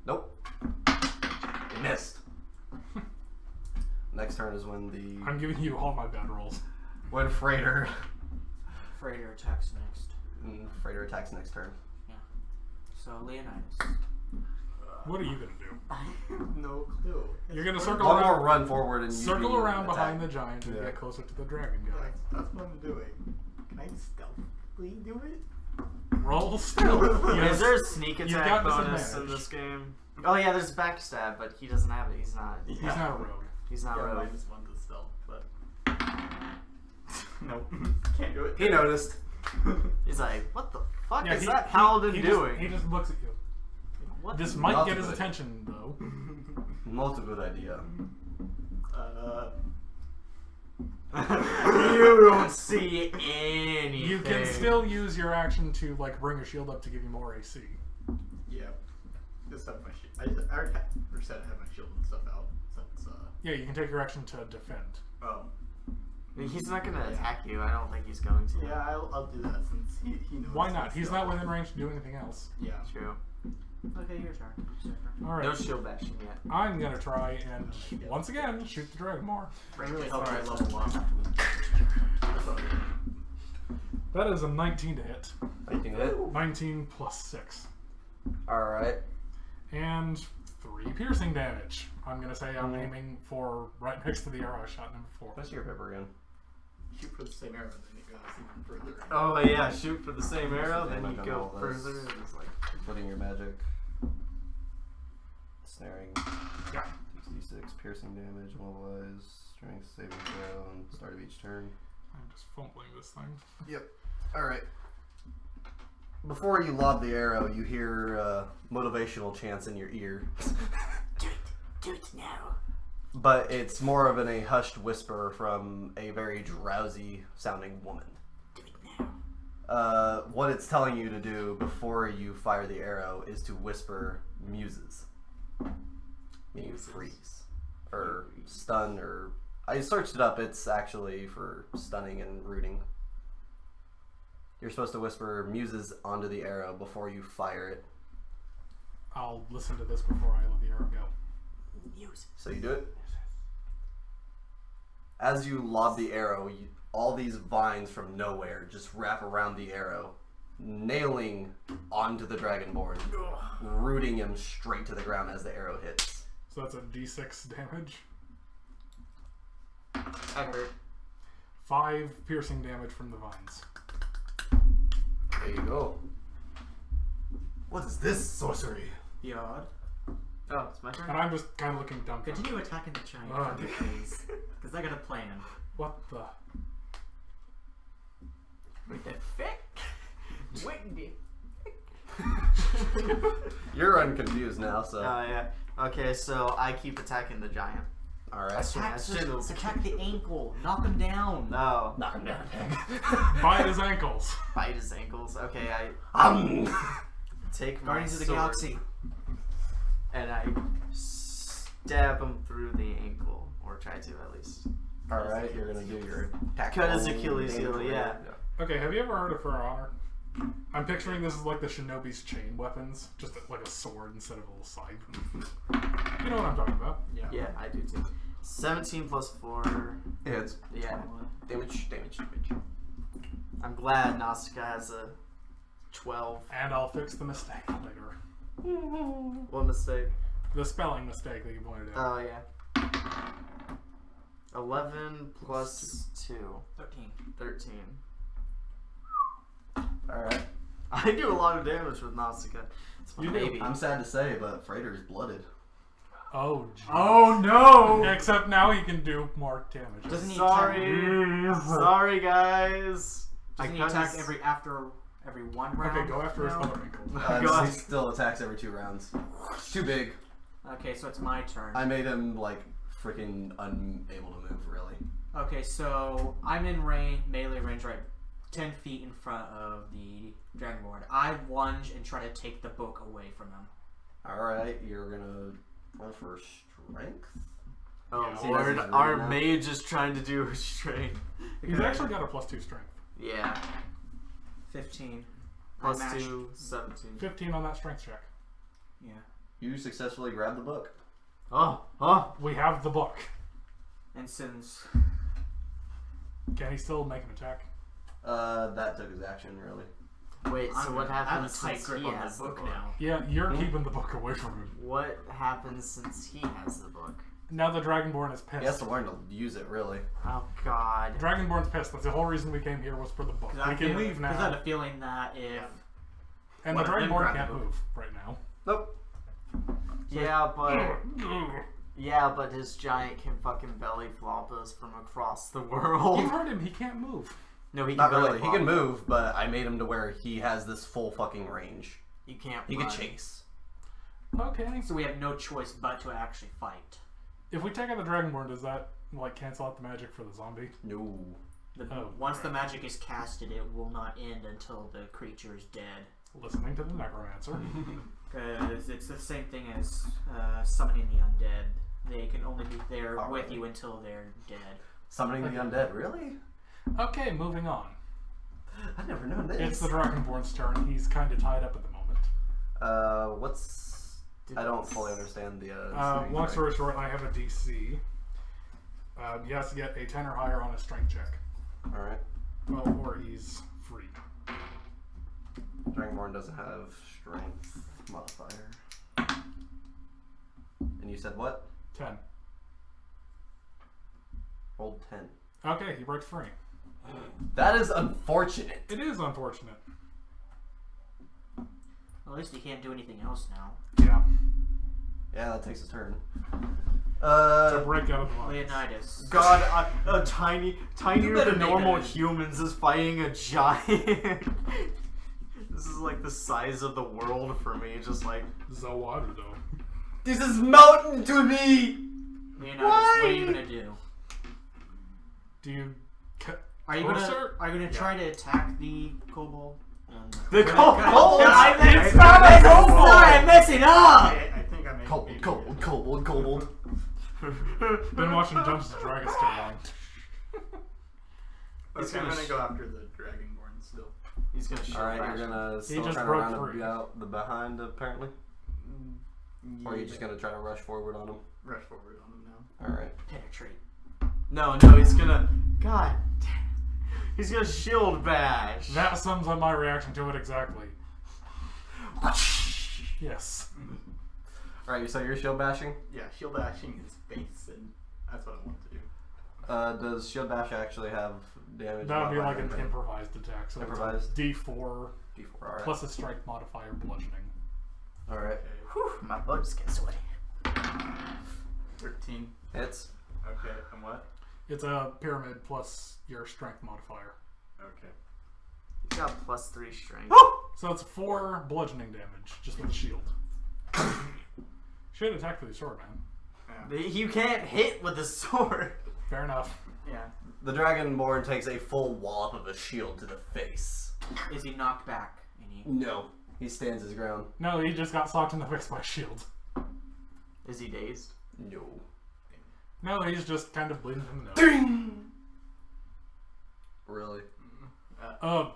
Speaker 2: Nope. You missed. next turn is when
Speaker 3: I'm giving you all my bad rolls.
Speaker 2: when Freighter
Speaker 1: attacks next.
Speaker 2: Freighter attacks next turn.
Speaker 1: So Leonidas.
Speaker 3: What are you gonna do?
Speaker 5: I have no clue.
Speaker 3: You're gonna circle
Speaker 2: One more
Speaker 3: around,
Speaker 2: run forward and
Speaker 3: circle
Speaker 2: you
Speaker 3: around
Speaker 2: attack.
Speaker 3: behind the giant and
Speaker 2: Yeah.
Speaker 3: get closer to the dragon guy.
Speaker 5: That's what I'm doing. Can I stealthily do it?
Speaker 3: Roll stealth.
Speaker 4: Is
Speaker 3: Yes.
Speaker 4: there a sneak
Speaker 3: You've
Speaker 4: attack
Speaker 3: got
Speaker 4: bonus in
Speaker 3: disadvantage.
Speaker 4: this game? Oh yeah, there's backstab, but he doesn't have it. He's not.
Speaker 3: He's not a rogue.
Speaker 4: He's not
Speaker 5: Yeah,
Speaker 4: rogue.
Speaker 5: -1 to stealth, but nope, can't do it.
Speaker 2: He noticed.
Speaker 4: He's like, what the fuck
Speaker 3: Yeah,
Speaker 4: is
Speaker 3: he-
Speaker 4: that
Speaker 3: he-
Speaker 4: paladin
Speaker 3: he
Speaker 4: doing?
Speaker 3: Just, he just looks at you.
Speaker 4: What?
Speaker 3: This might
Speaker 2: Not
Speaker 3: get
Speaker 2: a
Speaker 3: his
Speaker 2: good
Speaker 3: attention, though.
Speaker 2: Not a good idea.
Speaker 4: You don't see anything.
Speaker 3: You can still use your action to like bring your shield up to give you more AC.
Speaker 5: Yeah, just have my shield. I already said I have my shield and stuff out since.
Speaker 3: Yeah, you can take your action to defend.
Speaker 5: Oh.
Speaker 4: He's not gonna attack you. I don't think he's going to.
Speaker 5: Yeah, I'll do that since he knows.
Speaker 3: Why not?
Speaker 5: my
Speaker 3: He's
Speaker 5: skill.
Speaker 3: not within range to do anything else.
Speaker 5: Yeah.
Speaker 4: True.
Speaker 1: Okay, your turn.
Speaker 3: All right.
Speaker 4: No shield bashing yet.
Speaker 3: I'm gonna try and once again shoot the dragon more.
Speaker 1: I really hope
Speaker 5: Alright,
Speaker 1: I level up.
Speaker 5: That's all good.
Speaker 3: That is a 19 to hit.
Speaker 2: 19 hit.
Speaker 3: 19 plus 6.
Speaker 2: Alright.
Speaker 3: And 3 piercing damage. I'm gonna say I'm aiming for right next to the arrow I shot number 4.
Speaker 2: What's your pepper again?
Speaker 5: Shoot for the same arrow, then it goes even further.
Speaker 4: Oh yeah, shoot for the same arrow, then
Speaker 2: I'm
Speaker 4: you
Speaker 2: gonna
Speaker 4: go
Speaker 2: roll this.
Speaker 4: further. And it's like,
Speaker 2: Putting your magic. Snaring.
Speaker 3: Yeah.
Speaker 2: 66 piercing damage, immobilize, strength saving throw, and start of each turn.
Speaker 3: I'm just fumbling this thing.
Speaker 2: Yep. Alright. Before you lob the arrow, you hear motivational chants in your ear.
Speaker 4: do it now.
Speaker 2: But it's more of a hushed whisper from a very drowsy sounding woman.
Speaker 4: Do it now.
Speaker 2: What it's telling you to do before you fire the arrow is to whisper muses. Meaning
Speaker 4: Muses.
Speaker 2: freeze. Or stun, or... I searched it up, it's actually for stunning and rooting. You're supposed to whisper muses onto the arrow before you fire it.
Speaker 3: I'll listen to this before I let the arrow go.
Speaker 2: So you do it. As you lob the arrow, all these vines from nowhere just wrap around the arrow, nailing onto the dragonborn, rooting him straight to the ground as the arrow hits.
Speaker 3: So that's a d6 damage.
Speaker 4: That hurt.
Speaker 3: 5 piercing damage from the vines.
Speaker 2: There you go. What is this sorcery?
Speaker 1: Yod.
Speaker 4: Oh, it's my turn.
Speaker 3: And I'm just kind of looking dumb.
Speaker 1: Continue attacking the giant,
Speaker 3: Oh,
Speaker 1: please. Because I got a plan.
Speaker 3: What the?
Speaker 1: What the fuck? What the
Speaker 2: You're unconfused now, so.
Speaker 4: Oh yeah. Okay, so I keep attacking the giant.
Speaker 2: Alright.
Speaker 1: Attack,
Speaker 4: should've-
Speaker 1: attack the ankle. Knock him down.
Speaker 4: No.
Speaker 2: Knock him down, pig.
Speaker 3: Bite his ankles.
Speaker 4: Bite his ankles. Okay, I take my
Speaker 1: Guardians of the
Speaker 4: sword
Speaker 1: Galaxy.
Speaker 4: and I stab him through the ankle, or try to at least.
Speaker 2: Alright, you're gonna do your attack.
Speaker 4: Cut his
Speaker 2: roll,
Speaker 4: Achilles
Speaker 2: damage
Speaker 4: heel,
Speaker 2: roll.
Speaker 4: yeah.
Speaker 3: Okay, have you ever heard of For Honor? I'm picturing this as like the shinobi's chain weapons, just like a sword instead of a little scythe. You know what I'm talking about?
Speaker 4: Yeah, I do too. 17 plus 4.
Speaker 2: Yeah, it's
Speaker 4: Yeah.
Speaker 2: damage.
Speaker 4: I'm glad Nausicaa has a 12.
Speaker 3: And I'll fix the mistake later.
Speaker 4: What mistake?
Speaker 3: The spelling mistake that you pointed out.
Speaker 4: Oh, yeah. 11 plus 2.
Speaker 1: 13.
Speaker 4: 13.
Speaker 2: Alright.
Speaker 4: I do a lot of damage with Nausicaa. It's my
Speaker 3: You do.
Speaker 4: baby.
Speaker 2: I'm sad to say, but Freighter is blooded.
Speaker 3: Oh, geez.
Speaker 1: Oh no!
Speaker 3: Except now he can do more damage.
Speaker 1: Doesn't he
Speaker 4: Sorry.
Speaker 1: attack?
Speaker 4: Sorry, guys.
Speaker 1: Doesn't he
Speaker 4: cut
Speaker 1: attack
Speaker 4: his-
Speaker 1: every one round?
Speaker 3: Okay, go after his
Speaker 1: now?
Speaker 3: other ankle.
Speaker 4: Go
Speaker 2: He
Speaker 4: ahead.
Speaker 2: still attacks every 2 rounds. It's too big.
Speaker 1: Okay, so it's my turn.
Speaker 2: I made him like freaking unable to move, really.
Speaker 1: Okay, so I'm in melee range, right, 10 feet in front of the dragonborn. I lunge and try to take the book away from him.
Speaker 2: Alright, you're gonna roll for strength?
Speaker 4: Oh,
Speaker 3: Yeah,
Speaker 2: see,
Speaker 4: Lord,
Speaker 2: that's his
Speaker 4: our
Speaker 2: reading now.
Speaker 4: mage is trying to do restraint.
Speaker 3: He's actually got a +2 strength.
Speaker 4: Yeah.
Speaker 1: 15.
Speaker 4: Plus
Speaker 1: I matched.
Speaker 4: 2, 17.
Speaker 3: 15 on that strength check.
Speaker 1: Yeah.
Speaker 2: You successfully grab the book.
Speaker 4: Oh.
Speaker 3: We have the book.
Speaker 1: And since
Speaker 3: Can he still make an attack?
Speaker 2: That took his action, really.
Speaker 4: Wait, so what
Speaker 1: I have a
Speaker 4: happens
Speaker 1: tight
Speaker 4: since
Speaker 1: grip
Speaker 4: he
Speaker 1: on
Speaker 4: has
Speaker 1: the
Speaker 4: the
Speaker 1: book
Speaker 4: book?
Speaker 1: now.
Speaker 3: Yeah, you're keeping the book away from him.
Speaker 4: What happens since he has the book?
Speaker 3: Now the Dragonborn is
Speaker 2: He has
Speaker 3: pissed.
Speaker 2: to learn to use it, really.
Speaker 4: Oh God.
Speaker 3: Dragonborn's pissed. That's the whole reason we came here was for the book. We can leave
Speaker 1: Because I had
Speaker 3: now.
Speaker 1: a feeling that if
Speaker 3: And the
Speaker 1: one of them
Speaker 3: Dragonborn
Speaker 1: grabbed
Speaker 3: can't
Speaker 1: the book.
Speaker 3: move right now.
Speaker 2: Nope.
Speaker 4: Yeah, but his giant can fucking belly flop us from across the world.
Speaker 3: You heard him. He can't move.
Speaker 4: No, he can
Speaker 2: Not
Speaker 4: belly
Speaker 2: really. He
Speaker 4: flop.
Speaker 2: can move, but I made him to where he has this full fucking range.
Speaker 4: You can't.
Speaker 2: He
Speaker 4: run.
Speaker 2: can chase.
Speaker 3: Okay.
Speaker 1: so we have no choice but to actually fight.
Speaker 3: If we take out the Dragonborn, does that like cancel out the magic for the zombie?
Speaker 2: No.
Speaker 1: Once the magic is casted, it will not end until the creature is dead.
Speaker 3: Listening to the necromancer.
Speaker 1: Because it's the same thing as summoning the undead. They can only be there
Speaker 2: Alright.
Speaker 1: with you until they're dead.
Speaker 2: Summoning the undead, really?
Speaker 3: Okay, moving on.
Speaker 2: I never known this.
Speaker 3: It's the Dragonborn's turn. He's kind of tied up at the moment.
Speaker 2: What's... I don't fully understand the,
Speaker 3: Long story short, I have a DC. He has to get a 10 or higher on a strength check.
Speaker 2: Alright.
Speaker 3: Well, or he's free.
Speaker 2: Dragonborn doesn't have strength modifier. And you said what?
Speaker 3: 10.
Speaker 2: Rolled 10.
Speaker 3: Okay, he breaks free.
Speaker 2: That is unfortunate.
Speaker 3: It is unfortunate.
Speaker 1: Well, at least he can't do anything else now.
Speaker 3: Yeah.
Speaker 2: Yeah, that takes a turn.
Speaker 3: To break out of the lines.
Speaker 1: Leonidas.
Speaker 4: God, a tinier
Speaker 1: better
Speaker 4: than
Speaker 1: make
Speaker 4: normal
Speaker 1: that.
Speaker 4: humans is fighting a giant. This is like the size of the world for me. Just like
Speaker 3: Zawaru, though.
Speaker 2: This is mountain to me!
Speaker 1: Leonidas, what are you gonna do?
Speaker 3: Do you...
Speaker 1: Are you
Speaker 3: Closer?
Speaker 1: gonna try to attack the kobold?
Speaker 4: the
Speaker 1: kobold.
Speaker 4: It's
Speaker 1: not a kobold! I'm messing up!
Speaker 5: I think I made
Speaker 2: Kobold.
Speaker 3: Been watching Dungeons and Dragons too long.
Speaker 5: Okay, I'm gonna go after the Dragonborn still.
Speaker 4: He's gonna shoot.
Speaker 2: Alright,
Speaker 4: back.
Speaker 2: you're gonna still
Speaker 3: just
Speaker 2: try to
Speaker 3: broke
Speaker 2: round
Speaker 3: free.
Speaker 2: out the behind, apparently? Or are you just gonna try to rush forward on him?
Speaker 5: Rush forward on him now.
Speaker 2: Alright.
Speaker 1: Penetrate.
Speaker 4: No, he's gonna. God, he's gonna shield bash.
Speaker 3: That sums up my reaction to it exactly. Yes.
Speaker 2: Alright, so you're shield bashing?
Speaker 5: Yeah, shield bashing his face, and that's what I want to do.
Speaker 2: Does shield bash actually have damage?
Speaker 3: That would be like
Speaker 2: modifier
Speaker 3: an
Speaker 2: or anything?
Speaker 3: improvised attack. So
Speaker 2: Improvised?
Speaker 3: It's a D4
Speaker 2: D4, alright.
Speaker 3: plus a strength modifier bludgeoning.
Speaker 2: Alright.
Speaker 5: Okay,
Speaker 4: Whew, my butt's getting sweaty.
Speaker 5: 13.
Speaker 2: Hits.
Speaker 5: Okay, and what?
Speaker 3: It's a pyramid plus your strength modifier.
Speaker 5: Okay.
Speaker 4: He's got +3 strength.
Speaker 3: So it's 4 bludgeoning damage just with the shield. Should attack with your sword, man.
Speaker 4: You can't hit with a sword.
Speaker 3: Fair enough.
Speaker 1: Yeah.
Speaker 2: The Dragonborn takes a full wallop of a shield to the face.
Speaker 1: Is he knocked back? Any?
Speaker 2: No. He stands his ground.
Speaker 3: No, he just got socked in the face by a shield.
Speaker 4: Is he dazed?
Speaker 2: No.
Speaker 3: No, he's just kind of bleeding from the nose.
Speaker 2: Ding! Really?
Speaker 3: Uh,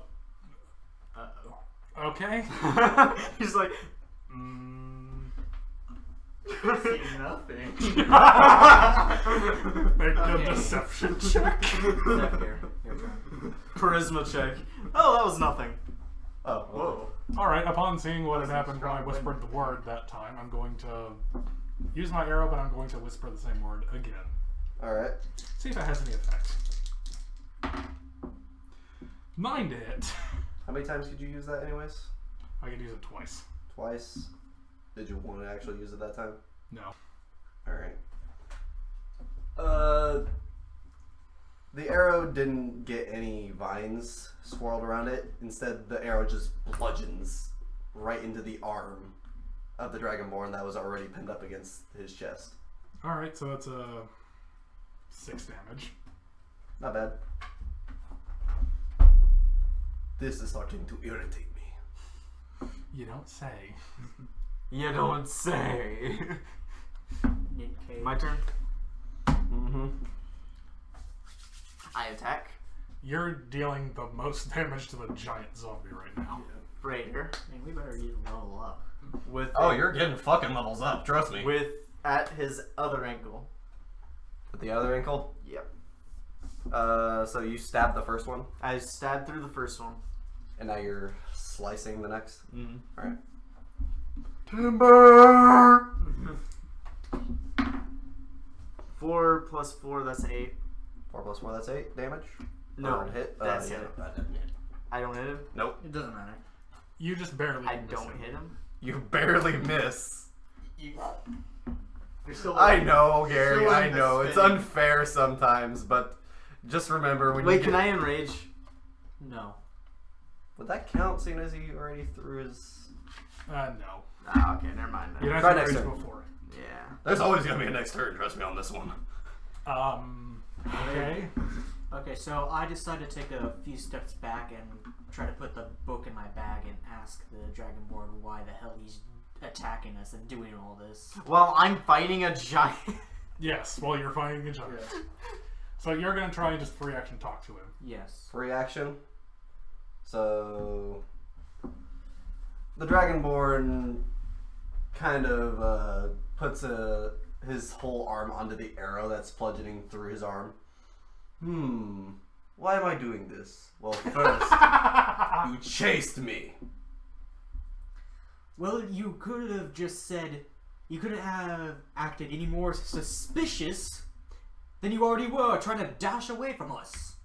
Speaker 5: Uh-oh.
Speaker 3: okay.
Speaker 4: He's like,
Speaker 5: See nothing.
Speaker 3: Make a
Speaker 1: Okay.
Speaker 3: deception check.
Speaker 1: Zephyr, your turn.
Speaker 4: charisma check. Oh, that was nothing.
Speaker 2: Oh,
Speaker 5: Whoa.
Speaker 3: Alright, upon seeing what had
Speaker 5: That's a
Speaker 3: happened when I
Speaker 5: strong
Speaker 3: whispered the word that time, I'm going to use my arrow, but I'm going to whisper the same word again.
Speaker 2: Alright.
Speaker 3: See if it has any effect. 9 to hit.
Speaker 2: How many times could you use that anyways?
Speaker 3: I could use it twice.
Speaker 2: Twice? Did you want to actually use it that time?
Speaker 3: No.
Speaker 2: Alright. The arrow didn't get any vines swirled around it. Instead, the arrow just bludgeons right into the arm of the Dragonborn that was already pinned up against his chest.
Speaker 3: Alright, so that's 6 damage.
Speaker 2: Not bad. This is starting to irritate me.
Speaker 3: You don't say.
Speaker 4: You don't say.
Speaker 1: Nick Cage.
Speaker 4: My turn.
Speaker 2: Mm-hmm.
Speaker 4: I attack.
Speaker 3: You're dealing the most damage to the giant zombie right now.
Speaker 4: Raider.
Speaker 1: Man, we better use level up.
Speaker 4: With
Speaker 2: Oh, you're getting fucking levels up, trust me.
Speaker 4: with at his other ankle.
Speaker 2: With the other ankle?
Speaker 4: Yep.
Speaker 2: So you stabbed the first one,
Speaker 4: I stabbed through the first one.
Speaker 2: and now you're slicing the next?
Speaker 4: Mm-hmm.
Speaker 2: Alright. Timber!
Speaker 4: 4 plus 4, that's 8.
Speaker 2: 4 plus 4, that's 8 damage?
Speaker 4: No,
Speaker 2: Or hit?
Speaker 4: that's
Speaker 2: yeah,
Speaker 4: it.
Speaker 2: that didn't hit.
Speaker 4: I don't hit him.
Speaker 2: Nope.
Speaker 1: It doesn't matter.
Speaker 3: You just barely.
Speaker 4: I
Speaker 3: miss
Speaker 4: don't
Speaker 3: him.
Speaker 4: hit him.
Speaker 2: You barely miss.
Speaker 5: You're still
Speaker 2: I know, Gary,
Speaker 5: Still
Speaker 2: I
Speaker 5: in the
Speaker 2: know. It's
Speaker 5: spinning.
Speaker 2: unfair sometimes, but just remember when you
Speaker 4: Wait,
Speaker 2: get...
Speaker 4: can I enrage?
Speaker 1: No.
Speaker 2: Would that count, seeing as he already threw his...
Speaker 3: No.
Speaker 4: Ah, okay, never mind
Speaker 3: You
Speaker 4: then.
Speaker 3: have
Speaker 2: Try
Speaker 3: to
Speaker 2: next
Speaker 3: rage
Speaker 2: turn.
Speaker 3: before.
Speaker 4: Yeah.
Speaker 2: There's always gonna be a next turn, trust me on this one.
Speaker 3: Okay.
Speaker 1: Okay, so I decided to take a few steps back and try to put the book in my bag and ask the Dragonborn why the hell he's attacking us and doing all this.
Speaker 4: Well, I'm fighting a giant.
Speaker 3: Yes, while you're fighting a giant. So you're gonna try and just free action talk to him.
Speaker 1: Yes.
Speaker 2: Free action. So... The Dragonborn kind of puts his whole arm onto the arrow that's bludgeoning through his arm. Why am I doing this? Well, first, you chased me.
Speaker 1: Well, you could have just said, you couldn't have acted any more suspicious than you already were, trying to dash away from us.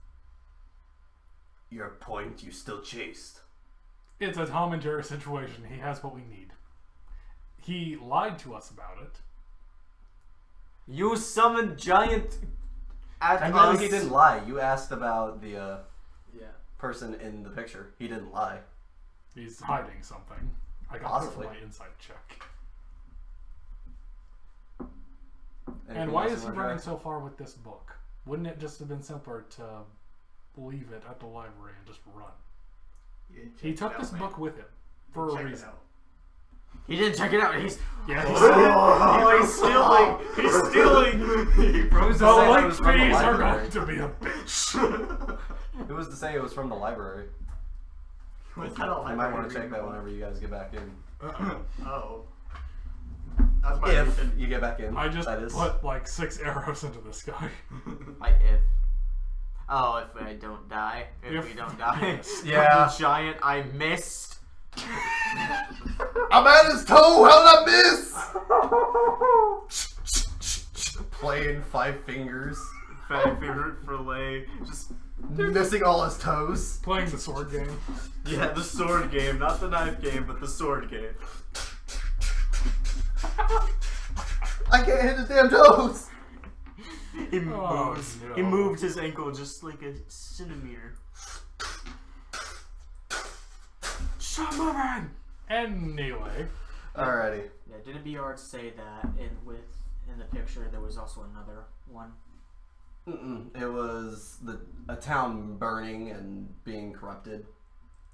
Speaker 2: Your point, you still chased.
Speaker 3: It's a Tom and Jerry situation. He has what we need. He lied to us about it.
Speaker 4: You summoned giant at
Speaker 2: And
Speaker 4: us.
Speaker 2: he didn't lie. You asked about the
Speaker 5: Yeah.
Speaker 2: person in the picture. He didn't lie.
Speaker 3: He's hiding something. I got this from
Speaker 2: Possibly.
Speaker 3: my insight check.
Speaker 2: Anything
Speaker 3: And why
Speaker 2: else
Speaker 3: is
Speaker 2: you
Speaker 3: he
Speaker 2: wanna
Speaker 3: running
Speaker 2: try?
Speaker 3: so far with this book? Wouldn't it just have been simpler to leave it at the library and just run? He took this book with him for a reason.
Speaker 4: He didn't check it out. He's
Speaker 3: Yeah,
Speaker 4: he's stealing. He's stealing.
Speaker 2: Who's
Speaker 3: the
Speaker 2: to say it
Speaker 3: late
Speaker 2: was from the
Speaker 3: fees are
Speaker 2: library?
Speaker 3: going to be a bitch.
Speaker 2: Who was to say it was from the library?
Speaker 5: Was that a
Speaker 2: You might want
Speaker 5: library
Speaker 2: to check that
Speaker 5: reading?
Speaker 2: whenever you guys get back in.
Speaker 5: Oh. That's my
Speaker 2: If
Speaker 5: reason.
Speaker 2: you get back in,
Speaker 3: I just
Speaker 2: that is.
Speaker 3: put like 6 arrows into this guy.
Speaker 4: If. Oh, if I don't die. If we don't die.
Speaker 3: Yes.
Speaker 2: Yeah.
Speaker 4: The giant I missed.
Speaker 2: I'm at his toe. How did I miss? Playing 5 fingers,
Speaker 4: Fat favorite fillet. Just
Speaker 2: missing all his toes.
Speaker 3: Playing the sword game.
Speaker 4: yeah, the sword game, not the knife game, but the sword game.
Speaker 2: I can't hit his damn toes.
Speaker 4: He
Speaker 3: Oh,
Speaker 4: moves.
Speaker 3: no.
Speaker 4: He moved his ankle just like a centimeter.
Speaker 3: Stop moving! Anyway.
Speaker 2: Alrighty.
Speaker 1: Yeah, didn't Bjord say that in the picture there was also another one?
Speaker 2: It was a town burning and being corrupted.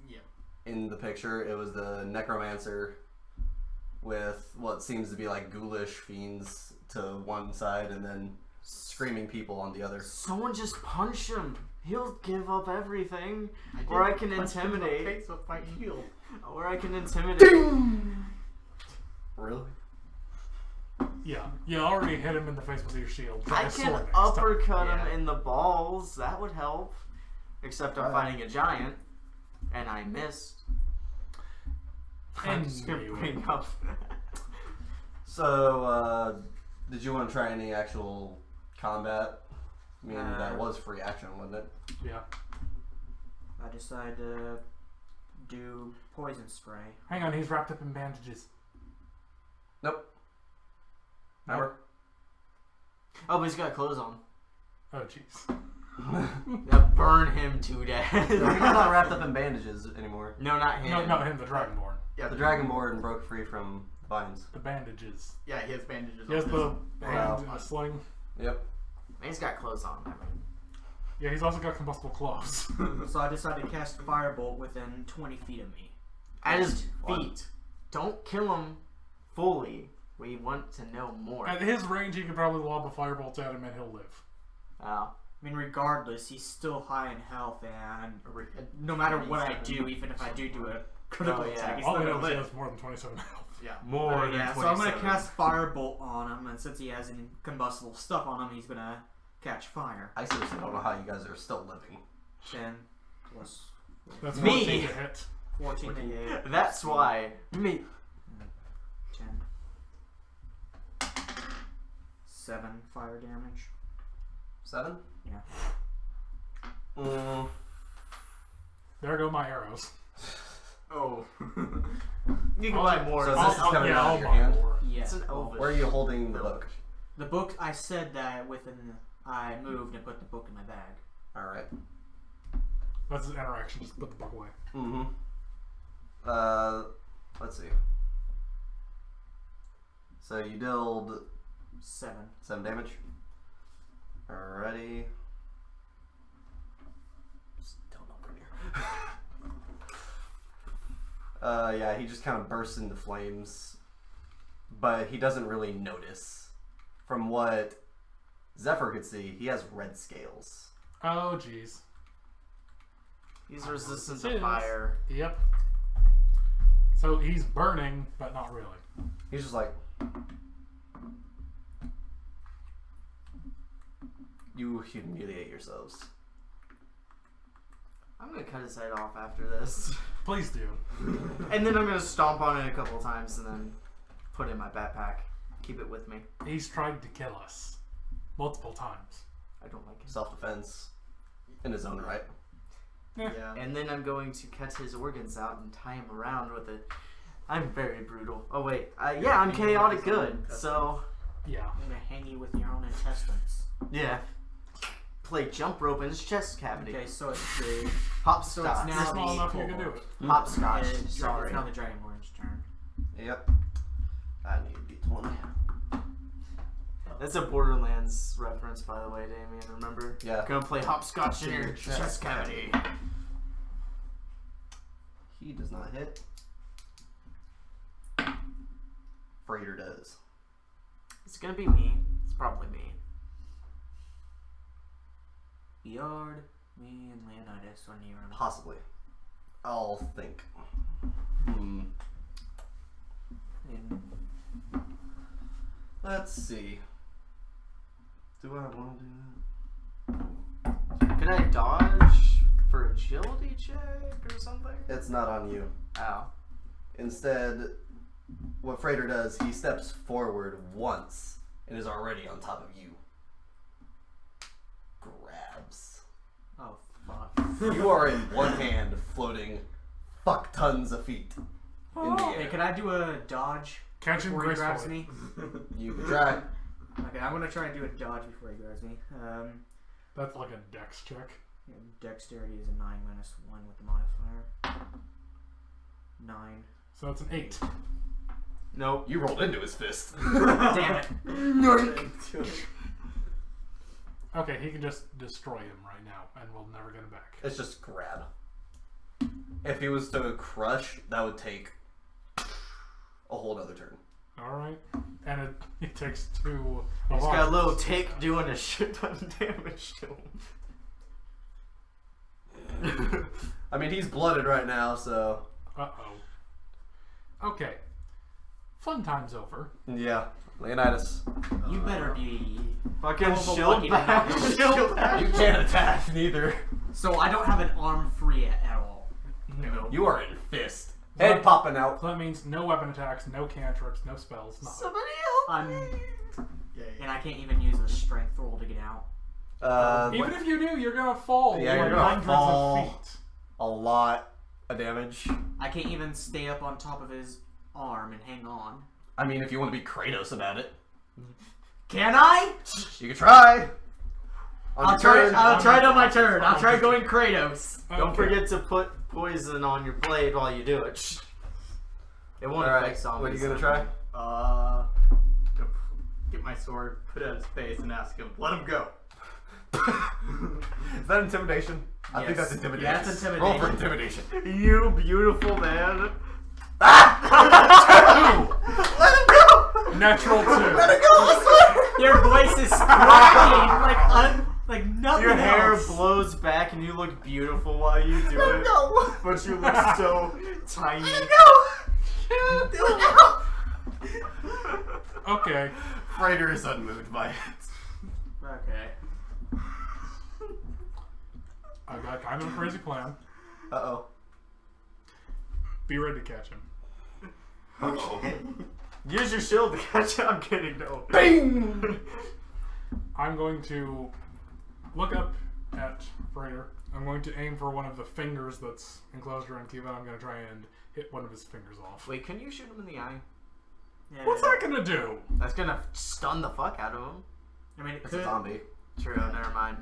Speaker 5: Yeah.
Speaker 2: In the picture, it was the necromancer with what seems to be like ghoulish fiends to one side and then screaming people on the other.
Speaker 4: Someone just punch him. He'll give up everything.
Speaker 5: did
Speaker 4: Or I can
Speaker 5: punch him in the
Speaker 4: intimidate.
Speaker 5: face with my shield.
Speaker 4: Or I can intimidate.
Speaker 2: Really?
Speaker 3: Yeah, you already hit him in the face with your shield. Try
Speaker 4: I
Speaker 3: a
Speaker 4: can
Speaker 3: sword next time.
Speaker 4: uppercut
Speaker 5: Yeah.
Speaker 4: him in the balls. That would help. Except I'm
Speaker 2: Alright.
Speaker 4: fighting a giant. And I missed. I'm just gonna
Speaker 3: Anyway.
Speaker 4: bring up.
Speaker 2: So, did you want to try any actual combat? I mean,
Speaker 1: Uh,
Speaker 2: that was free action, wasn't it?
Speaker 3: Yeah.
Speaker 1: I decided to do poison spray.
Speaker 3: Hang on, he's wrapped up in bandages.
Speaker 2: Nope. Remember?
Speaker 4: Oh, but he's got clothes on.
Speaker 3: Oh, jeez.
Speaker 4: That burn him to death.
Speaker 2: He's not wrapped up in bandages anymore.
Speaker 4: No, not him.
Speaker 3: No, not him, the Dragonborn.
Speaker 5: Yeah,
Speaker 2: The Dragonborn broke free from vines.
Speaker 3: The bandages.
Speaker 5: Yeah, he has bandages
Speaker 3: He has
Speaker 5: on
Speaker 3: the
Speaker 5: his
Speaker 3: hand
Speaker 2: Wow.
Speaker 3: sling.
Speaker 2: Yep.
Speaker 4: He's got clothes on. I mean.
Speaker 3: Yeah, he's also got combustible clothes.
Speaker 1: So I decided to cast Firebolt within 20 feet of me.
Speaker 4: At his
Speaker 2: One.
Speaker 4: feet. Don't kill him fully. We want to know more.
Speaker 3: At his range, he could probably lob a firebolt at him and he'll live.
Speaker 1: I mean, regardless, he's still high in health, and no matter what I do, even if I do a critical
Speaker 4: Oh, yeah.
Speaker 1: attack, he's
Speaker 3: All
Speaker 1: still
Speaker 3: we know
Speaker 1: gonna
Speaker 3: is he
Speaker 1: live.
Speaker 3: has more than 27 health.
Speaker 5: Yeah.
Speaker 4: More than
Speaker 1: yeah, so I'm gonna
Speaker 4: 27.
Speaker 1: cast Firebolt on him, and since he has any combustible stuff on him, he's gonna catch fire.
Speaker 2: I seriously don't know how you guys are still living.
Speaker 1: 10 plus
Speaker 3: That's
Speaker 4: Me.
Speaker 3: 14 to hit.
Speaker 1: 14 to hit.
Speaker 4: That's why. Me.
Speaker 1: 10. 7 fire damage.
Speaker 2: 7?
Speaker 1: Yeah.
Speaker 2: Mm,
Speaker 3: There go my arrows.
Speaker 5: Oh.
Speaker 4: You can buy more.
Speaker 2: So
Speaker 4: It's
Speaker 2: this
Speaker 4: an
Speaker 2: is coming
Speaker 4: elvish.
Speaker 2: out
Speaker 3: I'll
Speaker 2: of your
Speaker 3: buy
Speaker 2: hand?
Speaker 3: more.
Speaker 1: Yeah.
Speaker 4: It's an elvish.
Speaker 2: where are you holding the book?
Speaker 1: The book, I said that I moved and put the book in my bag.
Speaker 2: Alright.
Speaker 3: That's his interaction. Just put the book away.
Speaker 2: Mm-hmm. Let's see. So you dealt
Speaker 1: 7.
Speaker 2: 7 damage. Alrighty. Still not pretty. Yeah, he just kind of bursts into flames, but he doesn't really notice. From what Zephyr could see, he has red scales.
Speaker 3: Oh, jeez.
Speaker 4: He's resistant
Speaker 3: It
Speaker 4: to
Speaker 3: is.
Speaker 4: fire.
Speaker 3: Yep. So he's burning, but not really.
Speaker 2: He's just like, you humiliate yourselves.
Speaker 4: I'm gonna cut his head off after this.
Speaker 3: Please do.
Speaker 4: And then I'm gonna stomp on it a couple times and then put it in my backpack. Keep it with me.
Speaker 3: He's tried to kill us multiple times.
Speaker 4: I don't like it.
Speaker 2: Self-defense in his own right.
Speaker 5: Yeah.
Speaker 4: And then I'm going to cut his organs out and tie him around with it. I'm very brutal. Oh wait, yeah, I'm chaotic good. So
Speaker 3: Yeah.
Speaker 1: I'm gonna hang you with your own intestines.
Speaker 4: yeah, play jump rope in his chest cavity.
Speaker 1: Okay, so it's the
Speaker 4: Hopscotch.
Speaker 1: so it's
Speaker 3: You're
Speaker 1: now
Speaker 3: small
Speaker 1: the
Speaker 3: enough you can do it.
Speaker 4: Hopscotch.
Speaker 1: It's
Speaker 4: Sorry.
Speaker 1: now the Dragonborn's turn.
Speaker 2: Yep. I need D20.
Speaker 4: That's a Borderlands reference, by the way, Damien. Remember?
Speaker 2: Yeah.
Speaker 4: Gonna play hopscotch in your chest cavity.
Speaker 2: He does not hit. Freighter does.
Speaker 4: It's gonna be me. It's probably me.
Speaker 1: Yard, me, and Leonidas on you.
Speaker 2: Possibly. I'll think. Hmm.
Speaker 1: And
Speaker 2: Let's see. Do I want to do that?
Speaker 4: Could I dodge for agility check or something?
Speaker 2: It's not on you.
Speaker 4: Oh.
Speaker 2: Instead, what Freighter does, he steps forward once and is already on top of you. Grabs.
Speaker 1: oh fuck.
Speaker 2: You are in one hand floating fuck tons of feet in the
Speaker 1: Hey,
Speaker 2: air.
Speaker 1: can I do a dodge
Speaker 3: Catch him
Speaker 1: before he grabs
Speaker 3: gracefully.
Speaker 1: me?
Speaker 2: You can try.
Speaker 1: Okay, I'm gonna try and do a dodge before he grabs me.
Speaker 3: That's like a dex check.
Speaker 1: Dexterity is a 9 minus 1 with the modifier. 9.
Speaker 3: So that's an 8.
Speaker 4: Nope.
Speaker 2: You rolled into his fist.
Speaker 1: Damn it.
Speaker 3: Okay, he can just destroy him right now, and we'll never get him back.
Speaker 2: It's just grab. If he was to crush, that would take a whole other turn.
Speaker 3: Alright. And it takes 2
Speaker 4: He's
Speaker 3: of
Speaker 4: got a
Speaker 3: ours.
Speaker 4: little tick doing a shit ton of damage to him.
Speaker 2: I mean, he's blooded right now, so
Speaker 3: Uh-oh. Okay. Fun time's over.
Speaker 2: yeah. Leonidas,
Speaker 1: You better be.
Speaker 4: Fucking
Speaker 1: Hell of a
Speaker 4: shield
Speaker 1: lucky to
Speaker 4: back.
Speaker 1: not get
Speaker 4: Shield back.
Speaker 2: you can't attack neither.
Speaker 1: So I don't have an arm free at all.
Speaker 3: No.
Speaker 2: You are in fist. Head popping out.
Speaker 3: So that means no weapon attacks, no cantrips, no spells, nothing.
Speaker 4: Somebody help
Speaker 1: I'm,
Speaker 4: me.
Speaker 1: and I can't even use a strength roll to get out.
Speaker 3: Even if you do, you're gonna fall.
Speaker 2: Yeah, you're
Speaker 3: like
Speaker 2: gonna
Speaker 3: hundreds
Speaker 2: fall.
Speaker 3: of feet.
Speaker 2: a lot of damage.
Speaker 1: I can't even stay up on top of his arm and hang on.
Speaker 2: I mean, if you want to be Kratos about it,
Speaker 1: Can I?
Speaker 2: you can try. On
Speaker 1: I'll
Speaker 2: your
Speaker 1: try.
Speaker 2: turn.
Speaker 1: I'll try it on my turn. I'll try going Kratos.
Speaker 4: Don't
Speaker 3: Okay.
Speaker 4: forget to put poison on your blade while you do it. It won't
Speaker 2: All right,
Speaker 4: affect zombies.
Speaker 2: what are you gonna try?
Speaker 5: Get my sword, put it at his face, and ask him, let him go.
Speaker 2: Is that intimidation? I think
Speaker 1: Yes.
Speaker 2: that's intimidation.
Speaker 1: Yeah, that's
Speaker 2: Roll for intimidation.
Speaker 4: You beautiful man.
Speaker 2: Let him go!
Speaker 3: Natural 2.
Speaker 2: Let him go! I swear!
Speaker 1: Your voice is cracking like nothing
Speaker 4: Your hair
Speaker 1: else.
Speaker 4: blows back and you look beautiful while you do
Speaker 2: Let him
Speaker 4: it.
Speaker 2: go!
Speaker 4: But you look so tiny.
Speaker 2: Let him go! Let him go!
Speaker 3: Okay.
Speaker 2: Freighter is unmoved by it.
Speaker 1: Okay.
Speaker 3: I've got kind of a crazy plan.
Speaker 2: Uh-oh.
Speaker 3: Be ready to catch him.
Speaker 2: Uh-oh.
Speaker 4: Use your shield to catch it. I'm kidding. No.
Speaker 2: Bing!
Speaker 3: I'm going to look up at Freighter. I'm going to aim for one of the fingers that's enclosed around Kiva. I'm going to try and hit one of his fingers off.
Speaker 4: Wait, can you shoot him in the eye?
Speaker 1: Yeah.
Speaker 3: What's that going to do?
Speaker 4: That's gonna stun the fuck out of him.
Speaker 1: I mean, it
Speaker 2: It's a
Speaker 1: could.
Speaker 2: zombie.
Speaker 4: True. Never mind.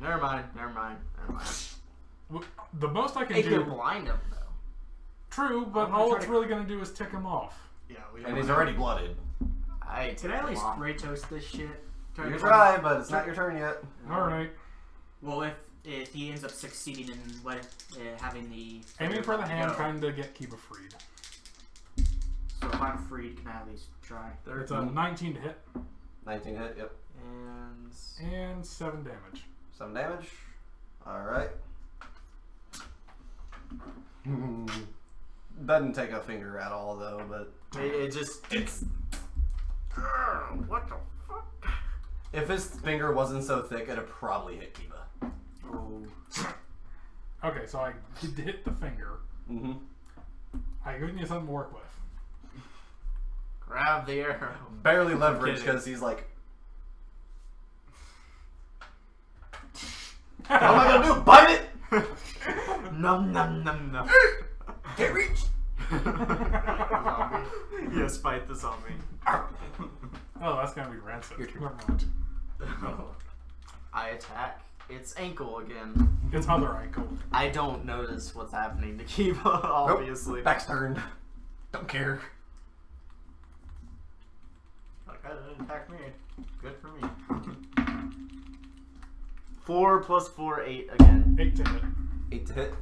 Speaker 3: The most I can
Speaker 4: It
Speaker 3: do...
Speaker 4: could blind him though.
Speaker 3: True, but
Speaker 1: I'm gonna
Speaker 3: all
Speaker 1: try
Speaker 3: it's
Speaker 1: to-
Speaker 3: really going to do is tick him off.
Speaker 5: Yeah, we
Speaker 2: And he's already blooded.
Speaker 1: Can I at least spray toast this shit?
Speaker 2: You try, but it's not your turn yet.
Speaker 3: Alright.
Speaker 1: Well, if he ends up succeeding in having the
Speaker 3: Aiming for the hand,
Speaker 1: go.
Speaker 3: trying to get Kiva freed.
Speaker 1: So if I'm freed, can I at least try?
Speaker 3: It's a 19 to hit
Speaker 2: 19 hit, yep.
Speaker 3: and 7 damage.
Speaker 2: 7 damage. Alright. Doesn't take a finger at all, though, but...
Speaker 4: It just it's. What the fuck?
Speaker 2: If his finger wasn't so thick, it'd have probably hit Kiva.
Speaker 1: Oh.
Speaker 3: Okay, so I did hit the finger.
Speaker 2: Mm-hmm.
Speaker 3: I give you something to work with.
Speaker 4: Grab the arrow.
Speaker 2: Barely leverage
Speaker 4: kidding.
Speaker 2: because he's like... What am I gonna do? Bite it?
Speaker 4: Num num num num.
Speaker 2: Can't reach!
Speaker 4: Yes, bite the zombie.
Speaker 3: Oh, that's gonna be rancid. Never mind.
Speaker 4: I attack its ankle again.
Speaker 3: It's other ankle.
Speaker 4: I don't notice what's happening to Kiva, obviously.
Speaker 2: Nope. Back's turned. Don't care.
Speaker 5: Like, that didn't attack me. Good for me.
Speaker 4: 4 plus 4, 8 again.
Speaker 3: 8 to hit.
Speaker 2: 8 to hit.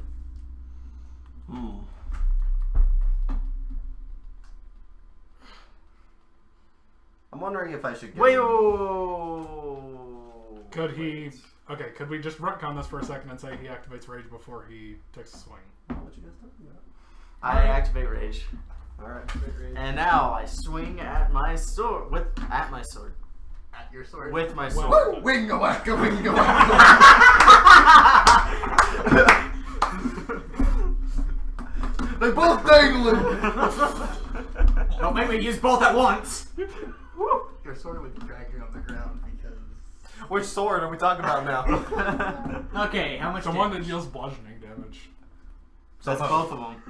Speaker 2: I'm wondering if I should get...
Speaker 4: Wait,
Speaker 2: him-
Speaker 4: whoa.
Speaker 3: Could he... Okay, could we just retcon this for a second and say he activates rage before he takes a swing?
Speaker 2: What you guys talking about?
Speaker 4: I activate rage.
Speaker 2: Alright.
Speaker 4: And now I swing at my sword. At my sword.
Speaker 5: At your sword.
Speaker 4: With my
Speaker 3: Well-
Speaker 4: sword.
Speaker 2: Wingo wacka, wingo wacka. They're both dangling!
Speaker 1: Don't make me use both at once.
Speaker 5: Your sword would drag you on the ground because.
Speaker 2: Which sword are we talking about now?
Speaker 1: Okay, how much?
Speaker 3: The one that
Speaker 1: damage?
Speaker 3: deals bludgeoning damage.
Speaker 4: That's both of them.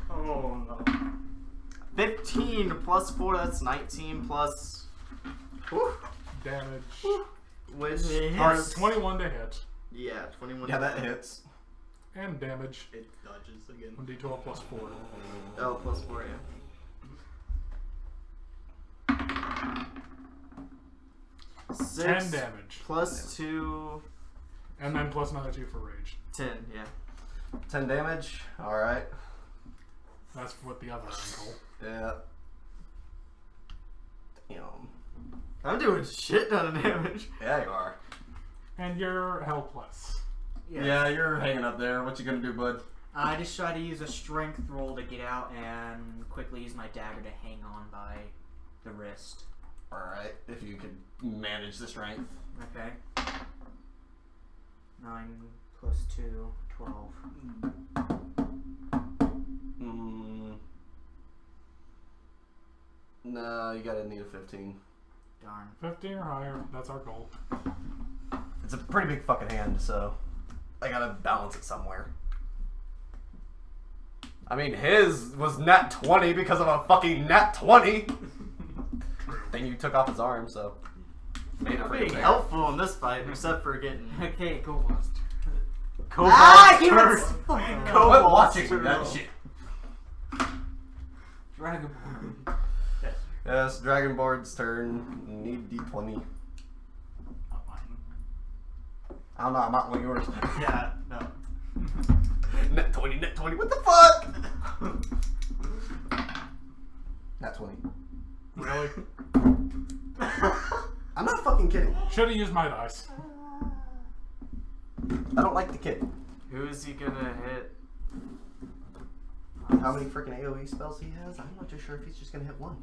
Speaker 5: Oh no.
Speaker 4: 15 plus 4, that's 19 plus.
Speaker 3: Damage.
Speaker 4: Which
Speaker 3: Alright,
Speaker 4: hits.
Speaker 3: 21 to hit.
Speaker 4: Yeah, 21.
Speaker 2: Yeah, that hits.
Speaker 3: And damage.
Speaker 5: It dodges again.
Speaker 3: 1d12 plus 4.
Speaker 4: Oh, plus 4, yeah.
Speaker 3: 10 damage.
Speaker 4: Plus 2.
Speaker 3: And then plus another 2 for rage.
Speaker 4: 10, yeah.
Speaker 2: 10 damage. Alright.
Speaker 3: That's with the other ankle.
Speaker 2: Yeah. Damn.
Speaker 4: I'm doing shit ton of damage.
Speaker 2: Yeah, you are.
Speaker 3: And you're helpless.
Speaker 2: Yeah, you're hanging up there. What you gonna do, bud?
Speaker 1: I just try to use a strength roll to get out and quickly use my dagger to hang on by the wrist.
Speaker 2: Alright, if you could manage the strength.
Speaker 1: Okay. 9 plus 2, 12.
Speaker 2: No, you gotta need a 15.
Speaker 1: Darn.
Speaker 3: 15 or higher, that's our goal.
Speaker 2: It's a pretty big fucking hand, so I gotta balance it somewhere. I mean, his was nat 20 because of a fucking nat 20. Thing you took off his arm, so made it
Speaker 4: I'm
Speaker 2: for
Speaker 4: being
Speaker 2: you.
Speaker 4: helpful in this fight, except for getting
Speaker 1: Okay, go on.
Speaker 4: Kobold's
Speaker 1: he
Speaker 4: turn.
Speaker 1: was fucking
Speaker 2: Quit
Speaker 4: Kobold's
Speaker 2: watching
Speaker 4: turn.
Speaker 2: that shit.
Speaker 1: Dragonborn.
Speaker 2: Yes, Dragonboard's turn. Need D20.
Speaker 5: Not mine.
Speaker 2: I don't know, I'm not one of yours.
Speaker 5: Yeah, no.
Speaker 2: Net 20, net 20, what the fuck? Nat 20.
Speaker 3: Really?
Speaker 2: I'm not fucking kidding.
Speaker 3: Should have used my dice.
Speaker 2: I don't like the kid.
Speaker 4: Who is he gonna hit?
Speaker 2: how many freaking AoE spells he has. I'm not too sure if he's just gonna hit one.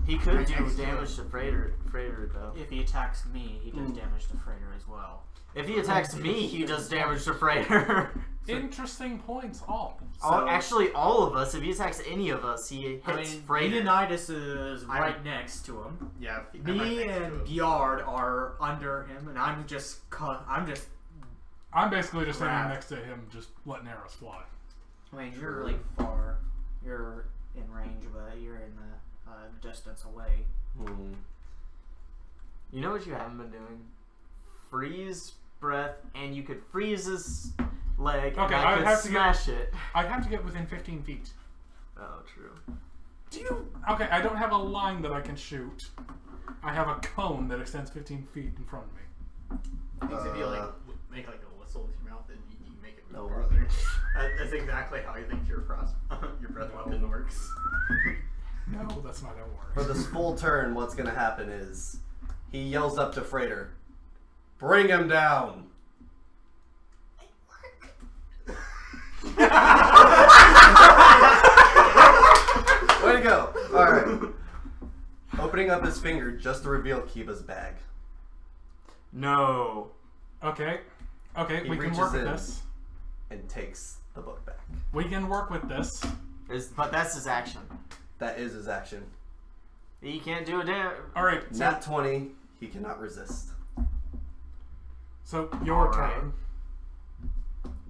Speaker 4: He could
Speaker 5: Right
Speaker 4: do
Speaker 5: next to
Speaker 4: damage to Freighter though.
Speaker 1: If he attacks me, he does damage to Freighter as well.
Speaker 4: If he attacks me, he does damage to Freighter.
Speaker 3: Interesting points, all.
Speaker 4: Actually, all of us. If he attacks any of us, he hits
Speaker 1: I mean,
Speaker 4: Freighter.
Speaker 1: Leonidas is right next to him.
Speaker 5: Yeah. I'm
Speaker 1: Me
Speaker 5: right next
Speaker 1: and
Speaker 5: to him.
Speaker 1: Gyard are under him, and I'm
Speaker 3: basically just standing
Speaker 1: Crap.
Speaker 3: next to him, just letting arrows fly.
Speaker 1: I mean, you're really far. You're in range, but you're in the distance away.
Speaker 4: You know what you haven't been doing? Freeze breath, and you could freeze his leg,
Speaker 3: Okay,
Speaker 4: and I
Speaker 3: I'd
Speaker 4: could
Speaker 3: have to
Speaker 4: smash it.
Speaker 3: I'd have to get within 15 feet.
Speaker 4: Oh, true.
Speaker 3: Do you? Okay, I don't have a line that I can shoot. I have a cone that extends 15 feet in front of me.
Speaker 5: Things if you like make like a whistle with your mouth, and you make it
Speaker 2: No.
Speaker 5: move farther. That's exactly how you think your breath weapon works.
Speaker 3: No, that's not how it
Speaker 2: For
Speaker 3: works.
Speaker 2: this full turn, what's gonna happen is he yells up to Freighter, "Bring him down!" Way to go! Alright. Opening up his finger just to reveal Kiba's bag.
Speaker 4: No.
Speaker 3: Okay,
Speaker 2: He
Speaker 3: we can
Speaker 2: reaches
Speaker 3: work with
Speaker 2: in.
Speaker 3: this.
Speaker 2: And takes the book back.
Speaker 3: We can work with this.
Speaker 4: But that's his action.
Speaker 2: That is his action.
Speaker 4: He can't do a damn.
Speaker 3: All right,
Speaker 2: Nat 20, he cannot resist.
Speaker 3: so your
Speaker 4: Alright.
Speaker 3: turn.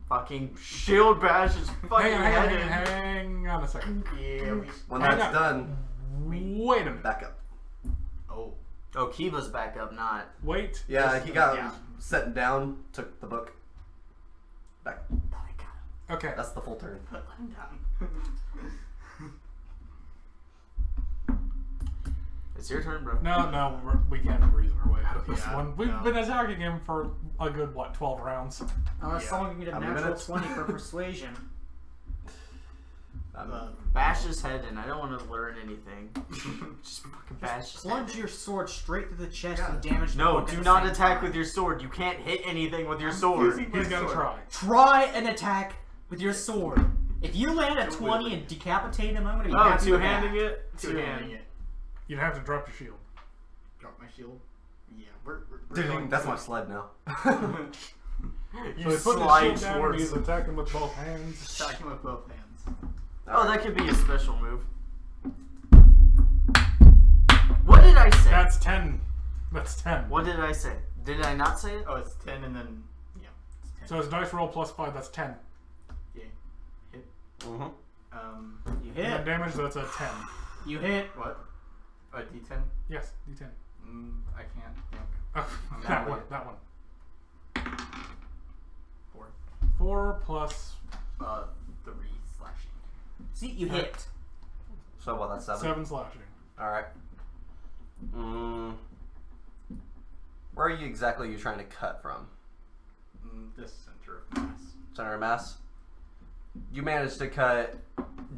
Speaker 4: Fucking shield bash his fucking head in.
Speaker 3: Hang on a second.
Speaker 5: Yeah.
Speaker 2: When
Speaker 3: Hang
Speaker 2: that's
Speaker 3: on.
Speaker 2: done,
Speaker 3: Wait a minute.
Speaker 2: back up.
Speaker 5: Oh.
Speaker 4: Oh, Kiba's back up, not.
Speaker 3: Wait.
Speaker 2: Yeah, he got
Speaker 5: Yeah.
Speaker 2: set down, took the book. Back.
Speaker 3: Okay.
Speaker 2: That's the full turn.
Speaker 5: Put him down.
Speaker 4: It's your turn, bro.
Speaker 3: No, we can't reason our way out of this
Speaker 5: Yeah,
Speaker 3: one. We've
Speaker 5: no.
Speaker 3: been attacking him for a good, 12 rounds?
Speaker 1: Unless
Speaker 5: Yeah.
Speaker 1: someone can get a
Speaker 2: How many
Speaker 1: natural
Speaker 2: minutes?
Speaker 1: 20 for persuasion.
Speaker 4: Bash his head in. I don't want to learn anything. Just fucking bash his head
Speaker 1: Plunge
Speaker 4: in.
Speaker 1: your sword straight through the chest
Speaker 5: Yeah.
Speaker 1: and damage the
Speaker 4: No,
Speaker 1: book at
Speaker 4: do
Speaker 1: the
Speaker 4: not
Speaker 1: same
Speaker 4: attack
Speaker 1: time.
Speaker 4: with your sword. You can't hit anything with your sword.
Speaker 5: using-
Speaker 3: He's gonna try.
Speaker 1: Try an attack with your sword. If you land a 20 and decapitate him, I'm gonna be
Speaker 4: Oh,
Speaker 1: happy with that.
Speaker 4: two-handing it?
Speaker 5: Two-handing it.
Speaker 3: You'd have to drop your shield.
Speaker 5: Drop my shield. Yeah, we're
Speaker 2: Dude,
Speaker 5: going
Speaker 2: that's
Speaker 5: for
Speaker 2: my
Speaker 5: it.
Speaker 2: sled now.
Speaker 4: You
Speaker 3: So he's putting his
Speaker 4: slide
Speaker 3: shield down and
Speaker 4: towards.
Speaker 3: he's attacking with both hands.
Speaker 5: Attack him with both hands.
Speaker 4: Oh, that could be a special move. What did I say?
Speaker 3: That's 10. That's 10.
Speaker 4: What did I say? Did I not say it?
Speaker 5: Oh, it's 10 and then it's 10.
Speaker 3: So his dice roll plus 5, that's 10.
Speaker 5: Yeah.
Speaker 2: Mm-hmm.
Speaker 1: You
Speaker 3: And then
Speaker 1: hit.
Speaker 3: damage, that's a 10.
Speaker 1: You hit.
Speaker 5: What? A D10?
Speaker 3: Yes, D10.
Speaker 5: I can't think.
Speaker 3: Oh,
Speaker 5: I'm
Speaker 3: that
Speaker 5: not
Speaker 3: one.
Speaker 5: really-
Speaker 3: That one.
Speaker 5: 4.
Speaker 3: 4 plus
Speaker 5: 3 slashing.
Speaker 1: See, you hit.
Speaker 2: So what? That's 7.
Speaker 3: 7 slashing.
Speaker 2: All right. Where are you exactly trying to cut from?
Speaker 5: This center of mass.
Speaker 2: Center of mass. You managed to cut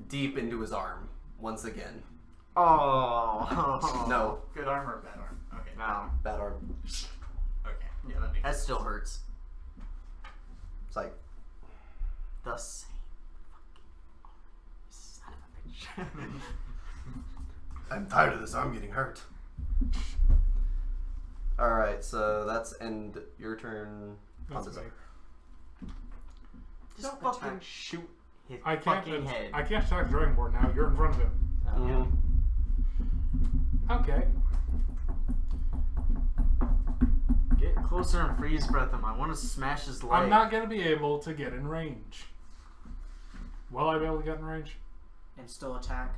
Speaker 2: deep into his arm once again.
Speaker 4: Oh.
Speaker 2: No,
Speaker 5: Good arm or bad arm? Okay.
Speaker 4: No.
Speaker 2: bad arm.
Speaker 5: Okay. Yeah, that makes
Speaker 4: That
Speaker 5: sense.
Speaker 4: still hurts.
Speaker 2: It's like
Speaker 4: The same fucking son of a bitch.
Speaker 2: I'm tired of this arm getting hurt. All right, so that's end your turn.
Speaker 3: That's
Speaker 2: On
Speaker 3: me.
Speaker 4: Just
Speaker 1: Don't
Speaker 4: fucking
Speaker 1: attack.
Speaker 4: shoot his
Speaker 3: I can't.
Speaker 4: fucking head.
Speaker 3: I can't attack the dragon board now. You're in front of him.
Speaker 2: Mhm.
Speaker 3: Okay.
Speaker 4: Get closer and freeze breath him. I want to smash his leg.
Speaker 3: I'm not gonna be able to get in range. Will I be able to get in range?
Speaker 1: And still attack.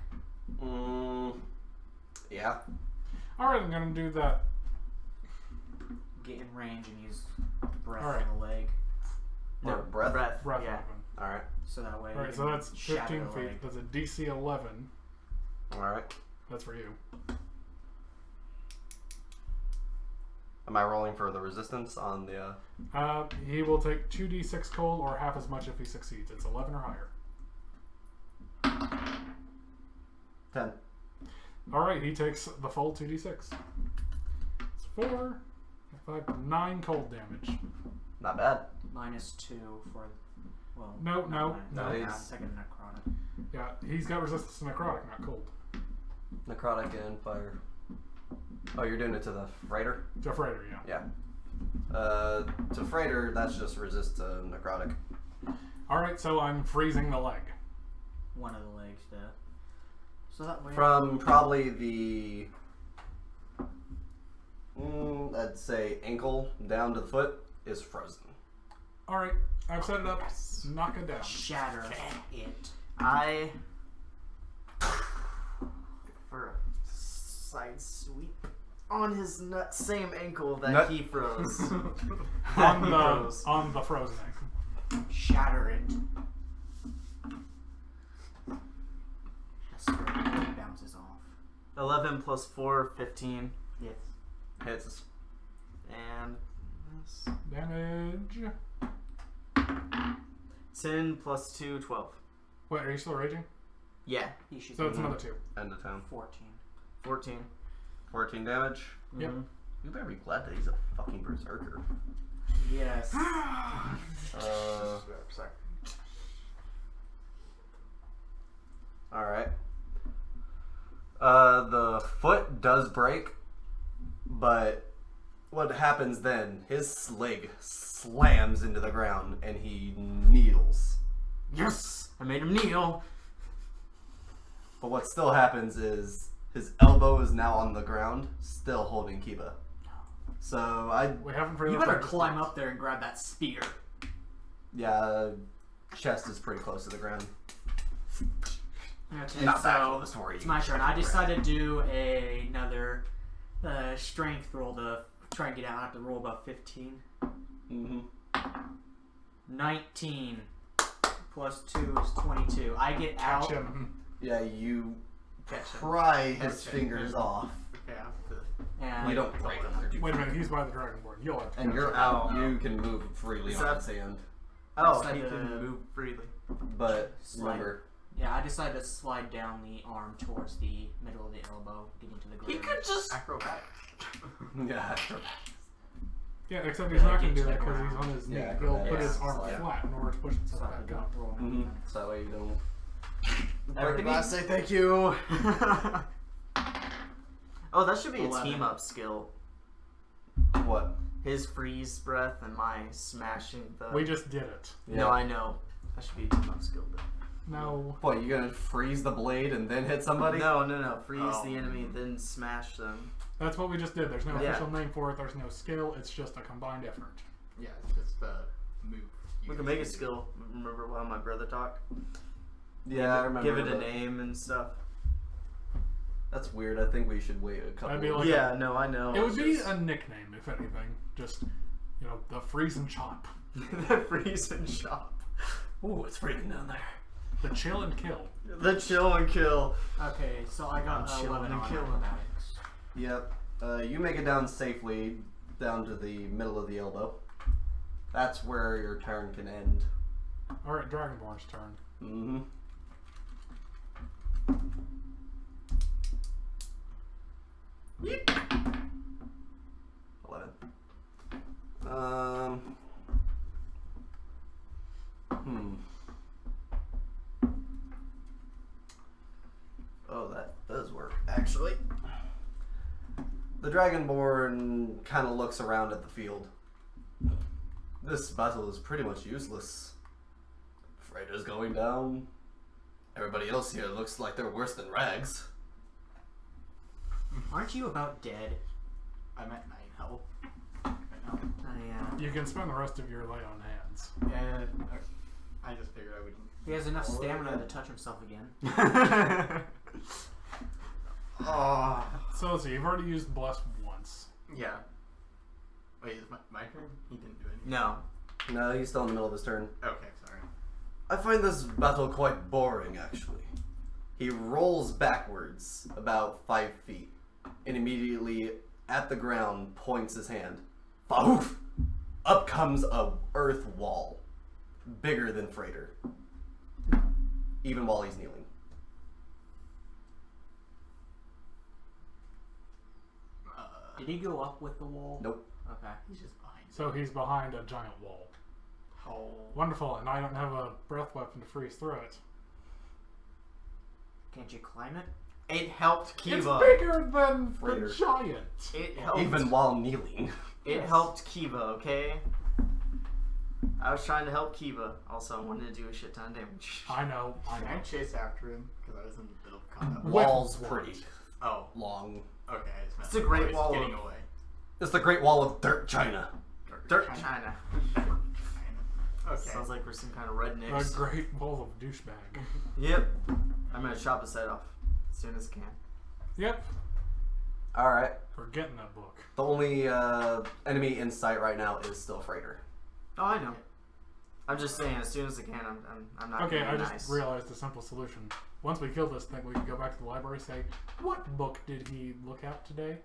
Speaker 2: Yeah.
Speaker 3: Alright, I'm gonna do that.
Speaker 1: Get in range and use breath
Speaker 3: Alright.
Speaker 1: on the leg.
Speaker 4: No,
Speaker 2: breath?
Speaker 4: Breath.
Speaker 3: Breath
Speaker 4: Yeah.
Speaker 3: weapon.
Speaker 2: All right.
Speaker 1: So that way.
Speaker 3: Alright,
Speaker 1: you
Speaker 3: so
Speaker 1: can
Speaker 3: that's
Speaker 1: shatter
Speaker 3: 15
Speaker 1: the
Speaker 3: feet.
Speaker 1: leg.
Speaker 3: That's a DC 11.
Speaker 2: All right.
Speaker 3: That's for you.
Speaker 2: Am I rolling for the resistance on the?
Speaker 3: He will take 2d6 cold or half as much if he succeeds. It's 11 or higher.
Speaker 2: 10.
Speaker 3: Alright, he takes the full 2d6. It's 4, 5, 9 cold damage.
Speaker 2: Not bad.
Speaker 1: -2 for Well,
Speaker 3: No, no.
Speaker 1: Yeah,
Speaker 2: he's-
Speaker 1: second necrotic.
Speaker 3: Yeah, he's got resistance to necrotic, not cold.
Speaker 2: Necrotic and fire. Oh, you're doing it to the freighter?
Speaker 3: To Freighter, yeah.
Speaker 2: Yeah. To freighter, that's just resist to necrotic.
Speaker 3: Alright, so I'm freezing the leg.
Speaker 1: One of the legs death. So that way.
Speaker 2: From probably the, I'd say ankle down to the foot is frozen.
Speaker 3: Alright, I've set it up. Knock it down.
Speaker 1: Shatter it.
Speaker 4: I, for a side sweep on his same ankle that
Speaker 2: Nut.
Speaker 4: he froze.
Speaker 3: On
Speaker 4: He
Speaker 3: the,
Speaker 4: froze.
Speaker 3: on the frozen ankle.
Speaker 1: Shatter it. The spirit bounces off.
Speaker 4: 11 plus 4, 15.
Speaker 1: Yes.
Speaker 2: Hits.
Speaker 4: And this.
Speaker 3: Damage.
Speaker 4: 10 plus 2, 12.
Speaker 3: Wait, are you still raging?
Speaker 4: Yeah,
Speaker 1: He should
Speaker 3: So it's
Speaker 1: be
Speaker 3: another 2.
Speaker 2: End of turn.
Speaker 1: 14.
Speaker 4: 14.
Speaker 2: 14 damage.
Speaker 3: Yep.
Speaker 4: Mhm.
Speaker 2: You better be glad that he's a fucking berserker.
Speaker 1: Yes.
Speaker 4: Sorry.
Speaker 2: Alright. The foot does break, but what happens then? His leg slams into the ground and he kneels.
Speaker 4: Yes! I made him kneel.
Speaker 2: But what still happens is his elbow is now on the ground, still holding Kiba. So
Speaker 3: We haven't figured
Speaker 1: You
Speaker 3: out
Speaker 1: better
Speaker 3: that
Speaker 1: climb
Speaker 3: distance.
Speaker 1: up there and grab that spear.
Speaker 2: chest is pretty close to the ground.
Speaker 1: Okay,
Speaker 2: Not bad
Speaker 1: so
Speaker 2: close for you.
Speaker 1: it's my turn. I decided to do another strength roll to try and get out. I have to roll about 15.
Speaker 2: Mm-hmm.
Speaker 1: 19 plus 2 is 22. I get out.
Speaker 3: Catch him.
Speaker 2: Yeah, you
Speaker 1: Catch him.
Speaker 2: pry his
Speaker 5: Okay.
Speaker 2: fingers off.
Speaker 5: Okay, I have to.
Speaker 1: And
Speaker 2: You don't break them. They're too
Speaker 3: Wait a minute, he's by the Dragonborn. You'll have to
Speaker 2: And
Speaker 3: catch
Speaker 2: you're
Speaker 3: him.
Speaker 2: out. You can move freely
Speaker 4: Is
Speaker 2: on
Speaker 4: that-
Speaker 2: his hand.
Speaker 4: Oh,
Speaker 1: Instead
Speaker 4: he
Speaker 1: of-
Speaker 4: can move freely.
Speaker 2: But
Speaker 1: Slide.
Speaker 2: remember,
Speaker 1: Yeah, I decided to slide down the arm towards the middle of the elbow, getting to the ground.
Speaker 4: He could just.
Speaker 5: Acrobatic.
Speaker 2: yeah,
Speaker 3: Yeah, except he's
Speaker 1: Yeah,
Speaker 3: not going
Speaker 1: get
Speaker 3: to do
Speaker 1: to
Speaker 3: that
Speaker 1: the
Speaker 3: because he's
Speaker 1: ground.
Speaker 3: on his knee.
Speaker 2: Yeah,
Speaker 3: He'll put
Speaker 2: acrobatics.
Speaker 3: his arm
Speaker 2: Yeah.
Speaker 3: flat in order to push
Speaker 1: So
Speaker 3: himself
Speaker 1: I
Speaker 3: back
Speaker 1: don't
Speaker 3: up.
Speaker 1: roll
Speaker 2: Mm-hmm.
Speaker 1: anything.
Speaker 2: So that way you don't.
Speaker 4: Everybody
Speaker 2: say thank you.
Speaker 4: Oh, that should be
Speaker 1: 11.
Speaker 4: a team up skill.
Speaker 2: What?
Speaker 4: His freeze breath and my smashing the.
Speaker 3: We just did it.
Speaker 4: No, I know. That should be a team up skill. But...
Speaker 3: No.
Speaker 2: What? You gonna freeze the blade and then hit somebody?
Speaker 4: No. Freeze
Speaker 5: Oh.
Speaker 4: the enemy, then smash them.
Speaker 3: That's what we just did. There's no
Speaker 4: Yeah.
Speaker 3: official name for it. There's no skill. It's just a combined effort.
Speaker 5: Yeah, it's just a move.
Speaker 4: We can make a skill. Remember how my brother talked?
Speaker 2: Yeah, I remember.
Speaker 4: Give it a
Speaker 2: but
Speaker 4: name and stuff.
Speaker 2: That's weird. I think we should wait a couple.
Speaker 3: That'd be like
Speaker 4: Yeah, no, I know.
Speaker 3: It would
Speaker 4: it's
Speaker 3: be
Speaker 4: just-
Speaker 3: a nickname, if anything. Just, the freeze and chop.
Speaker 4: the freeze and shop.
Speaker 2: Ooh, it's freezing down there.
Speaker 3: The chill and kill.
Speaker 4: The chill and kill.
Speaker 1: Okay, so I got
Speaker 4: I'm chilling
Speaker 1: 11
Speaker 4: and
Speaker 1: on
Speaker 4: killing.
Speaker 1: acrobatics.
Speaker 2: Yep. You make it down safely, down to the middle of the elbow. That's where your turn can end.
Speaker 3: Alright, Dragonborn's turn.
Speaker 2: Mm-hmm. Yeet. 11. Oh, that does work, actually. The Dragonborn kind of looks around at the field. This battle is pretty much useless. Freighter's going down. Everybody else here looks like they're worse than rags.
Speaker 1: Aren't you about dead?
Speaker 5: I'm at 9 health right now.
Speaker 1: Yeah.
Speaker 3: You can spend the rest of your lay on hands.
Speaker 5: And I just figured I wouldn't.
Speaker 1: He has enough stamina to touch himself again.
Speaker 5: Oh.
Speaker 3: So let's see, you've already used Bless once.
Speaker 5: Yeah. Wait, is my turn? He didn't do anything.
Speaker 4: No.
Speaker 2: No, he's still in the middle of his turn.
Speaker 5: Okay, sorry.
Speaker 2: I find this battle quite boring, actually. He rolls backwards about 5 feet, and immediately at the ground points his hand. Foof! Up comes a earth wall, bigger than Freighter, even while he's kneeling.
Speaker 1: Did he go up with the wall?
Speaker 2: Nope.
Speaker 1: Okay.
Speaker 5: He's just behind.
Speaker 3: So he's behind a giant wall.
Speaker 5: Oh.
Speaker 3: Wonderful, and I don't have a breath weapon to freeze through it.
Speaker 1: Can't you climb it?
Speaker 4: It helped
Speaker 3: It's
Speaker 4: Kiva.
Speaker 3: bigger than
Speaker 2: Raider.
Speaker 3: the giant.
Speaker 4: It helped.
Speaker 2: Even while kneeling.
Speaker 4: It helped Kiva, okay? I was trying to help Kiva. Also, I wanted to do a shit ton of damage.
Speaker 3: I know.
Speaker 5: Can I chase after him? Because I was in the middle of combat.
Speaker 2: Wall's
Speaker 3: What?
Speaker 2: pretty
Speaker 5: Oh,
Speaker 2: long.
Speaker 5: okay. I just meant
Speaker 4: It's a great
Speaker 5: always
Speaker 4: wall
Speaker 5: getting
Speaker 4: of-
Speaker 5: away.
Speaker 2: It's the Great Wall of Dirt China.
Speaker 4: Dirt China.
Speaker 5: Okay.
Speaker 4: Sounds like we're some kind of
Speaker 3: A
Speaker 4: rednecks.
Speaker 3: great ball of douchebag.
Speaker 4: Yep. I'm gonna chop his head off as soon as I can.
Speaker 3: Yep.
Speaker 2: Alright.
Speaker 3: We're getting that book.
Speaker 2: The only enemy in sight right now is still Freighter.
Speaker 4: Oh, I know. I'm just saying, as soon as I can, I'm not
Speaker 3: Okay,
Speaker 4: gonna
Speaker 3: I
Speaker 4: be
Speaker 3: just
Speaker 4: nice.
Speaker 3: realized a simple solution. Once we kill this thing, we can go back to the library and say, what book did he look at today?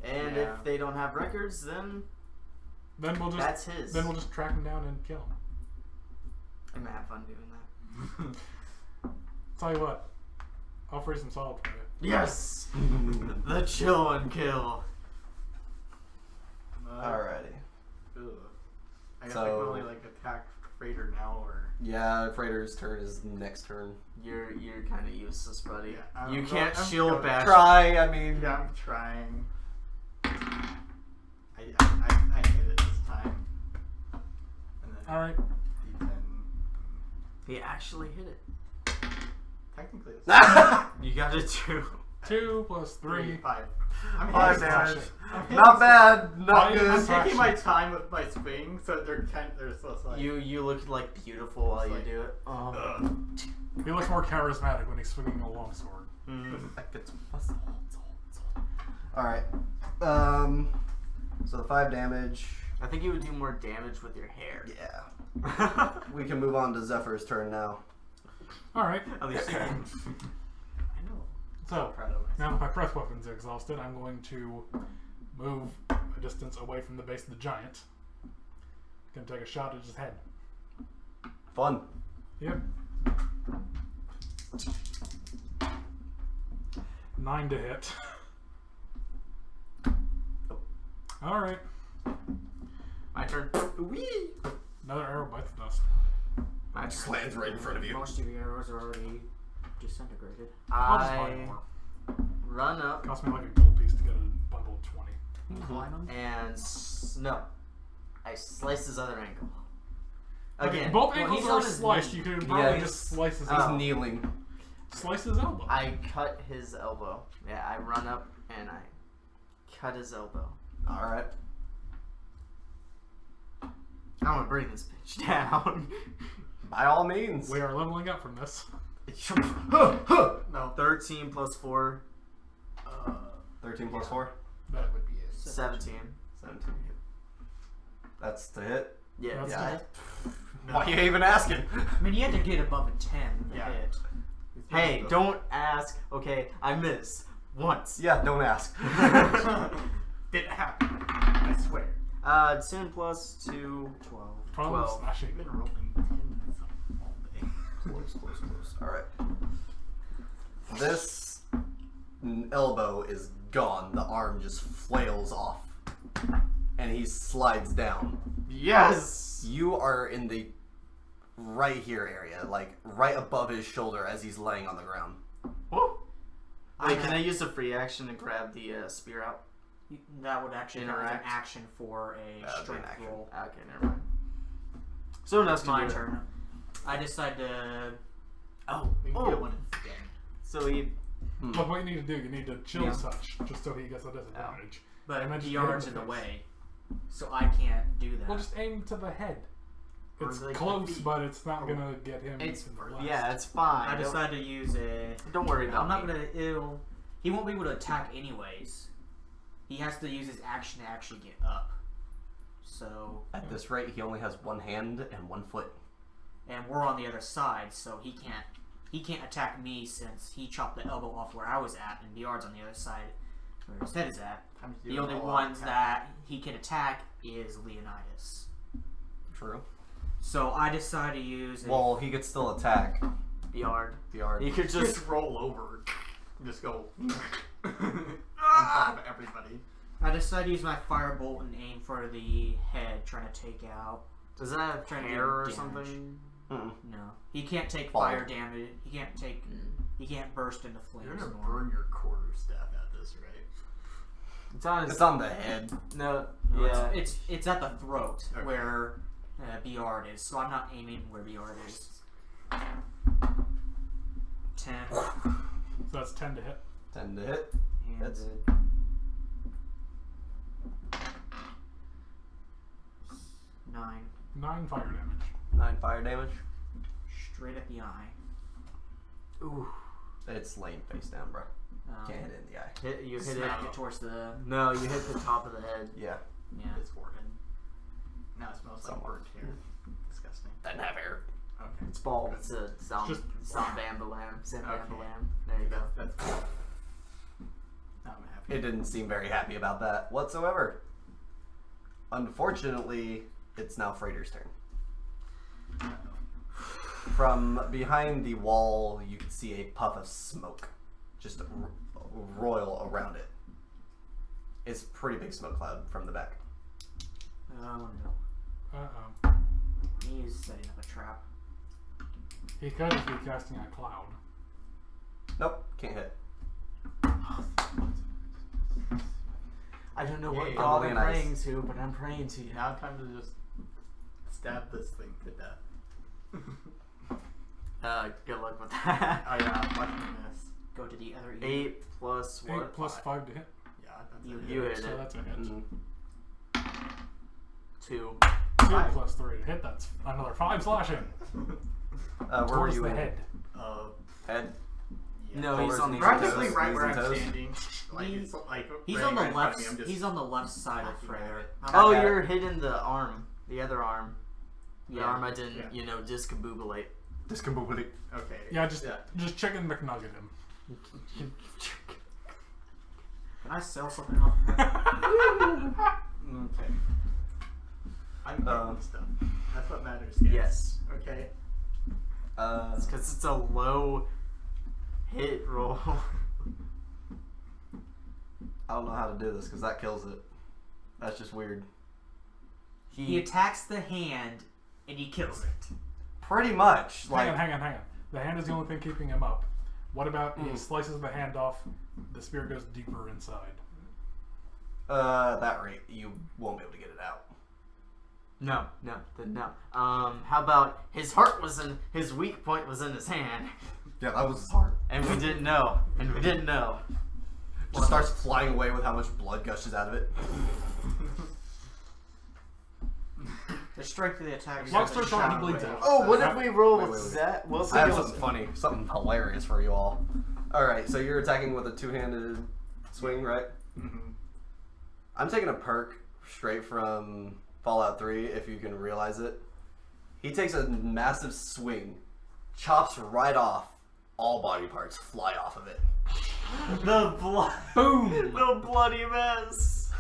Speaker 4: And
Speaker 5: Yeah.
Speaker 4: if they don't have records, then
Speaker 3: Then we'll just
Speaker 4: that's his.
Speaker 3: track him down and kill him.
Speaker 4: I'm gonna have fun doing that.
Speaker 3: Tell you what, I'll freeze some solid for you.
Speaker 4: Yes! The chill and kill.
Speaker 2: Alrighty.
Speaker 5: Ugh. I guess
Speaker 2: So-
Speaker 5: I can only like attack Freighter now, or
Speaker 2: Yeah, Freighter's turn is next turn.
Speaker 4: You're kind of useless, buddy.
Speaker 5: Yeah, I'm
Speaker 4: you
Speaker 5: go-
Speaker 4: can't
Speaker 5: I'm
Speaker 4: shield
Speaker 5: going-
Speaker 4: bash.
Speaker 2: Try, I mean.
Speaker 5: yeah, I'm trying. I hit it this time. And then
Speaker 3: Alright.
Speaker 5: D10.
Speaker 4: He actually hit it.
Speaker 5: Technically, it's
Speaker 4: You got it too.
Speaker 3: 2 plus 3.
Speaker 5: 5. I'm
Speaker 2: 5
Speaker 5: hitting
Speaker 2: damage.
Speaker 5: slashing. I'm hitting
Speaker 2: Not bad. Not
Speaker 3: I'm
Speaker 2: good.
Speaker 5: I'm
Speaker 3: Slashing.
Speaker 5: taking my time with my swing, so they're so like.
Speaker 4: You look like beautiful while you
Speaker 5: Like-
Speaker 4: do it. Oh.
Speaker 5: Ugh.
Speaker 3: He looks more charismatic when he's swinging a longsword.
Speaker 2: Alright. So the 5 damage.
Speaker 4: I think you would do more damage with your hair.
Speaker 2: Yeah. We can move on to Zephyr's turn now.
Speaker 3: Alright,
Speaker 4: At least you can.
Speaker 5: I know.
Speaker 3: so
Speaker 5: Proud of myself.
Speaker 3: now that my breath weapons are exhausted, I'm going to move a distance away from the base of the giant. Gonna take a shot at his head.
Speaker 2: Fun.
Speaker 3: Yep. 9 to hit. Alright.
Speaker 4: My turn.
Speaker 3: Another arrow bites the dust.
Speaker 4: My
Speaker 2: Just
Speaker 4: turn.
Speaker 2: lands right in front of you.
Speaker 1: Most of your arrows are already disintegrated.
Speaker 3: I'll just buy
Speaker 4: I
Speaker 3: more.
Speaker 4: run up
Speaker 3: Cost me like a gold piece to get a bundle of 20.
Speaker 1: Can you climb them?
Speaker 4: and no, I slice his other ankle.
Speaker 3: Okay,
Speaker 4: Again,
Speaker 3: both
Speaker 1: well,
Speaker 3: ankles
Speaker 1: he's
Speaker 3: are
Speaker 1: on his
Speaker 3: sliced.
Speaker 1: knee.
Speaker 3: You could
Speaker 2: Yeah,
Speaker 3: probably
Speaker 2: he's-
Speaker 3: just slice his
Speaker 2: He's
Speaker 4: Oh.
Speaker 2: kneeling.
Speaker 3: Slice his elbow.
Speaker 4: I cut his elbow. Yeah, I run up and I cut his elbow.
Speaker 2: Alright.
Speaker 4: I'm gonna bring this bitch down.
Speaker 2: By all means.
Speaker 3: We are leveling up from this.
Speaker 5: No.
Speaker 4: 13 plus 4,
Speaker 2: 13 plus 4.
Speaker 5: That would be it.
Speaker 4: 17.
Speaker 2: 17. That's to hit.
Speaker 4: Yeah.
Speaker 3: That's
Speaker 2: Yeah.
Speaker 3: it.
Speaker 5: No.
Speaker 2: Why are you even asking?
Speaker 1: I mean, you had to get above a 10 to
Speaker 5: Yeah.
Speaker 1: hit.
Speaker 4: Hey, don't ask. Okay, I missed once.
Speaker 2: Yeah, don't ask.
Speaker 5: Didn't happen. I swear.
Speaker 4: 10 plus 2,
Speaker 1: 12.
Speaker 3: 12
Speaker 4: 12.
Speaker 3: slashing.
Speaker 5: I've been rolling 10s all day.
Speaker 2: Close. Alright. This elbow is gone. The arm just flails off. And he slides down.
Speaker 4: Yes!
Speaker 2: You are in the right here area, like right above his shoulder as he's laying on the ground.
Speaker 4: Wait, can I use a free action to grab the spear out?
Speaker 1: That would actually count as an
Speaker 4: Interact.
Speaker 1: action for a
Speaker 2: That'd be an
Speaker 1: strength
Speaker 2: action.
Speaker 1: roll.
Speaker 4: Okay, never mind. Someone else
Speaker 1: It's
Speaker 4: can
Speaker 1: my
Speaker 4: do it.
Speaker 1: turn. I decide to.
Speaker 4: Oh,
Speaker 5: We can
Speaker 4: oh.
Speaker 5: get one instead.
Speaker 4: So he.
Speaker 3: Look, what you need to do, you need to chill
Speaker 4: Yeah.
Speaker 3: touch, just so he gets a disadvantage.
Speaker 1: But
Speaker 3: And then
Speaker 1: the
Speaker 3: just
Speaker 1: yard's
Speaker 3: hit
Speaker 1: in
Speaker 3: him
Speaker 1: the
Speaker 3: in the
Speaker 1: way, so I can't do that.
Speaker 3: Well, just aim to the head.
Speaker 5: Or
Speaker 3: It's
Speaker 5: like the
Speaker 3: close,
Speaker 5: feet.
Speaker 3: but it's not gonna get him.
Speaker 4: It's
Speaker 3: in the left.
Speaker 4: yeah, it's fine.
Speaker 1: I decide to use a.
Speaker 4: Don't worry about
Speaker 1: I'm not
Speaker 4: me.
Speaker 1: gonna. He won't be able to attack anyways. He has to use his action to actually get up. So,
Speaker 2: At this rate, he only has one hand and one foot.
Speaker 1: and we're on the other side, so he can't. He can't attack me since he chopped the elbow off where I was at, and Bjard's on the other side where his head is at.
Speaker 5: Time to do
Speaker 1: The
Speaker 5: an
Speaker 1: only
Speaker 5: all-out
Speaker 1: ones
Speaker 5: attack.
Speaker 1: that he can attack is Leonidas.
Speaker 2: True.
Speaker 1: So I decide to use.
Speaker 2: Well, he could still attack
Speaker 4: Yard.
Speaker 2: the yard.
Speaker 4: You could just.
Speaker 5: Just roll over. Just go. on top of everybody.
Speaker 1: I decide to use my firebolt and aim for the head, trying to take out
Speaker 4: Does that have
Speaker 1: Trying to
Speaker 4: hair
Speaker 1: do
Speaker 4: or
Speaker 1: damage.
Speaker 4: something?
Speaker 2: Mm-mm.
Speaker 1: No, he can't take
Speaker 2: Fire.
Speaker 1: fire damage. He can't take. He can't burst into flames.
Speaker 5: You're gonna
Speaker 1: nor-
Speaker 5: burn your quarterstaff at this, right?
Speaker 4: It's on his.
Speaker 2: It's on the head.
Speaker 4: No.
Speaker 1: No,
Speaker 4: Yeah.
Speaker 1: it's at the throat
Speaker 5: Okay.
Speaker 1: where Bjord is. So I'm not aiming where Bjord is. 10.
Speaker 3: So that's 10 to hit.
Speaker 2: 10 to hit.
Speaker 1: And
Speaker 2: That's-
Speaker 1: 9.
Speaker 3: 9 fire damage.
Speaker 2: 9 fire damage.
Speaker 1: Straight at the eye.
Speaker 4: Ooh.
Speaker 2: It's laying face down, bro. Can't hit it in the eye.
Speaker 4: You hit
Speaker 1: Smack
Speaker 4: it.
Speaker 1: it towards the.
Speaker 4: No, you hit the top of the head.
Speaker 2: Yeah.
Speaker 1: Yeah.
Speaker 5: His forehead. Now it smells like
Speaker 2: Somewhat.
Speaker 5: burnt hair. Disgusting.
Speaker 2: Doesn't have hair.
Speaker 5: Okay.
Speaker 4: It's bald. It's a
Speaker 3: Just-
Speaker 4: Zambambalam. Zambambalam.
Speaker 5: Okay.
Speaker 4: There you go.
Speaker 5: That's cool. Now I'm happy.
Speaker 2: It didn't seem very happy about that whatsoever. Unfortunately, it's now Freighter's turn. From behind the wall, you can see a puff of smoke just roil around it. It's a pretty big smoke cloud from the back.
Speaker 1: Oh no.
Speaker 3: Uh-oh.
Speaker 1: He's setting up a trap.
Speaker 3: He could just be casting a cloud.
Speaker 2: Nope, can't hit.
Speaker 4: I don't know what
Speaker 5: Yay.
Speaker 4: god I'm
Speaker 2: Nice.
Speaker 4: praying to, but I'm praying to you.
Speaker 5: Now time to just stab this thing to death.
Speaker 4: Good luck with that.
Speaker 5: Oh yeah, watch me miss.
Speaker 1: Go to the other ear.
Speaker 4: 8 plus
Speaker 3: 8
Speaker 4: what?
Speaker 3: plus 5 to hit.
Speaker 5: Yeah, that's
Speaker 1: You
Speaker 5: it.
Speaker 4: You hit
Speaker 3: So
Speaker 4: it.
Speaker 3: that's a hit.
Speaker 2: Mm.
Speaker 4: 2.
Speaker 3: 2
Speaker 5: 5.
Speaker 3: plus 3 to hit. That's another 5 slashing.
Speaker 2: Where were
Speaker 3: Towards
Speaker 2: you
Speaker 3: the
Speaker 2: in?
Speaker 3: head.
Speaker 2: Head?
Speaker 5: Yeah.
Speaker 4: No, he's on the
Speaker 5: Practically
Speaker 2: toes.
Speaker 5: right where
Speaker 2: Knees and
Speaker 5: I'm
Speaker 2: toes.
Speaker 5: standing. Like, it's like
Speaker 1: He's
Speaker 5: right
Speaker 1: on the
Speaker 5: in front
Speaker 1: left.
Speaker 5: of me. I'm just
Speaker 1: He's on the left side of
Speaker 5: hacking
Speaker 1: Freyr.
Speaker 5: at it.
Speaker 4: Oh,
Speaker 2: Okay.
Speaker 4: you're hitting the arm. The other arm. The
Speaker 1: Yeah.
Speaker 4: arm I didn't,
Speaker 5: Yeah.
Speaker 4: discombobulate.
Speaker 2: Discombobulate.
Speaker 5: Okay.
Speaker 3: Yeah, just chicken McNugget him.
Speaker 1: Can I sell something off of that?
Speaker 5: Okay. I'm getting stuff. That's what matters, guys.
Speaker 4: Yes.
Speaker 5: Okay.
Speaker 4: Because it's a low hit roll.
Speaker 2: I don't know how to do this because that kills it. That's just weird.
Speaker 1: He attacks the hand and he kills it.
Speaker 2: Pretty much.
Speaker 3: Hang
Speaker 2: Like,
Speaker 3: on. The hand is the only thing keeping him up. What about he slices the hand off, the spear goes deeper inside?
Speaker 2: that rate, you won't be able to get it out.
Speaker 4: No. How about his heart was in, his weak point was in his hand,
Speaker 2: Yeah, that was hard.
Speaker 4: and we didn't know.
Speaker 2: Just starts flying away with how much blood gushes out of it.
Speaker 1: The strength of the attack. is
Speaker 3: Long
Speaker 1: such a
Speaker 3: story short, he
Speaker 1: shot
Speaker 3: bleeds
Speaker 1: away.
Speaker 3: out.
Speaker 4: Oh, what if we roll
Speaker 2: Wait,
Speaker 4: with
Speaker 2: wait, wait.
Speaker 4: that? We'll see.
Speaker 2: I have something funny, something hilarious for you all. Alright, so you're attacking with a two-handed swing, right?
Speaker 5: Mm-hmm.
Speaker 2: I'm taking a perk straight from Fallout 3, if you can realize it. He takes a massive swing, chops right off, all body parts fly off of it.
Speaker 4: The blood.
Speaker 1: Boom!
Speaker 4: The bloody mess.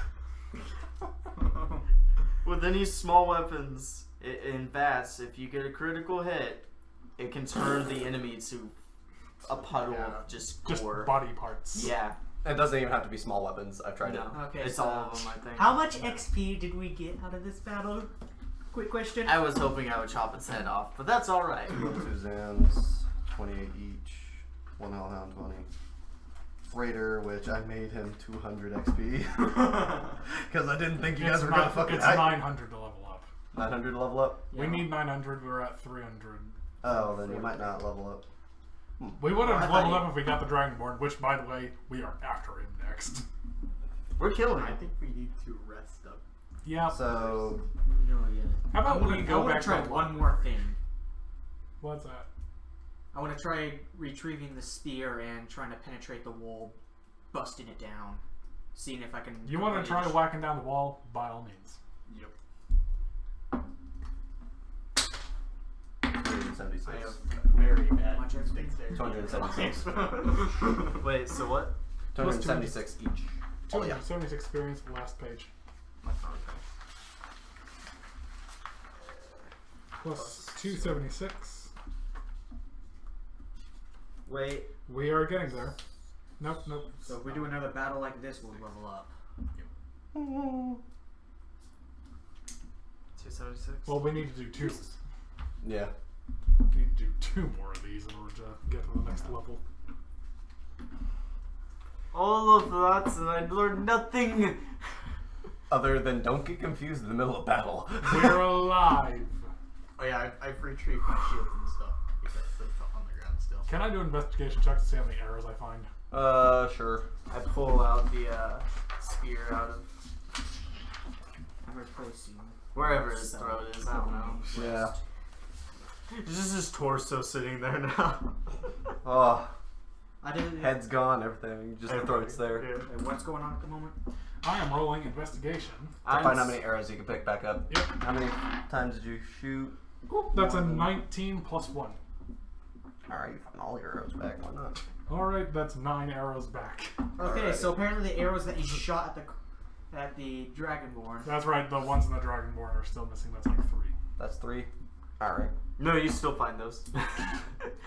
Speaker 4: With any small weapons in bats, if you get a critical hit, it can turn the enemy to a puddle of just
Speaker 3: Just
Speaker 4: gore.
Speaker 3: body parts.
Speaker 4: Yeah.
Speaker 2: It doesn't even have to be small weapons. I've tried
Speaker 4: No.
Speaker 2: it.
Speaker 1: Okay,
Speaker 4: It's
Speaker 1: so
Speaker 4: all of them, I think.
Speaker 1: how much XP did we get out of this battle? Quick question.
Speaker 4: I was hoping I would chop its head off, but that's alright.
Speaker 2: 2 Zans, 28 each, 1 Hellhound 20. Freighter, which I made him 200 XP. Because I didn't think you guys were going to fucking
Speaker 3: It's 900 to level up.
Speaker 2: 900 level up?
Speaker 3: We need 900, we're at 300.
Speaker 2: Oh, then you might not level up.
Speaker 3: We would
Speaker 1: I
Speaker 3: have
Speaker 1: thought
Speaker 3: leveled
Speaker 1: you-
Speaker 3: up if we got the Dragonborn, which, by the way, we are after him next.
Speaker 4: We're killing
Speaker 5: I
Speaker 4: it.
Speaker 5: think we need to rest up.
Speaker 3: Yeah.
Speaker 2: So,
Speaker 1: No, yeah.
Speaker 3: How about we
Speaker 1: I
Speaker 3: go
Speaker 1: want
Speaker 3: back
Speaker 1: to try
Speaker 3: to
Speaker 1: one more thing.
Speaker 3: What's that?
Speaker 1: I want to try retrieving the spear and trying to penetrate the wall, busting it down, seeing if I can.
Speaker 3: You want to try whacking down the wall? By all means.
Speaker 5: Yep.
Speaker 2: 276.
Speaker 5: I have very bad
Speaker 1: Much
Speaker 5: instincts there.
Speaker 2: 276.
Speaker 4: Wait, so what?
Speaker 2: 276 each. Oh, yeah.
Speaker 3: 276 experience, last page. Plus 276.
Speaker 4: Wait.
Speaker 3: We are getting there. Nope.
Speaker 1: So if we do another battle like this, we'll level up.
Speaker 4: 276.
Speaker 3: Well, we need to do 2.
Speaker 2: Yeah.
Speaker 3: We need to do 2 more of these in order to get to the next level.
Speaker 4: All of that, and I learned nothing.
Speaker 2: Other than don't get confused in the middle of battle.
Speaker 3: We're alive.
Speaker 5: Oh yeah, I've retrieved my shield and stuff because it's on the ground still.
Speaker 3: Can I do an investigation check to see how many arrows I find?
Speaker 2: Sure.
Speaker 4: I pull out the spear out of
Speaker 1: I'm replacing
Speaker 4: wherever his throat is. I don't know.
Speaker 2: Yeah.
Speaker 4: It's just his torso sitting there now.
Speaker 2: Oh,
Speaker 1: I did.
Speaker 2: head's gone, everything. Just the throat's there.
Speaker 4: Yeah.
Speaker 1: What's going on at the moment?
Speaker 3: I am rolling investigation.
Speaker 2: To find how many arrows you can pick back up.
Speaker 3: Yep.
Speaker 2: How many times did you shoot?
Speaker 3: That's a 19 plus 1.
Speaker 2: Alright, you found all your arrows back. Why not?
Speaker 3: Alright, that's 9 arrows back.
Speaker 1: Okay,
Speaker 2: Alrighty.
Speaker 1: so apparently the arrows that you shot at the Dragonborn.
Speaker 3: That's right, the ones in the Dragonborn are still missing. That's like 3.
Speaker 2: That's 3. Alright.
Speaker 4: No, you still find those.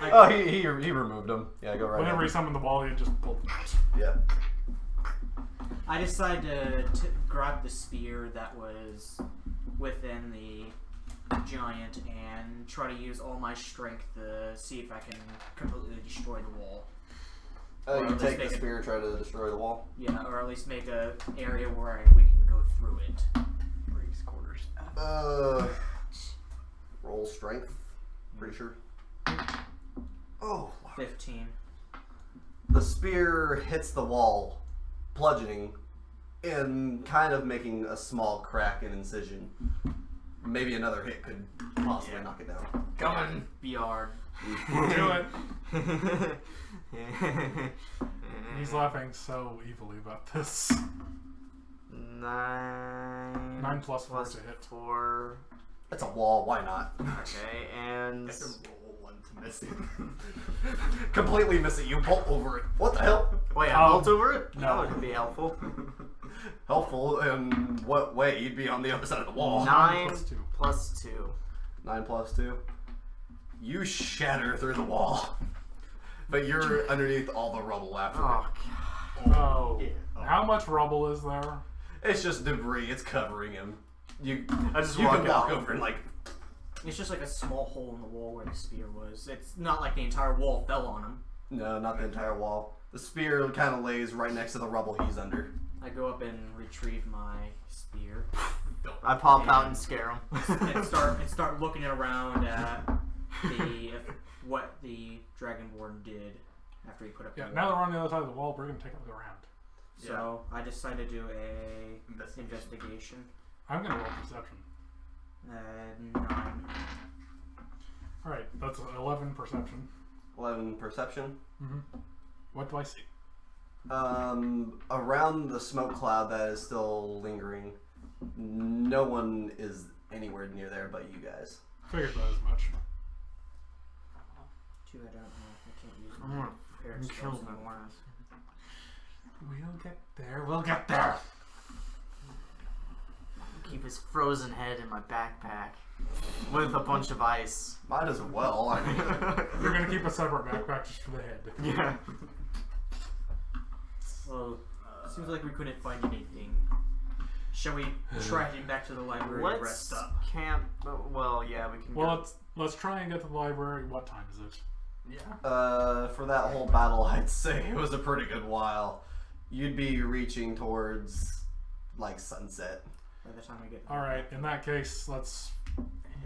Speaker 2: Oh, he removed them. Yeah, go right
Speaker 3: Whenever he
Speaker 2: ahead.
Speaker 3: summoned the ball, he just pulled them out.
Speaker 2: Yeah.
Speaker 1: I decided to grab the spear that was within the giant and try to use all my strength to see if I can completely destroy the wall. Or
Speaker 2: You
Speaker 1: at
Speaker 2: take
Speaker 1: least
Speaker 2: the spear, try to destroy the wall.
Speaker 1: Yeah, or at least make a area where we can go through it.
Speaker 2: Breeze quarters. Roll strength. Pretty sure. Oh.
Speaker 1: 15.
Speaker 2: The spear hits the wall, bludgeoning, and kind of making a small crack and incision. Maybe another hit could possibly knock it down.
Speaker 4: Coming.
Speaker 1: BR.
Speaker 3: Do it! He's laughing so evilly about this.
Speaker 4: 9.
Speaker 3: 9 plus 4 to hit.
Speaker 4: 4.
Speaker 2: That's a wall, why not?
Speaker 4: Okay, and
Speaker 5: I have to roll one to miss it.
Speaker 2: Completely miss it, you bolt over it. What the hell?
Speaker 4: wait, I bolt over it?
Speaker 3: no.
Speaker 4: That would be helpful.
Speaker 2: Helpful in what way? You'd be on the other side of the wall.
Speaker 4: 9
Speaker 3: plus 2.
Speaker 4: plus 2.
Speaker 2: 9 plus 2. You shatter through the wall. But you're underneath all the rubble after
Speaker 4: Oh,
Speaker 3: Oh.
Speaker 5: Yeah.
Speaker 3: How much rubble is there?
Speaker 2: it. It's just debris, it's covering him. You
Speaker 4: I just
Speaker 2: you
Speaker 4: walk
Speaker 2: can walk
Speaker 4: out.
Speaker 2: over and like
Speaker 1: It's just like a small hole in the wall where the spear was. It's not like the entire wall fell on him.
Speaker 2: no, not the entire wall. The spear kind of lays right next to the rubble he's under.
Speaker 1: I go up and retrieve my spear
Speaker 4: I pop out and scare him.
Speaker 1: and start looking around at what the Dragonborn did after he put up
Speaker 3: Yeah,
Speaker 1: the
Speaker 3: now
Speaker 1: wall.
Speaker 3: that we're on the other side of the wall, we're going to take a look around.
Speaker 1: So I decided to do a investigation.
Speaker 3: I'm going to roll perception.
Speaker 1: 9.
Speaker 3: Alright, that's 11 perception.
Speaker 2: 11 perception.
Speaker 3: What do I see?
Speaker 2: Around the smoke cloud that is still lingering, no one is anywhere near there but you guys.
Speaker 3: Figured that as much.
Speaker 1: Two, I don't know. I can't use
Speaker 4: I'm
Speaker 1: my
Speaker 4: gonna
Speaker 1: prepared
Speaker 4: kill
Speaker 1: spells
Speaker 4: them.
Speaker 1: anymore.
Speaker 3: We'll get there, we'll get there!
Speaker 4: Keep his frozen head in my backpack with a bunch of ice.
Speaker 2: Might as well. I mean,
Speaker 3: You're going to keep a separate backpack just for the head.
Speaker 4: Yeah.
Speaker 1: Well, seems like we couldn't find anything. Shall we try heading back to the library and rest
Speaker 4: Let's
Speaker 1: up?
Speaker 4: camp. Well, yeah, we can.
Speaker 3: Well,
Speaker 4: go.
Speaker 3: let's try and get to the library. What time is it?
Speaker 5: Yeah.
Speaker 2: for that whole battle, I'd say it was a pretty good while. You'd be reaching towards like sunset.
Speaker 1: By the time we get
Speaker 3: Alright, in that case, let's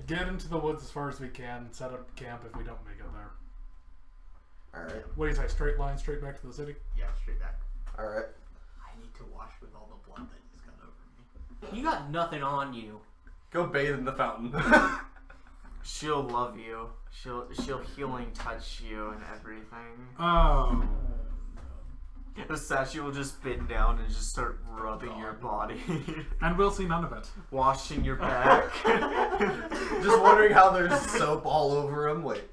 Speaker 3: get into the woods as far as we can, set up camp if we don't make it there.
Speaker 2: Alright.
Speaker 3: What do you say, straight line, straight back to the city?
Speaker 5: Yeah, straight back.
Speaker 2: Alright.
Speaker 5: I need to wash with all the blood that just got over me.
Speaker 1: You got nothing on you.
Speaker 2: Go bathe in the fountain.
Speaker 4: She'll love you. She'll healing touch you and everything.
Speaker 3: Oh.
Speaker 4: The statue will just bend down and just start rubbing your body,
Speaker 3: And we'll see none of it.
Speaker 4: washing your back.
Speaker 2: Just wondering how there's soap all over him. Wait.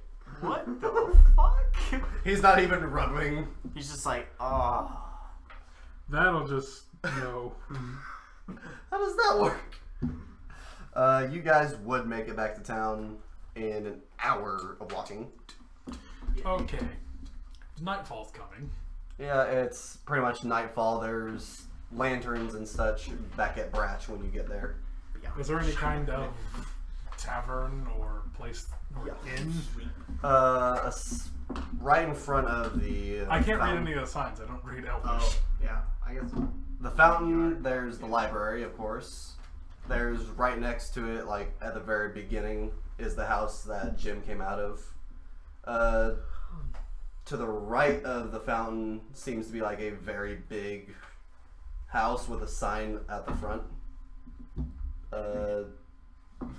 Speaker 4: What the fuck?
Speaker 2: He's not even rubbing.
Speaker 4: He's just like, oh.
Speaker 3: That'll just, no.
Speaker 2: How does that work? You guys would make it back to town in an hour of walking.
Speaker 3: Okay. Nightfall's coming.
Speaker 2: Yeah, it's pretty much nightfall. There's lanterns and such back at Bratch when you get there.
Speaker 5: Yeah.
Speaker 3: Is there any kind of tavern or place or inn?
Speaker 2: Right in front of the.
Speaker 3: I can't read
Speaker 2: fountain.
Speaker 3: any of the signs. I don't read
Speaker 5: Oh,
Speaker 3: Elvish.
Speaker 5: yeah. I guess.
Speaker 2: The fountain. There's the library, of course. There's right next to it, like at the very beginning, is the house that Jim came out of. To the right of the fountain seems to be like a very big house with a sign at the front.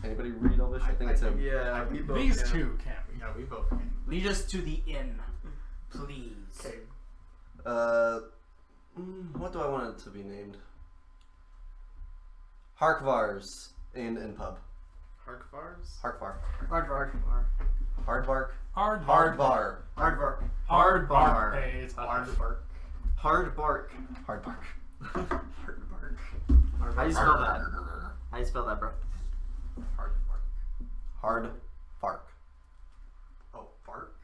Speaker 2: Anybody read Elvish? I think it's him.
Speaker 4: Yeah, we both
Speaker 3: These
Speaker 4: can.
Speaker 3: two can't read.
Speaker 5: Yeah, we both can.
Speaker 1: Lead us to the inn, please.
Speaker 5: Okay.
Speaker 2: What do I want it to be named? Harkvar's Inn and Pub.
Speaker 5: Harkvars?
Speaker 2: Harkvar.
Speaker 1: Hardvark.
Speaker 2: Hardbark.
Speaker 3: Hardbar.
Speaker 2: Hardbar.
Speaker 1: Hardvark.
Speaker 4: Bar.
Speaker 3: Hey, it's
Speaker 5: Hard bark.
Speaker 4: Hard bark.
Speaker 2: Hardbark.
Speaker 5: Hard bark.
Speaker 4: How do you spell that? How do you spell that, bro?
Speaker 5: Hard bark.
Speaker 2: Hard Fark.
Speaker 5: Oh, bark?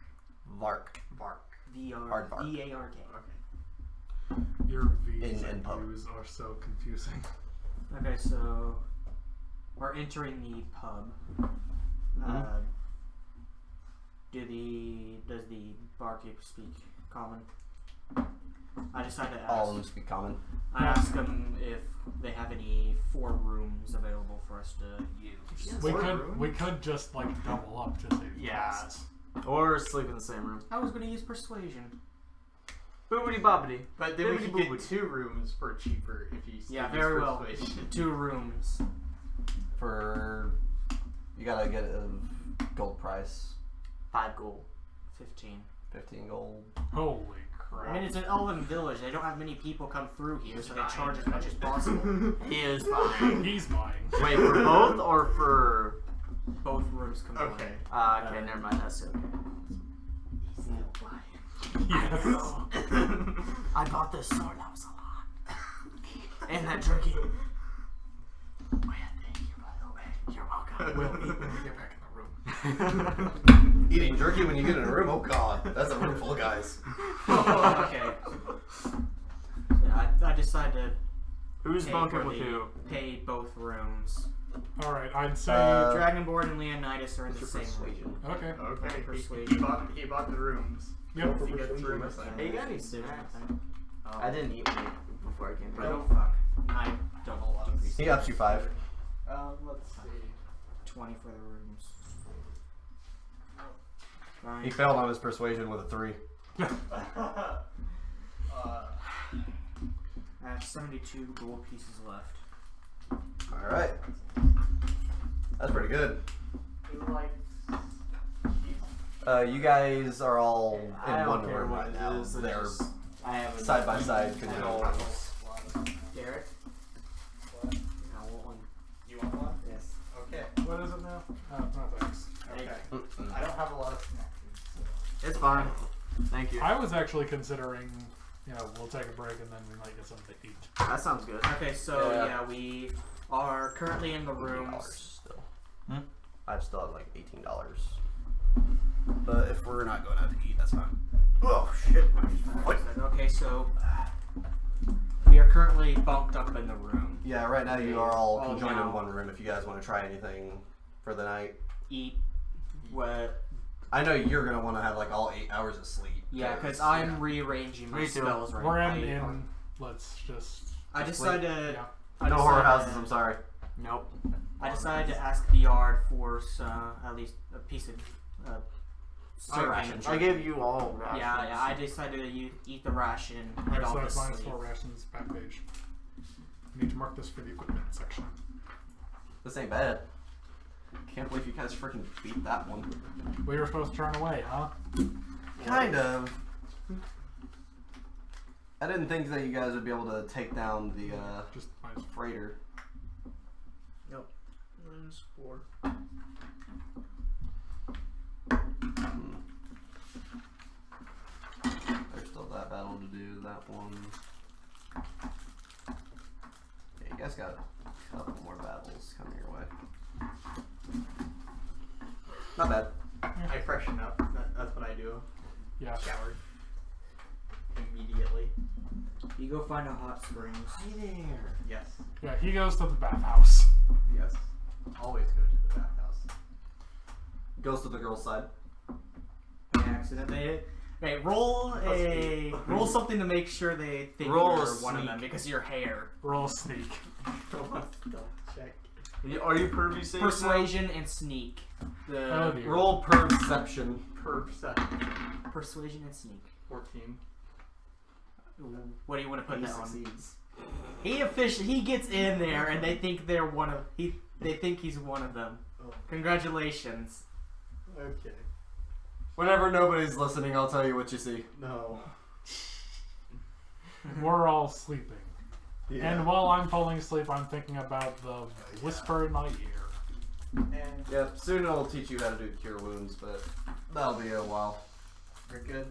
Speaker 2: Vark.
Speaker 5: Bark.
Speaker 2: Hardvark.
Speaker 1: V-A-R-K.
Speaker 5: Okay.
Speaker 3: Your V's
Speaker 2: In
Speaker 3: and
Speaker 2: pub.
Speaker 3: U's are so confusing.
Speaker 1: Okay, so we're entering the pub. Does the barkeep speak common? I decided to ask.
Speaker 2: All of them speak common.
Speaker 1: I asked them if they have any 4 rooms available for us to use.
Speaker 3: We could just like double up to save
Speaker 1: Yeah.
Speaker 3: costs.
Speaker 4: Or sleep in the same room.
Speaker 1: I was going to use persuasion.
Speaker 4: Boobity bobbity.
Speaker 5: But then we
Speaker 4: Bibbidi
Speaker 5: could get
Speaker 4: boobity.
Speaker 5: 2 rooms for cheaper if you
Speaker 1: Yeah,
Speaker 5: use
Speaker 1: very well.
Speaker 5: persuasion.
Speaker 1: 2 rooms.
Speaker 2: For you gotta get a gold price.
Speaker 4: 5 gold.
Speaker 1: 15.
Speaker 2: 15 gold.
Speaker 3: Holy
Speaker 1: I
Speaker 3: crap.
Speaker 1: mean, it's an elven village. They don't have many people come through here, so they charge as much as possible.
Speaker 4: He is buying.
Speaker 3: He's buying.
Speaker 4: Wait, for both or for...
Speaker 1: Both rooms combined.
Speaker 5: Okay.
Speaker 4: Okay, never mind. That's okay.
Speaker 5: He's still buying.
Speaker 3: Yes.
Speaker 4: I bought this sword. That was a lot. And that turkey. Oh yeah, thank you, by the way. You're welcome.
Speaker 3: We'll eat when we get back in the room.
Speaker 2: Eating jerky when you get in a room? Oh god, that's a room full of guys.
Speaker 1: Okay. Yeah, I decided to
Speaker 4: Who's
Speaker 1: pay
Speaker 4: bunking
Speaker 1: for
Speaker 4: with
Speaker 1: the-
Speaker 4: who?
Speaker 1: pay both rooms.
Speaker 3: Alright, I'd say.
Speaker 1: Dragonborn and Leonidas are in the
Speaker 2: Your
Speaker 1: same room.
Speaker 2: persuasion.
Speaker 3: Okay.
Speaker 5: Okay.
Speaker 1: Persuasion.
Speaker 5: He bought the rooms.
Speaker 3: Yep.
Speaker 5: He gets room assignment.
Speaker 4: Hey, you got any snacks? I didn't eat any before I came
Speaker 1: I
Speaker 4: here.
Speaker 1: don't fuck. I don't
Speaker 5: A lot of
Speaker 1: decrease
Speaker 2: He ups you 5.
Speaker 5: Let's see.
Speaker 1: 20 for the rooms.
Speaker 2: He
Speaker 1: Fine.
Speaker 2: failed on his persuasion with a 3.
Speaker 1: I have 72 gold pieces left.
Speaker 2: Alright. That's pretty good.
Speaker 5: He likes.
Speaker 2: You guys are all
Speaker 4: I
Speaker 2: in
Speaker 4: don't
Speaker 2: one
Speaker 4: care
Speaker 2: room
Speaker 4: what
Speaker 2: right
Speaker 4: it
Speaker 2: now.
Speaker 4: is, it's
Speaker 2: They're
Speaker 4: just- I haven't.
Speaker 2: side by side.
Speaker 1: I
Speaker 2: Could
Speaker 1: don't
Speaker 2: you-
Speaker 1: want Derek?
Speaker 5: What?
Speaker 1: I want one.
Speaker 5: You want one?
Speaker 1: Yes.
Speaker 5: Okay.
Speaker 3: What is it now? No thanks.
Speaker 5: Okay.
Speaker 2: Mm-mm.
Speaker 5: I don't have a lot of snacks.
Speaker 4: It's fine. Thank you.
Speaker 3: I was actually considering, we'll take a break and then we might get something to eat.
Speaker 4: That sounds good.
Speaker 1: Okay, so
Speaker 2: Yeah.
Speaker 1: yeah, we are currently in the
Speaker 2: $18
Speaker 1: rooms.
Speaker 2: still.
Speaker 4: Hmm?
Speaker 2: I've still have like $18. But if we're not going out to eat, that's fine. Oh shit.
Speaker 1: Okay, so we are currently bunked up in the room.
Speaker 2: Yeah, right now you are all
Speaker 1: Oh,
Speaker 2: conjoined
Speaker 1: now.
Speaker 2: in one room if you guys want to try anything for the night.
Speaker 1: Eat. What?
Speaker 2: I know you're going to want to have like all 8 hours of sleep.
Speaker 1: Yeah, because I'm rearranging my
Speaker 4: Me too.
Speaker 1: spells right
Speaker 3: We're
Speaker 1: now.
Speaker 3: in. Let's just.
Speaker 1: I decided.
Speaker 3: Yeah.
Speaker 1: I
Speaker 2: No
Speaker 1: decided-
Speaker 2: horror houses, I'm sorry.
Speaker 4: Nope.
Speaker 1: I decided to ask the yard for some, at least a piece of.
Speaker 2: Rations.
Speaker 4: I gave you all rations.
Speaker 1: Yeah, I decided to eat the ration and
Speaker 3: Alright,
Speaker 1: off
Speaker 3: so
Speaker 1: to
Speaker 3: that's minus
Speaker 1: sleep.
Speaker 3: 4 rations back page. I need to mark this for the equipment section.
Speaker 2: This ain't bad. Can't believe you guys freaking beat that one.
Speaker 3: We were supposed to turn away, huh?
Speaker 2: Kind of. I didn't think that you guys would be able to take down the
Speaker 3: Just minus
Speaker 2: freighter.
Speaker 4: -4.
Speaker 2: There's still that battle to do. That one. Yeah, you guys got a couple more battles coming your way. Not bad.
Speaker 5: I freshen up. That's what I do.
Speaker 3: Yeah.
Speaker 5: Shower. Immediately.
Speaker 1: You go find a hot springs.
Speaker 2: Hey there.
Speaker 5: Yes.
Speaker 3: Yeah, he goes to the bathhouse.
Speaker 5: Yes. Always go to the bathhouse.
Speaker 2: Goes to the girl's side.
Speaker 1: By accident, hey, roll something to make sure they think
Speaker 2: Roll
Speaker 1: you're
Speaker 2: a
Speaker 1: one of them
Speaker 2: sneak.
Speaker 1: because of your hair.
Speaker 3: Roll a sneak.
Speaker 5: Check.
Speaker 2: Are you pervy safe?
Speaker 1: Persuasion and sneak.
Speaker 3: Oh
Speaker 1: The
Speaker 3: dear.
Speaker 2: Roll perception.
Speaker 5: Perception.
Speaker 1: persuasion and sneak.
Speaker 5: 14.
Speaker 1: What do you want to put
Speaker 2: He
Speaker 1: that on?
Speaker 2: succeeds.
Speaker 1: He gets in there and they think they're one of they think he's one of them.
Speaker 5: Oh.
Speaker 1: Congratulations.
Speaker 5: Okay.
Speaker 2: Whenever nobody's listening, I'll tell you what you see.
Speaker 5: No.
Speaker 3: We're all sleeping.
Speaker 2: Yeah.
Speaker 3: And while I'm falling asleep, I'm thinking about the whisper in my ear.
Speaker 5: And
Speaker 2: Yep, soon it'll teach you how to do cure wounds, but that'll be a while.
Speaker 5: we're good.